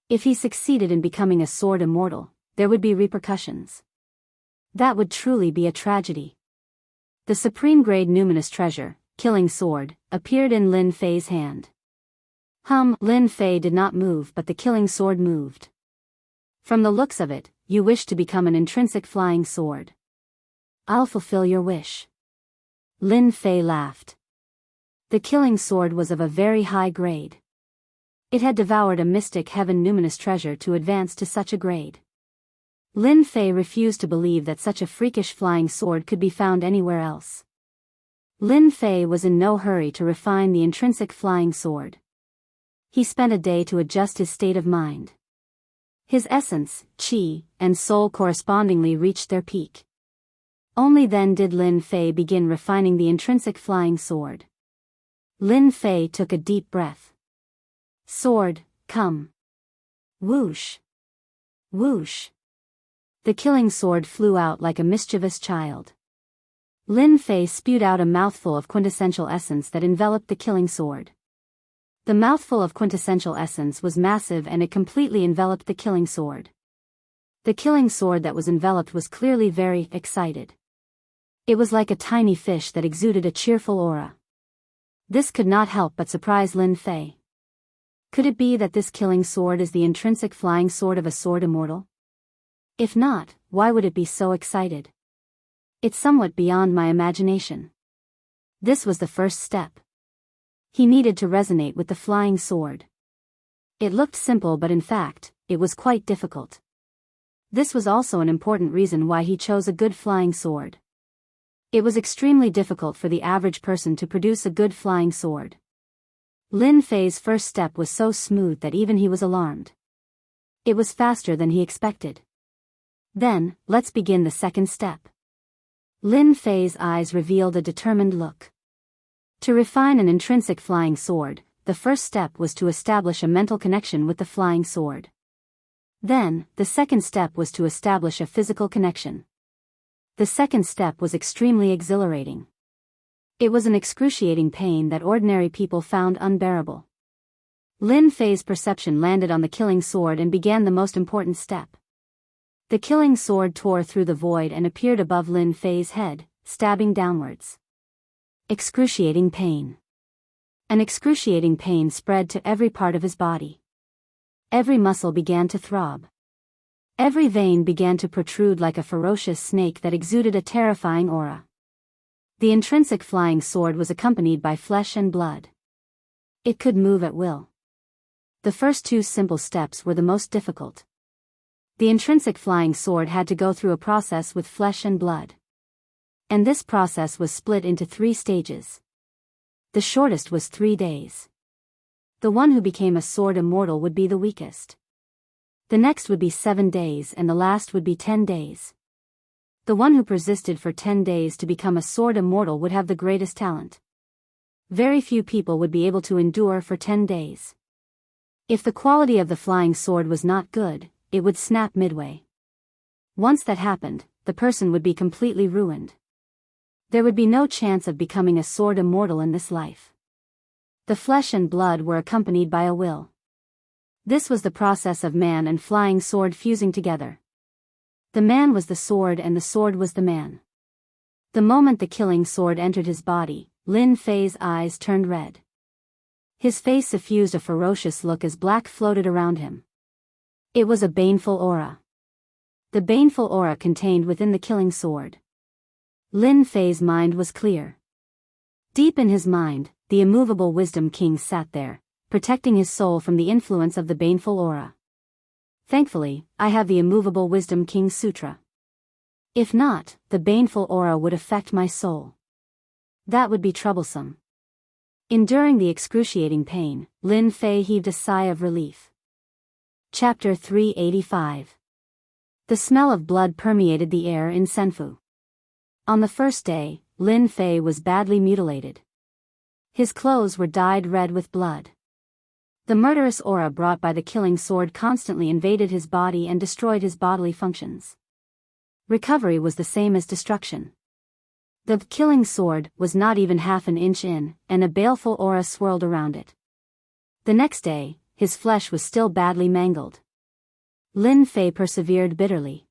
If he succeeded in becoming a sword immortal, there would be repercussions. That would truly be a tragedy. The supreme-grade numinous treasure, Killing Sword, appeared in Lin Fei's hand. Lin Fei did not move, but the killing sword moved. From the looks of it, you wish to become an intrinsic flying sword. I'll fulfill your wish. Lin Fei laughed. The killing sword was of a very high grade. It had devoured a mystic heaven numinous treasure to advance to such a grade. Lin Fei refused to believe that such a freakish flying sword could be found anywhere else. Lin Fei was in no hurry to refine the intrinsic flying sword. He spent a day to adjust his state of mind. His essence, qi, and soul correspondingly reached their peak. Only then did Lin Fei begin refining the intrinsic flying sword. Lin Fei took a deep breath. Sword, come. Whoosh. Whoosh. The killing sword flew out like a mischievous child. Lin Fei spewed out a mouthful of quintessential essence that enveloped the killing sword. The mouthful of quintessential essence was massive and it completely enveloped the killing sword. The killing sword that was enveloped was clearly very excited. It was like a tiny fish that exuded a cheerful aura. This could not help but surprise Lin Fei. Could it be that this killing sword is the intrinsic flying sword of a sword immortal? If not, why would it be so excited? It's somewhat beyond my imagination. This was the first step. He needed to resonate with the flying sword. It looked simple, but in fact, it was quite difficult. This was also an important reason why he chose a good flying sword. It was extremely difficult for the average person to produce a good flying sword. Lin Fei's first step was so smooth that even he was alarmed. It was faster than he expected. Then, let's begin the second step. Lin Fei's eyes revealed a determined look. To refine an intrinsic flying sword, the first step was to establish a mental connection with the flying sword. Then, the second step was to establish a physical connection. The second step was extremely exhilarating. It was an excruciating pain that ordinary people found unbearable. Lin Fei's perception landed on the killing sword and began the most important step. The killing sword tore through the void and appeared above Lin Fei's head, stabbing downwards. Excruciating pain. An excruciating pain spread to every part of his body. Every muscle began to throb. Every vein began to protrude like a ferocious snake that exuded a terrifying aura. The intrinsic flying sword was accompanied by flesh and blood. It could move at will. The first two simple steps were the most difficult. The intrinsic flying sword had to go through a process with flesh and blood. And this process was split into 3 stages. The shortest was 3 days. The one who became a sword immortal would be the weakest. The next would be 7 days and the last would be 10 days. The one who persisted for 10 days to become a sword immortal would have the greatest talent. Very few people would be able to endure for 10 days. If the quality of the flying sword was not good, it would snap midway. Once that happened, the person would be completely ruined. There would be no chance of becoming a sword immortal in this life. The flesh and blood were accompanied by a will. This was the process of man and flying sword fusing together. The man was the sword and the sword was the man. The moment the killing sword entered his body, Lin Fei's eyes turned red. His face suffused a ferocious look as black floated around him. It was a baneful aura. The baneful aura contained within the killing sword. Lin Fei's mind was clear. Deep in his mind, the immovable wisdom king sat there, protecting his soul from the influence of the baneful aura. Thankfully, I have the immovable wisdom king sutra. If not, the baneful aura would affect my soul. That would be troublesome. Enduring the excruciating pain, Lin Fei heaved a sigh of relief. Chapter 385. The smell of blood permeated the air in Senfu. On the first day, Lin Fei was badly mutilated. His clothes were dyed red with blood. The murderous aura brought by the killing sword constantly invaded his body and destroyed his bodily functions. Recovery was the same as destruction. The killing sword was not even half an inch in, and a baleful aura swirled around it. The next day, his flesh was still badly mangled. Lin Fei persevered bitterly.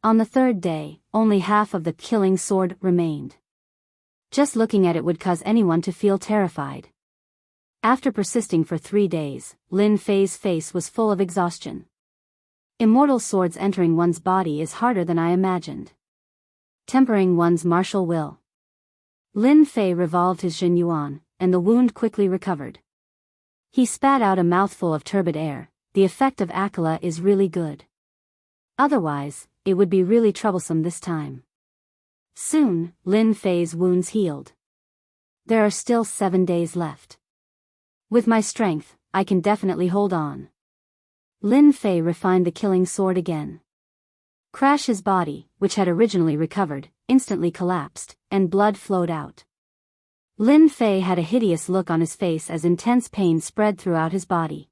On the third day, only half of the killing sword remained. Just looking at it would cause anyone to feel terrified. After persisting for 3 days, Lin Fei's face was full of exhaustion. Immortal swords entering one's body is harder than I imagined. Tempering one's martial will. Lin Fei revolved his Jin Yuan, and the wound quickly recovered. He spat out a mouthful of turbid air. The effect of Akala is really good. Otherwise, it would be really troublesome this time. Soon, Lin Fei's wounds healed. There are still 7 days left. With my strength, I can definitely hold on. Lin Fei refined the killing sword again. Crash. His body, which had originally recovered, instantly collapsed, and blood flowed out. Lin Fei had a hideous look on his face as intense pain spread throughout his body.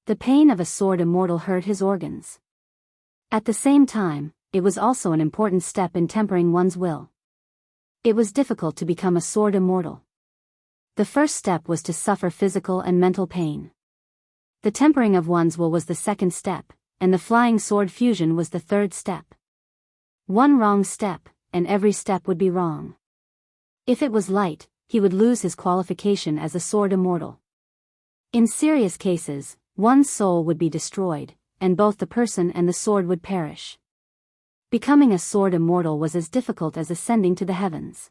The pain of a sword immortal hurt his organs. At the same time, it was also an important step in tempering one's will. It was difficult to become a sword immortal. The first step was to suffer physical and mental pain. The tempering of one's will was the second step, and the flying sword fusion was the third step. One wrong step, and every step would be wrong. If it was light, he would lose his qualification as a sword immortal. In serious cases, one's soul would be destroyed, and both the person and the sword would perish. Becoming a sword immortal was as difficult as ascending to the heavens.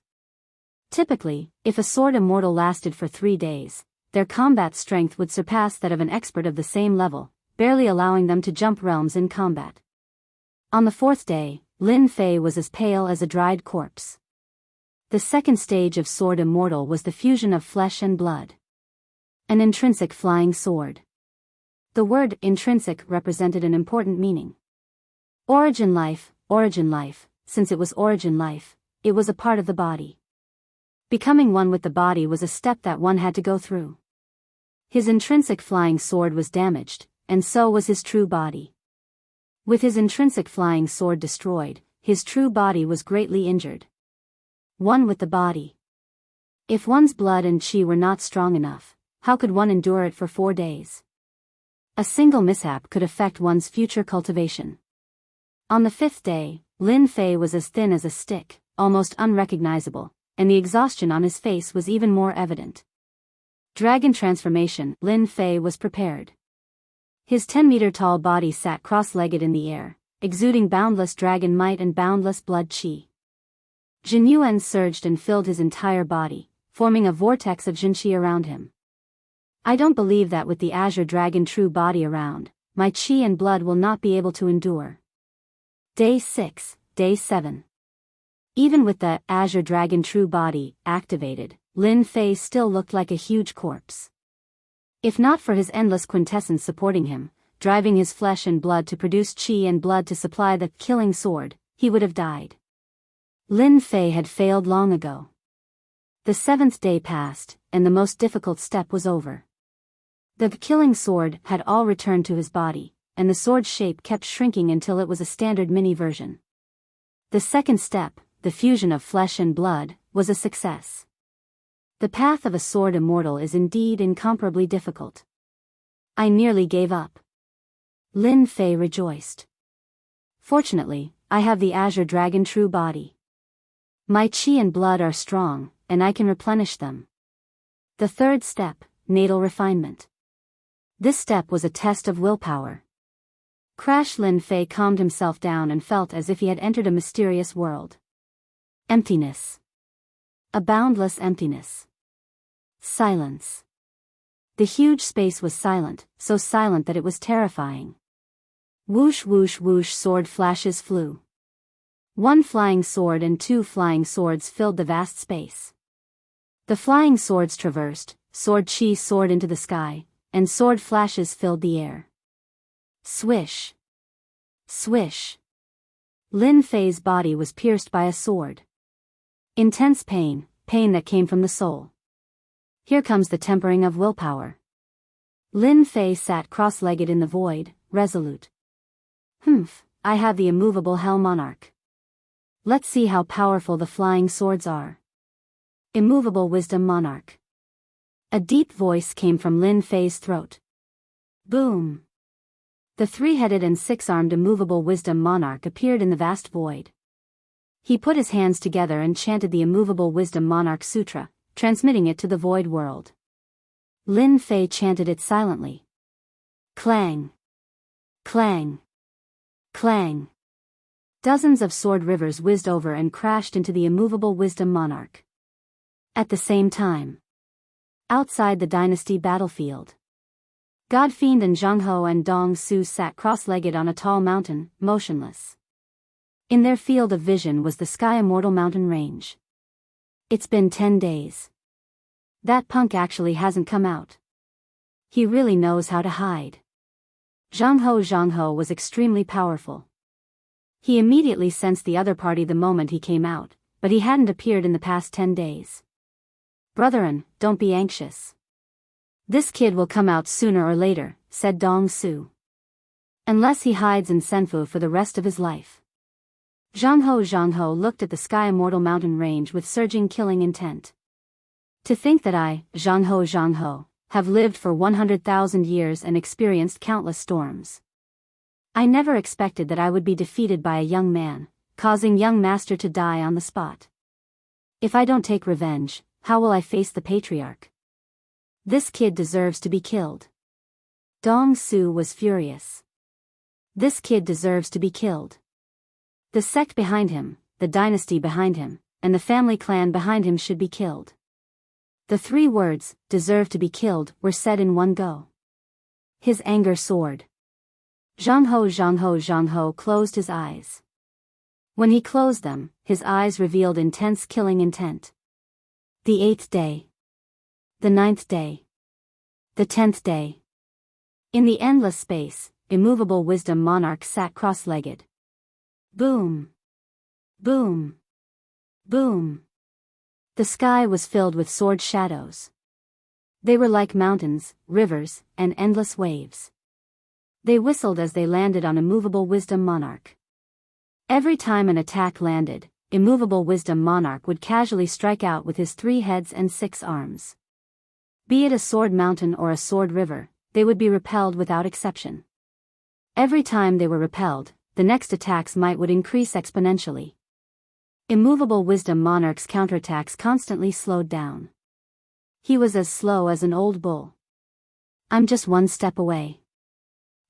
Typically, if a sword immortal lasted for 3 days, their combat strength would surpass that of an expert of the same level. barely allowing them to jump realms in combat. On the fourth day, Lin Fei was as pale as a dried corpse. The second stage of sword immortal was the fusion of flesh and blood. An intrinsic flying sword. The word intrinsic represented an important meaning. Origin life, since it was origin life, it was a part of the body. Becoming one with the body was a step that one had to go through. His intrinsic flying sword was damaged, and so was his true body. With his intrinsic flying sword destroyed, his true body was greatly injured. One with the body. If one's blood and qi were not strong enough, how could one endure it for 4 days? A single mishap could affect one's future cultivation. On the 5th day, Lin Fei was as thin as a stick, almost unrecognizable, and the exhaustion on his face was even more evident. Dragon transformation. Lin Fei was prepared. His 10-meter-tall body sat cross-legged in the air, exuding boundless dragon might and boundless blood qi. Jin Yuan surged and filled his entire body, forming a vortex of Jin qi around him. I don't believe that with the Azure Dragon true body around, my qi and blood will not be able to endure. Day 6, Day 7. Even with the Azure Dragon true body activated, Lin Fei still looked like a huge corpse. If not for his endless quintessence supporting him, driving his flesh and blood to produce qi and blood to supply the killing sword, he would have died. Lin Fei had failed long ago. The 7th day passed, and the most difficult step was over. The killing sword had all returned to his body, and the sword's shape kept shrinking until it was a standard mini version. The second step, the fusion of flesh and blood, was a success. The path of a sword immortal is indeed incomparably difficult. I nearly gave up. Lin Fei rejoiced. Fortunately, I have the Azure Dragon true body. My qi and blood are strong, and I can replenish them. The third step, natal refinement. This step was a test of willpower. Crash. Lin Fei calmed himself down and felt as if he had entered a mysterious world. Emptiness. A boundless emptiness. Silence. The huge space was silent, so silent that it was terrifying. Whoosh whoosh whoosh sword flashes flew. 1 flying sword and 2 flying swords filled the vast space. The flying swords traversed, sword qi soared into the sky, and sword flashes filled the air. Swish. Swish. Lin Fei's body was pierced by a sword. Intense pain, pain that came from the soul. Here comes the tempering of willpower. Lin Fei sat cross-legged in the void, resolute. I have the immovable Hell Monarch. Let's see how powerful the flying swords are. Immovable Wisdom Monarch. A deep voice came from Lin Fei's throat. Boom. The 3-headed and 6-armed immovable Wisdom Monarch appeared in the vast void. He put his hands together and chanted the immovable Wisdom Monarch Sutra, transmitting it to the void world. Lin Fei chanted it silently. Clang. Clang. Clang. Dozens of sword rivers whizzed over and crashed into the immovable Wisdom Monarch. At the same time. Outside the dynasty battlefield. Godfiend and Jianghu and Dong Su sat cross-legged on a tall mountain, motionless. In their field of vision was the Sky Immortal mountain range. It's been 10 days. That punk actually hasn't come out. He really knows how to hide. Jianghu was extremely powerful. He immediately sensed the other party the moment he came out, but he hadn't appeared in the past 10 days. Brethren, don't be anxious. This kid will come out sooner or later, said Dong Su. Unless he hides in Senfu for the rest of his life. Jianghu looked at the Sky Immortal mountain range with surging killing intent. To think that I, Jianghu, have lived for 100,000 years and experienced countless storms. I never expected that I would be defeated by a young man, causing young master to die on the spot. If I don't take revenge, how will I face the patriarch? This kid deserves to be killed. Dong Su was furious. This kid deserves to be killed. The sect behind him, the dynasty behind him, and the family clan behind him should be killed. The 3 words, deserve to be killed, were said in one go. His anger soared. Jianghu closed his eyes. When he closed them, his eyes revealed intense killing intent. The 8th day. The 9th day. The 10th day. In the endless space, immovable wisdom monarch sat cross-legged. Boom. Boom. Boom. The sky was filled with sword shadows. They were like mountains, rivers, and endless waves. They whistled as they landed on immovable wisdom monarch. Every time an attack landed, immovable wisdom monarch would casually strike out with his 3 heads and 6 arms. Be it a sword mountain or a sword river, they would be repelled without exception. Every time they were repelled, the next attack's might would increase exponentially. Immovable wisdom monarch's counterattacks constantly slowed down. He was as slow as an old bull. I'm just 1 step away.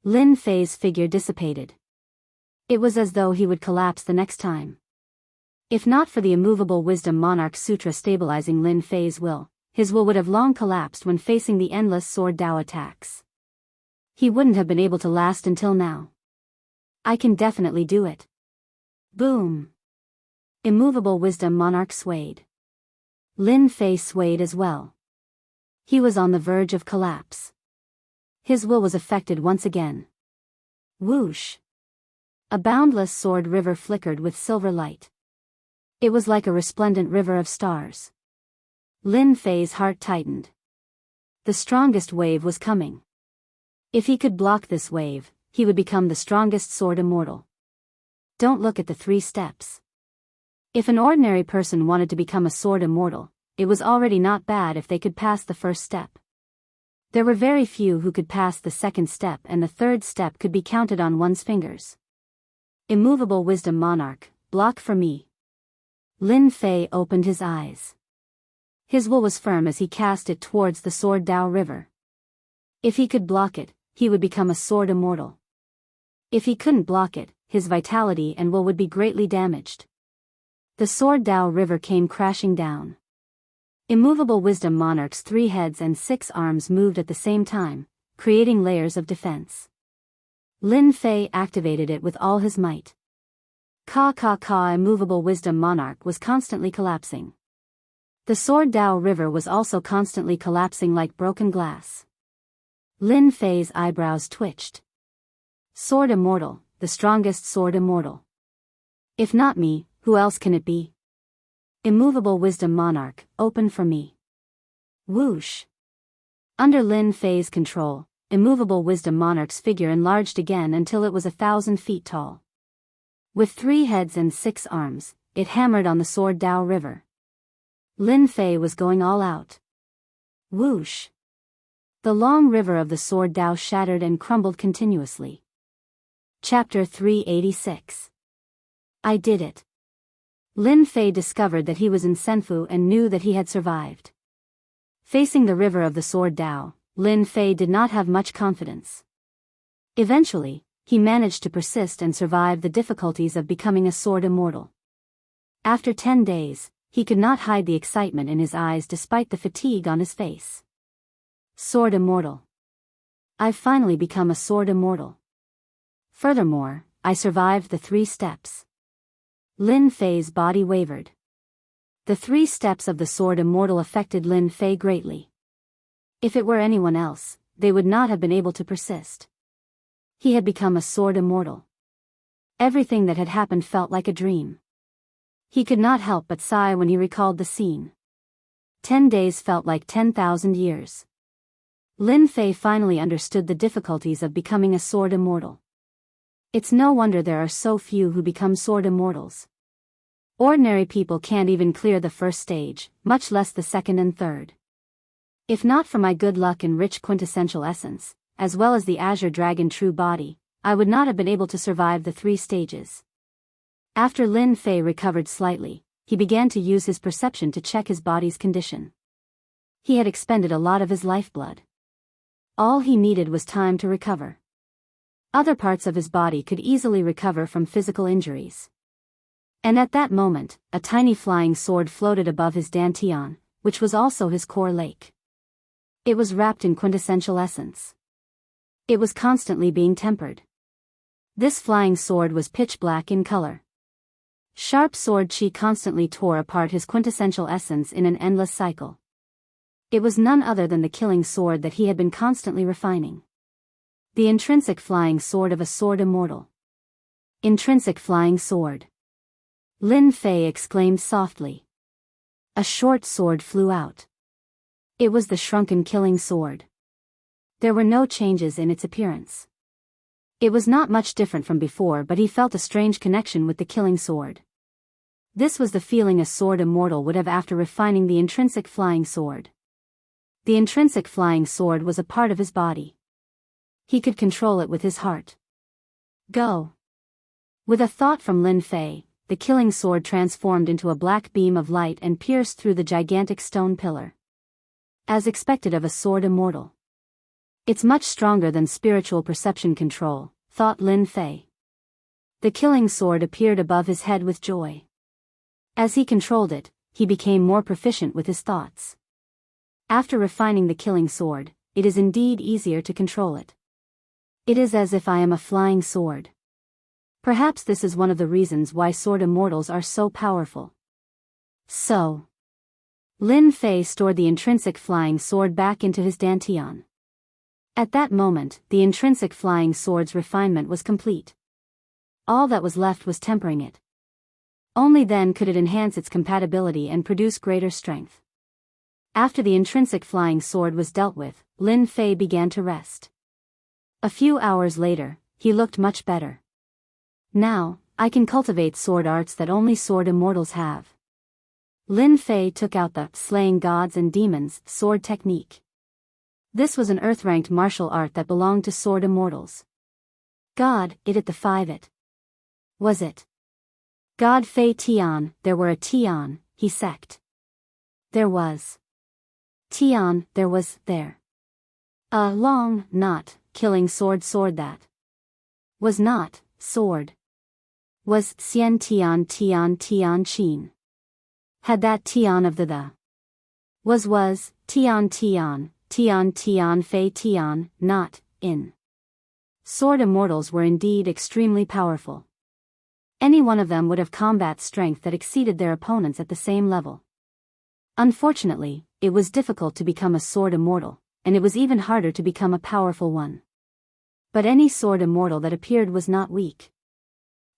Lin Fei's figure dissipated. It was as though he would collapse the next time. If not for the immovable wisdom monarch sutra stabilizing Lin Fei's will, his will would have long collapsed when facing the endless sword Dao attacks. He wouldn't have been able to last until now. I can definitely do it. Boom. Immovable wisdom monarch swayed. Lin Fei swayed as well. He was on the verge of collapse. His will was affected once again. Whoosh. A boundless sword river flickered with silver light. It was like a resplendent river of stars. Lin Fei's heart tightened. The strongest wave was coming. If he could block this wave, he would become the strongest sword immortal. Don't look at the 3 steps. If an ordinary person wanted to become a sword immortal, it was already not bad if they could pass the first step. There were very few who could pass the second step, and the third step could be counted on one's fingers. Immovable wisdom monarch, block for me. Lin Fei opened his eyes. His will was firm as he cast it towards the sword Dao river. If he could block it, he would become a sword immortal. If he couldn't block it, his vitality and will would be greatly damaged. The sword Dao river came crashing down. Immovable wisdom monarch's 3 heads and 6 arms moved at the same time, creating layers of defense. Lin Fei activated it with all his might. Immovable wisdom monarch was constantly collapsing. The sword Dao river was also constantly collapsing like broken glass. Lin Fei's eyebrows twitched. Sword immortal, the strongest sword immortal. If not me, who else can it be? Immovable wisdom monarch, open for me. Whoosh. Under Lin Fei's control, immovable wisdom monarch's figure enlarged again until it was 1,000 feet tall. With 3 heads and 6 arms, it hammered on the sword Dao river. Lin Fei was going all out. Whoosh. The long river of the sword Dao shattered and crumbled continuously. Chapter 386. I did it. Lin Fei discovered that he was in Senfu and knew that he had survived. Facing the river of the sword Dao, Lin Fei did not have much confidence. Eventually, he managed to persist and survive the difficulties of becoming a sword immortal. After 10 days, he could not hide the excitement in his eyes despite the fatigue on his face. Sword immortal. I've finally become a sword immortal. Furthermore, I survived the 3 steps. Lin Fei's body wavered. The 3 steps of the sword immortal affected Lin Fei greatly. If it were anyone else, they would not have been able to persist. He had become a sword immortal. Everything that had happened felt like a dream. He could not help but sigh when he recalled the scene. 10 days felt like 10,000 years. Lin Fei finally understood the difficulties of becoming a sword immortal. It's no wonder there are so few who become sword immortals. Ordinary people can't even clear the first stage, much less the second and third. If not for my good luck and rich quintessential essence, as well as the Azure Dragon true body, I would not have been able to survive the 3 stages. After Lin Fei recovered slightly, he began to use his perception to check his body's condition. He had expended a lot of his lifeblood. All he needed was time to recover. Other parts of his body could easily recover from physical injuries. And at that moment, a tiny flying sword floated above his dantian, which was also his core lake. It was wrapped in quintessential essence. It was constantly being tempered. This flying sword was pitch black in color. Sharp sword chi constantly tore apart his quintessential essence in an endless cycle. It was none other than the killing sword that he had been constantly refining. The intrinsic flying sword of a sword immortal. Intrinsic flying sword. Lin Fei exclaimed softly. A short sword flew out. It was the shrunken killing sword. There were no changes in its appearance. It was not much different from before, but he felt a strange connection with the killing sword. This was the feeling a sword immortal would have after refining the intrinsic flying sword. The intrinsic flying sword was a part of his body. He could control it with his heart. Go. With a thought from Lin Fei, the killing sword transformed into a black beam of light and pierced through the gigantic stone pillar. As expected of a sword immortal. It's much stronger than spiritual perception control, thought Lin Fei. The killing sword appeared above his head with joy. As he controlled it, he became more proficient with his thoughts. After refining the killing sword, it is indeed easier to control it. It is as if I am a flying sword. Perhaps this is one of the reasons why sword immortals are so powerful. So, Lin Fei stored the intrinsic flying sword back into his dantian. At that moment, the intrinsic flying sword's refinement was complete. All that was left was tempering it. Only then could it enhance its compatibility and produce greater strength. After the intrinsic flying sword was dealt with, Lin Fei began to rest. A few hours later, he looked much better. Now, I can cultivate sword arts that only sword immortals have. Lin Fei took out the slaying gods and demons sword technique. This was an earth-ranked martial art that belonged to sword immortals. God, it the 5-it. Was it? God Fei Tian, there were a Tian, he sect. There was. Tian, there was, there. A long, not, killing sword that. Was not, sword. Was Xian Tian Tian Tian Qin. Had that Tian of the. Was, Tian Tian, Tian Tian Fei Tian, not, in. Sword immortals were indeed extremely powerful. Any one of them would have combat strength that exceeded their opponents at the same level. Unfortunately, it was difficult to become a sword immortal, and it was even harder to become a powerful one. But any sword immortal that appeared was not weak.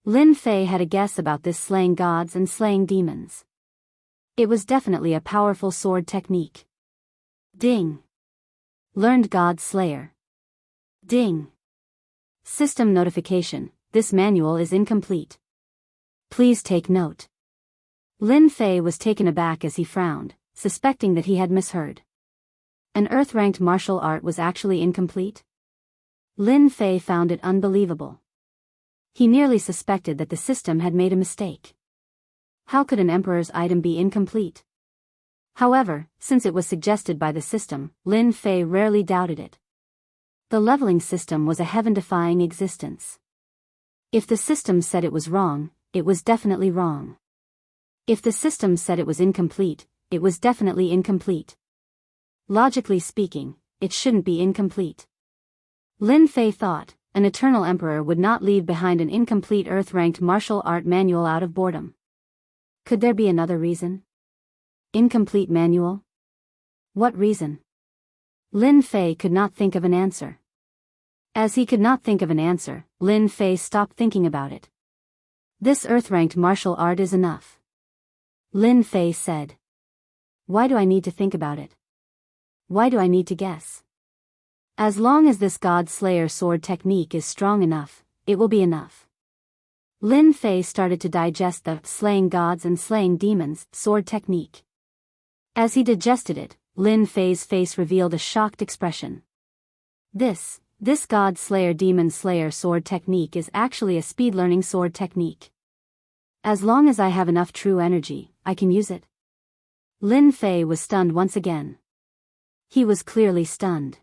Lin Fei had a guess about this slaying gods and slaying demons. It was definitely a powerful sword technique. Ding. Learned God Slayer. Ding. System notification, this manual is incomplete. Please take note. Lin Fei was taken aback as he frowned, suspecting that he had misheard. An earth-ranked martial art was actually incomplete? Lin Fei found it unbelievable. He nearly suspected that the system had made a mistake. How could an emperor's item be incomplete? However, since it was suggested by the system, Lin Fei rarely doubted it. The leveling system was a heaven-defying existence. If the system said it was wrong, it was definitely wrong. If the system said it was incomplete, it was definitely incomplete. Logically speaking, it shouldn't be incomplete. Lin Fei thought, an eternal emperor would not leave behind an incomplete earth-ranked martial art manual out of boredom. Could there be another reason? Incomplete manual? What reason? Lin Fei could not think of an answer. As he could not think of an answer, Lin Fei stopped thinking about it. This earth-ranked martial art is enough. Lin Fei said. Why do I need to think about it? Why do I need to guess? As long as this God Slayer sword technique is strong enough, it will be enough. Lin Fei started to digest the slaying gods and slaying demons sword technique. As he digested it, Lin Fei's face revealed a shocked expression. This God Slayer Demon Slayer sword technique is actually a speed learning sword technique. As long as I have enough true energy, I can use it. Lin Fei was stunned once again. He was clearly stunned.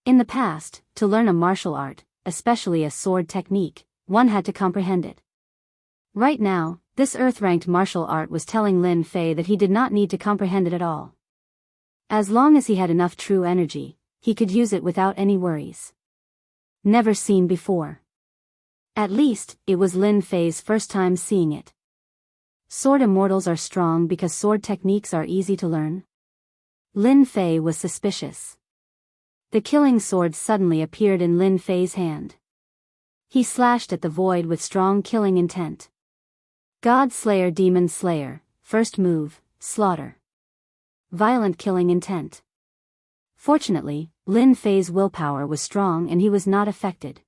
In the past, to learn a martial art, especially a sword technique, one had to comprehend it. Right now, this earth-ranked martial art was telling Lin Fei that he did not need to comprehend it at all. As long as he had enough true energy, he could use it without any worries. Never seen before. At least, it was Lin Fei's first time seeing it. Sword immortals are strong because sword techniques are easy to learn? Lin Fei was suspicious. The killing sword suddenly appeared in Lin Fei's hand. He slashed at the void with strong killing intent. God Slayer Demon Slayer, first move, slaughter. Violent killing intent. Fortunately, Lin Fei's willpower was strong and he was not affected.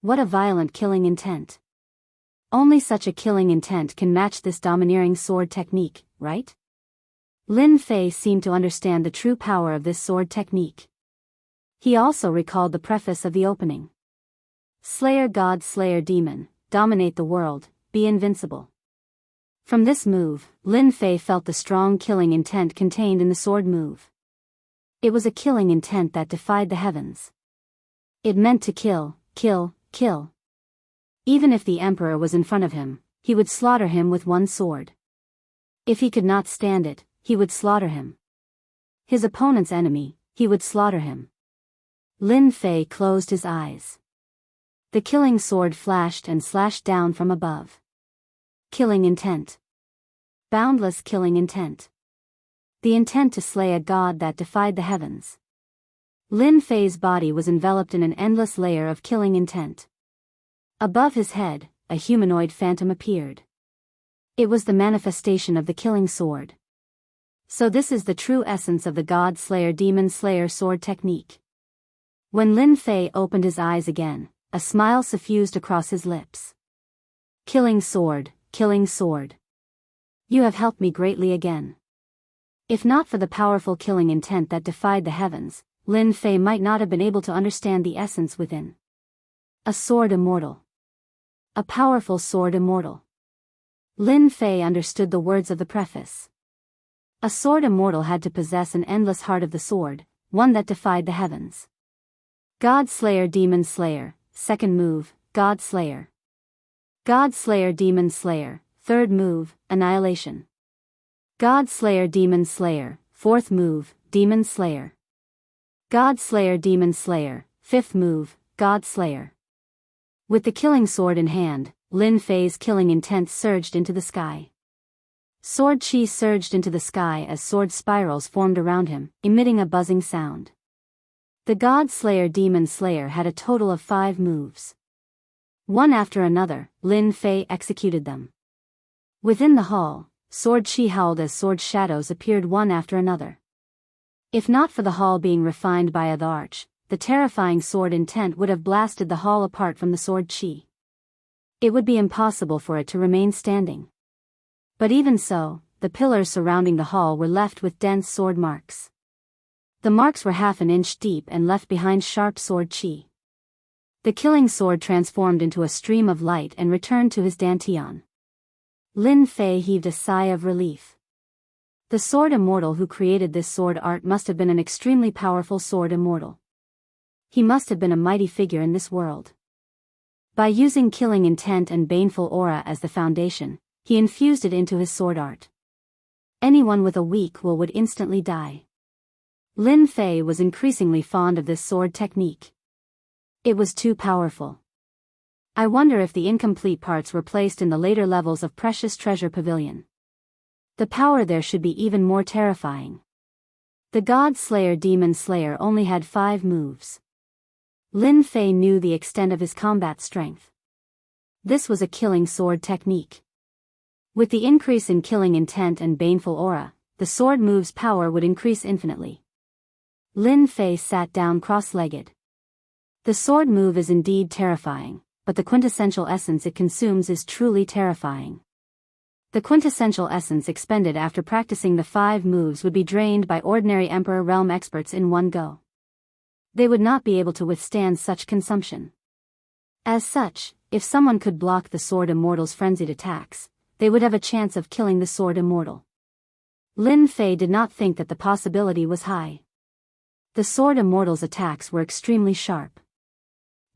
What a violent killing intent. Only such a killing intent can match this domineering sword technique, right? Lin Fei seemed to understand the true power of this sword technique. He also recalled the preface of the opening. Slayer God Slayer Demon, dominate the world, be invincible. From this move, Lin Fei felt the strong killing intent contained in the sword move. It was a killing intent that defied the heavens. It meant to kill, kill, kill. Even if the emperor was in front of him, he would slaughter him with one sword. If he could not stand it, he would slaughter him. His opponent's enemy, he would slaughter him. Lin Fei closed his eyes. The killing sword flashed and slashed down from above. Killing intent. Boundless killing intent. The intent to slay a god that defied the heavens. Lin Fei's body was enveloped in an endless layer of killing intent. Above his head, a humanoid phantom appeared. It was the manifestation of the killing sword. So this is the true essence of the God Slayer Demon Slayer sword technique. When Lin Fei opened his eyes again, a smile suffused across his lips. Killing sword, killing sword. You have helped me greatly again. If not for the powerful killing intent that defied the heavens, Lin Fei might not have been able to understand the essence within. A sword immortal. A powerful sword immortal. Lin Fei understood the words of the preface. A sword immortal had to possess an endless heart of the sword, one that defied the heavens. God Slayer Demon Slayer, second move, God Slayer. God Slayer Demon Slayer, third move, Annihilation. God Slayer Demon Slayer, fourth move, Demon Slayer. God Slayer Demon Slayer, fifth move, God Slayer. With the killing sword in hand, Lin Fei's killing intent surged into the sky. Sword chi surged into the sky as sword spirals formed around him, emitting a buzzing sound. The God Slayer Demon Slayer had a total of 5 moves. One after another, Lin Fei executed them. Within the hall, sword chi howled as sword shadows appeared one after another. If not for the hall being refined by the arch, the terrifying sword intent would have blasted the hall apart from the sword chi. It would be impossible for it to remain standing. But even so, the pillars surrounding the hall were left with dense sword marks. The marks were half an inch deep and left behind sharp sword chi. The killing sword transformed into a stream of light and returned to his dantian. Lin Fei heaved a sigh of relief. The sword immortal who created this sword art must have been an extremely powerful sword immortal. He must have been a mighty figure in this world. By using killing intent and baneful aura as the foundation, he infused it into his sword art. Anyone with a weak will would instantly die. Lin Fei was increasingly fond of this sword technique. It was too powerful. I wonder if the incomplete parts were placed in the later levels of Precious Treasure Pavilion. The power there should be even more terrifying. The God Slayer Demon Slayer only had 5 moves. Lin Fei knew the extent of his combat strength. This was a killing sword technique. With the increase in killing intent and baneful aura, the sword move's power would increase infinitely. Lin Fei sat down cross-legged. The sword move is indeed terrifying, but the quintessential essence it consumes is truly terrifying. The quintessential essence expended after practicing the 5 moves would be drained by ordinary Emperor Realm experts in one go. They would not be able to withstand such consumption. As such, if someone could block the sword immortal's frenzied attacks, they would have a chance of killing the sword immortal. Lin Fei did not think that the possibility was high. The sword immortal's attacks were extremely sharp.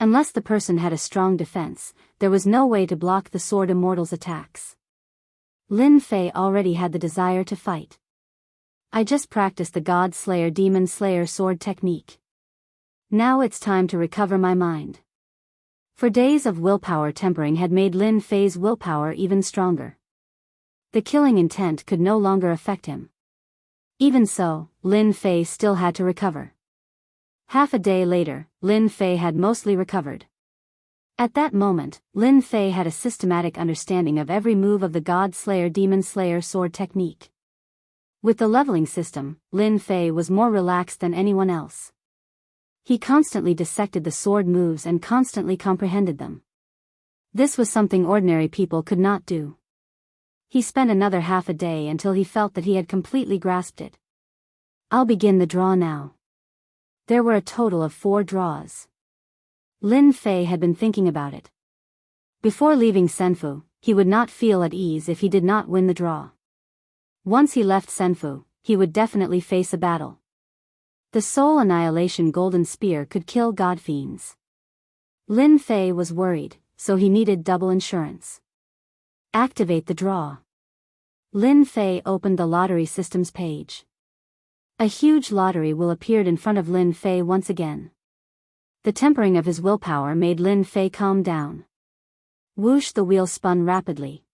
Unless the person had a strong defense, there was no way to block the sword immortal's attacks. Lin Fei already had the desire to fight. I just practiced the God Slayer Demon Slayer sword technique. Now it's time to recover my mind. For days of willpower tempering had made Lin Fei's willpower even stronger. The killing intent could no longer affect him. Even so, Lin Fei still had to recover. Half a day later, Lin Fei had mostly recovered. At that moment, Lin Fei had a systematic understanding of every move of the God Slayer Demon Slayer sword technique. With the leveling system, Lin Fei was more relaxed than anyone else. He constantly dissected the sword moves and constantly comprehended them. This was something ordinary people could not do. He spent another half a day until he felt that he had completely grasped it. I'll begin the draw now. There were a total of 4 draws. Lin Fei had been thinking about it. Before leaving Senfu, he would not feel at ease if he did not win the draw. Once he left Senfu, he would definitely face a battle. The Soul Annihilation Golden Spear could kill god fiends. Lin Fei was worried, so he needed double insurance. Activate the draw. Lin Fei opened the lottery systems page. A huge lottery will appeared in front of Lin Fei once again. The tempering of his willpower made Lin Fei calm down. Whoosh, the wheel spun rapidly.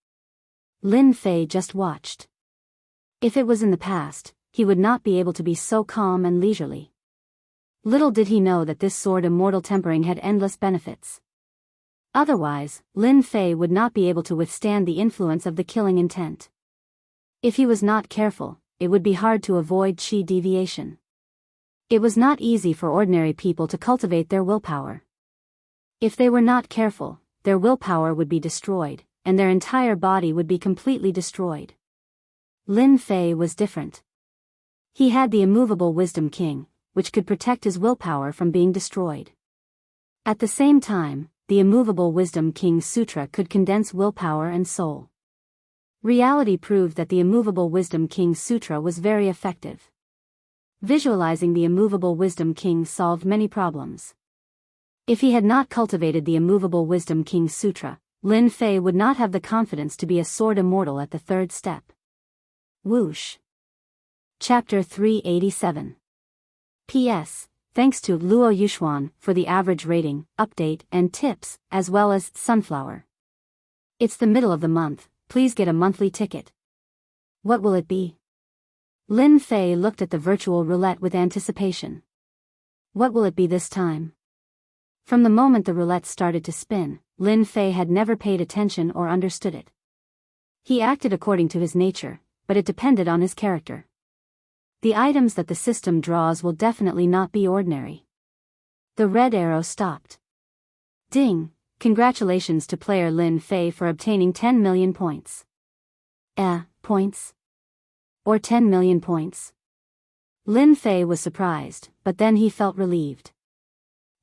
Lin Fei just watched. If it was in the past, he would not be able to be so calm and leisurely. Little did he know that this sword immortal tempering had endless benefits. Otherwise, Lin Fei would not be able to withstand the influence of the killing intent. If he was not careful, it would be hard to avoid chi deviation. It was not easy for ordinary people to cultivate their willpower. If they were not careful, their willpower would be destroyed, and their entire body would be completely destroyed. Lin Fei was different. He had the immovable Wisdom King, which could protect his willpower from being destroyed. At the same time, the immovable Wisdom King Sutra could condense willpower and soul. Reality proved that the immovable Wisdom King Sutra was very effective. Visualizing the immovable Wisdom King solved many problems. If he had not cultivated the immovable Wisdom King Sutra, Lin Fei would not have the confidence to be a sword immortal at the 3rd step. Whoosh. Chapter 387. P.S. Thanks to Luo Yuxuan for the average rating, update, and tips, as well as Sunflower. It's the middle of the month, please get a monthly ticket. What will it be? Lin Fei looked at the virtual roulette with anticipation. What will it be this time? From the moment the roulette started to spin, Lin Fei had never paid attention or understood it. He acted according to his nature, but it depended on his character. The items that the system draws will definitely not be ordinary. The red arrow stopped. Ding! Congratulations to player Lin Fei for obtaining 10 million points. Points? Or 10 million points? Lin Fei was surprised, but then he felt relieved.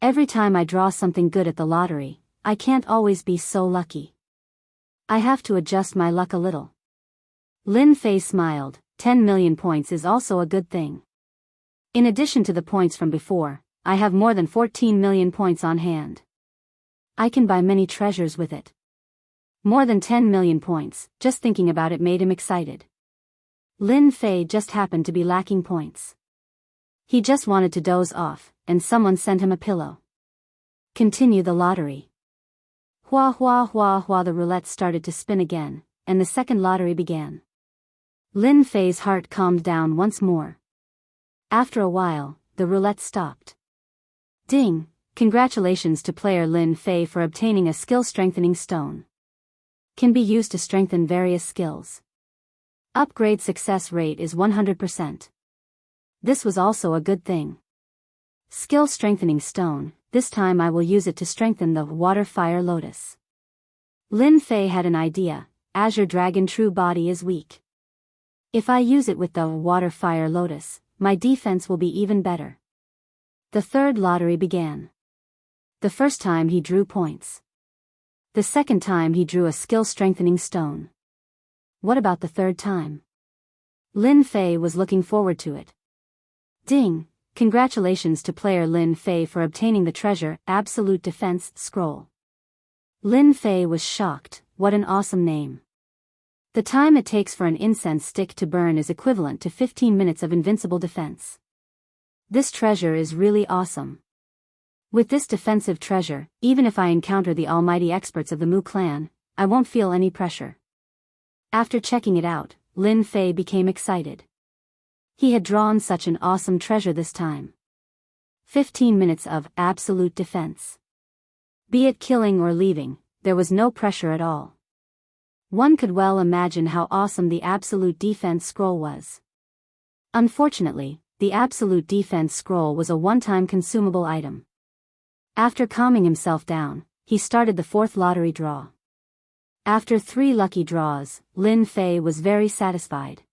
Every time I draw something good at the lottery, I can't always be so lucky. I have to adjust my luck a little. Lin Fei smiled. 10 million points is also a good thing. In addition to the points from before, I have more than 14 million points on hand. I can buy many treasures with it. More than 10 million points, just thinking about it made him excited. Lin Fei just happened to be lacking points. He just wanted to doze off, and someone sent him a pillow. Continue the lottery. Hua hua hua hua, the roulette started to spin again, and the second lottery began. Lin Fei's heart calmed down once more. After a while, the roulette stopped. Ding! Congratulations to player Lin Fei for obtaining a skill strengthening stone. Can be used to strengthen various skills. Upgrade success rate is 100%. This was also a good thing. Skill strengthening stone, this time I will use it to strengthen the water fire lotus. Lin Fei had an idea. Azure Dragon True Body is weak. If I use it with the water fire lotus, my defense will be even better. The third lottery began. The first time he drew points. The second time he drew a skill strengthening stone. What about the third time? Lin Fei was looking forward to it. Ding! Congratulations to player Lin Fei for obtaining the treasure Absolute Defense Scroll. Lin Fei was shocked. What an awesome name. The time it takes for an incense stick to burn is equivalent to 15 minutes of invincible defense. This treasure is really awesome. With this defensive treasure, even if I encounter the almighty experts of the Mu clan, I won't feel any pressure. After checking it out, Lin Fei became excited. He had drawn such an awesome treasure this time. 15 minutes of absolute defense. Be it killing or leaving, there was no pressure at all. One could well imagine how awesome the absolute defense scroll was. Unfortunately, the absolute defense scroll was a one-time consumable item. After calming himself down, he started the fourth lottery draw. After 3 lucky draws, Lin Fei was very satisfied.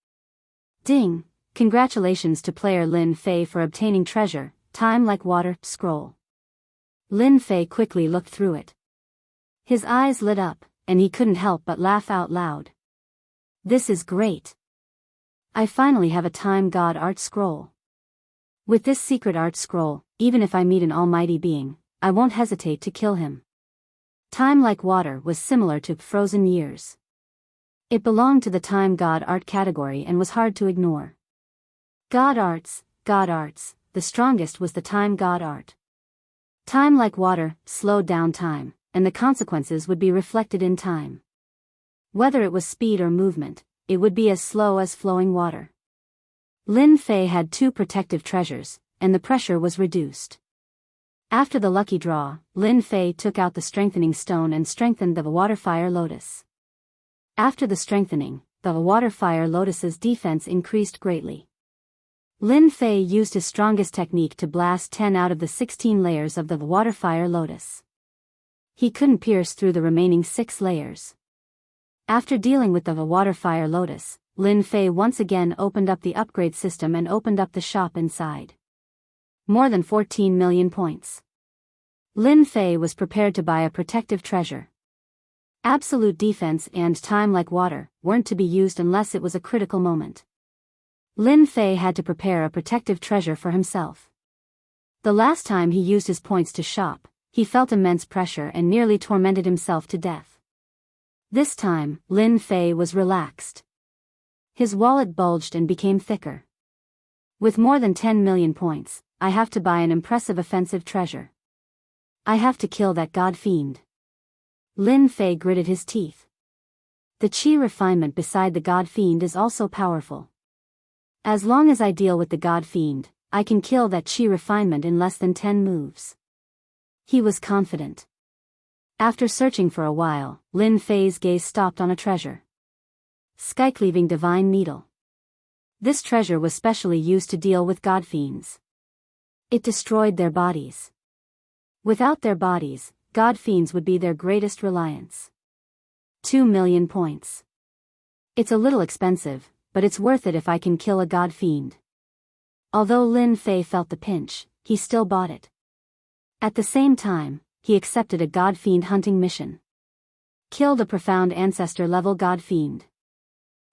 Ding! Congratulations to player Lin Fei for obtaining treasure, time like water, scroll. Lin Fei quickly looked through it. His eyes lit up, and he couldn't help but laugh out loud. This is great! I finally have a time god art scroll. With this secret art scroll, even if I meet an almighty being, I won't hesitate to kill him. Time like water was similar to frozen years. It belonged to the time god art category and was hard to ignore. God arts, the strongest was the time god art. Time like water slowed down time, and the consequences would be reflected in time. Whether it was speed or movement, it would be as slow as flowing water. Lin Fei had 2 protective treasures, and the pressure was reduced. After the lucky draw, Lin Fei took out the strengthening stone and strengthened the water-fire lotus. After the strengthening, the water-fire lotus's defense increased greatly. Lin Fei used his strongest technique to blast 10 out of the 16 layers of the water-fire lotus. He couldn't pierce through the remaining 6 layers. After dealing with the water-fire lotus, Lin Fei once again opened up the upgrade system and opened up the shop inside. More than 14 million points. Lin Fei was prepared to buy a protective treasure. Absolute defense and time like water weren't to be used unless it was a critical moment. Lin Fei had to prepare a protective treasure for himself. The last time he used his points to shop, he felt immense pressure and nearly tormented himself to death. This time, Lin Fei was relaxed. His wallet bulged and became thicker. With more than 10 million points, I have to buy an impressive offensive treasure. I have to kill that god fiend. Lin Fei gritted his teeth. The chi refinement beside the god fiend is also powerful. As long as I deal with the god fiend, I can kill that chi refinement in less than 10 moves. He was confident. After searching for a while, Lin Fei's gaze stopped on a treasure. Sky-cleaving divine needle. This treasure was specially used to deal with god fiends. It destroyed their bodies. Without their bodies, god fiends would be their greatest reliance. 2 million points. It's a little expensive, but it's worth it if I can kill a god fiend. Although Lin Fei felt the pinch, he still bought it. At the same time, he accepted a god fiend hunting mission. Killed a profound ancestor level god fiend.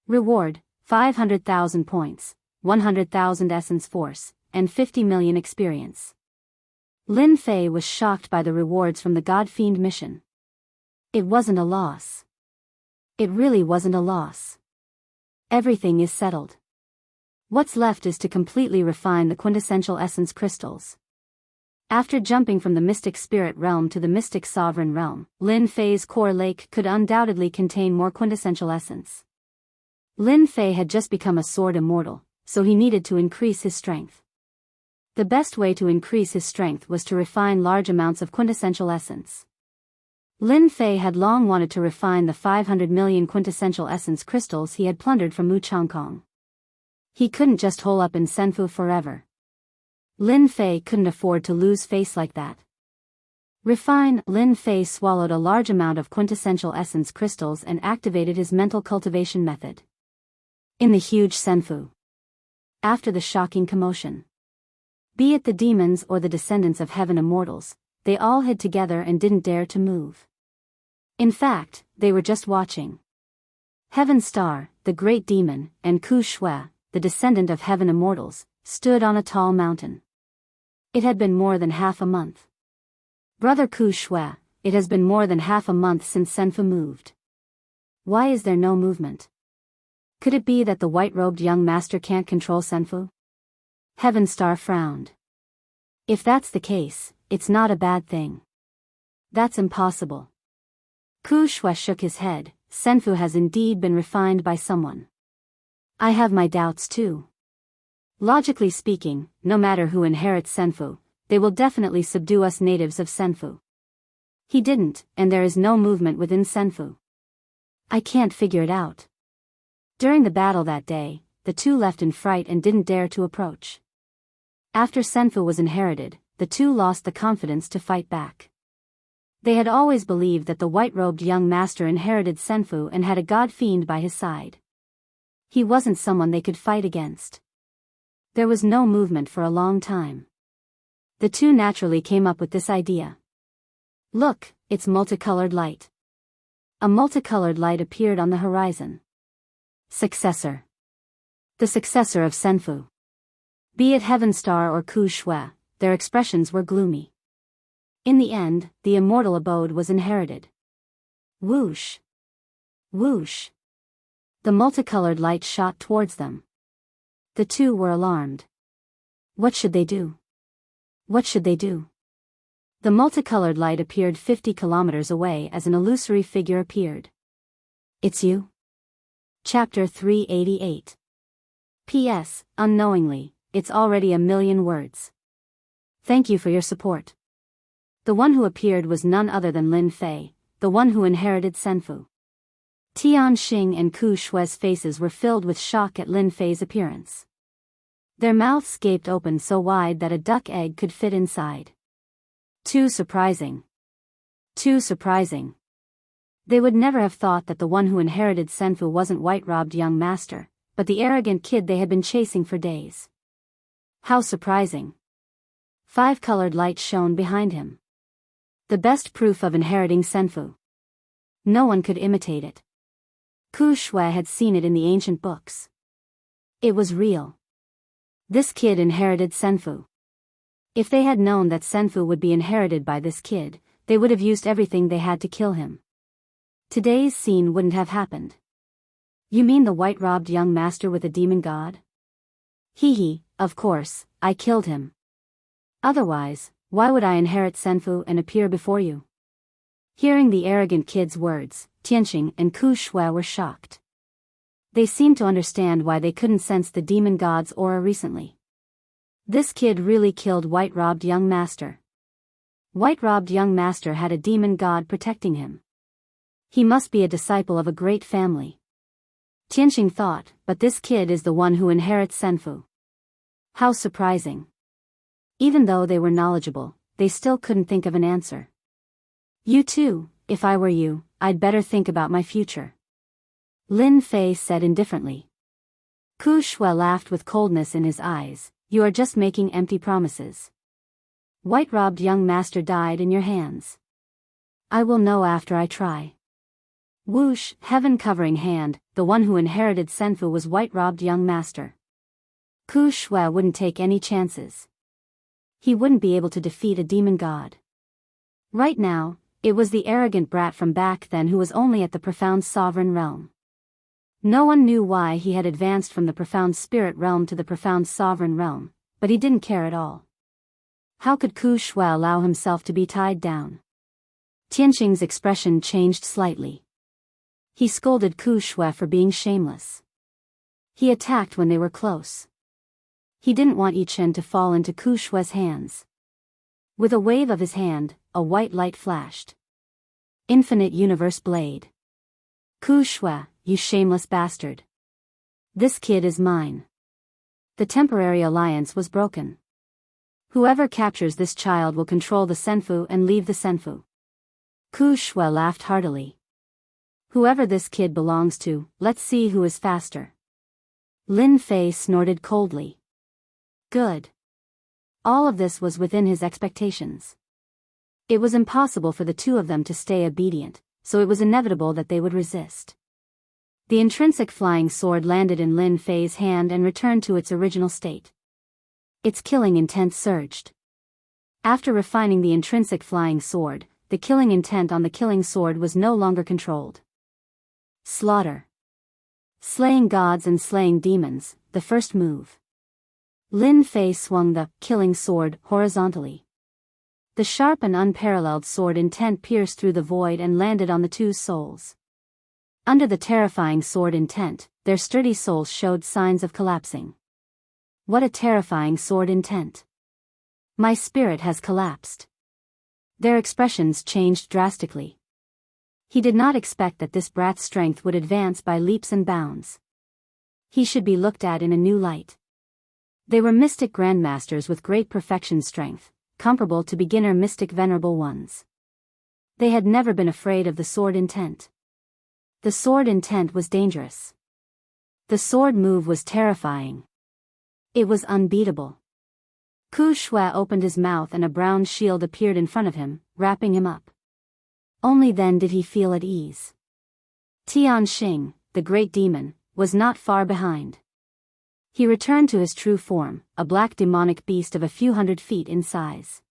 Reward, 500,000 points, 100,000 essence force, and 50 million experience. Lin Fei was shocked by the rewards from the god fiend mission. It wasn't a loss. It really wasn't a loss. Everything is settled. What's left is to completely refine the quintessential essence crystals. After jumping from the mystic spirit realm to the mystic sovereign realm, Lin Fei's core lake could undoubtedly contain more quintessential essence. Lin Fei had just become a sword immortal, so he needed to increase his strength. The best way to increase his strength was to refine large amounts of quintessential essence. Lin Fei had long wanted to refine the 500 million quintessential essence crystals he had plundered from Mu Changkong. He couldn't just hole up in Senfu forever. Lin Fei couldn't afford to lose face like that. Refine. Lin Fei swallowed a large amount of quintessential essence crystals and activated his mental cultivation method. In the huge Senfu. After the shocking commotion. Be it the demons or the descendants of heaven immortals, they all hid together and didn't dare to move. In fact, they were just watching. Heaven Star, the great demon, and Ku Shui, the descendant of heaven immortals, stood on a tall mountain. It had been more than half a month. Brother Ku Shui, it has been more than half a month since Senfu moved. Why is there no movement? Could it be that the white-robed young master can't control Senfu? Heaven Star frowned. If that's the case, it's not a bad thing. That's impossible. Ku Shui shook his head. Senfu has indeed been refined by someone. I have my doubts too. Logically speaking, no matter who inherits Senfu, they will definitely subdue us natives of Senfu. He didn't, and there is no movement within Senfu. I can't figure it out. During the battle that day, the two left in fright and didn't dare to approach. After Senfu was inherited, the two lost the confidence to fight back. They had always believed that the white-robed young master inherited Senfu and had a god-fiend by his side. He wasn't someone they could fight against. There was no movement for a long time. The two naturally came up with this idea. Look, it's multicolored light. A multicolored light appeared on the horizon. Successor. The successor of Senfu. Be it Heaven Star or Ku Shui, their expressions were gloomy. In the end, the immortal abode was inherited. Whoosh! Whoosh! The multicolored light shot towards them. The two were alarmed. What should they do? What should they do? The multicolored light appeared 50 kilometers away as an illusory figure appeared. It's you? Chapter 388. P.S. Unknowingly, it's already 1,000,000 words. Thank you for your support. The one who appeared was none other than Lin Fei, the one who inherited Senfu. Tian Xing and Ku Shui's faces were filled with shock at Lin Fei's appearance. Their mouths gaped open so wide that a duck egg could fit inside. Too surprising. Too surprising. They would never have thought that the one who inherited Senfu wasn't white-robed young master, but the arrogant kid they had been chasing for days. How surprising. 5-colored light shone behind him. The best proof of inheriting Senfu. No one could imitate it. Ku Shui had seen it in the ancient books. It was real. This kid inherited Senfu. If they had known that Senfu would be inherited by this kid, they would have used everything they had to kill him. Today's scene wouldn't have happened. You mean the white-robed young master with a demon god? Hee, of course, I killed him. Otherwise, why would I inherit Senfu and appear before you? Hearing the arrogant kid's words, Tianxing and Ku Shui were shocked. They seemed to understand why they couldn't sense the demon god's aura recently. This kid really killed white-robed young master. White-robed young master had a demon god protecting him. He must be a disciple of a great family. Tianxing thought, but this kid is the one who inherits Senfu. How surprising. Even though they were knowledgeable, they still couldn't think of an answer. You too, if I were you, I'd better think about my future. Lin Fei said indifferently. Ku Shui laughed with coldness in his eyes. You are just making empty promises. White-robed young master died in your hands. I will know after I try. Whoosh, heaven-covering hand, the one who inherited Senfu was white-robed young master. Ku Shui wouldn't take any chances. He wouldn't be able to defeat a demon god. Right now, it was the arrogant brat from back then who was only at the profound sovereign realm. No one knew why he had advanced from the profound spirit realm to the profound sovereign realm, but he didn't care at all. How could Ku Shui allow himself to be tied down? Tianxing's expression changed slightly. He scolded Ku Shui for being shameless. He attacked when they were close. He didn't want Yi Chen to fall into Ku Shui's hands. With a wave of his hand, a white light flashed. Infinite Universe Blade. Ku Shui, you shameless bastard. This kid is mine. The temporary alliance was broken. Whoever captures this child will control the Senfu and leave the Senfu. Ku Shui laughed heartily. Whoever this kid belongs to, let's see who is faster. Lin Fei snorted coldly. Good. All of this was within his expectations. It was impossible for the two of them to stay obedient, so it was inevitable that they would resist. The intrinsic flying sword landed in Lin Fei's hand and returned to its original state. Its killing intent surged. After refining the intrinsic flying sword, the killing intent on the killing sword was no longer controlled. Slaughter. Slaying gods and slaying demons, the first move. Lin Fei swung the killing sword horizontally. The sharp and unparalleled sword intent pierced through the void and landed on the two's souls. Under the terrifying sword intent, their sturdy souls showed signs of collapsing. What a terrifying sword intent! My spirit has collapsed. Their expressions changed drastically. He did not expect that this brat's strength would advance by leaps and bounds. He should be looked at in a new light. They were mystic grandmasters with great perfection strength, comparable to beginner mystic venerable ones. They had never been afraid of the sword intent. The sword intent was dangerous. The sword move was terrifying. It was unbeatable. Ku Shui opened his mouth and a brown shield appeared in front of him, wrapping him up. Only then did he feel at ease. Tianxing, the great demon, was not far behind. He returned to his true form, a black demonic beast of a few hundred feet in size.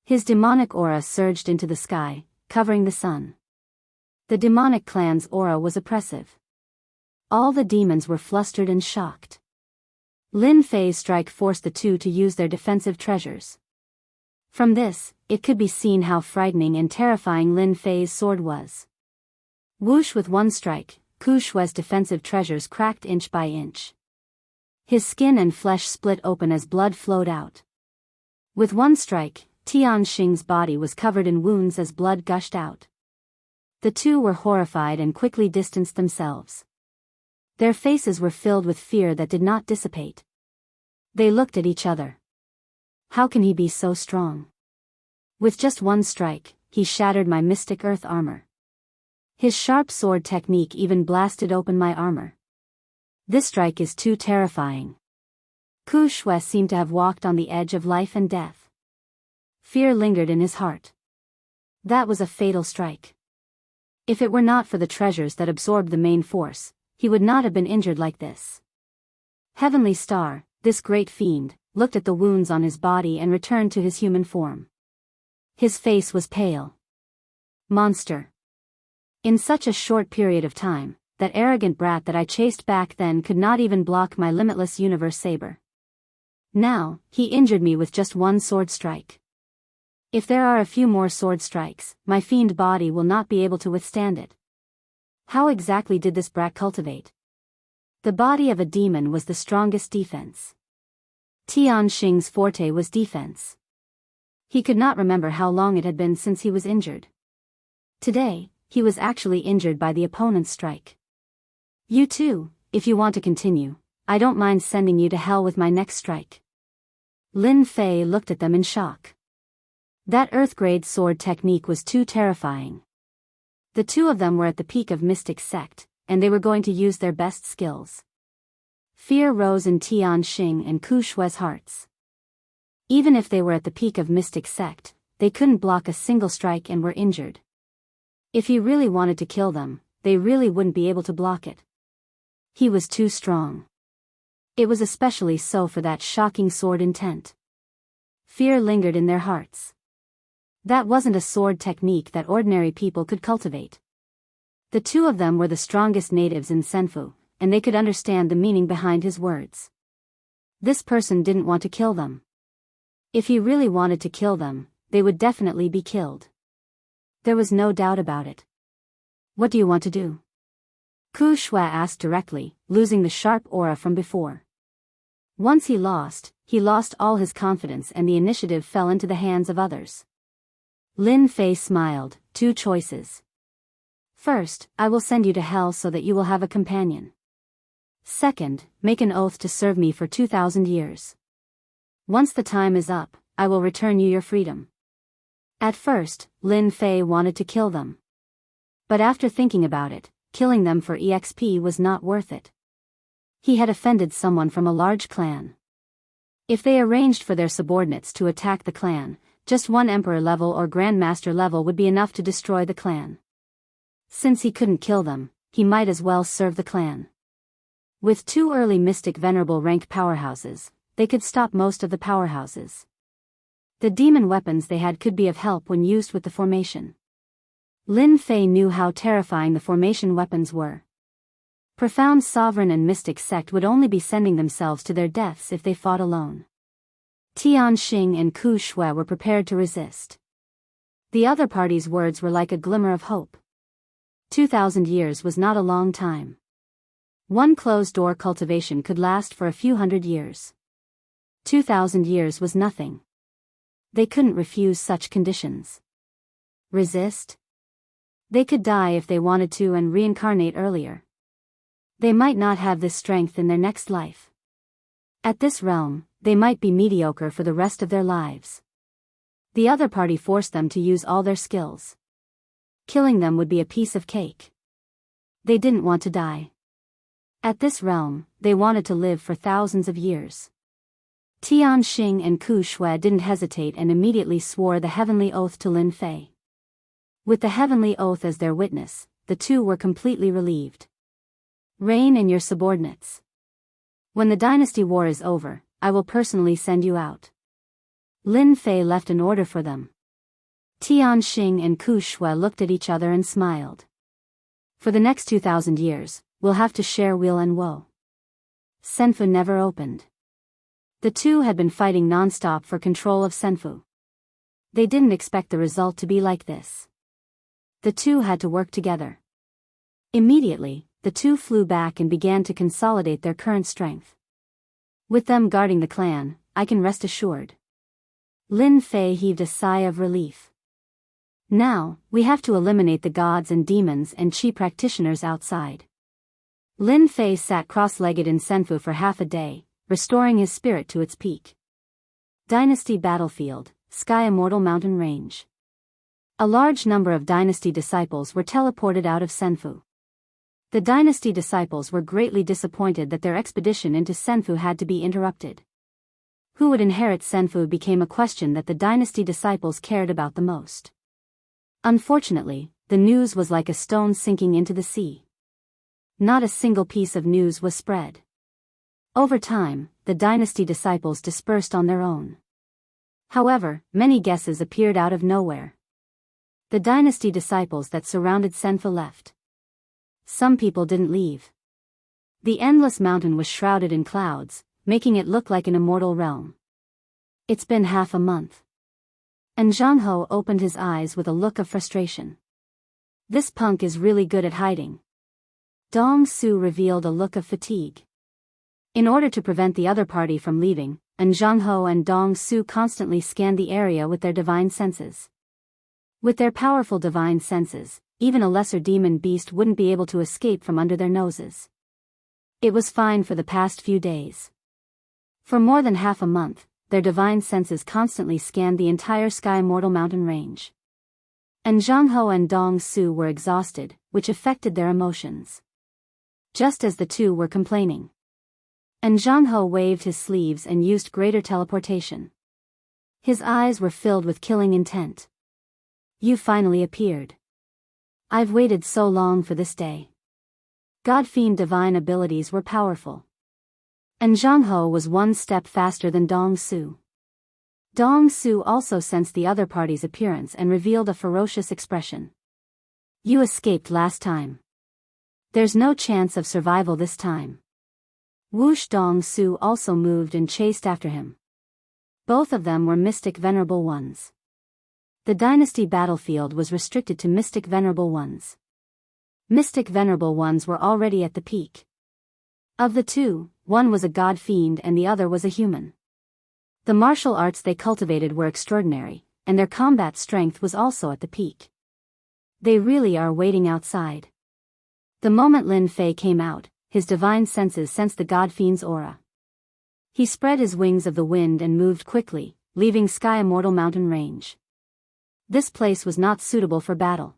His demonic aura surged into the sky, covering the sun. The demonic clan's aura was oppressive. All the demons were flustered and shocked. Lin Fei's strike forced the two to use their defensive treasures. From this, it could be seen how frightening and terrifying Lin Fei's sword was. Whoosh with one strike, Ku Shui's defensive treasures cracked inch by inch. His skin and flesh split open as blood flowed out. With one strike, Tianxing's body was covered in wounds as blood gushed out. The two were horrified and quickly distanced themselves. Their faces were filled with fear that did not dissipate. They looked at each other. How can he be so strong? With just one strike, he shattered my mystic earth armor. His sharp sword technique even blasted open my armor. This strike is too terrifying. Ku Shui seemed to have walked on the edge of life and death. Fear lingered in his heart. That was a fatal strike. If it were not for the treasures that absorbed the main force, he would not have been injured like this. Heavenly Star, this great fiend, looked at the wounds on his body and returned to his human form. His face was pale. Monster. In such a short period of time, that arrogant brat that I chased back then could not even block my limitless universe saber. Now, he injured me with just one sword strike. If there are a few more sword strikes, my fiend body will not be able to withstand it. How exactly did this brat cultivate? The body of a demon was the strongest defense. Tianxing's forte was defense. He could not remember how long it had been since he was injured. Today, he was actually injured by the opponent's strike. You too, if you want to continue, I don't mind sending you to hell with my next strike. Lin Fei looked at them in shock. That earth-grade sword technique was too terrifying. The two of them were at the peak of mystic sect, and they were going to use their best skills. Fear rose in Tianxing and Ku Shui's hearts. Even if they were at the peak of mystic sect, they couldn't block a single strike and were injured. If he really wanted to kill them, they really wouldn't be able to block it. He was too strong. It was especially so for that shocking sword intent. Fear lingered in their hearts. That wasn't a sword technique that ordinary people could cultivate. The two of them were the strongest natives in Senfu, and they could understand the meaning behind his words. This person didn't want to kill them. If he really wanted to kill them, they would definitely be killed. There was no doubt about it. What do you want to do? Ku Shui asked directly, losing the sharp aura from before. Once he lost all his confidence and the initiative fell into the hands of others. Lin Fei smiled, 2 choices. First, I will send you to hell so that you will have a companion. Second, make an oath to serve me for 2,000 years. Once the time is up, I will return you your freedom. At first, Lin Fei wanted to kill them. But after thinking about it, killing them for EXP was not worth it. He had offended someone from a large clan. If they arranged for their subordinates to attack the clan, just one emperor level or grandmaster level would be enough to destroy the clan. Since he couldn't kill them, he might as well serve the clan. With 2 early mystic venerable rank powerhouses, they could stop most of the powerhouses. The demon weapons they had could be of help when used with the formation. Lin Fei knew how terrifying the formation weapons were. Profound sovereign and mystic sect would only be sending themselves to their deaths if they fought alone. Tianxing and Ku Shui were prepared to resist. The other party's words were like a glimmer of hope. 2,000 years was not a long time. One closed-door cultivation could last for a few hundred years. 2,000 years was nothing. They couldn't refuse such conditions. Resist? They could die if they wanted to and reincarnate earlier. They might not have this strength in their next life. At this realm, they might be mediocre for the rest of their lives. The other party forced them to use all their skills. Killing them would be a piece of cake. They didn't want to die. At this realm, they wanted to live for thousands of years. Tianxing and Ku Shui didn't hesitate and immediately swore the heavenly oath to Lin Fei. With the heavenly oath as their witness, the two were completely relieved. Reign and your subordinates. When the dynasty war is over, I will personally send you out. Lin Fei left an order for them. Tianxing and Ku Shui looked at each other and smiled. For the next 2,000 years, we'll have to share weal and woe. Senfu never opened. The two had been fighting non-stop for control of Senfu. They didn't expect the result to be like this. The two had to work together. Immediately, the two flew back and began to consolidate their current strength. With them guarding the clan, I can rest assured. Lin Fei heaved a sigh of relief. Now, we have to eliminate the gods and demons and chi practitioners outside. Lin Fei sat cross-legged in Senfu for half a day, restoring his spirit to its peak. Dynasty Battlefield, Sky Immortal Mountain Range. A large number of Dynasty disciples were teleported out of Senfu. The Dynasty disciples were greatly disappointed that their expedition into Senfu had to be interrupted. Who would inherit Senfu became a question that the Dynasty disciples cared about the most. Unfortunately, the news was like a stone sinking into the sea. Not a single piece of news was spread. Over time, the Dynasty disciples dispersed on their own. However, many guesses appeared out of nowhere. The Dynasty disciples that surrounded Senfu left. Some people didn't leave. The endless mountain was shrouded in clouds, making it look like an immortal realm. It's been half a month. And Jianghu opened his eyes with a look of frustration. This punk is really good at hiding. Dong Su revealed a look of fatigue. In order to prevent the other party from leaving, Jianghu and Dong Su constantly scanned the area with their divine senses. With their powerful divine senses, even a lesser demon beast wouldn't be able to escape from under their noses. It was fine for the past few days. For more than half a month, their divine senses constantly scanned the entire Sky Immortal Mountain range. And Jianghu and Dong Su were exhausted, which affected their emotions. Just as the two were complaining. And Jianghu waved his sleeves and used greater teleportation. His eyes were filled with killing intent. You finally appeared. I've waited so long for this day. God-fiend divine abilities were powerful. And Jianghu was one step faster than Dong Su. Dong Su also sensed the other party's appearance and revealed a ferocious expression. You escaped last time. There's no chance of survival this time. Whoosh! Dong Su also moved and chased after him. Both of them were mystic venerable ones. The dynasty battlefield was restricted to mystic venerable ones. Mystic venerable ones were already at the peak. Of the two, one was a god fiend and the other was a human. The martial arts they cultivated were extraordinary, and their combat strength was also at the peak. They really are waiting outside. The moment Lin Fei came out, his divine senses sensed the god fiend's aura. He spread his wings of the wind and moved quickly, leaving Sky Immortal Mountain Range. This place was not suitable for battle.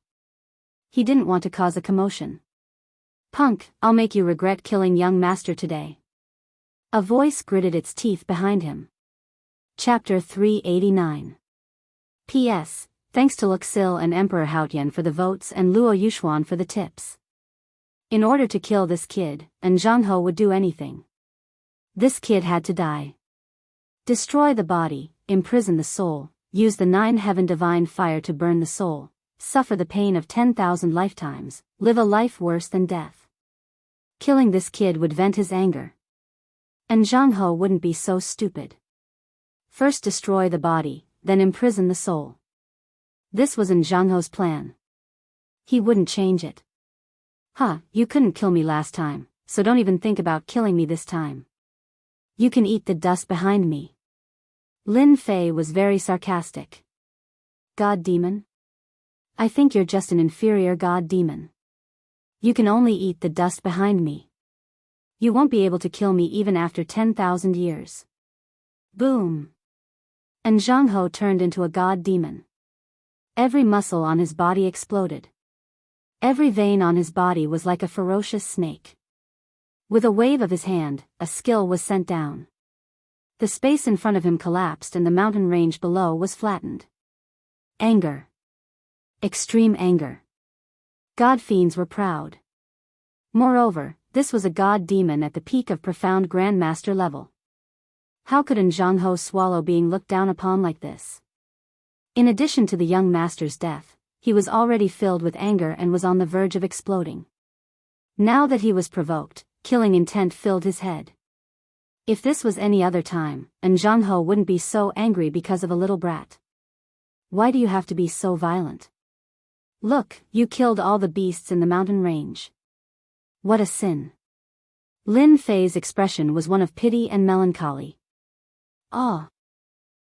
He didn't want to cause a commotion. Punk, I'll make you regret killing young master today. A voice gritted its teeth behind him. Chapter 389. P.S. Thanks to Luxil and Emperor Haotian for the votes and Luo Yuxuan for the tips. In order to kill this kid, and Jianghu would do anything. This kid had to die. Destroy the body, imprison the soul, use the 9-heaven divine fire to burn the soul, suffer the pain of 10,000 lifetimes, live a life worse than death. Killing this kid would vent his anger. And Jianghu wouldn't be so stupid. First destroy the body, then imprison the soul. This was in Jianghu's plan. He wouldn't change it. You couldn't kill me last time, so don't even think about killing me this time. You can eat the dust behind me. Lin Fei was very sarcastic. God demon? I think you're just an inferior god demon. You can only eat the dust behind me. You won't be able to kill me even after 10,000 years. Boom! And Jianghu turned into a god demon. Every muscle on his body exploded. Every vein on his body was like a ferocious snake. With a wave of his hand, a skill was sent down. The space in front of him collapsed and the mountain range below was flattened. Anger. Extreme anger. God fiends were proud. Moreover, this was a god demon at the peak of profound grandmaster level. How could Jianghu swallow being looked down upon like this? In addition to the young master's death, he was already filled with anger and was on the verge of exploding. Now that he was provoked, killing intent filled his head. If this was any other time, Jianghu wouldn't be so angry because of a little brat. Why do you have to be so violent? Look, you killed all the beasts in the mountain range. What a sin. Lin Fei's expression was one of pity and melancholy.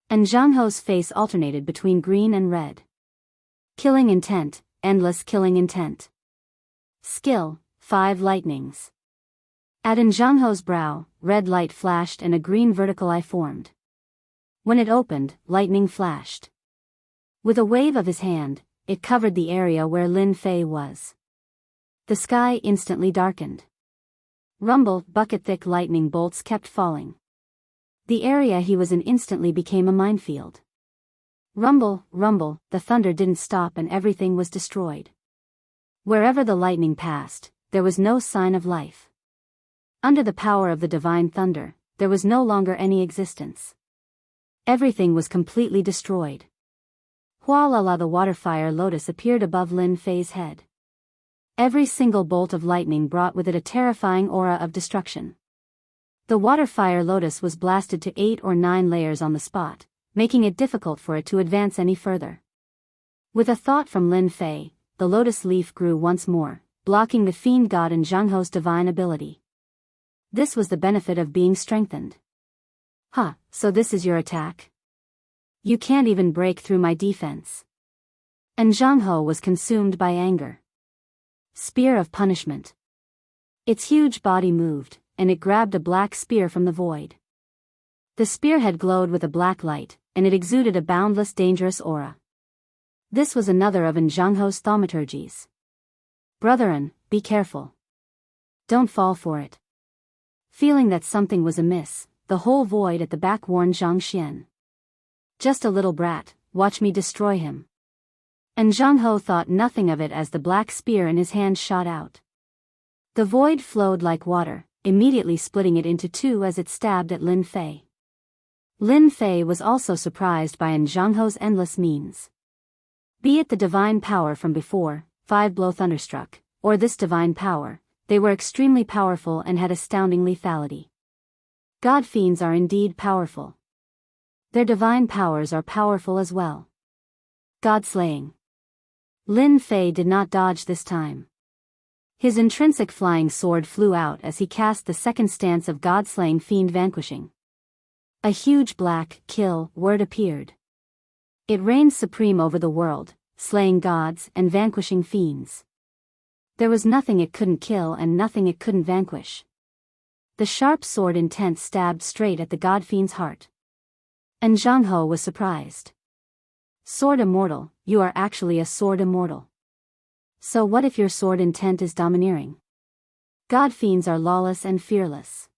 And Jianghu's face alternated between green and red. Killing intent, endless killing intent. Skill, 5 lightnings. At Jianghu's brow, red light flashed and a green vertical eye formed. When it opened, lightning flashed. With a wave of his hand, it covered the area where Lin Fei was. The sky instantly darkened. Rumble, bucket-thick lightning bolts kept falling. The area he was in instantly became a minefield. Rumble, rumble, the thunder didn't stop and everything was destroyed. Wherever the lightning passed, there was no sign of life. Under the power of the divine thunder, there was no longer any existence. Everything was completely destroyed. Hualala, the water-fire lotus appeared above Lin Fei's head. Every single bolt of lightning brought with it a terrifying aura of destruction. The water-fire lotus was blasted to 8 or 9 layers on the spot, making it difficult for it to advance any further. With a thought from Lin Fei, the lotus leaf grew once more, blocking the fiend god and Jianghu's divine ability. This was the benefit of being strengthened. So this is your attack? You can't even break through my defense. And Jianghu was consumed by anger. Spear of punishment. Its huge body moved, and it grabbed a black spear from the void. The spearhead glowed with a black light, and it exuded a boundless dangerous aura. This was another of Jianghu's thaumaturgies. Brethren, be careful. Don't fall for it. Feeling that something was amiss, the whole void at the back warned Zhang Xian. Just a little brat, watch me destroy him. And Jianghu thought nothing of it as the black spear in his hand shot out. The void flowed like water, immediately splitting it into 2 as it stabbed at Lin Fei. Lin Fei was also surprised by Jianghu's endless means. Be it the divine power from before, 5-blow thunderstruck, or this divine power, they were extremely powerful and had astounding lethality. God fiends are indeed powerful. Their divine powers are powerful as well. God slaying. Lin Fei did not dodge this time. His intrinsic flying sword flew out as he cast the second stance of God-slaying fiend vanquishing. A huge black kill word appeared. It reigned supreme over the world, slaying gods and vanquishing fiends. There was nothing it couldn't kill and nothing it couldn't vanquish. The sharp sword intent stabbed straight at the god fiend's heart. And Jianghu was surprised. Sword immortal, you are actually a sword immortal. So what if your sword intent is domineering? God fiends are lawless and fearless.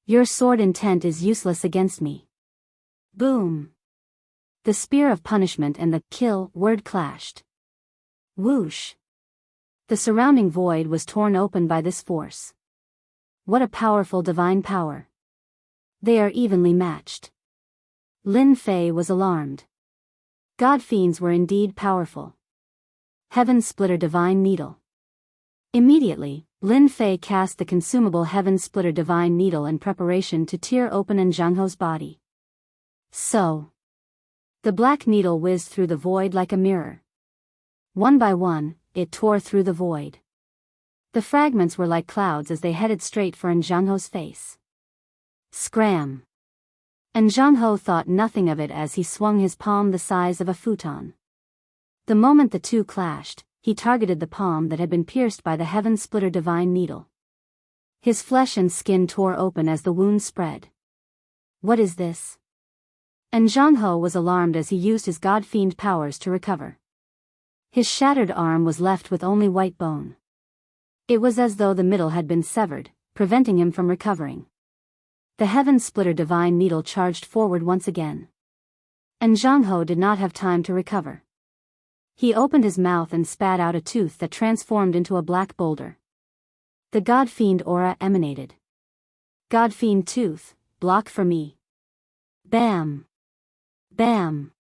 Your sword intent is useless against me. Boom! The spear of punishment and the kill word clashed. Whoosh! The surrounding void was torn open by this force. What a powerful divine power. They are evenly matched. Lin Fei was alarmed. God fiends were indeed powerful. Heaven Splitter Divine Needle. Immediately, Lin Fei cast the consumable Heaven Splitter Divine Needle in preparation to tear open Jianghu's body. So. The black needle whizzed through the void like a mirror. One by one, it tore through the void. The fragments were like clouds as they headed straight for Jianghu's face. Scram! And Jianghu thought nothing of it as he swung his palm the size of a futon. The moment the two clashed, he targeted the palm that had been pierced by the heaven-splitter divine needle. His flesh and skin tore open as the wound spread. What is this? And Jianghu was alarmed as he used his god-fiend powers to recover. His shattered arm was left with only white bone. It was as though the middle had been severed, preventing him from recovering. The heaven-splitter divine needle charged forward once again. And Jianghu did not have time to recover. He opened his mouth and spat out a tooth that transformed into a black boulder. The god-fiend aura emanated. God-fiend tooth, block for me. Bam! Bam!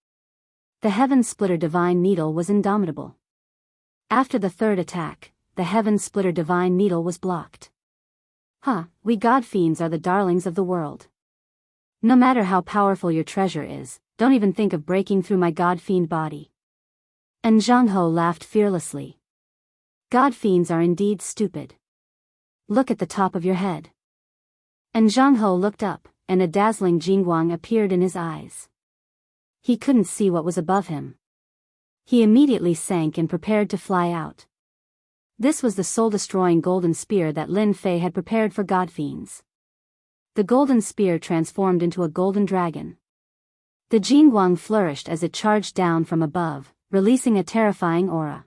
The heaven-splitter divine needle was indomitable. After the third attack, the heaven-splitter divine needle was blocked. We god-fiends are the darlings of the world. No matter how powerful your treasure is, don't even think of breaking through my god-fiend body. And Jianghu laughed fearlessly. God-fiends are indeed stupid. Look at the top of your head. And Jianghu looked up, and a dazzling jingguang appeared in his eyes. He couldn't see what was above him. He immediately sank and prepared to fly out. This was the soul-destroying golden spear that Lin Fei had prepared for godfiends. The golden spear transformed into a golden dragon. The jingguang flourished as it charged down from above, releasing a terrifying aura.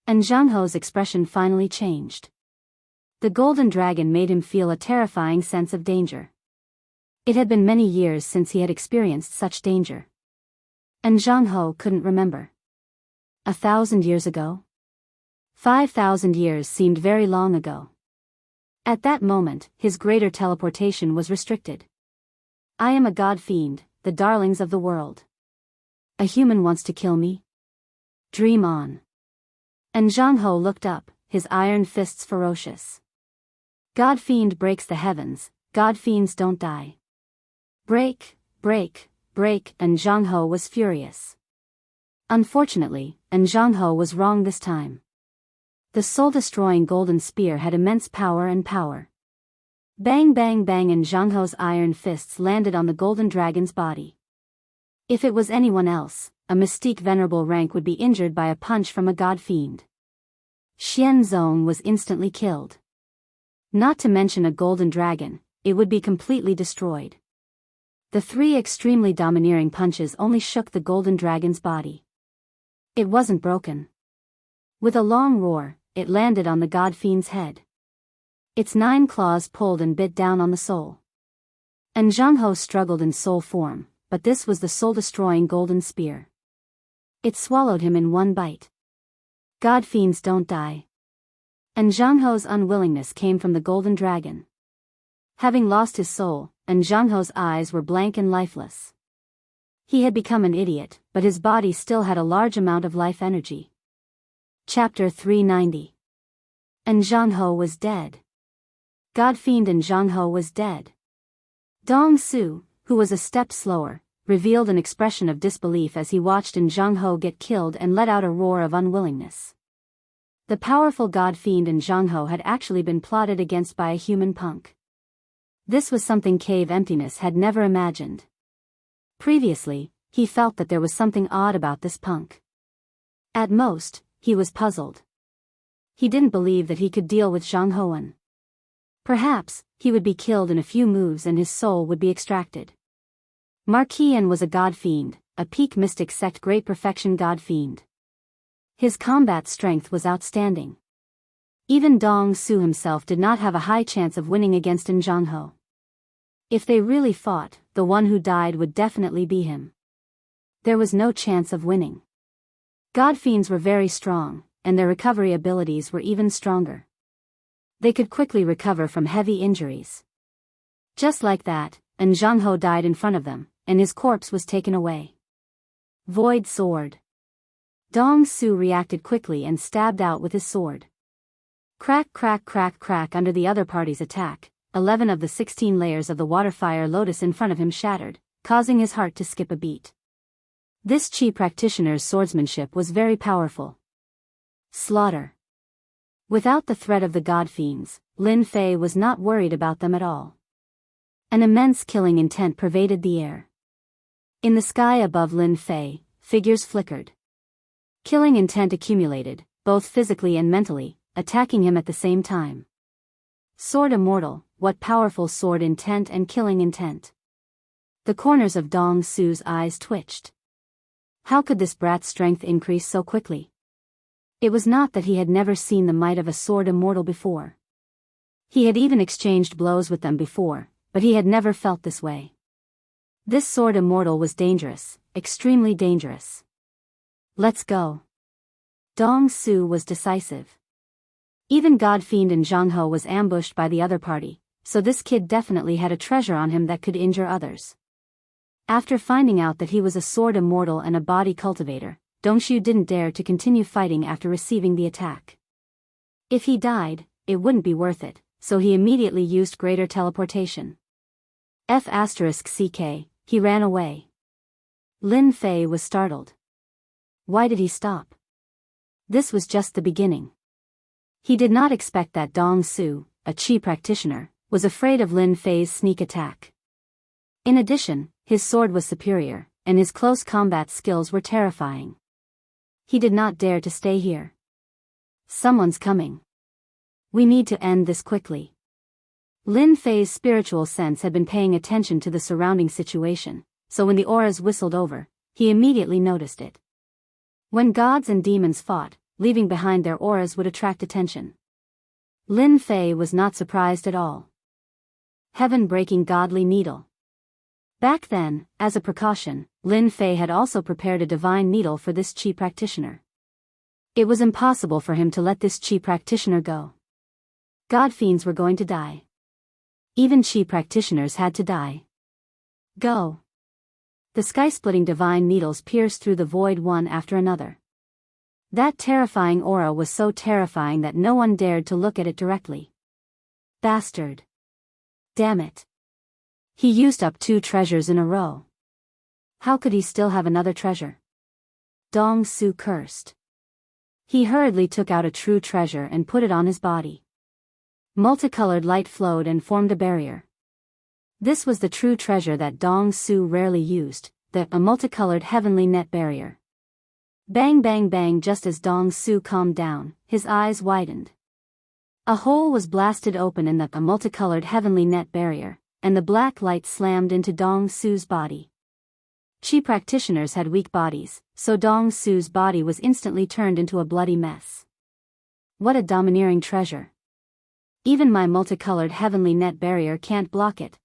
And Jianghu's expression finally changed. The golden dragon made him feel a terrifying sense of danger. It had been many years since he had experienced such danger. And Jianghu couldn't remember. 1,000 years ago? 5,000 years seemed very long ago. At that moment, his greater teleportation was restricted. I am a god-fiend, the darlings of the world. A human wants to kill me? Dream on. And Jianghu looked up, his iron fists ferocious. God-fiend breaks the heavens, god-fiends don't die. Break, break, break, and Jianghu was furious. Unfortunately, and Jianghu was wrong this time. The soul-destroying golden spear had immense power and power. Bang bang bang, and Jianghu's iron fists landed on the golden dragon's body. If it was anyone else, a mystique venerable rank would be injured by a punch from a god-fiend. Xianzong was instantly killed. Not to mention a golden dragon, it would be completely destroyed. The three extremely domineering punches only shook the golden dragon's body. It wasn't broken. With a long roar, it landed on the god-fiend's head. Its 9 claws pulled and bit down on the soul. And Jianghu struggled in soul form, but this was the soul-destroying golden spear. It swallowed him in one bite. God-fiends don't die. And Jianghu's unwillingness came from the golden dragon. Having lost his soul, and Jianghu's eyes were blank and lifeless. He had become an idiot, but his body still had a large amount of life energy. Chapter 390. And Jianghu was dead. God-fiend and Jianghu was dead. Dong Su, who was a step slower, revealed an expression of disbelief as he watched Jianghu get killed and let out a roar of unwillingness. The powerful god-fiend in Jianghu had actually been plotted against by a human punk. This was something Cave Emptiness had never imagined. Previously, he felt that there was something odd about this punk. At most, he was puzzled. He didn't believe that he could deal with Jianghuan. Perhaps, he would be killed in a few moves and his soul would be extracted. Marquian was a god-fiend, a peak mystic sect great perfection god-fiend. His combat strength was outstanding. Even Dong Su himself did not have a high chance of winning against Jianghu. If they really fought, the one who died would definitely be him. There was no chance of winning. God-fiends were very strong, and their recovery abilities were even stronger. They could quickly recover from heavy injuries. Just like that, Jianghu died in front of them, and his corpse was taken away. Void sword. Dong Su reacted quickly and stabbed out with his sword. Crack crack crack crack. Under the other party's attack, 11 of the 16 layers of the water fire lotus in front of him shattered, causing his heart to skip a beat. This Qi practitioner's swordsmanship was very powerful. Slaughter. Without the threat of the god fiends, Lin Fei was not worried about them at all. An immense killing intent pervaded the air. In the sky above Lin Fei, figures flickered. Killing intent accumulated, both physically and mentally, attacking him at the same time. Sword immortal, what powerful sword intent and killing intent. The corners of Dong Su's eyes twitched. How could this brat's strength increase so quickly? It was not that he had never seen the might of a sword immortal before. He had even exchanged blows with them before, but he had never felt this way. This sword immortal was dangerous, extremely dangerous. Let's go. Dong Su was decisive. Even God Fiend in Jianghu was ambushed by the other party, so this kid definitely had a treasure on him that could injure others. After finding out that he was a sword immortal and a body cultivator, Dongshu didn't dare to continue fighting after receiving the attack. If he died, it wouldn't be worth it, so he immediately used greater teleportation. F***ck, he ran away. Lin Fei was startled. Why did he stop? This was just the beginning. He did not expect that Dong Su, a Qi practitioner, was afraid of Lin Fei's sneak attack. In addition, his sword was superior, and his close combat skills were terrifying. He did not dare to stay here. Someone's coming. We need to end this quickly. Lin Fei's spiritual sense had been paying attention to the surrounding situation, so when the auras whistled over, he immediately noticed it. When gods and demons fought, leaving behind their auras would attract attention. Lin Fei was not surprised at all. Heaven-breaking godly needle. Back then, as a precaution, Lin Fei had also prepared a divine needle for this Qi practitioner. It was impossible for him to let this Qi practitioner go. God fiends were going to die. Even Qi practitioners had to die. Go. The sky-splitting divine needles pierced through the void one after another. That terrifying aura was so terrifying that no one dared to look at it directly. Bastard. Damn it. He used up 2 treasures in a row. How could he still have another treasure? Dong Su cursed. He hurriedly took out a true treasure and put it on his body. Multicolored light flowed and formed a barrier. This was the true treasure that Dong Su rarely used, a multicolored heavenly net barrier. Bang bang bang. Just as Dong Su calmed down, his eyes widened. A hole was blasted open in the multicolored heavenly net barrier, and the black light slammed into Dong Su's body. Qi practitioners had weak bodies, so Dong Su's body was instantly turned into a bloody mess. What a domineering treasure. Even my multicolored heavenly net barrier can't block it.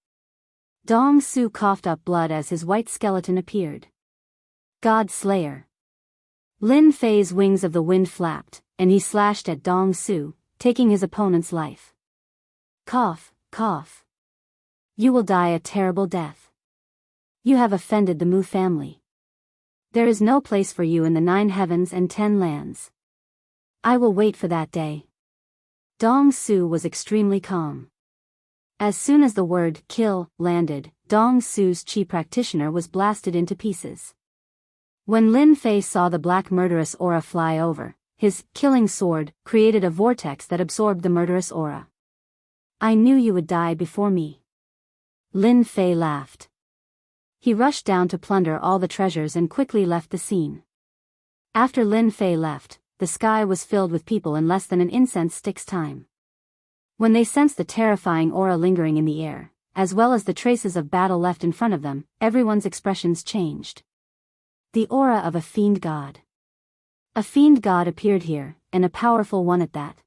Dong Su coughed up blood as his white skeleton appeared. God Slayer. Lin Fei's wings of the wind flapped, and he slashed at Dong Su, taking his opponent's life. Cough, cough. You will die a terrible death. You have offended the Mu family. There is no place for you in the 9 heavens and 10 lands. I will wait for that day. Dong Su was extremely calm. As soon as the word kill landed, Dong Su's Qi practitioner was blasted into pieces. When Lin Fei saw the black murderous aura fly over, his killing sword created a vortex that absorbed the murderous aura. I knew you would die before me. Lin Fei laughed. He rushed down to plunder all the treasures and quickly left the scene. After Lin Fei left, the sky was filled with people in less than an incense stick's time. When they sensed the terrifying aura lingering in the air, as well as the traces of battle left in front of them, everyone's expressions changed. The aura of a fiend god. A fiend god appeared here, and a powerful one at that.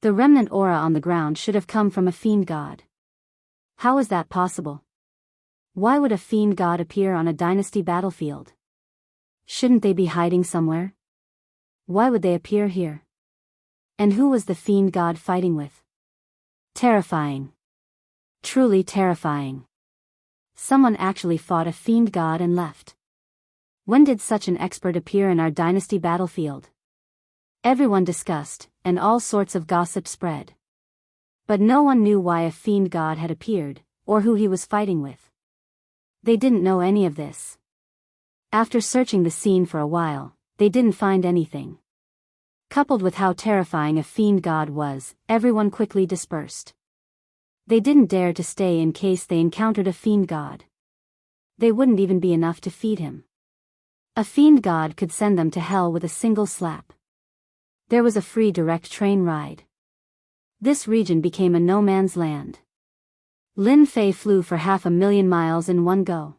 The remnant aura on the ground should have come from a fiend god. How is that possible? Why would a fiend god appear on a dynasty battlefield? Shouldn't they be hiding somewhere? Why would they appear here? And who was the fiend god fighting with? Terrifying. Truly terrifying. Someone actually fought a fiend god and left. When did such an expert appear in our dynasty battlefield? Everyone discussed, and all sorts of gossip spread. But no one knew why a fiend god had appeared, or who he was fighting with. They didn't know any of this. After searching the scene for a while, they didn't find anything. Coupled with how terrifying a fiend god was, everyone quickly dispersed. They didn't dare to stay in case they encountered a fiend god. They wouldn't even be enough to feed him. A fiend god could send them to hell with a single slap. There was a free direct train ride. This region became a no-man's land. Lin Fei flew for 500,000 miles in one go.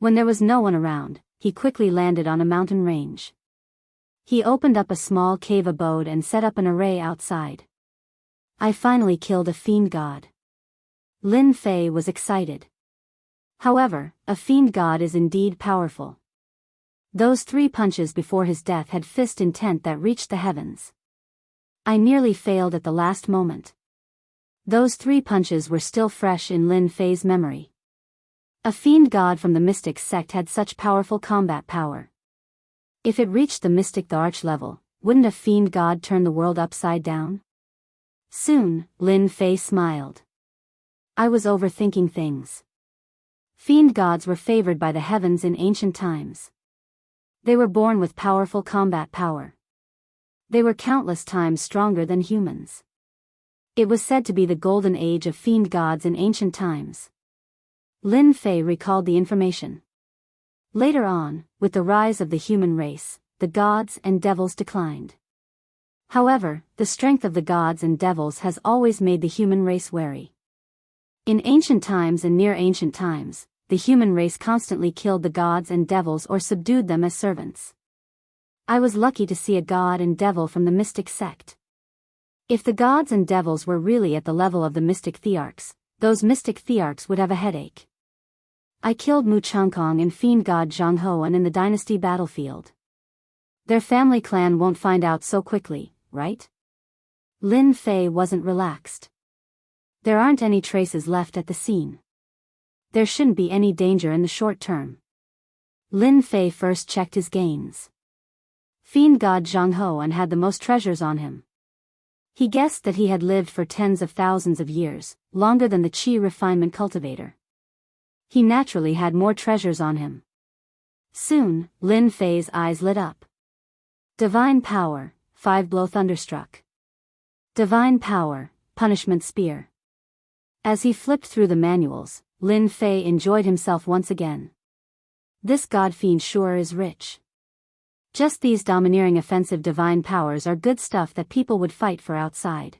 When there was no one around, he quickly landed on a mountain range. He opened up a small cave abode and set up an array outside. I finally killed a fiend god. Lin Fei was excited. However, a fiend god is indeed powerful. Those 3 punches before his death had fist intent that reached the heavens. I nearly failed at the last moment. Those 3 punches were still fresh in Lin Fei's memory. A fiend god from the mystic sect had such powerful combat power. If it reached the mystic the arch level, wouldn't a fiend god turn the world upside down? Soon, Lin Fei smiled. I was overthinking things. Fiend gods were favored by the heavens in ancient times. They were born with powerful combat power. They were countless times stronger than humans. It was said to be the golden age of fiend gods in ancient times. Lin Fei recalled the information. Later on, with the rise of the human race, the gods and devils declined. However, the strength of the gods and devils has always made the human race wary. In ancient times and near ancient times, the human race constantly killed the gods and devils or subdued them as servants. I was lucky to see a god and devil from the mystic sect. If the gods and devils were really at the level of the mystic thearchs, those mystic thearchs would have a headache. I killed Mu Changkong and fiend god Jianghu in the dynasty battlefield. Their family clan won't find out so quickly, right? Lin Fei wasn't relaxed. There aren't any traces left at the scene. There shouldn't be any danger in the short term. Lin Fei first checked his gains. Fiend god Jianghu had the most treasures on him. He guessed that he had lived for tens of thousands of years, longer than the Qi refinement cultivator. He naturally had more treasures on him. Soon, Lin Fei's eyes lit up. Divine power, 5-blow thunderstruck. Divine power, punishment spear. As he flipped through the manuals, Lin Fei enjoyed himself once again. This god-fiend sure is rich. Just these domineering offensive divine powers are good stuff that people would fight for outside.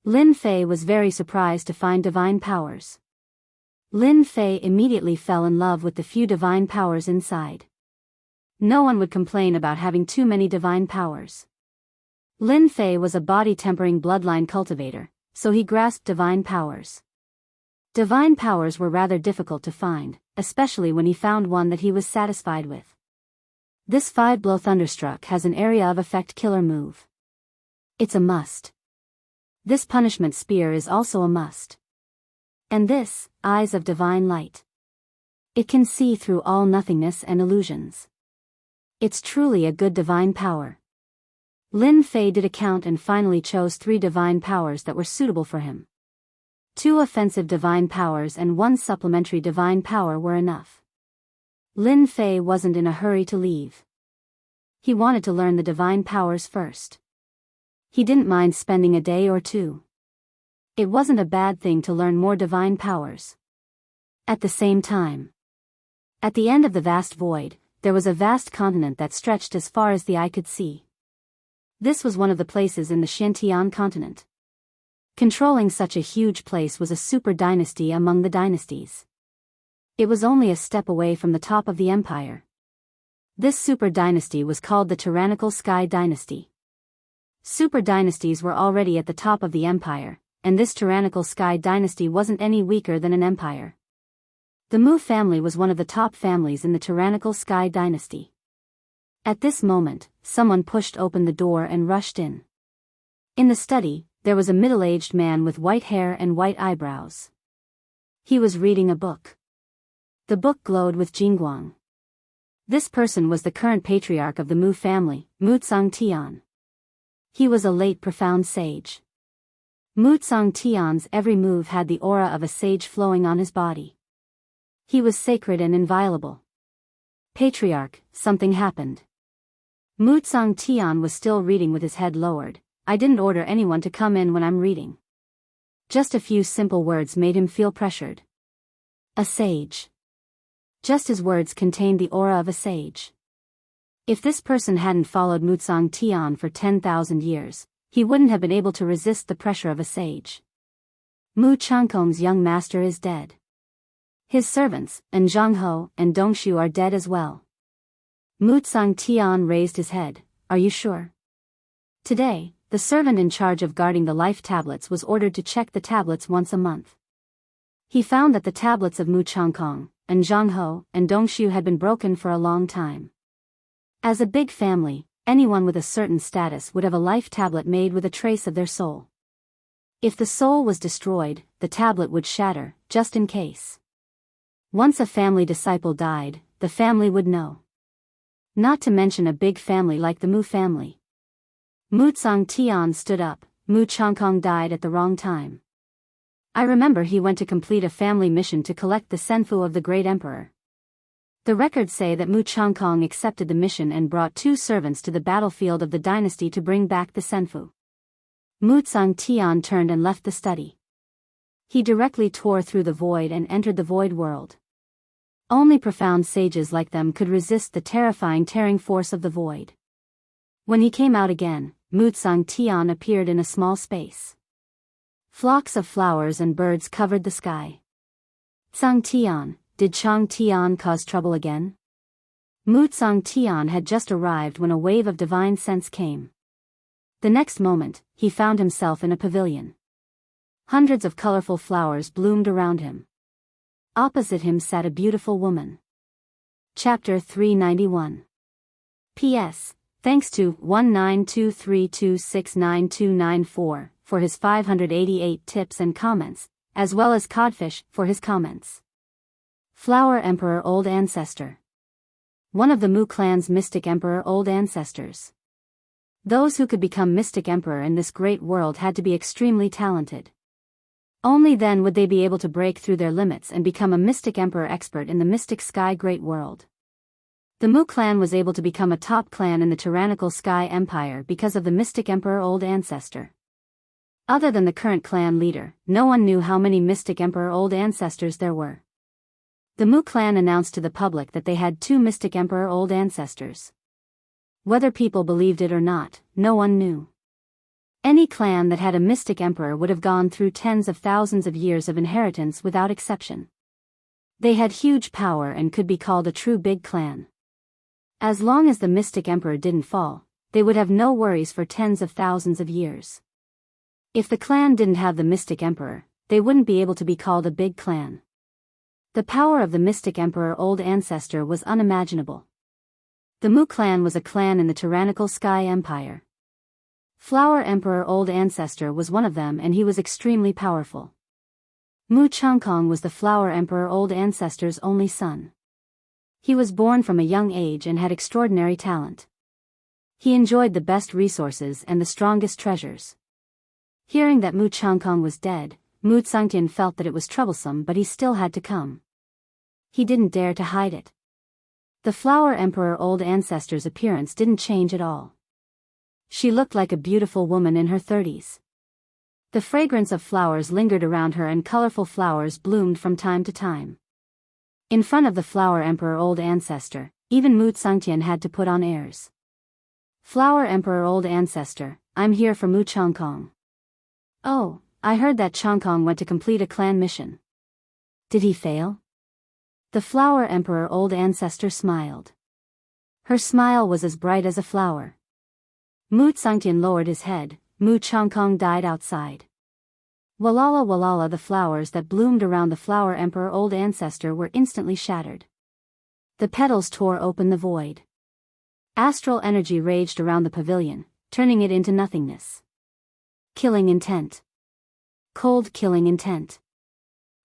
Lin Fei was very surprised to find divine powers. Lin Fei immediately fell in love with the few divine powers inside. No one would complain about having too many divine powers. Lin Fei was a body-tempering bloodline cultivator, so he grasped divine powers. Divine powers were rather difficult to find, especially when he found one that he was satisfied with. This 5-blow thunderstruck has an area of effect killer move. It's a must. This punishment spear is also a must. And this, eyes of divine light. It can see through all nothingness and illusions. It's truly a good divine power. Lin Fei did a count and finally chose 3 divine powers that were suitable for him. 2 offensive divine powers and 1 supplementary divine power were enough. Lin Fei wasn't in a hurry to leave. He wanted to learn the divine powers first. He didn't mind spending a day or 2. It wasn't a bad thing to learn more divine powers. At the same time, at the end of the vast void, there was a vast continent that stretched as far as the eye could see. This was one of the places in the Xiantian continent. Controlling such a huge place was a super dynasty among the dynasties. It was only a step away from the top of the empire. This super dynasty was called the Tyrannical Sky Dynasty. Super dynasties were already at the top of the empire, and this Tyrannical Sky Dynasty wasn't any weaker than an empire. The Mu family was one of the top families in the Tyrannical Sky Dynasty. At this moment, someone pushed open the door and rushed in. In the study, there was a middle-aged man with white hair and white eyebrows. He was reading a book. The book glowed with jingguang. This person was the current patriarch of the Mu family, Wuxia Xianxia. He was a late profound sage. Wuxia Xianxia's every move had the aura of a sage flowing on his body. He was sacred and inviolable. Patriarch, something happened. Wuxia Xianxia was still reading with his head lowered. I didn't order anyone to come in when I'm reading. Just a few simple words made him feel pressured. A sage. Just his words contained the aura of a sage. If this person hadn't followed Wuxia Xianxia for 10,000 years, he wouldn't have been able to resist the pressure of a sage. Mu Changkong's young master is dead. His servants, Jianghu and Dongshu, are dead as well. Wuxia Xianxia raised his head. Are you sure? Today, the servant in charge of guarding the life tablets was ordered to check the tablets once a month. He found that the tablets of Mu Changkong, Jianghu, and Dongshu had been broken for a long time. As a big family, anyone with a certain status would have a life tablet made with a trace of their soul. If the soul was destroyed, the tablet would shatter, just in case. Once a family disciple died, the family would know. Not to mention a big family like the Mu family. Wuxia Xianxia stood up. Mu Changkong died at the wrong time. I remember he went to complete a family mission to collect the senfu of the great emperor. The records say that Mu Changkong accepted the mission and brought 2 servants to the battlefield of the dynasty to bring back the senfu. Wuxia Xianxia turned and left the study. He directly tore through the void and entered the void world. Only profound sages like them could resist the terrifying tearing force of the void. When he came out again, Wuxia Xianxia appeared in a small space. Flocks of flowers and birds covered the sky. Wuxia Xianxia, did Chang Xianxia cause trouble again? Wuxia Xianxia had just arrived when a wave of divine sense came. The next moment, he found himself in a pavilion. Hundreds of colorful flowers bloomed around him. Opposite him sat a beautiful woman. Chapter 391. P.S. Thanks to 19232699294 for his 588 tips and comments, as well as Codfish for his comments. Flower Emperor Old Ancestor. One of the Mu clan's mystic emperor old ancestors. Those who could become mystic emperor in this great world had to be extremely talented. Only then would they be able to break through their limits and become a mystic emperor expert in the mystic sky great world. The Mu clan was able to become a top clan in the tyrannical Sky Empire because of the mystic emperor old ancestor. Other than the current clan leader, no one knew how many mystic emperor old ancestors there were. The Mu clan announced to the public that they had 2 mystic emperor old ancestors. Whether people believed it or not, no one knew. Any clan that had a mystic emperor would have gone through tens of thousands of years of inheritance without exception. They had huge power and could be called a true big clan. As long as the mystic emperor didn't fall, they would have no worries for tens of thousands of years. If the clan didn't have the mystic emperor, they wouldn't be able to be called a big clan. The power of the mystic emperor old ancestor was unimaginable. The Mu clan was a clan in the tyrannical Sky Empire. Flower Emperor Old Ancestor was one of them, and he was extremely powerful. Mu Changkong was the Flower Emperor Old Ancestor's only son. He was born from a young age and had extraordinary talent. He enjoyed the best resources and the strongest treasures. Hearing that Mu Changkong was dead, Mu Xianxia felt that it was troublesome, but he still had to come. He didn't dare to hide it. The Flower Emperor Old Ancestor's appearance didn't change at all. She looked like a beautiful woman in her 30s. The fragrance of flowers lingered around her and colorful flowers bloomed from time to time. In front of the Flower Emperor Old Ancestor, even Mu Xianxia had to put on airs. Flower Emperor Old Ancestor, I'm here for Mu Changkong. Oh, I heard that Changkong went to complete a clan mission. Did he fail? The Flower Emperor Old Ancestor smiled. Her smile was as bright as a flower. Mu Xianxia lowered his head. Mu Changkong died outside. Walala walala, the flowers that bloomed around the Flower Emperor Old Ancestor were instantly shattered. The petals tore open the void. Astral energy raged around the pavilion, turning it into nothingness. Killing intent. Cold killing intent.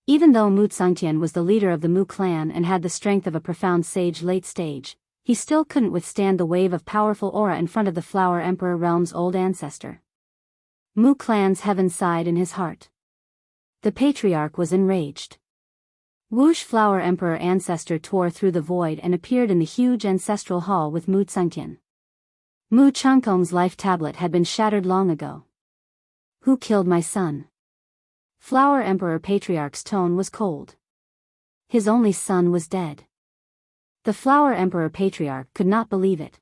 Even though Mu Xianxia was the leader of the Mu clan and had the strength of a profound sage late stage, he still couldn't withstand the wave of powerful aura in front of the Flower Emperor realm's old ancestor. Mu clan's heaven sighed in his heart. The patriarch was enraged. Whoosh! Flower Emperor Ancestor tore through the void and appeared in the huge ancestral hall with Mu Tsungtian. Mu Changkong's life tablet had been shattered long ago. Who killed my son? Flower Emperor Patriarch's tone was cold. His only son was dead. The Flower Emperor Patriarch could not believe it.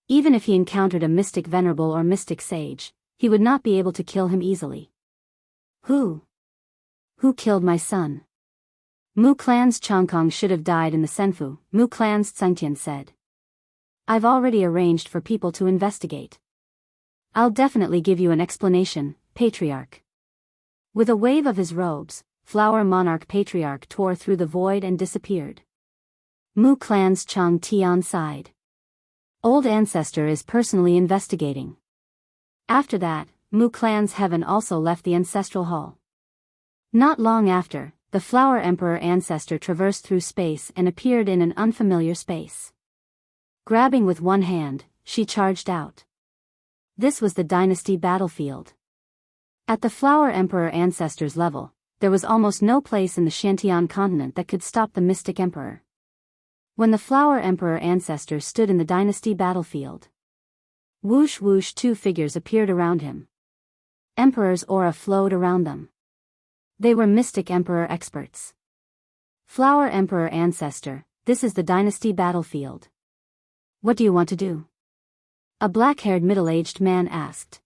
Even if he encountered a mystic venerable or mystic sage, he would not be able to kill him easily. Who killed my son? Mu Clan's Changkong should have died in the Senfu, Mu Clan's Tsungtian said. I've already arranged for people to investigate. I'll definitely give you an explanation, Patriarch. With a wave of his robes, Flower Monarch Patriarch tore through the void and disappeared. Mu Clan's Chang Tian sighed. Old Ancestor is personally investigating. After that, Mu Clan's Heaven also left the ancestral hall. Not long after, the Flower Emperor Ancestor traversed through space and appeared in an unfamiliar space. Grabbing with one hand, she charged out. This was the dynasty battlefield. At the Flower Emperor Ancestor's level, there was almost no place in the Shantian continent that could stop the Mystic Emperor. When the Flower Emperor Ancestor stood in the dynasty battlefield, whoosh whoosh, two figures appeared around him. Emperor's aura flowed around them. They were Mystic Emperor experts. Flower Emperor Ancestor, this is the dynasty battlefield. What do you want to do? A black-haired middle-aged man asked.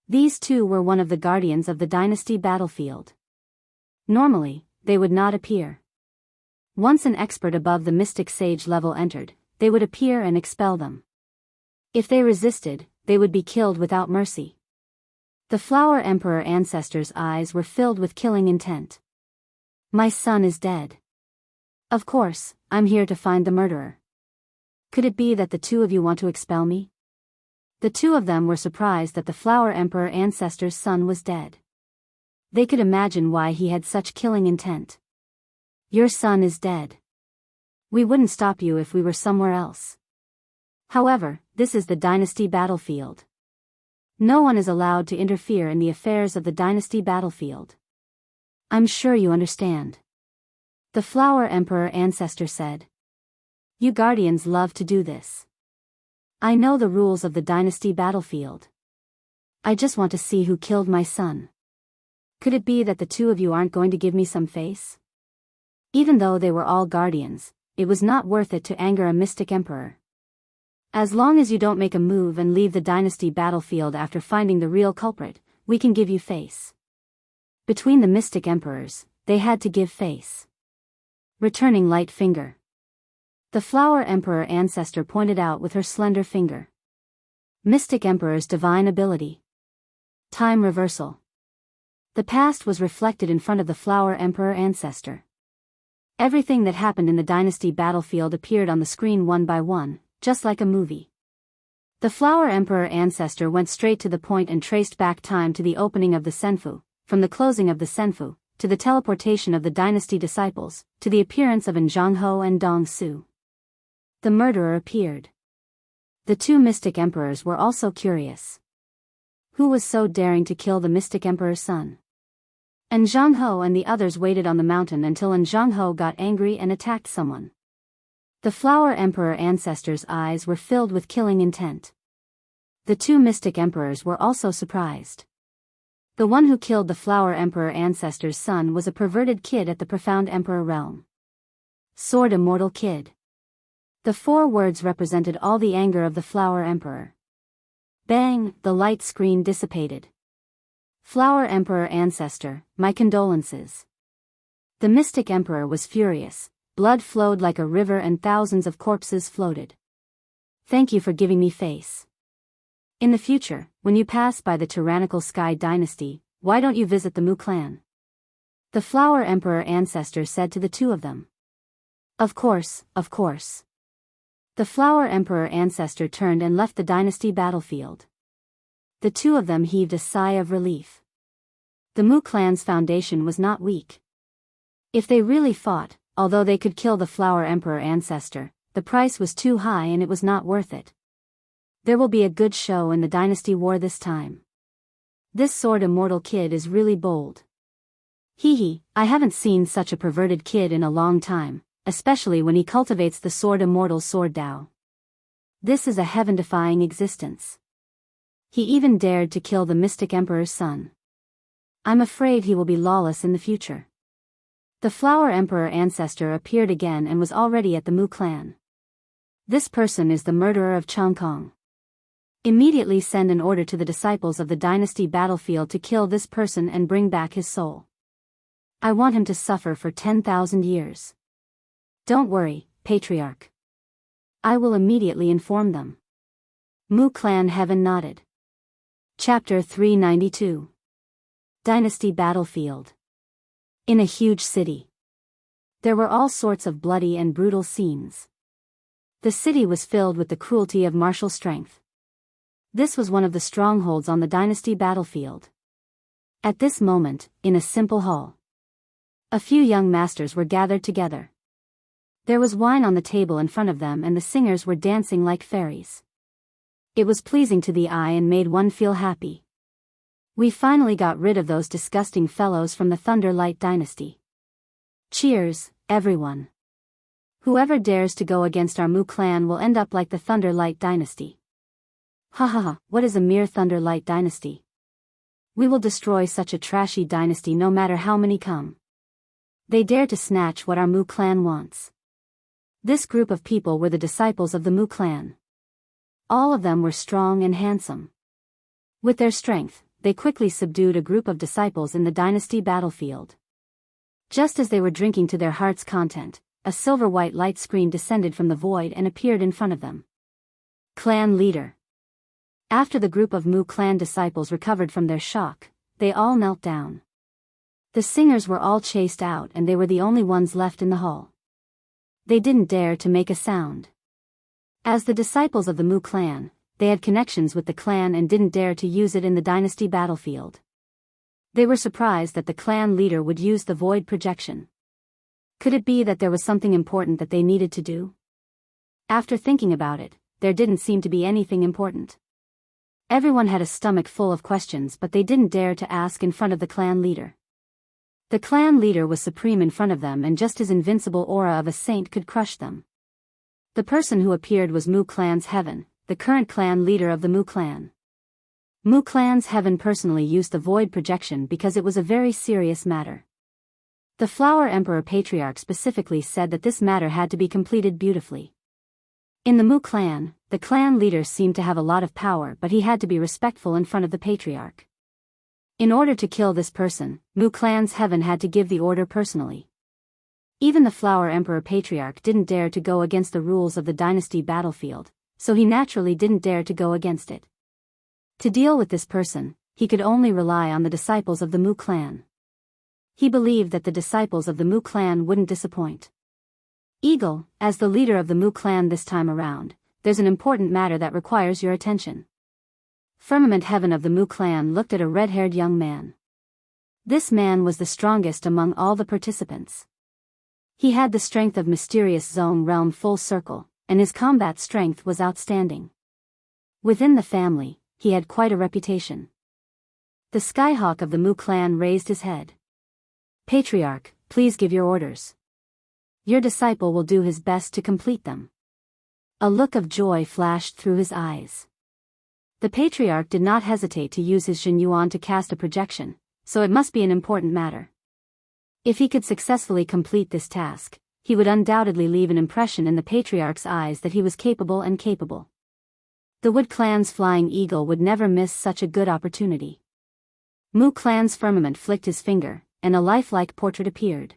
These two were one of the guardians of the dynasty battlefield. Normally, they would not appear. Once an expert above the mystic sage level entered, they would appear and expel them. If they resisted, they would be killed without mercy. The Flower Emperor Ancestor's eyes were filled with killing intent. My son is dead. Of course, I'm here to find the murderer. Could it be that the two of you want to expel me? The two of them were surprised that the Flower Emperor Ancestor's son was dead. They could imagine why he had such killing intent. Your son is dead. We wouldn't stop you if we were somewhere else. However, this is the dynasty battlefield. No one is allowed to interfere in the affairs of the dynasty battlefield. I'm sure you understand. The Flower Emperor Ancestor said. You guardians love to do this. I know the rules of the dynasty battlefield. I just want to see who killed my son. Could it be that the two of you aren't going to give me some face? Even though they were all guardians, it was not worth it to anger a mystic emperor. As long as you don't make a move and leave the dynasty battlefield after finding the real culprit, we can give you face. Between the mystic emperors, they had to give face. Returning light finger. The Flower Emperor Ancestor pointed out with her slender finger. Mystic Emperor's divine ability. Time reversal. The past was reflected in front of the Flower Emperor Ancestor. Everything that happened in the dynasty battlefield appeared on the screen one by one, just like a movie. The Flower Emperor Ancestor went straight to the point and traced back time to the opening of the Senfu, from the closing of the Senfu, to the teleportation of the dynasty disciples, to the appearance of Jianghu and Dong Su. The murderer appeared. The two mystic emperors were also curious. Who was so daring to kill the mystic emperor's son? Jianghu and the others waited on the mountain until Jianghu got angry and attacked someone. The Flower Emperor Ancestor's eyes were filled with killing intent. The two mystic emperors were also surprised. The one who killed the Flower Emperor Ancestor's son was a perverted kid at the Profound Emperor realm. Sword Immortal Kid. The 4 words represented all the anger of the Flower Emperor. Bang, the light screen dissipated. Flower Emperor Ancestor, my condolences. The mystic emperor was furious. Blood flowed like a river and thousands of corpses floated. Thank you for giving me face. In the future, when you pass by the tyrannical Sky Dynasty, why don't you visit the Mu clan? The Flower Emperor Ancestor said to the two of them. Of course, of course. The Flower Emperor Ancestor turned and left the dynasty battlefield. The two of them heaved a sigh of relief. The Mu clan's foundation was not weak. If they really fought, although they could kill the Flower Emperor Ancestor, the price was too high and it was not worth it. There will be a good show in the dynasty war this time. This Sword Immortal Kid is really bold. Hee hee, I haven't seen such a perverted kid in a long time, especially when he cultivates the sword immortal sword Dao. This is a heaven-defying existence. He even dared to kill the mystic emperor's son. I'm afraid he will be lawless in the future. The flower emperor ancestor appeared again and was already at the Mu clan. This person is the murderer of Changkong. Immediately send an order to the disciples of the dynasty battlefield to kill this person and bring back his soul. I want him to suffer for 10,000 years. Don't worry, Patriarch. I will immediately inform them. Mu clan Heaven nodded. Chapter 392. Dynasty Battlefield. In a huge city. There were all sorts of bloody and brutal scenes. The city was filled with the cruelty of martial strength. This was one of the strongholds on the dynasty battlefield. At this moment, in a simple hall, a few young masters were gathered together. There was wine on the table in front of them and the singers were dancing like fairies. It was pleasing to the eye and made one feel happy. We finally got rid of those disgusting fellows from the Thunder Light dynasty. Cheers, everyone. Whoever dares to go against our Mu clan will end up like the Thunder Light dynasty. Ha ha ha, what is a mere Thunder Light dynasty? We will destroy such a trashy dynasty no matter how many come. They dare to snatch what our Mu clan wants. This group of people were the disciples of the Mu clan. All of them were strong and handsome. With their strength, they quickly subdued a group of disciples in the dynasty battlefield. Just as they were drinking to their heart's content, a silver-white light screen descended from the void and appeared in front of them. Clan leader. After the group of Mu clan disciples recovered from their shock, they all knelt down. The singers were all chased out and they were the only ones left in the hall. They didn't dare to make a sound. As the disciples of the Mu clan, they had connections with the clan and didn't dare to use it in the dynasty battlefield. They were surprised that the clan leader would use the void projection. Could it be that there was something important that they needed to do? After thinking about it, there didn't seem to be anything important. Everyone had a stomach full of questions but they didn't dare to ask in front of the clan leader. The clan leader was supreme in front of them and just his invincible aura of a saint could crush them. The person who appeared was Mu clan's Heaven, the current clan leader of the Mu clan. Mu clan's Heaven personally used the void projection because it was a very serious matter. The Flower Emperor Patriarch specifically said that this matter had to be completed beautifully. In the Mu clan, the clan leader seemed to have a lot of power but he had to be respectful in front of the Patriarch. In order to kill this person, Mu clan's Heaven had to give the order personally. Even the Flower Emperor Patriarch didn't dare to go against the rules of the dynasty battlefield, so he naturally didn't dare to go against it. To deal with this person, he could only rely on the disciples of the Mu clan. He believed that the disciples of the Mu clan wouldn't disappoint. Eagle, as the leader of the Mu clan this time around, there's an important matter that requires your attention. Firmament Heaven of the Mu clan looked at a red-haired young man. This man was the strongest among all the participants. He had the strength of mysterious zone realm full circle, and his combat strength was outstanding. Within the family, he had quite a reputation. The Skyhawk of the Mu clan raised his head. Patriarch, please give your orders. Your disciple will do his best to complete them. A look of joy flashed through his eyes. The Patriarch did not hesitate to use his Jin Yuan to cast a projection, so it must be an important matter. If he could successfully complete this task, he would undoubtedly leave an impression in the Patriarch's eyes that he was capable. The Wood clan's Flying Eagle would never miss such a good opportunity. Mu clan's Firmament flicked his finger, and a lifelike portrait appeared.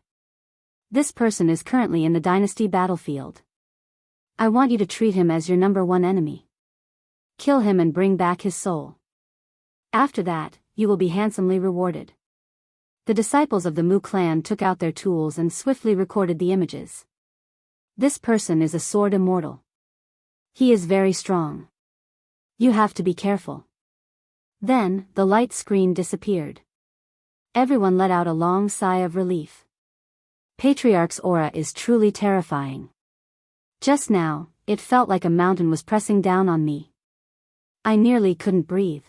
This person is currently in the dynasty battlefield. I want you to treat him as your #1 enemy. Kill him and bring back his soul. After that, you will be handsomely rewarded. The disciples of the Mu clan took out their tools and swiftly recorded the images. This person is a sword immortal. He is very strong. You have to be careful. Then, the light screen disappeared. Everyone let out a long sigh of relief. Patriarch's aura is truly terrifying. Just now, it felt like a mountain was pressing down on me. I nearly couldn't breathe.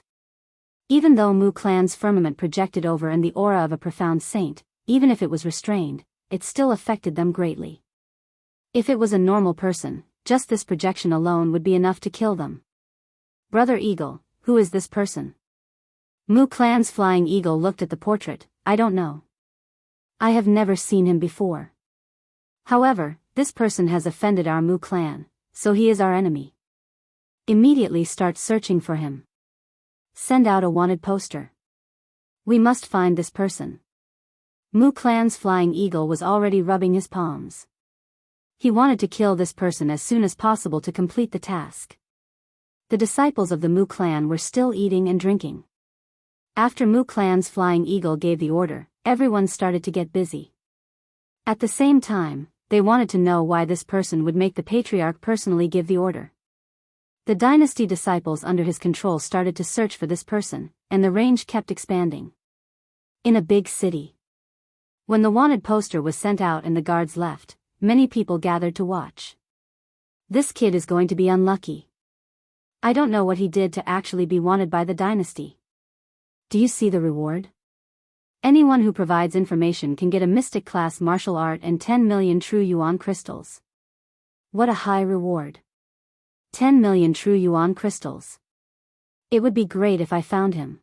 Even though Mu clan's firmament projected over and the aura of a profound saint, even if it was restrained, it still affected them greatly. If it was a normal person, just this projection alone would be enough to kill them. Brother Eagle, who is this person? Mu Clan's flying eagle looked at the portrait. I don't know. I have never seen him before. However, this person has offended our Mu Clan, so he is our enemy. Immediately start searching for him. Send out a wanted poster. We must find this person. Mu Clan's flying eagle was already rubbing his palms. He wanted to kill this person as soon as possible to complete the task. The disciples of the Mu Clan were still eating and drinking. After Mu Clan's flying eagle gave the order, everyone started to get busy. At the same time, they wanted to know why this person would make the patriarch personally give the order. The dynasty disciples under his control started to search for this person, and the range kept expanding. In a big city. When the wanted poster was sent out and the guards left, many people gathered to watch. This kid is going to be unlucky. I don't know what he did to actually be wanted by the dynasty. Do you see the reward? Anyone who provides information can get a mystic class martial art and 10 million true yuan crystals. What a high reward. 10 million true yuan crystals. It would be great if I found him.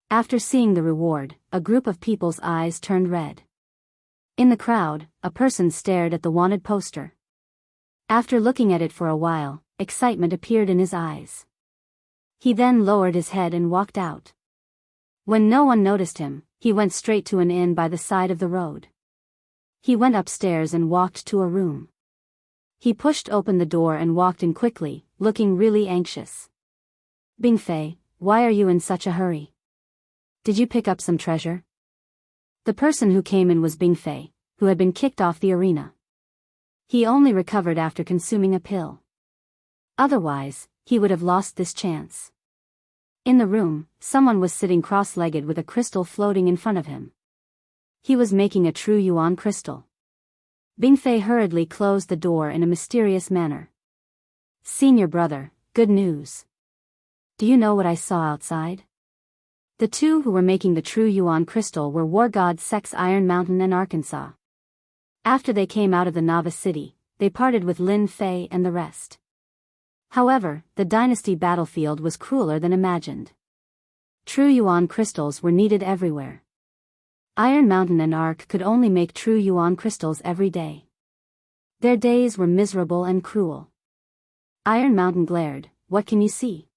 After seeing the reward, a group of people's eyes turned red. In the crowd, a person stared at the wanted poster. After looking at it for a while, excitement appeared in his eyes. He then lowered his head and walked out. When no one noticed him, he went straight to an inn by the side of the road. He went upstairs and walked to a room. He pushed open the door and walked in quickly, looking really anxious. Bingfei, why are you in such a hurry? Did you pick up some treasure? The person who came in was Bingfei, who had been kicked off the arena. He only recovered after consuming a pill. Otherwise, he would have lost this chance. In the room, someone was sitting cross-legged with a crystal floating in front of him. He was making a true yuan crystal. Bingfei hurriedly closed the door in a mysterious manner. Senior brother, good news. Do you know what I saw outside? The two who were making the true yuan crystal were war gods Sex Iron Mountain and Arkansas. After they came out of the novice city, they parted with Lin Fei and the rest. However, the dynasty battlefield was crueler than imagined. True yuan crystals were needed everywhere. Iron Mountain and Ark could only make true yuan crystals every day. Their days were miserable and cruel. Iron Mountain glared, what can you see?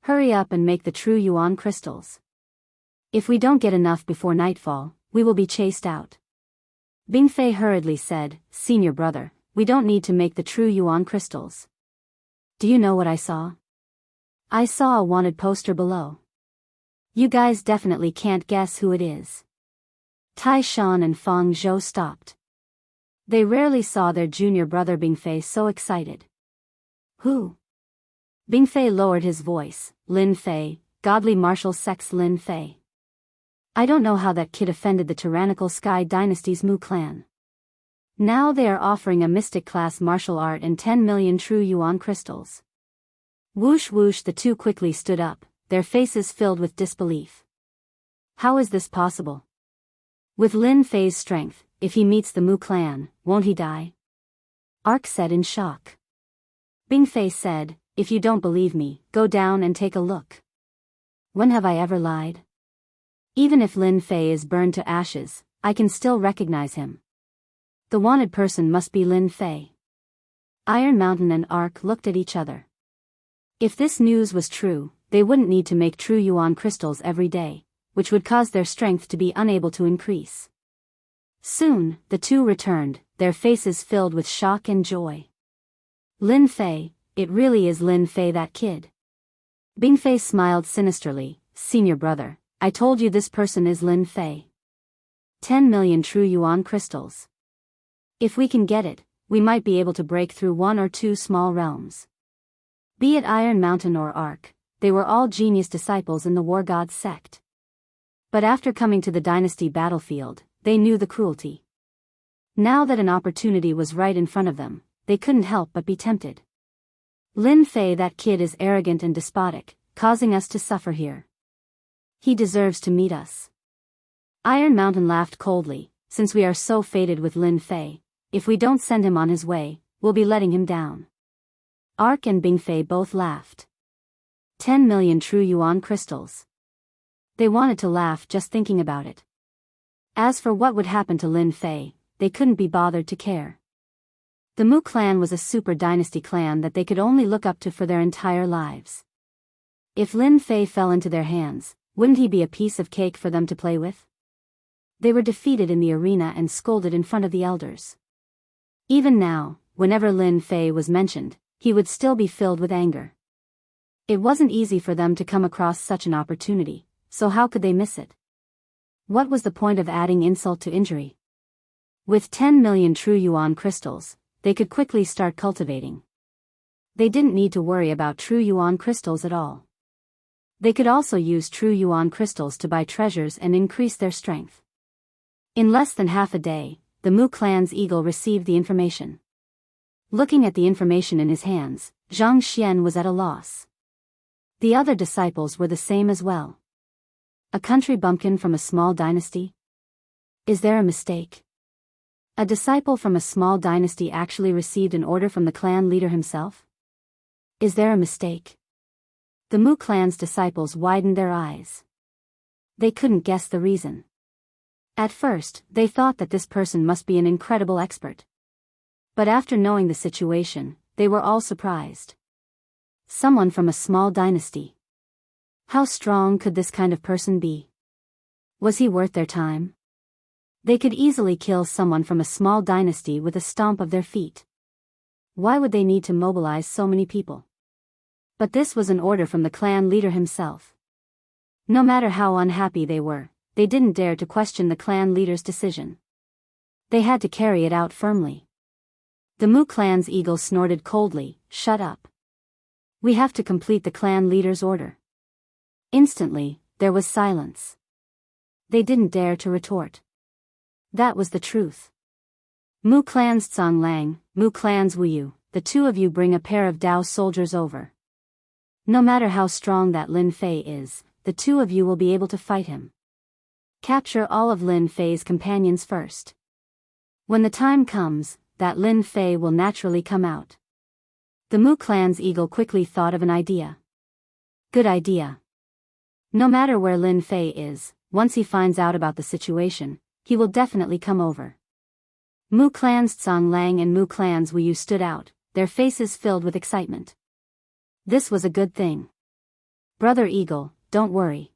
Hurry up and make the true yuan crystals. If we don't get enough before nightfall, we will be chased out. Bingfei hurriedly said, Senior brother, we don't need to make the true yuan crystals. Do you know what I saw? I saw a wanted poster below. You guys definitely can't guess who it is. Tai Shan and Fang Zhou stopped. They rarely saw their junior brother Bingfei so excited. Who? Bingfei lowered his voice, Lin Fei, godly martial sex Lin Fei. I don't know how that kid offended the tyrannical Sky Dynasty's Mu clan. Now they are offering a mystic class martial art and 10 million true yuan crystals. Whoosh whoosh, the two quickly stood up, their faces filled with disbelief. How is this possible? With Lin Fei's strength, if he meets the Mu clan, won't he die? Ark said in shock. Bingfei said, if you don't believe me, go down and take a look. When have I ever lied? Even if Lin Fei is burned to ashes, I can still recognize him. The wanted person must be Lin Fei. Iron Mountain and Ark looked at each other. If this news was true, they wouldn't need to make true yuan crystals every day, which would cause their strength to be unable to increase. Soon, the two returned, their faces filled with shock and joy. Lin Fei, it really is Lin Fei, that kid. Bingfei smiled sinisterly, Senior brother, I told you this person is Lin Fei. 10 million true yuan crystals. If we can get it, we might be able to break through one or two small realms. Be it Iron Mountain or Ark, they were all genius disciples in the War Gods sect. But after coming to the dynasty battlefield, they knew the cruelty. Now that an opportunity was right in front of them, they couldn't help but be tempted. Lin Fei, that kid is arrogant and despotic, causing us to suffer here. He deserves to meet us. Iron Mountain laughed coldly. Since we are so fated with Lin Fei, if we don't send him on his way, we'll be letting him down. Ark and Bing Fei both laughed. 10 million true yuan crystals. They wanted to laugh just thinking about it. As for what would happen to Lin Fei, they couldn't be bothered to care. The Mu clan was a super dynasty clan that they could only look up to for their entire lives. If Lin Fei fell into their hands, wouldn't he be a piece of cake for them to play with? They were defeated in the arena and scolded in front of the elders. Even now, whenever Lin Fei was mentioned, he would still be filled with anger. It wasn't easy for them to come across such an opportunity, so how could they miss it? What was the point of adding insult to injury? With 10 million true yuan crystals, they could quickly start cultivating. They didn't need to worry about true yuan crystals at all. They could also use true yuan crystals to buy treasures and increase their strength. In less than half a day, the Mu clan's eagle received the information. Looking at the information in his hands, Zhang Xian was at a loss. The other disciples were the same as well. A country bumpkin from a small dynasty? Is there a mistake? A disciple from a small dynasty actually received an order from the clan leader himself? Is there a mistake? The Mu clan's disciples widened their eyes. They couldn't guess the reason. At first, they thought that this person must be an incredible expert. But after knowing the situation, they were all surprised. Someone from a small dynasty. How strong could this kind of person be? Was he worth their time? They could easily kill someone from a small dynasty with a stomp of their feet. Why would they need to mobilize so many people? But this was an order from the clan leader himself. No matter how unhappy they were, they didn't dare to question the clan leader's decision. They had to carry it out firmly. The Mu clan's eagle snorted coldly, "Shut up. We have to complete the clan leader's order." Instantly, there was silence. They didn't dare to retort. That was the truth. Mu clan's Tsang Lang, Mu clan's Wuyu, the two of you bring a pair of Dao soldiers over. No matter how strong that Lin Fei is, the two of you will be able to fight him. Capture all of Lin Fei's companions first. When the time comes, that Lin Fei will naturally come out. The Mu clan's eagle quickly thought of an idea. Good idea. No matter where Lin Fei is, once he finds out about the situation, he will definitely come over. Mu clan's Tsang Lang and Mu clan's Wuyu stood out, their faces filled with excitement. This was a good thing. Brother Eagle, don't worry.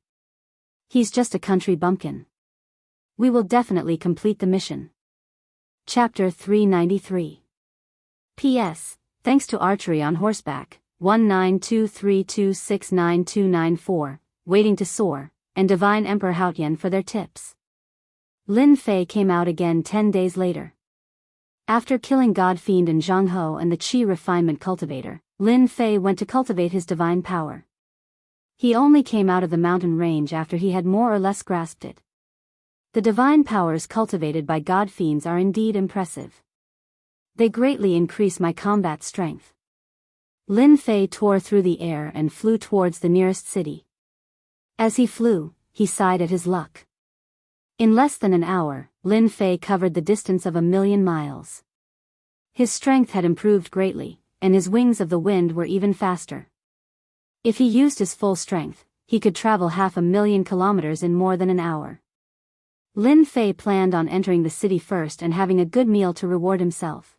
He's just a country bumpkin. We will definitely complete the mission. Chapter 393. P.S. Thanks to archery on horseback, 1923269294, Waiting to Soar, and Divine Emperor Haotian for their tips. Lin Fei came out again 10 days later. After killing God Fiend in Jianghu and the Qi refinement cultivator, Lin Fei went to cultivate his divine power. He only came out of the mountain range after he had more or less grasped it. The divine powers cultivated by God Fiends are indeed impressive. They greatly increase my combat strength. Lin Fei tore through the air and flew towards the nearest city. As he flew, he sighed at his luck. In less than an hour, Lin Fei covered the distance of 1,000,000 miles. His strength had improved greatly, and his wings of the wind were even faster. If he used his full strength, he could travel 500,000 kilometers in more than an hour. Lin Fei planned on entering the city first and having a good meal to reward himself.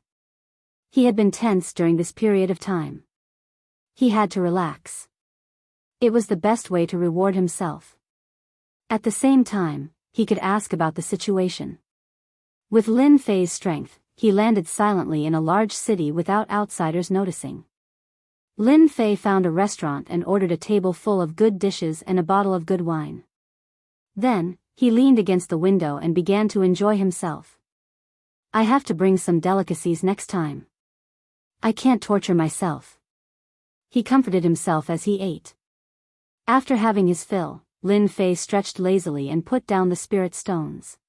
He had been tense during this period of time. He had to relax. It was the best way to reward himself. At the same time, he could ask about the situation. With Lin Fei's strength, he landed silently in a large city without outsiders noticing. Lin Fei found a restaurant and ordered a table full of good dishes and a bottle of good wine. Then, he leaned against the window and began to enjoy himself. I have to bring some delicacies next time. I can't torture myself. He comforted himself as he ate. After having his fill, Lin Fei stretched lazily and put down the spirit stones.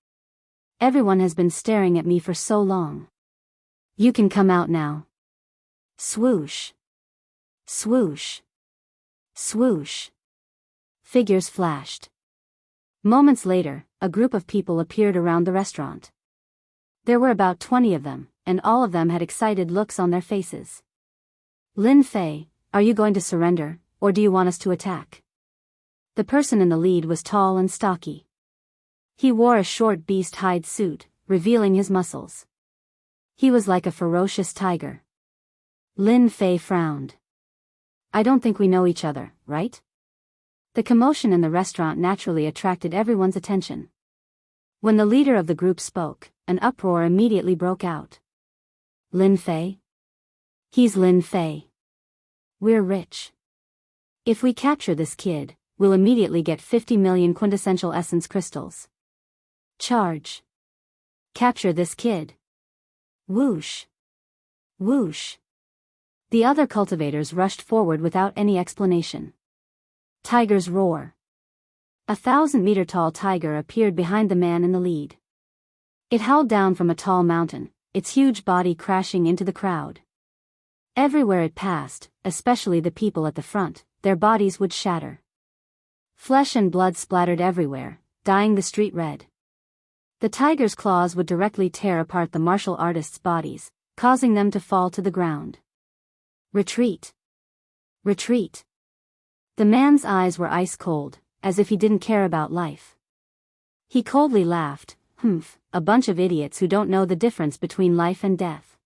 Everyone has been staring at me for so long. You can come out now. Swoosh. Swoosh. Swoosh. Figures flashed. Moments later, a group of people appeared around the restaurant. There were about 20 of them, and all of them had excited looks on their faces. Lin Fei, are you going to surrender, or do you want us to attack? The person in the lead was tall and stocky. He wore a short beast hide suit, revealing his muscles. He was like a ferocious tiger. Lin Fei frowned. I don't think we know each other, right? The commotion in the restaurant naturally attracted everyone's attention. When the leader of the group spoke, an uproar immediately broke out. Lin Fei? He's Lin Fei. We're rich. If we capture this kid, we'll immediately get 50 million quintessential essence crystals. Charge. Capture this kid. Whoosh. Whoosh. The other cultivators rushed forward without any explanation. Tiger's roar. A 1,000-meter-tall tiger appeared behind the man in the lead. It howled down from a tall mountain, its huge body crashing into the crowd. Everywhere it passed, especially the people at the front, their bodies would shatter. Flesh and blood splattered everywhere, dyeing the street red. The tiger's claws would directly tear apart the martial artists' bodies, causing them to fall to the ground. Retreat. Retreat. The man's eyes were ice cold, as if he didn't care about life. He coldly laughed, a bunch of idiots who don't know the difference between life and death.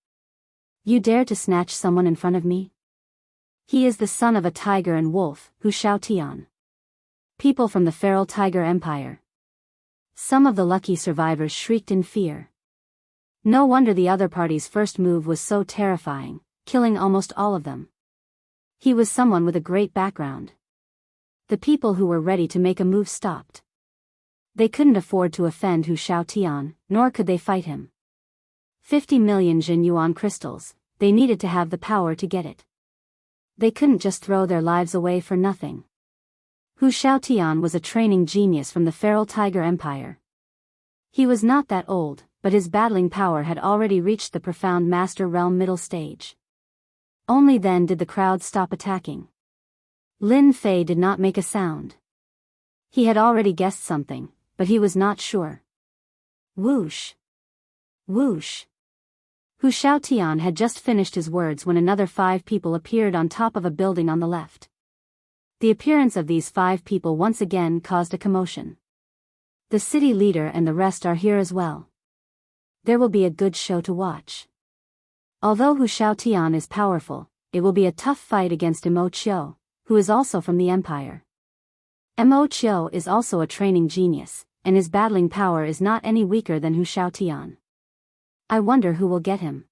You dare to snatch someone in front of me? He is the son of a tiger and wolf, Wuxia Xianxia. People from the feral tiger empire. Some of the lucky survivors shrieked in fear. No wonder the other party's first move was so terrifying, killing almost all of them. He was someone with a great background. The people who were ready to make a move stopped. They couldn't afford to offend Wuxia Xianxia, nor could they fight him. 50 million Jin Yuan crystals, they needed to have the power to get it. They couldn't just throw their lives away for nothing. Wuxia Xianxia was a training genius from the feral tiger empire. He was not that old, but his battling power had already reached the profound master realm middle stage. Only then did the crowd stop attacking. Lin Fei did not make a sound. He had already guessed something, but he was not sure. Whoosh. Whoosh. Wuxia Xianxia had just finished his words when another 5 people appeared on top of a building on the left. The appearance of these 5 people once again caused a commotion. The city leader and the rest are here as well. There will be a good show to watch. Although Wuxia Xianxia is powerful, it will be a tough fight against Mo Qiu, who is also from the empire. Mo Qiu is also a training genius, and his battling power is not any weaker than Wuxia Xianxia. I wonder who will get him.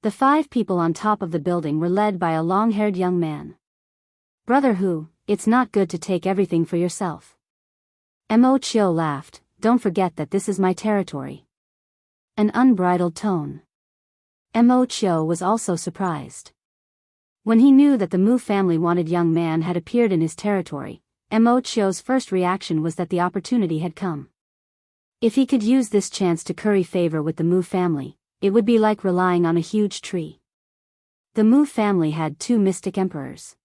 The 5 people on top of the building were led by a long-haired young man. Brother Hu, it's not good to take everything for yourself. Mo Qiu laughed, don't forget that this is my territory. An unbridled tone. Mo Qiu was also surprised. When he knew that the Mu family wanted young man had appeared in his territory, Mo Qiu's first reaction was that the opportunity had come. If he could use this chance to curry favor with the Mu family, it would be like relying on a huge tree. The Mu family had 2 mystic emperors.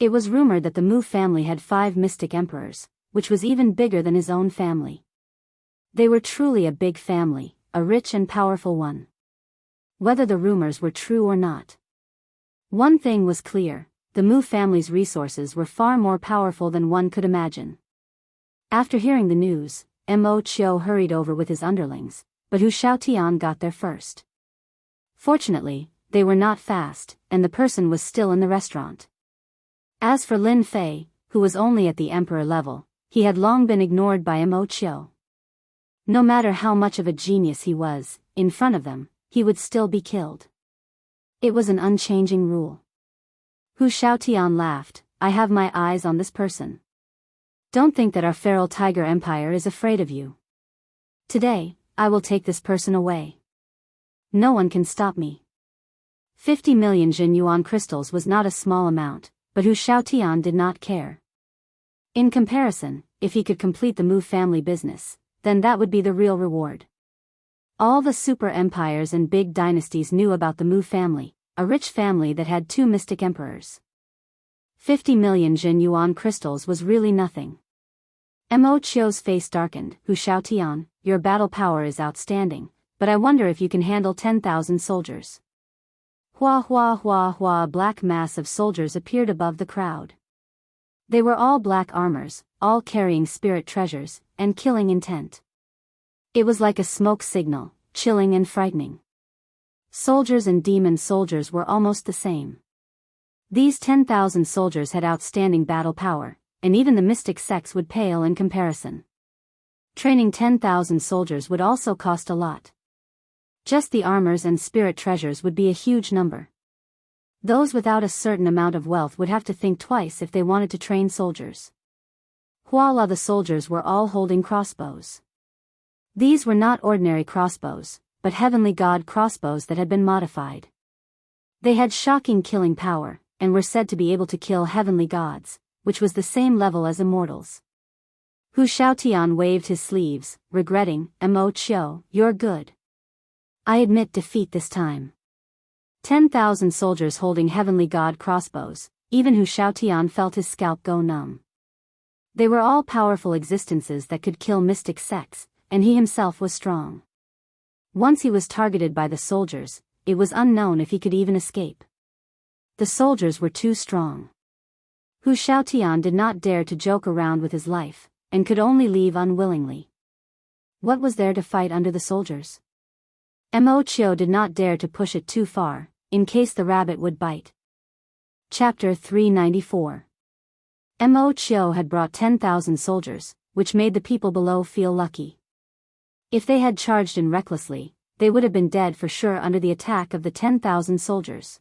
It was rumored that the Mu family had 5 mystic emperors, which was even bigger than his own family. They were truly a big family, a rich and powerful one. Whether the rumors were true or not. One thing was clear, the Mu family's resources were far more powerful than one could imagine. After hearing the news, Mo Qiu hurried over with his underlings, but Wuxia Xianxia got there first. Fortunately, they were not fast, and the person was still in the restaurant. As for Lin Fei, who was only at the emperor level, he had long been ignored by Mo Qiu. No matter how much of a genius he was, in front of them, he would still be killed. It was an unchanging rule. Wuxia Xianxia laughed, I have my eyes on this person. Don't think that our feral tiger empire is afraid of you. Today, I will take this person away. No one can stop me. 50 million Jin Yuan crystals was not a small amount, but Wuxia Xianxia did not care. In comparison, if he could complete the Mu family business, then that would be the real reward. All the super empires and big dynasties knew about the Mu family, a rich family that had 2 mystic emperors. 50 million Jin Yuan crystals was really nothing. Mo Chio's face darkened. Hu Xiaotian, your battle power is outstanding, but I wonder if you can handle 10,000 soldiers. Hua hua hua hua. A black mass of soldiers appeared above the crowd. They were all black armors, all carrying spirit treasures, and killing intent. It was like a smoke signal, chilling and frightening. Soldiers and demon soldiers were almost the same. These 10,000 soldiers had outstanding battle power, and even the mystic sects would pale in comparison. Training 10,000 soldiers would also cost a lot. Just the armors and spirit treasures would be a huge number. Those without a certain amount of wealth would have to think twice if they wanted to train soldiers. Huala. The soldiers were all holding crossbows. These were not ordinary crossbows, but heavenly god crossbows that had been modified. They had shocking killing power, and were said to be able to kill heavenly gods, which was the same level as immortals. Hu Xiaotian waved his sleeves, regretting. Mo Chio, you're good. I admit defeat this time. 10,000 soldiers holding heavenly god crossbows, even Hu Xiaotian felt his scalp go numb. They were all powerful existences that could kill mystic sects, and he himself was strong. Once he was targeted by the soldiers, it was unknown if he could even escape. The soldiers were too strong. Hu Xiaotian did not dare to joke around with his life, and could only leave unwillingly. What was there to fight under the soldiers? Mo Chio did not dare to push it too far, in case the rabbit would bite. Chapter 394. Mo Chio had brought 10,000 soldiers, which made the people below feel lucky. If they had charged in recklessly, they would have been dead for sure under the attack of the 10,000 soldiers.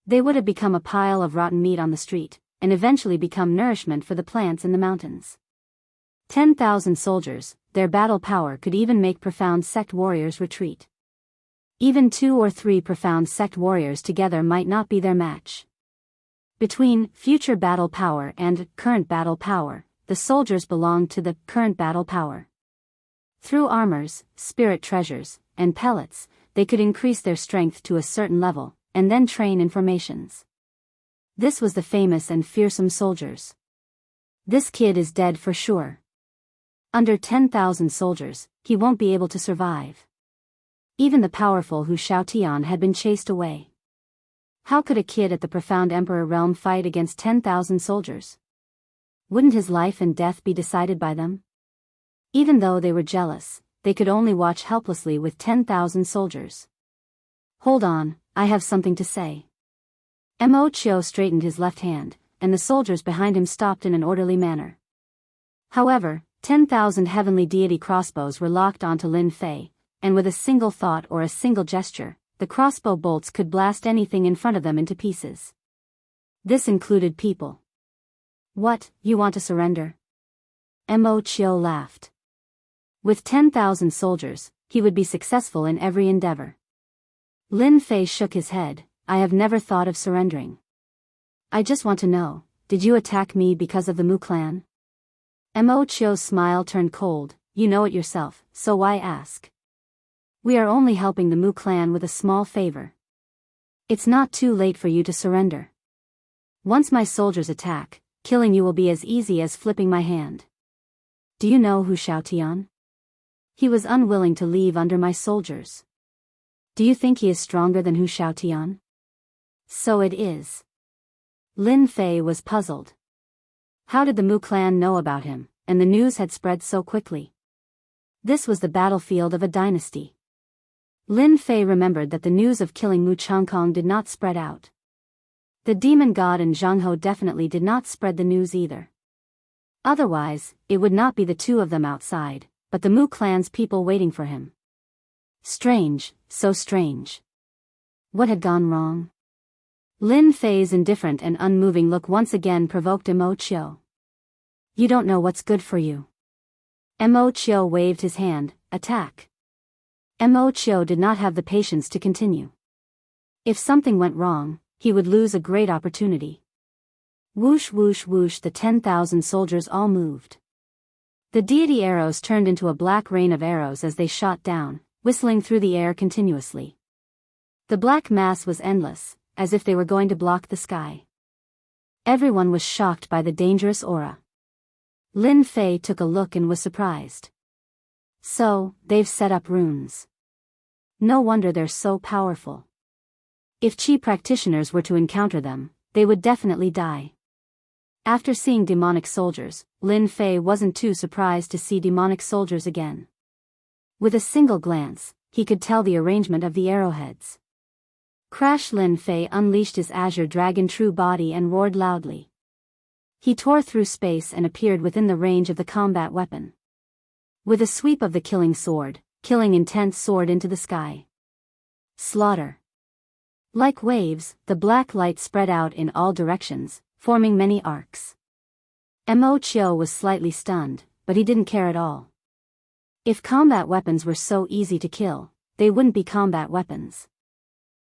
They would have become a pile of rotten meat on the street, and eventually become nourishment for the plants in the mountains. 10,000 soldiers, their battle power could even make profound sect warriors retreat. Even 2 or 3 profound sect warriors together might not be their match. Between future battle power and current battle power, the soldiers belonged to the current battle power. Through armors, spirit treasures, and pellets, they could increase their strength to a certain level, and then train in formations. This was the famous and fearsome soldiers. This kid is dead for sure. Under 10,000 soldiers, he won't be able to survive. Even the powerful Hu Xiaotian had been chased away. How could a kid at the profound emperor realm fight against 10,000 soldiers? Wouldn't his life and death be decided by them? Even though they were jealous, they could only watch helplessly with 10,000 soldiers. Hold on, I have something to say. Mo Chio straightened his left hand, and the soldiers behind him stopped in an orderly manner. However, 10,000 heavenly deity crossbows were locked onto Lin Fei, and with a single thought or a single gesture, the crossbow bolts could blast anything in front of them into pieces. This included people. What, you want to surrender? Mo Chio laughed. With 10,000 soldiers, he would be successful in every endeavor. Lin Fei shook his head. I have never thought of surrendering. I just want to know, did you attack me because of the Mu clan? Mo Chio's smile turned cold. You know it yourself, so why ask? We are only helping the Mu clan with a small favor. It's not too late for you to surrender. Once my soldiers attack, killing you will be as easy as flipping my hand. Do you know Hu Xiaotian? He was unwilling to leave under my soldiers. Do you think he is stronger than Hu Xiaotian? So it is. Lin Fei was puzzled. How did the Mu clan know about him, and the news had spread so quickly? This was the battlefield of a dynasty. Lin Fei remembered that the news of killing Mu Changkong did not spread out. The demon god in Jianghu definitely did not spread the news either. Otherwise, it would not be the two of them outside, but the Mu clan's people waiting for him. Strange, so strange. What had gone wrong? Lin Fei's indifferent and unmoving look once again provoked Mo Chio. You don't know what's good for you. Mo Chio waved his hand. Attack. Mo Chio did not have the patience to continue. If something went wrong, he would lose a great opportunity. Whoosh whoosh whoosh, the 10,000 soldiers all moved. The deity arrows turned into a black rain of arrows as they shot down, whistling through the air continuously. The black mass was endless, as if they were going to block the sky. Everyone was shocked by the dangerous aura. Lin Fei took a look and was surprised. So, they've set up runes. No wonder they're so powerful. If Qi practitioners were to encounter them, they would definitely die. After seeing demonic soldiers, Lin Fei wasn't too surprised to see demonic soldiers again. With a single glance, he could tell the arrangement of the arrowheads. Crash! Lin Fei unleashed his azure dragon true body and roared loudly. He tore through space and appeared within the range of the combat weapon. With a sweep of the killing intent soared into the sky. Slaughter. Like waves, the black light spread out in all directions, forming many arcs. Mo Chio was slightly stunned, but he didn't care at all. If combat weapons were so easy to kill, they wouldn't be combat weapons.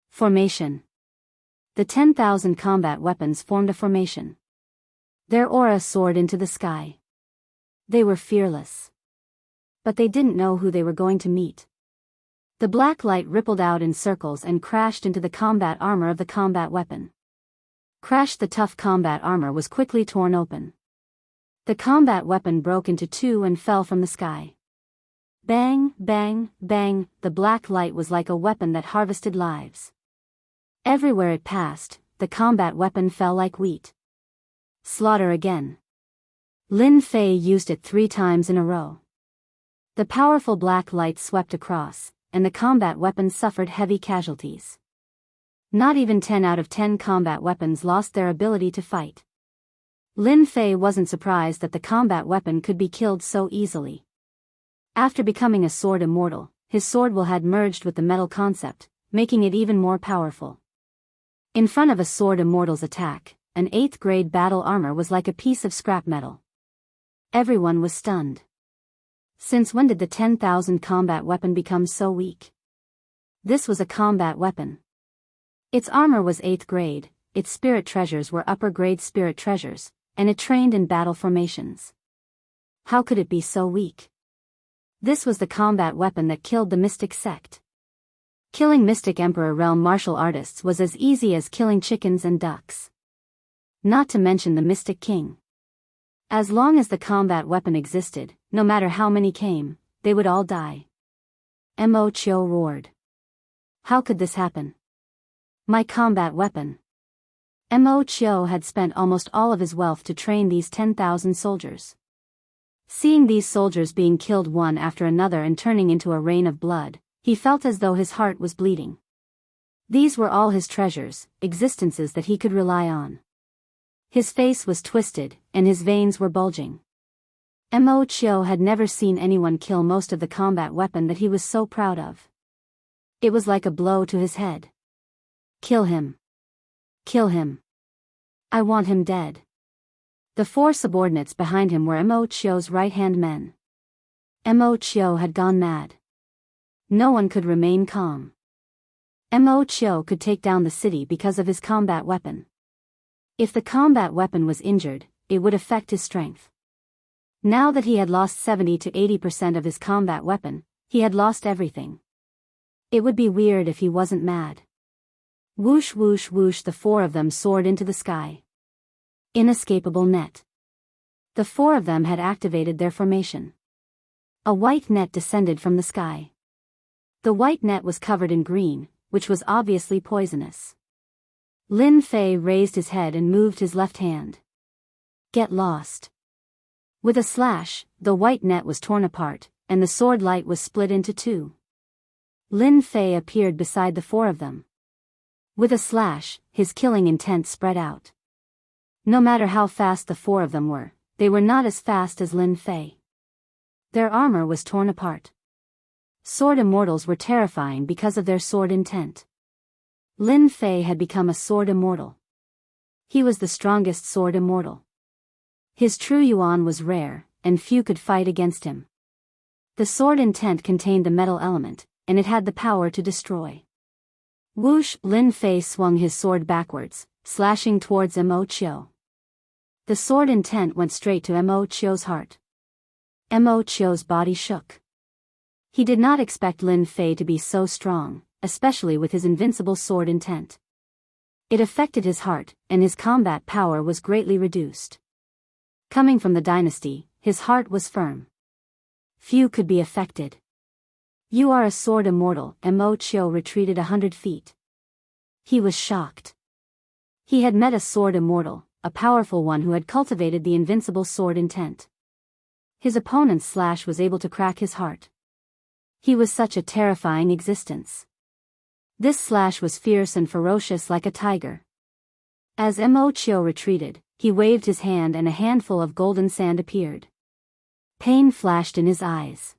Formation. The 10,000 combat weapons formed a formation. Their aura soared into the sky. They were fearless. But they didn't know who they were going to meet. The black light rippled out in circles and crashed into the combat armor of the combat weapon. Crash! The tough combat armor was quickly torn open. The combat weapon broke into two and fell from the sky. Bang, bang, bang, the black light was like a weapon that harvested lives. Everywhere it passed, the combat weapon fell like wheat. Slaughter again. Lin Fei used it 3 times in a row. The powerful black light swept across, and the combat weapon suffered heavy casualties. Not even 10 out of 10 combat weapons lost their ability to fight. Lin Fei wasn't surprised that the combat weapon could be killed so easily. After becoming a sword immortal, his sword will had merged with the metal concept, making it even more powerful. In front of a sword immortal's attack, an 8th grade battle armor was like a piece of scrap metal. Everyone was stunned. Since when did the 10,000 combat weapon become so weak? This was a combat weapon. Its armor was 8th grade, its spirit treasures were upper grade spirit treasures, and it trained in battle formations. How could it be so weak? This was the combat weapon that killed the Mystic Sect. Killing Mystic Emperor realm martial artists was as easy as killing chickens and ducks. Not to mention the Mystic King. As long as the combat weapon existed, no matter how many came, they would all die. Mo Chio roared. How could this happen? My combat weapon. Mo Chio had spent almost all of his wealth to train these 10,000 soldiers. Seeing these soldiers being killed one after another and turning into a rain of blood, he felt as though his heart was bleeding. These were all his treasures, existences that he could rely on. His face was twisted, and his veins were bulging. Mo Chio had never seen anyone kill most of the combat weapon that he was so proud of. It was like a blow to his head. Kill him. Kill him. I want him dead. The 4 subordinates behind him were Mo Chio's right-hand men. Mo Chio had gone mad. No one could remain calm. Mo Chio could take down the city because of his combat weapon. If the combat weapon was injured, it would affect his strength. Now that he had lost 70 to 80% of his combat weapon, he had lost everything. It would be weird if he wasn't mad. Whoosh whoosh whoosh, the 4 of them soared into the sky. Inescapable net. The 4 of them had activated their formation. A white net descended from the sky. The white net was covered in green, which was obviously poisonous. Lin Fei raised his head and moved his left hand. Get lost. With a slash, the white net was torn apart, and the sword light was split into 2. Lin Fei appeared beside the 4 of them. With a slash, his killing intent spread out. No matter how fast the 4 of them were, they were not as fast as Lin Fei. Their armor was torn apart. Sword immortals were terrifying because of their sword intent. Lin Fei had become a sword immortal. He was the strongest sword immortal. His true yuan was rare, and few could fight against him. The sword intent contained the metal element, and it had the power to destroy. Whoosh! Lin Fei swung his sword backwards, slashing towards Mo Chio. The sword intent went straight to Mo Chio's heart. Mo Chio's body shook. He did not expect Lin Fei to be so strong, especially with his invincible sword intent. It affected his heart, and his combat power was greatly reduced. Coming from the dynasty, his heart was firm. Few could be affected. You are a sword immortal. Mo Chio retreated 100 feet. He was shocked. He had met a sword immortal, a powerful one who had cultivated the invincible sword intent. His opponent's slash was able to crack his heart. He was such a terrifying existence. This slash was fierce and ferocious like a tiger. As Mo Chio retreated, he waved his hand and a handful of golden sand appeared. Pain flashed in his eyes.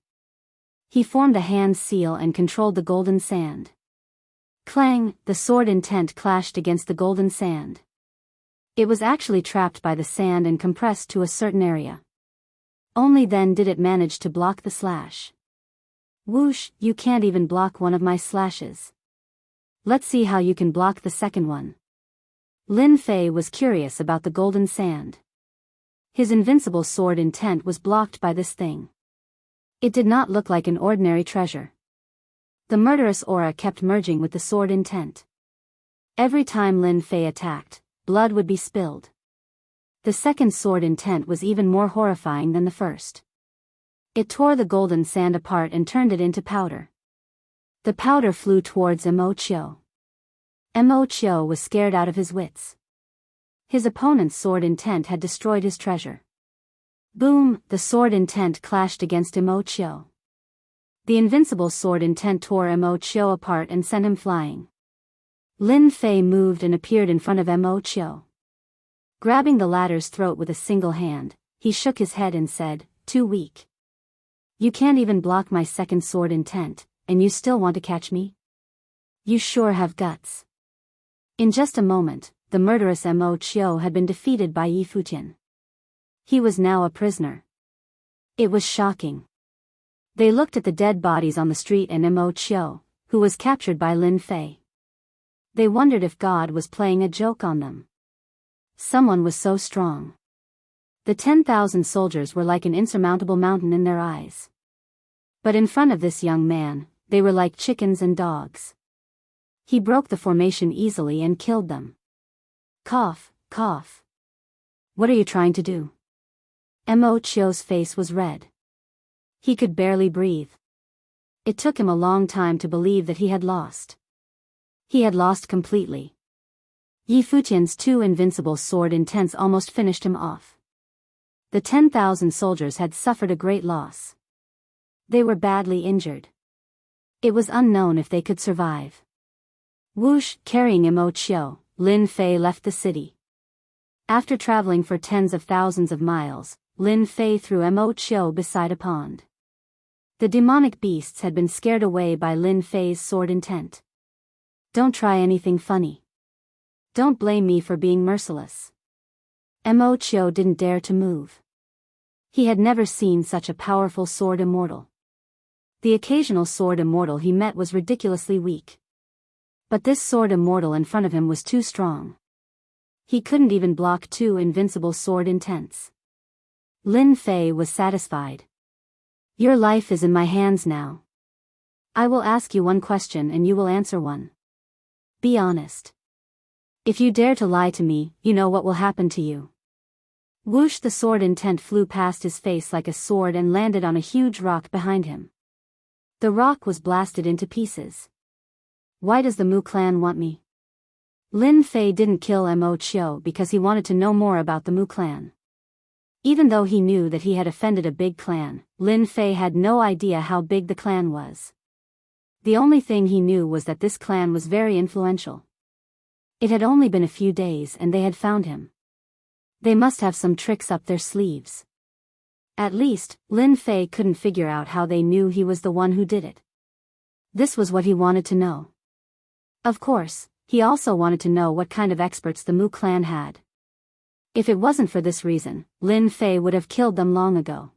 He formed a hand seal and controlled the golden sand. Clang, the sword intent clashed against the golden sand. It was actually trapped by the sand and compressed to a certain area. Only then did it manage to block the slash. Whoosh, you can't even block one of my slashes. Let's see how you can block the second one. Lin Fei was curious about the golden sand. His invincible sword intent was blocked by this thing. It did not look like an ordinary treasure. The murderous aura kept merging with the sword intent. Every time Lin Fei attacked, blood would be spilled. The second sword intent was even more horrifying than the first. It tore the golden sand apart and turned it into powder. The powder flew towards Mo Chio. Mo Chio was scared out of his wits. His opponent's sword intent had destroyed his treasure. Boom, the sword intent clashed against Mo Chio. The invincible sword intent tore Mo Chio apart and sent him flying. Lin Fei moved and appeared in front of Mo Chio. Grabbing the latter's throat with a single hand, he shook his head and said, "Too weak. You can't even block my second sword intent, and you still want to catch me? You sure have guts." In just a moment, the murderous Mo Chio had been defeated by Yi Futian. He was now a prisoner. It was shocking. They looked at the dead bodies on the street and Mo Chio, who was captured by Lin Fei. They wondered if God was playing a joke on them. Someone was so strong. The 10,000 soldiers were like an insurmountable mountain in their eyes. But in front of this young man, they were like chickens and dogs. He broke the formation easily and killed them. Cough, cough. What are you trying to do? Mo Chio's face was red. He could barely breathe. It took him a long time to believe that he had lost. He had lost completely. Yi Futian's two invincible sword intents almost finished him off. The 10,000 soldiers had suffered a great loss. They were badly injured. It was unknown if they could survive. Whoosh, carrying Mo Chio, Lin Fei left the city. After traveling for tens of thousands of miles, Lin Fei threw Mo Chio beside a pond. The demonic beasts had been scared away by Lin Fei's sword intent. Don't try anything funny. Don't blame me for being merciless. Mo Chio didn't dare to move. He had never seen such a powerful sword immortal. The occasional sword immortal he met was ridiculously weak. But this sword immortal in front of him was too strong. He couldn't even block two invincible sword intents. Lin Fei was satisfied. Your life is in my hands now. I will ask you one question and you will answer one. Be honest. If you dare to lie to me, you know what will happen to you. Whoosh, the sword intent flew past his face like a sword and landed on a huge rock behind him. The rock was blasted into pieces. Why does the Mu clan want me? Lin Fei didn't kill Mo Chio because he wanted to know more about the Mu clan. Even though he knew that he had offended a big clan, Lin Fei had no idea how big the clan was. The only thing he knew was that this clan was very influential. It had only been a few days and they had found him. They must have some tricks up their sleeves. At least, Lin Fei couldn't figure out how they knew he was the one who did it. This was what he wanted to know. Of course, he also wanted to know what kind of experts the Mu clan had. If it wasn't for this reason, Lin Fei would have killed them long ago.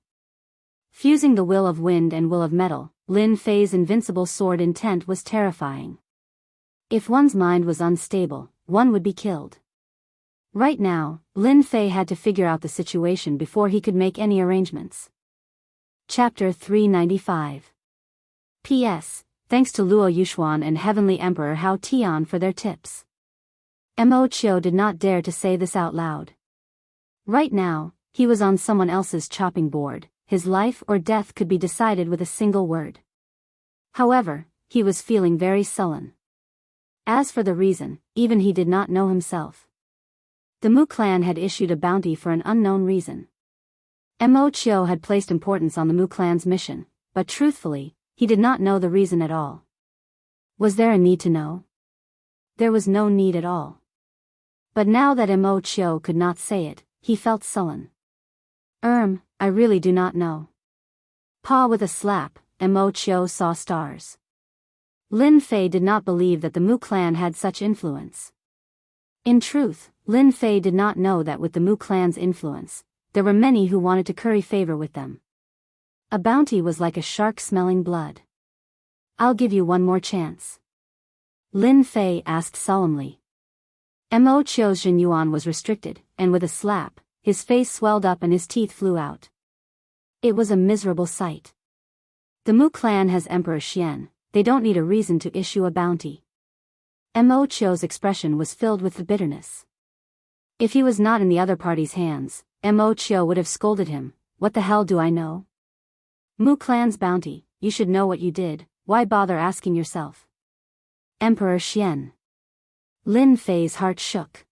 Fusing the will of wind and will of metal, Lin Fei's invincible sword intent was terrifying. If one's mind was unstable, one would be killed. Right now, Lin Fei had to figure out the situation before he could make any arrangements. Chapter 395. P.S. Thanks to Luo Yuxuan and Heavenly Emperor Hao Tian for their tips. Mo Chio did not dare to say this out loud. Right now, He was on someone else's chopping board, his life or death could be decided with a single word. However, he was feeling very sullen. As for the reason, even he did not know himself. The Mu clan had issued a bounty for an unknown reason. Mo Chio had placed importance on the Mu clan's mission, but truthfully, he did not know the reason at all. Was there a need to know? There was no need at all. But now that Mo Chio could not say it, he felt sullen. I really do not know. Paw with a slap, Mo Chio saw stars. Lin Fei did not believe that the Mu clan had such influence. In truth, Lin Fei did not know that with the Mu clan's influence, there were many who wanted to curry favor with them. A bounty was like a shark smelling blood. I'll give you one more chance. Lin Fei asked solemnly. Mo Chio's Jinyuan was restricted, and with a slap, his face swelled up and his teeth flew out. It was a miserable sight. The Mu clan has Emperor Xian, they don't need a reason to issue a bounty. Mo Chio's expression was filled with the bitterness. If he was not in the other party's hands, Mo Chio would have scolded him, what the hell do I know? Mu clan's bounty, you should know what you did, why bother asking yourself? Emperor Xian. Lin Fei's heart shook.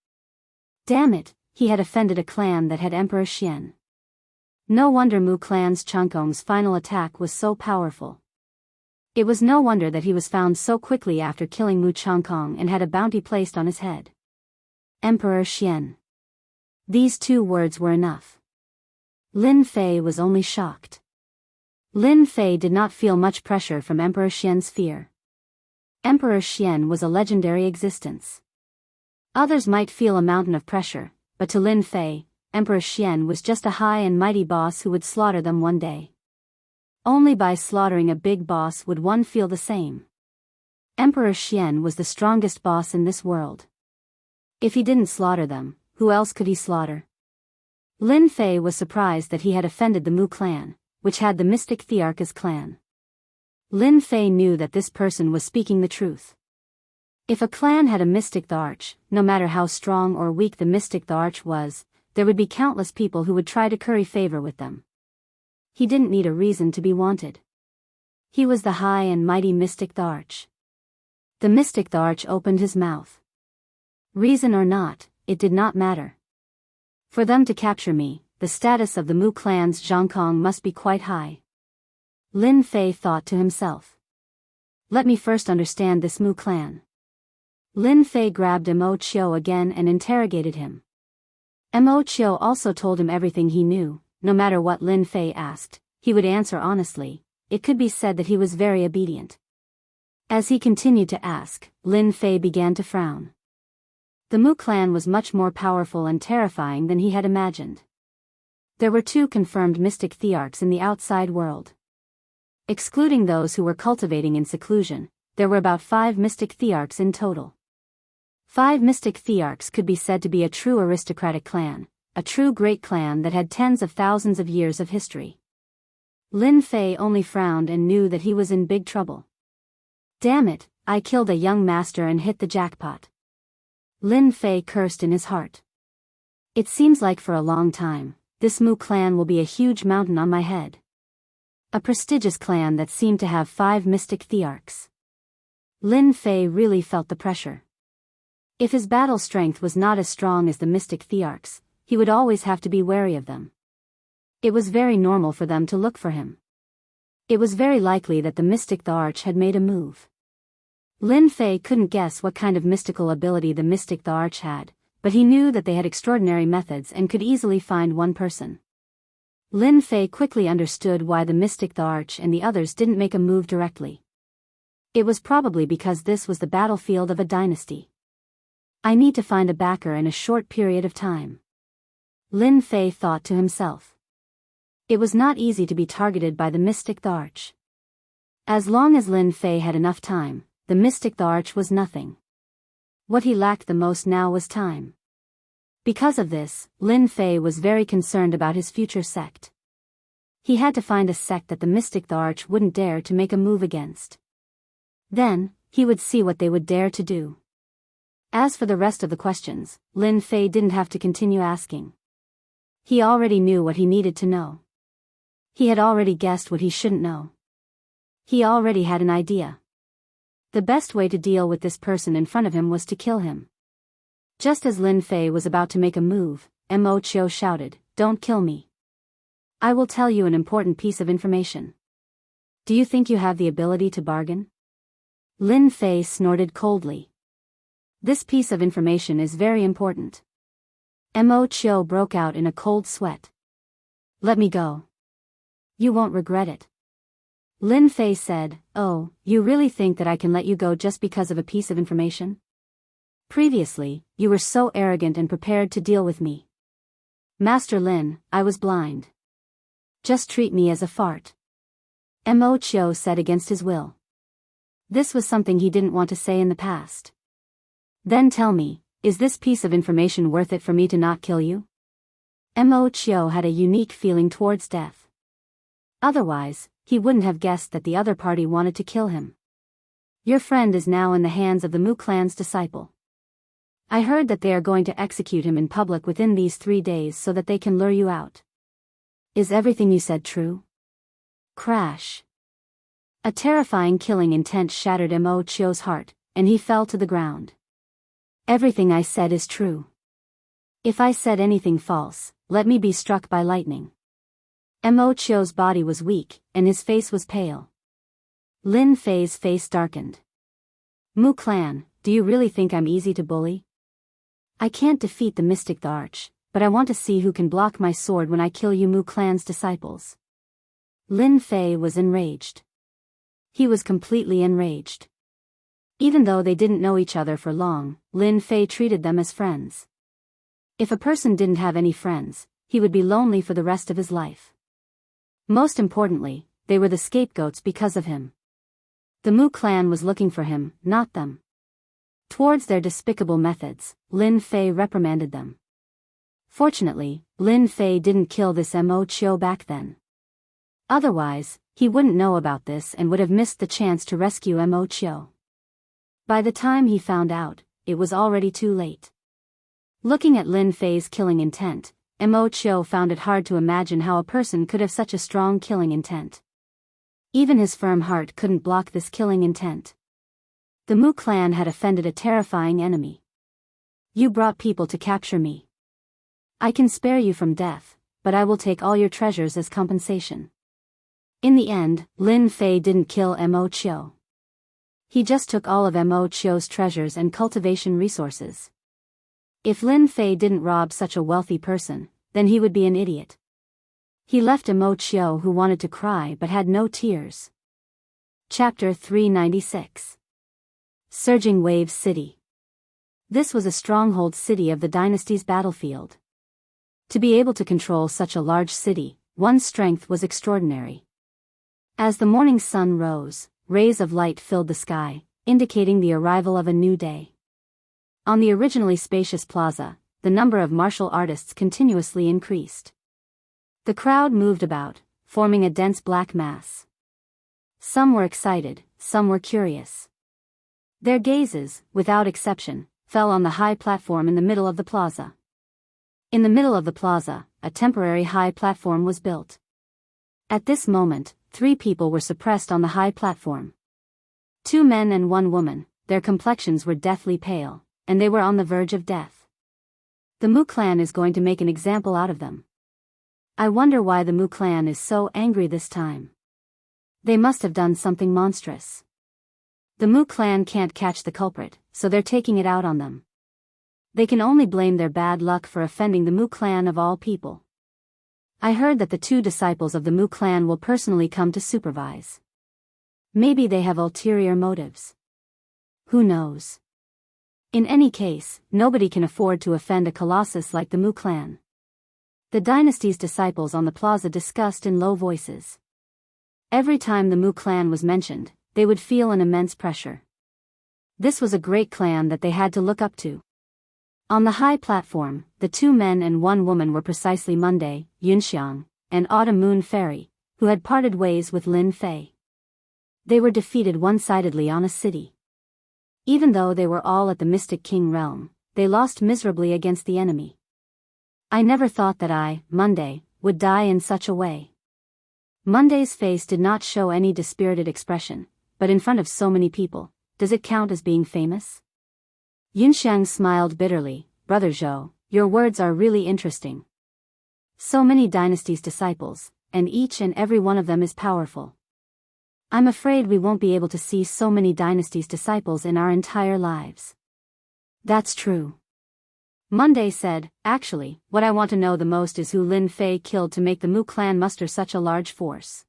Damn it, he had offended a clan that had Emperor Xian. No wonder Mu clan's Changkong's final attack was so powerful. It was no wonder that he was found so quickly after killing Mu Changkong and had a bounty placed on his head. Emperor Xian. These two words were enough. Lin Fei was only shocked. Lin Fei did not feel much pressure from Emperor Xian's fear. Emperor Xian was a legendary existence. Others might feel a mountain of pressure, but to Lin Fei, Emperor Xian was just a high and mighty boss who would slaughter them one day. Only by slaughtering a big boss would one feel the same. Emperor Xian was the strongest boss in this world. If he didn't slaughter them, who else could he slaughter? Lin Fei was surprised that he had offended the Mu clan, which had the mystic Thearch as clan. Lin Fei knew that this person was speaking the truth. If a clan had a mystic Thearch, no matter how strong or weak the mystic Thearch was, there would be countless people who would try to curry favor with them. He didn't need a reason to be wanted. He was the high and mighty mystic Thearch. The mystic Thearch opened his mouth. Reason or not, it did not matter. For them to capture me, the status of the Mu clan's Zhangkong must be quite high. Lin Fei thought to himself. Let me first understand this Mu clan. Lin Fei grabbed Mo Chio again and interrogated him. Mo Chio also told him everything he knew. No matter what Lin Fei asked, he would answer honestly. It could be said that he was very obedient. As he continued to ask, Lin Fei began to frown. The Mu clan was much more powerful and terrifying than he had imagined. There were 2 confirmed mystic Thearchs in the outside world. Excluding those who were cultivating in seclusion, there were about 5 mystic Thearchs in total. 5 mystic Thearchs could be said to be a true aristocratic clan, a true great clan that had tens of thousands of years of history. Lin Fei only frowned and knew that he was in big trouble. Damn it, I killed a young master and hit the jackpot. Lin Fei cursed in his heart. It seems like for a long time, this Mu clan will be a huge mountain on my head. A prestigious clan that seemed to have 5 mystic Thearchs. Lin Fei really felt the pressure. If his battle strength was not as strong as the mystic Thearchs, he would always have to be wary of them. It was very normal for them to look for him. It was very likely that the mystic Thearch had made a move. Lin Fei couldn't guess what kind of mystical ability the mystic Thearch had, but he knew that they had extraordinary methods and could easily find one person. Lin Fei quickly understood why the mystic Thearch and the others didn't make a move directly. It was probably because this was the battlefield of a dynasty. I need to find a backer in a short period of time. Lin Fei thought to himself. It was not easy to be targeted by the mystic Thearch. As long as Lin Fei had enough time, the mystic Thearch was nothing. What he lacked the most now was time. Because of this, Lin Fei was very concerned about his future sect. He had to find a sect that the mystic Thearch wouldn't dare to make a move against. Then, he would see what they would dare to do. As for the rest of the questions, Lin Fei didn't have to continue asking. He already knew what he needed to know. He had already guessed what he shouldn't know. He already had an idea. The best way to deal with this person in front of him was to kill him. Just as Lin Fei was about to make a move, Mo Chiu shouted, "Don't kill me. I will tell you an important piece of information. Do you think you have the ability to bargain?" Lin Fei snorted coldly. "This piece of information is very important." Mo Chiu broke out in a cold sweat. "Let me go. You won't regret it." Lin Fei said, "Oh, you really think that I can let you go just because of a piece of information? Previously, you were so arrogant and prepared to deal with me. Master Lin, I was blind. Just treat me as a fart." Mo Chiu said against his will. This was something he didn't want to say in the past. "Then tell me, is this piece of information worth it for me to not kill you?" Mo Chiu had a unique feeling towards death. Otherwise, he wouldn't have guessed that the other party wanted to kill him. "Your friend is now in the hands of the Mu clan's disciple. I heard that they are going to execute him in public within these 3 days so that they can lure you out. Is everything you said true?" Crash. A terrifying killing intent shattered Mo Chiu's heart, and he fell to the ground. "Everything I said is true. If I said anything false, let me be struck by lightning." Mo Chiu's body was weak, and his face was pale. Lin Fei's face darkened. "Mu clan, do you really think I'm easy to bully? I can't defeat the mystic the Arch, but I want to see who can block my sword when I kill you Mu clan's disciples." Lin Fei was enraged. He was completely enraged. Even though they didn't know each other for long, Lin Fei treated them as friends. If a person didn't have any friends, he would be lonely for the rest of his life. Most importantly, they were the scapegoats because of him. The Mu clan was looking for him, not them. Towards their despicable methods, Lin Fei reprimanded them. Fortunately, Lin Fei didn't kill this Mo Chiu back then. Otherwise, he wouldn't know about this and would have missed the chance to rescue Mo Chiu. By the time he found out, it was already too late. Looking at Lin Fei's killing intent, Mo Chiu found it hard to imagine how a person could have such a strong killing intent. Even his firm heart couldn't block this killing intent. The Mu clan had offended a terrifying enemy. "You brought people to capture me. I can spare you from death, but I will take all your treasures as compensation." In the end, Lin Fei didn't kill Mo Chiu. He just took all of Mo Chiu's treasures and cultivation resources. If Lin Fei didn't rob such a wealthy person, then he would be an idiot. He left Mo Chiu who wanted to cry but had no tears. Chapter 396. Surging Waves City. This was a stronghold city of the dynasty's battlefield. To be able to control such a large city, one's strength was extraordinary. As the morning sun rose, rays of light filled the sky, indicating the arrival of a new day. On the originally spacious plaza, the number of martial artists continuously increased. The crowd moved about, forming a dense black mass. Some were excited, some were curious. Their gazes, without exception, fell on the high platform in the middle of the plaza. In the middle of the plaza, a temporary high platform was built. At this moment, 3 people were suppressed on the high platform. 2 men and 1 woman, their complexions were deathly pale, and they were on the verge of death. The Mu clan is going to make an example out of them. I wonder why the Mu clan is so angry this time. They must have done something monstrous. The Mu clan can't catch the culprit, so they're taking it out on them. They can only blame their bad luck for offending the Mu clan of all people. I heard that the 2 disciples of the Mu clan will personally come to supervise. Maybe they have ulterior motives. Who knows? In any case, nobody can afford to offend a colossus like the Mu clan. The dynasty's disciples on the plaza discussed in low voices. Every time the Mu clan was mentioned, they would feel an immense pressure. This was a great clan that they had to look up to. On the high platform, the 2 men and 1 woman were precisely Monday, Yunxiang, and Autumn Moon Fairy, who had parted ways with Lin Fei. They were defeated one-sidedly on a city. Even though they were all at the Mystic King realm, they lost miserably against the enemy. I never thought that I, Monday, would die in such a way. Monday's face did not show any dispirited expression, but in front of so many people, does it count as being famous? Yunxiang smiled bitterly. Brother Zhou, your words are really interesting. So many dynasties' disciples, and each and every one of them is powerful. I'm afraid we won't be able to see so many dynasties' disciples in our entire lives. That's true. Monday said, actually, what I want to know the most is who Lin Fei killed to make the Mu clan muster such a large force.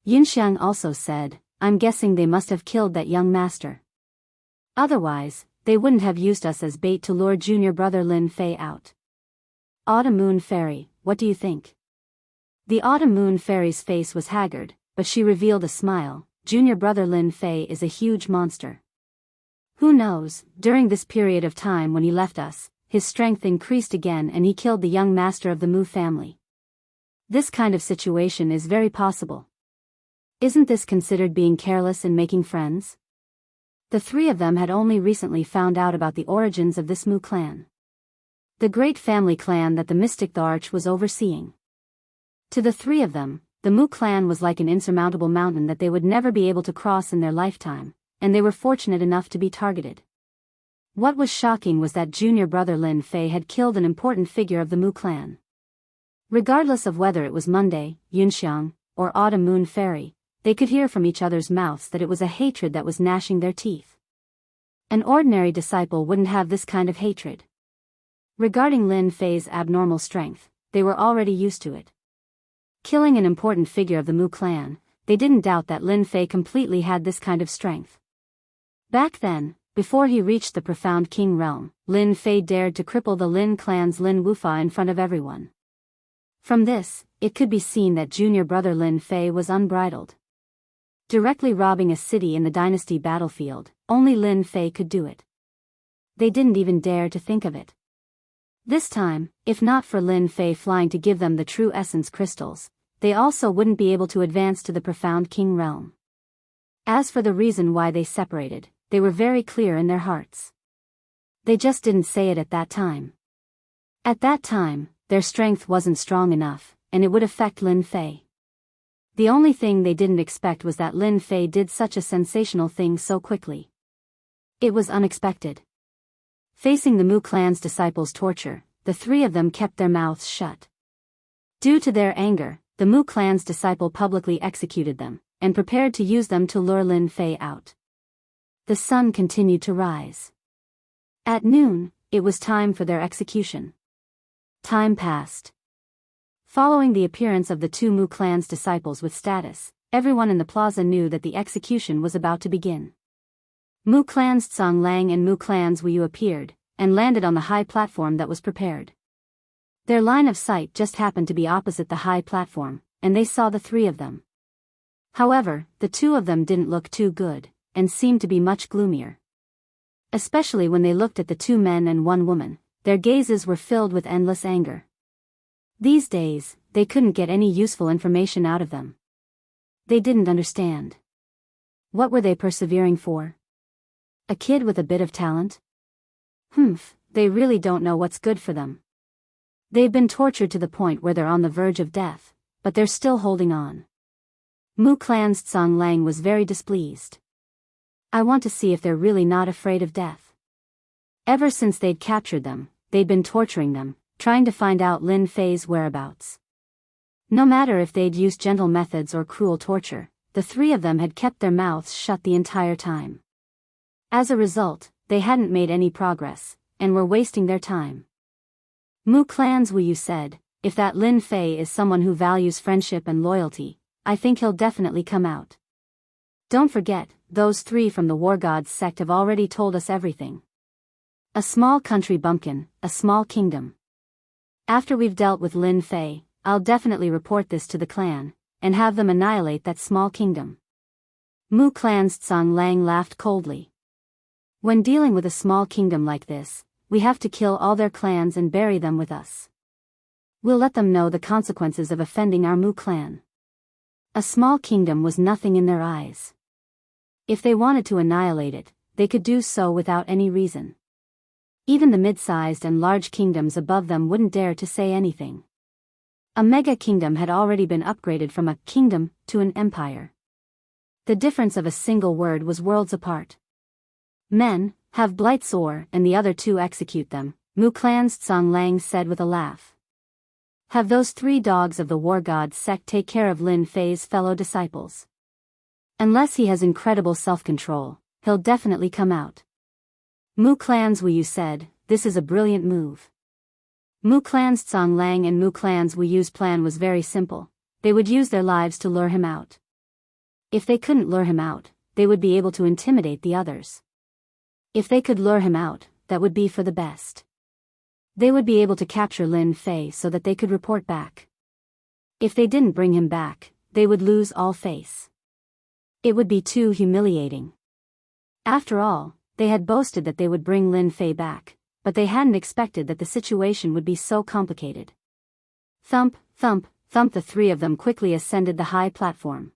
Yunxiang also said, I'm guessing they must have killed that young master. Otherwise, they wouldn't have used us as bait to lure junior brother Lin Fei out. Autumn Moon Fairy, what do you think? The Autumn Moon Fairy's face was haggard, but she revealed a smile. Junior brother Lin Fei is a huge monster. Who knows, during this period of time when he left us, his strength increased again and he killed the young master of the Mu family. This kind of situation is very possible. Isn't this considered being careless and making friends? The three of them had only recently found out about the origins of this Mu clan. The great family clan that the mystic the Arch was overseeing. To the three of them, the Mu clan was like an insurmountable mountain that they would never be able to cross in their lifetime, and they were fortunate enough to be targeted. What was shocking was that junior brother Lin Fei had killed an important figure of the Mu clan. Regardless of whether it was Monday, Yunxiang, or Autumn Moon Fairy, they could hear from each other's mouths that it was a hatred that was gnashing their teeth. An ordinary disciple wouldn't have this kind of hatred. Regarding Lin Fei's abnormal strength, they were already used to it. Killing an important figure of the Mu clan, they didn't doubt that Lin Fei completely had this kind of strength. Back then, before he reached the profound king realm, Lin Fei dared to cripple the Lin clan's Lin Wufa in front of everyone. From this, it could be seen that junior brother Lin Fei was unbridled. Directly robbing a city in the dynasty battlefield, only Lin Fei could do it. They didn't even dare to think of it. This time, if not for Lin Fei flying to give them the true essence crystals, they also wouldn't be able to advance to the profound king realm. As for the reason why they separated, they were very clear in their hearts. They just didn't say it at that time. At that time, their strength wasn't strong enough, and it would affect Lin Fei. The only thing they didn't expect was that Lin Fei did such a sensational thing so quickly. It was unexpected. Facing the Mu clan's disciples' torture, the three of them kept their mouths shut. Due to their anger, the Mu clan's disciple publicly executed them, and prepared to use them to lure Lin Fei out. The sun continued to rise. At noon, it was time for their execution. Time passed. Following the appearance of the two Mu clan's disciples with status, everyone in the plaza knew that the execution was about to begin. Mu clan's Tsang Lang and Mu clan's Wu appeared, and landed on the high platform that was prepared. Their line of sight just happened to be opposite the high platform, and they saw the three of them. However, the two of them didn't look too good, and seemed to be much gloomier. Especially when they looked at the two men and one woman, their gazes were filled with endless anger. These days, they couldn't get any useful information out of them. They didn't understand. What were they persevering for? A kid with a bit of talent? They really don't know what's good for them. They've been tortured to the point where they're on the verge of death, but they're still holding on. Mu clan's Tsang Lang was very displeased. I want to see if they're really not afraid of death. Ever since they'd captured them, they'd been torturing them, trying to find out Lin Fei's whereabouts. No matter if they'd used gentle methods or cruel torture, the three of them had kept their mouths shut the entire time. As a result, they hadn't made any progress, and were wasting their time. Mu clan's Wu said, if that Lin Fei is someone who values friendship and loyalty, I think he'll definitely come out. Don't forget, those three from the War Gods sect have already told us everything. A small country bumpkin, a small kingdom. After we've dealt with Lin Fei, I'll definitely report this to the clan, and have them annihilate that small kingdom. Mu clan's Tsang Lang laughed coldly. When dealing with a small kingdom like this, we have to kill all their clans and bury them with us. We'll let them know the consequences of offending our Mu clan. A small kingdom was nothing in their eyes. If they wanted to annihilate it, they could do so without any reason. Even the mid-sized and large kingdoms above them wouldn't dare to say anything. A mega kingdom had already been upgraded from a kingdom to an empire. The difference of a single word was worlds apart. Men, have Blight Sword and the other two execute them, Mu Clan's Tsang Lang said with a laugh. Have those 3 dogs of the war god sect take care of Lin Fei's fellow disciples. Unless he has incredible self-control, he'll definitely come out. Mu Clan's Wu Yu said, this is a brilliant move. Mu Clan's Tsang Lang and Mu Clan's Wu Yu's plan was very simple. They would use their lives to lure him out. If they couldn't lure him out, they would be able to intimidate the others. If they could lure him out, that would be for the best. They would be able to capture Lin Fei so that they could report back. If they didn't bring him back, they would lose all face. It would be too humiliating. After all, they had boasted that they would bring Lin Fei back, but they hadn't expected that the situation would be so complicated. Thump, thump, thump. The 3 of them quickly ascended the high platform.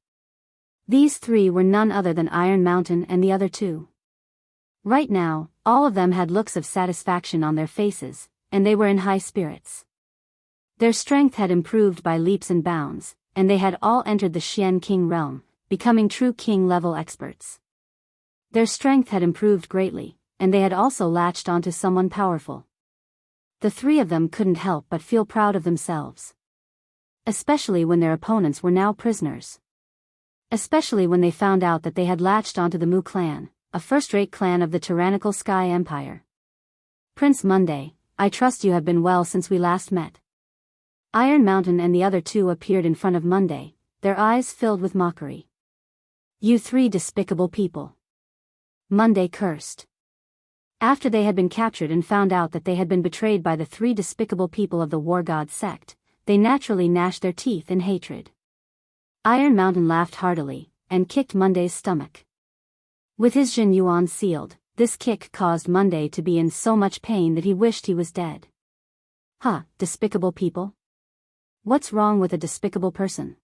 These 3 were none other than Iron Mountain and the other 2. Right now, all of them had looks of satisfaction on their faces, and they were in high spirits. Their strength had improved by leaps and bounds, and they had all entered the Xian King realm, becoming true king-level experts. Their strength had improved greatly, and they had also latched onto someone powerful. The 3 of them couldn't help but feel proud of themselves. Especially when their opponents were now prisoners. Especially when they found out that they had latched onto the Mu clan, a first-rate clan of the tyrannical Sky Empire. Prince Monday, I trust you have been well since we last met. Iron Mountain and the other 2 appeared in front of Monday, their eyes filled with mockery. You 3 despicable people. Monday cursed. After they had been captured and found out that they had been betrayed by the 3 despicable people of the War God sect, they naturally gnashed their teeth in hatred. Iron Mountain laughed heartily, and kicked Monday's stomach. With his Jin Yuan sealed, this kick caused Monday to be in so much pain that he wished he was dead. Despicable people? What's wrong with a despicable person?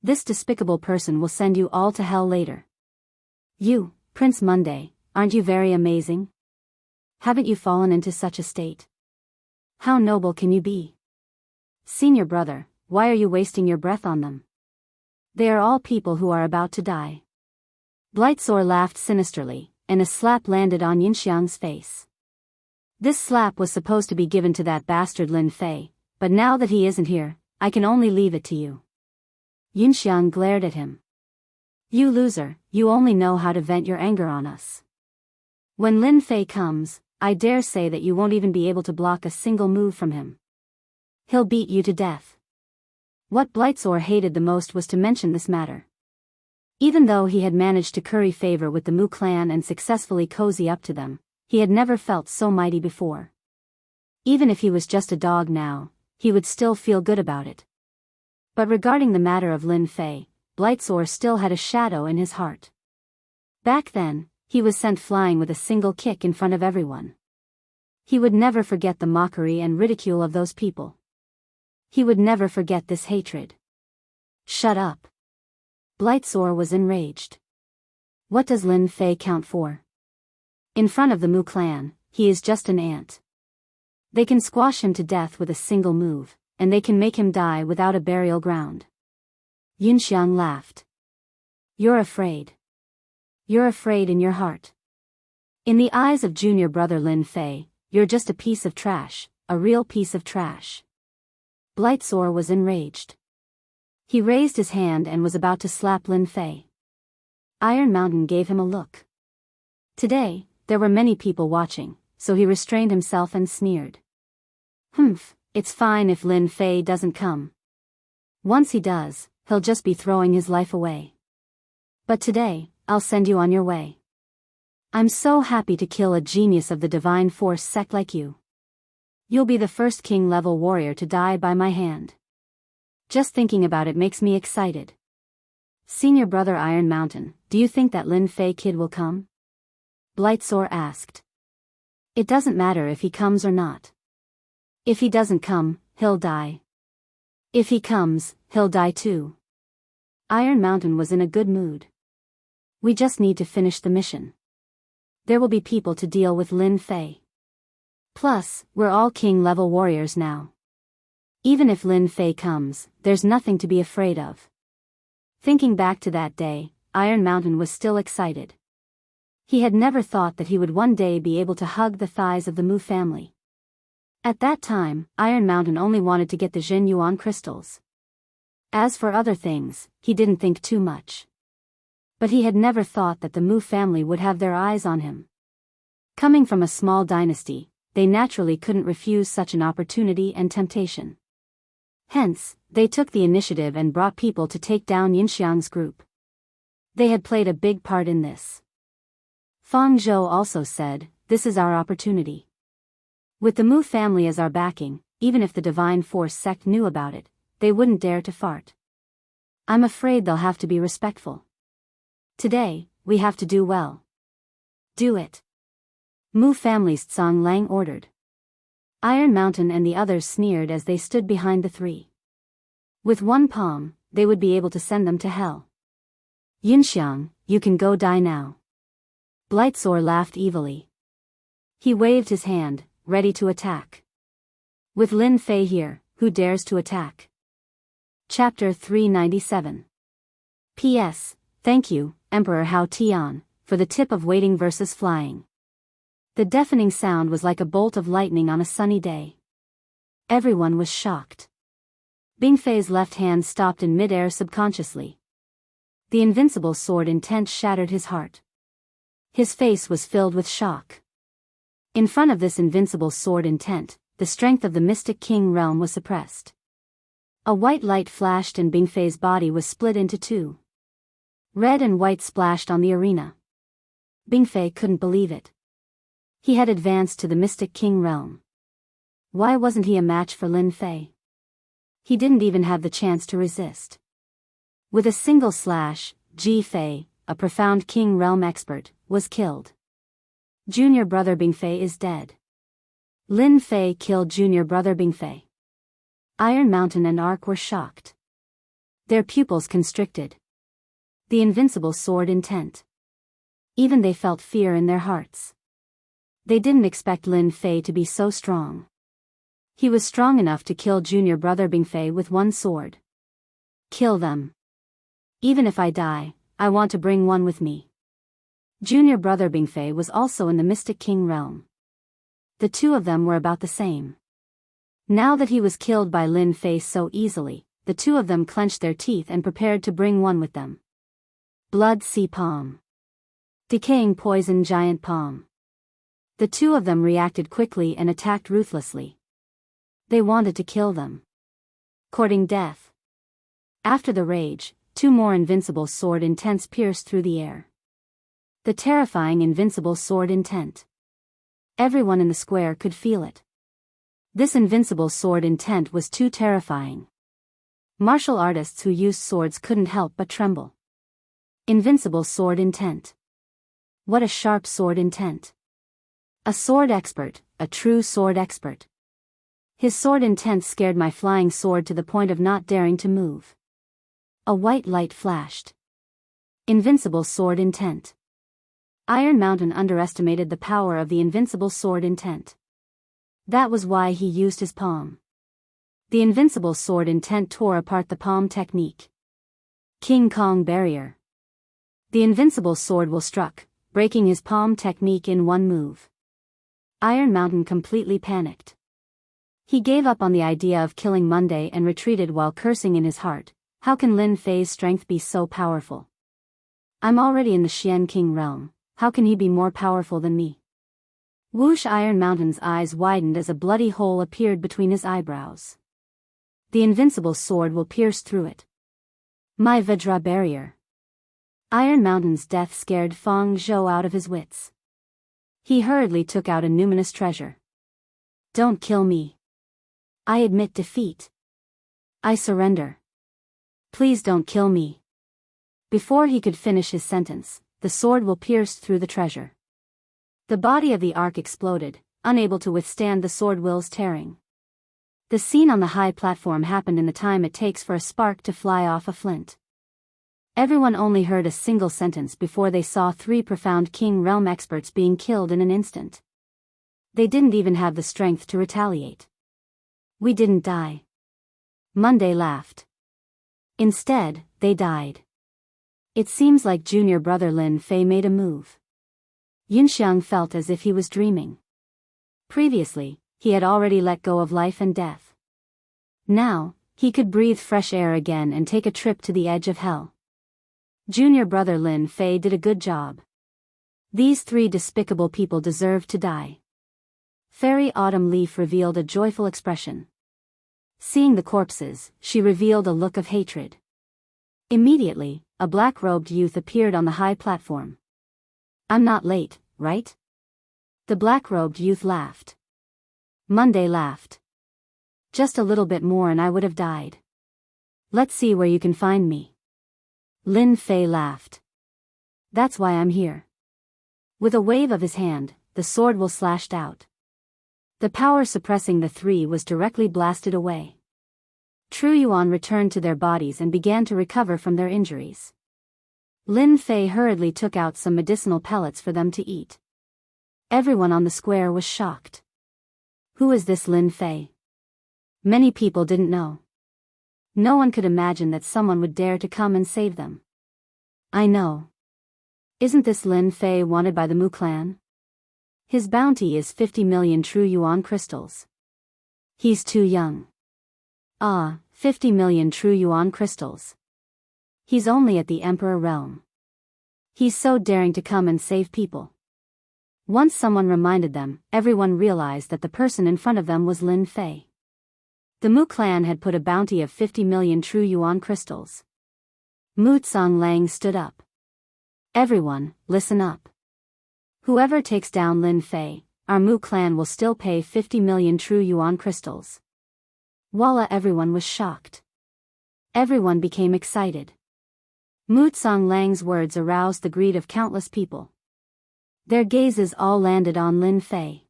This despicable person will send you all to hell later. You, Prince Monday, aren't you very amazing? Haven't you fallen into such a state? How noble can you be? Senior brother, why are you wasting your breath on them? They are all people who are about to die. Blightsore laughed sinisterly, and a slap landed on Yinxiang's face. This slap was supposed to be given to that bastard Lin Fei, but now that he isn't here, I can only leave it to you. Yinxiang glared at him. You loser, you only know how to vent your anger on us. When Lin Fei comes, I dare say that you won't even be able to block a single move from him. He'll beat you to death. What Blightsore hated the most was to mention this matter. Even though he had managed to curry favor with the Mu clan and successfully cozy up to them, he had never felt so mighty before. Even if he was just a dog now, he would still feel good about it. But regarding the matter of Lin Fei, Blightsore still had a shadow in his heart. Back then, he was sent flying with a single kick in front of everyone. He would never forget the mockery and ridicule of those people. He would never forget this hatred. Shut up. Blightsore was enraged. What does Lin Fei count for? In front of the Mu clan, he is just an ant. They can squash him to death with a single move, and they can make him die without a burial ground. Yinxiang laughed. You're afraid. You're afraid in your heart. In the eyes of junior brother Lin Fei, you're just a piece of trash, a real piece of trash. Blightsore was enraged. He raised his hand and was about to slap Lin Fei. Iron Mountain gave him a look. Today, there were many people watching, so he restrained himself and sneered. It's fine if Lin Fei doesn't come. Once he does, he'll just be throwing his life away. But today, I'll send you on your way. I'm so happy to kill a genius of the Divine Force sect like you. You'll be the first king-level warrior to die by my hand. Just thinking about it makes me excited. Senior brother Iron Mountain, do you think that Lin Fei kid will come? Blightsore asked. It doesn't matter if he comes or not. If he doesn't come, he'll die. If he comes, he'll die too. Iron Mountain was in a good mood. We just need to finish the mission. There will be people to deal with Lin Fei. Plus, we're all king-level warriors now. Even if Lin Fei comes, there's nothing to be afraid of. Thinking back to that day, Iron Mountain was still excited. He had never thought that he would one day be able to hug the thighs of the Mu family. At that time, Iron Mountain only wanted to get the Jin Yuan crystals. As for other things, he didn't think too much. But he had never thought that the Mu family would have their eyes on him. Coming from a small dynasty, they naturally couldn't refuse such an opportunity and temptation. Hence, they took the initiative and brought people to take down Yinxiang's group. They had played a big part in this. Fang Zhou also said, "This is our opportunity. With the Mu family as our backing, even if the Divine Force sect knew about it, they wouldn't dare to fart. I'm afraid they'll have to be respectful. Today, we have to do well. Do it." Mu family's Tsang Lang ordered. Iron Mountain and the others sneered as they stood behind the three. With one palm, they would be able to send them to hell. "Yinxiang, you can go die now." Blightzor laughed evilly. He waved his hand, ready to attack. With Lin Fei here, who dares to attack? Chapter 397. P.S. Thank you, Emperor Hao Tian, for the tip of waiting versus flying. The deafening sound was like a bolt of lightning on a sunny day. Everyone was shocked. Bingfei's left hand stopped in mid-air subconsciously. The invincible sword intent shattered his heart. His face was filled with shock. In front of this invincible sword intent, the strength of the mystic king realm was suppressed. A white light flashed and Bingfei's body was split into two. Red and white splashed on the arena. Bingfei couldn't believe it. He had advanced to the mystic king realm. Why wasn't he a match for Lin Fei? He didn't even have the chance to resist. With a single slash, Ji Fei, a profound king realm expert, was killed. Junior brother Bingfei is dead. Lin Fei killed junior brother Bingfei. Iron Mountain and Ark were shocked. Their pupils constricted. The invincible sword intent. Even they felt fear in their hearts. They didn't expect Lin Fei to be so strong. He was strong enough to kill junior brother Bingfei with one sword. Kill them. Even if I die, I want to bring one with me. Junior brother Bingfei was also in the Mystic King realm. The two of them were about the same. Now that he was killed by Lin Fei so easily, the two of them clenched their teeth and prepared to bring one with them. Blood Sea Palm. Decaying Poison Giant Palm. The two of them reacted quickly and attacked ruthlessly. They wanted to kill them. Courting death. After the rage, two more invincible sword intents pierced through the air. The terrifying invincible sword intent. Everyone in the square could feel it. This invincible sword intent was too terrifying. Martial artists who used swords couldn't help but tremble. Invincible sword intent. What a sharp sword intent. A sword expert, a true sword expert. His sword intent scared my flying sword to the point of not daring to move. A white light flashed. Invincible sword intent. Iron Mountain underestimated the power of the invincible sword intent. That was why he used his palm. The invincible sword intent tore apart the palm technique. King Kong barrier. The invincible sword will struck, breaking his palm technique in one move. Iron Mountain completely panicked. He gave up on the idea of killing Monday and retreated while cursing in his heart. How can Lin Fei's strength be so powerful? I'm already in the Xian King realm, how can he be more powerful than me? Whoosh! Iron Mountain's eyes widened as a bloody hole appeared between his eyebrows. The invincible sword will pierce through it. My Vajra barrier. Iron Mountain's death scared Fang Zhou out of his wits. He hurriedly took out a numinous treasure. Don't kill me. I admit defeat. I surrender. Please don't kill me. Before he could finish his sentence, the sword will pierce through the treasure. The body of the ark exploded, unable to withstand the sword will's tearing. The scene on the high platform happened in the time it takes for a spark to fly off a flint. Everyone only heard a single sentence before they saw three profound King Realm experts being killed in an instant. They didn't even have the strength to retaliate. We didn't die. Monday laughed. Instead, they died. It seems like junior brother Lin Fei made a move. Yunxiang felt as if he was dreaming. Previously, he had already let go of life and death. Now, he could breathe fresh air again and take a trip to the edge of hell. Junior brother Lin Fei did a good job. These three despicable people deserved to die. Fairy Autumn Leaf revealed a joyful expression. Seeing the corpses, she revealed a look of hatred. Immediately, a black-robed youth appeared on the high platform. I'm not late, right? The black-robed youth laughed. Monday laughed. Just a little bit more and I would have died. Let's see where you can find me. Lin Fei laughed. That's why I'm here. With a wave of his hand, the sword will slashed out. The power suppressing the three was directly blasted away. True Yuan returned to their bodies and began to recover from their injuries. Lin Fei hurriedly took out some medicinal pellets for them to eat. Everyone on the square was shocked. Who is this Lin Fei? Many people didn't know. No one could imagine that someone would dare to come and save them. I know. Isn't this Lin Fei wanted by the Mu clan? His bounty is 50 million true yuan crystals. He's too young. 50 million true yuan crystals. He's only at the Emperor realm. He's so daring to come and save people. Once someone reminded them, everyone realized that the person in front of them was Lin Fei. The Mu clan had put a bounty of 50 million true yuan crystals. Mu Lang stood up. Everyone, listen up. Whoever takes down Lin Fei, our Mu clan will still pay 50 million true yuan crystals. Voila! Everyone was shocked. Everyone became excited. Mu Lang's words aroused the greed of countless people. Their gazes all landed on Lin Fei.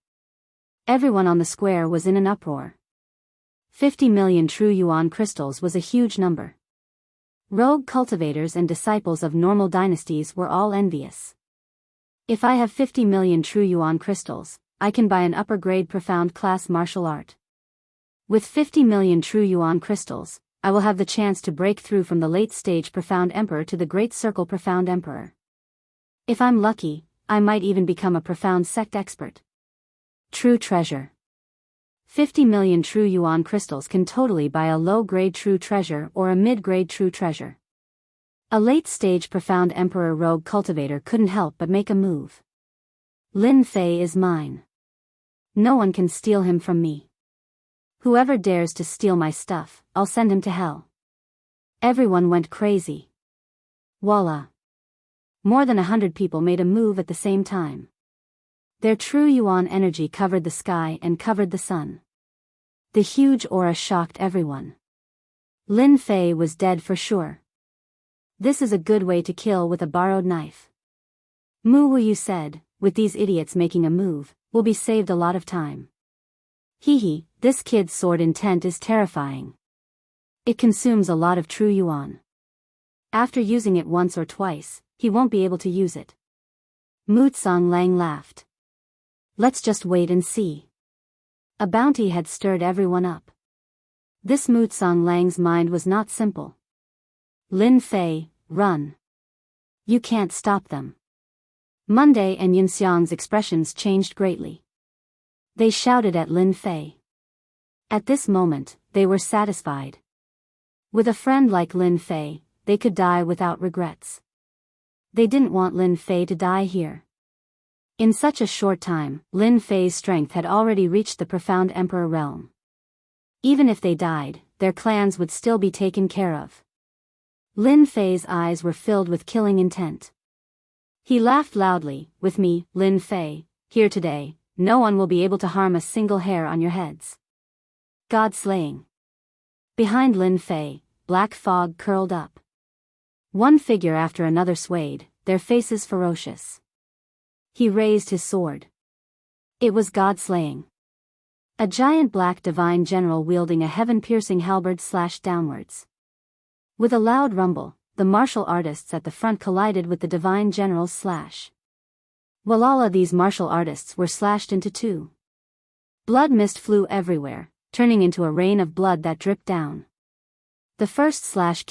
Everyone on the square was in an uproar. 50 million true yuan crystals was a huge number. Rogue cultivators and disciples of normal dynasties were all envious. If I have 50 million true yuan crystals, I can buy an upper-grade profound class martial art. With 50 million true yuan crystals, I will have the chance to break through from the late-stage profound emperor to the great circle profound emperor. If I'm lucky, I might even become a profound sect expert. True treasure. 50 million true yuan crystals can totally buy a low-grade true treasure or a mid-grade true treasure. A late-stage profound emperor rogue cultivator couldn't help but make a move. Lin Fei is mine. No one can steal him from me. Whoever dares to steal my stuff, I'll send him to hell. Everyone went crazy. Voila. More than 100 people made a move at the same time. Their true yuan energy covered the sky and covered the sun. The huge aura shocked everyone. Lin Fei was dead for sure. This is a good way to kill with a borrowed knife. Mu Wu said, with these idiots making a move, we'll be saved a lot of time. Hee, this kid's sword intent is terrifying. It consumes a lot of true yuan. After using it once or twice, he won't be able to use it. Mu Lang laughed. Let's just wait and see. A bounty had stirred everyone up. This Mu Lang's mind was not simple. Lin Fei, run. You can't stop them. Monday and Yunxiang's expressions changed greatly. They shouted at Lin Fei. At this moment, they were satisfied. With a friend like Lin Fei, they could die without regrets. They didn't want Lin Fei to die here. In such a short time, Lin Fei's strength had already reached the profound emperor realm. Even if they died, their clans would still be taken care of. Lin Fei's eyes were filled with killing intent. He laughed loudly, with me, Lin Fei, here today, no one will be able to harm a single hair on your heads. God slaying. Behind Lin Fei, black fog curled up. One figure after another swayed, their faces ferocious. He raised his sword. It was God-slaying. A giant black divine general wielding a heaven-piercing halberd slashed downwards. With a loud rumble, the martial artists at the front collided with the divine general's slash. Walala, these martial artists were slashed into two. Blood mist flew everywhere, turning into a rain of blood that dripped down. The first slash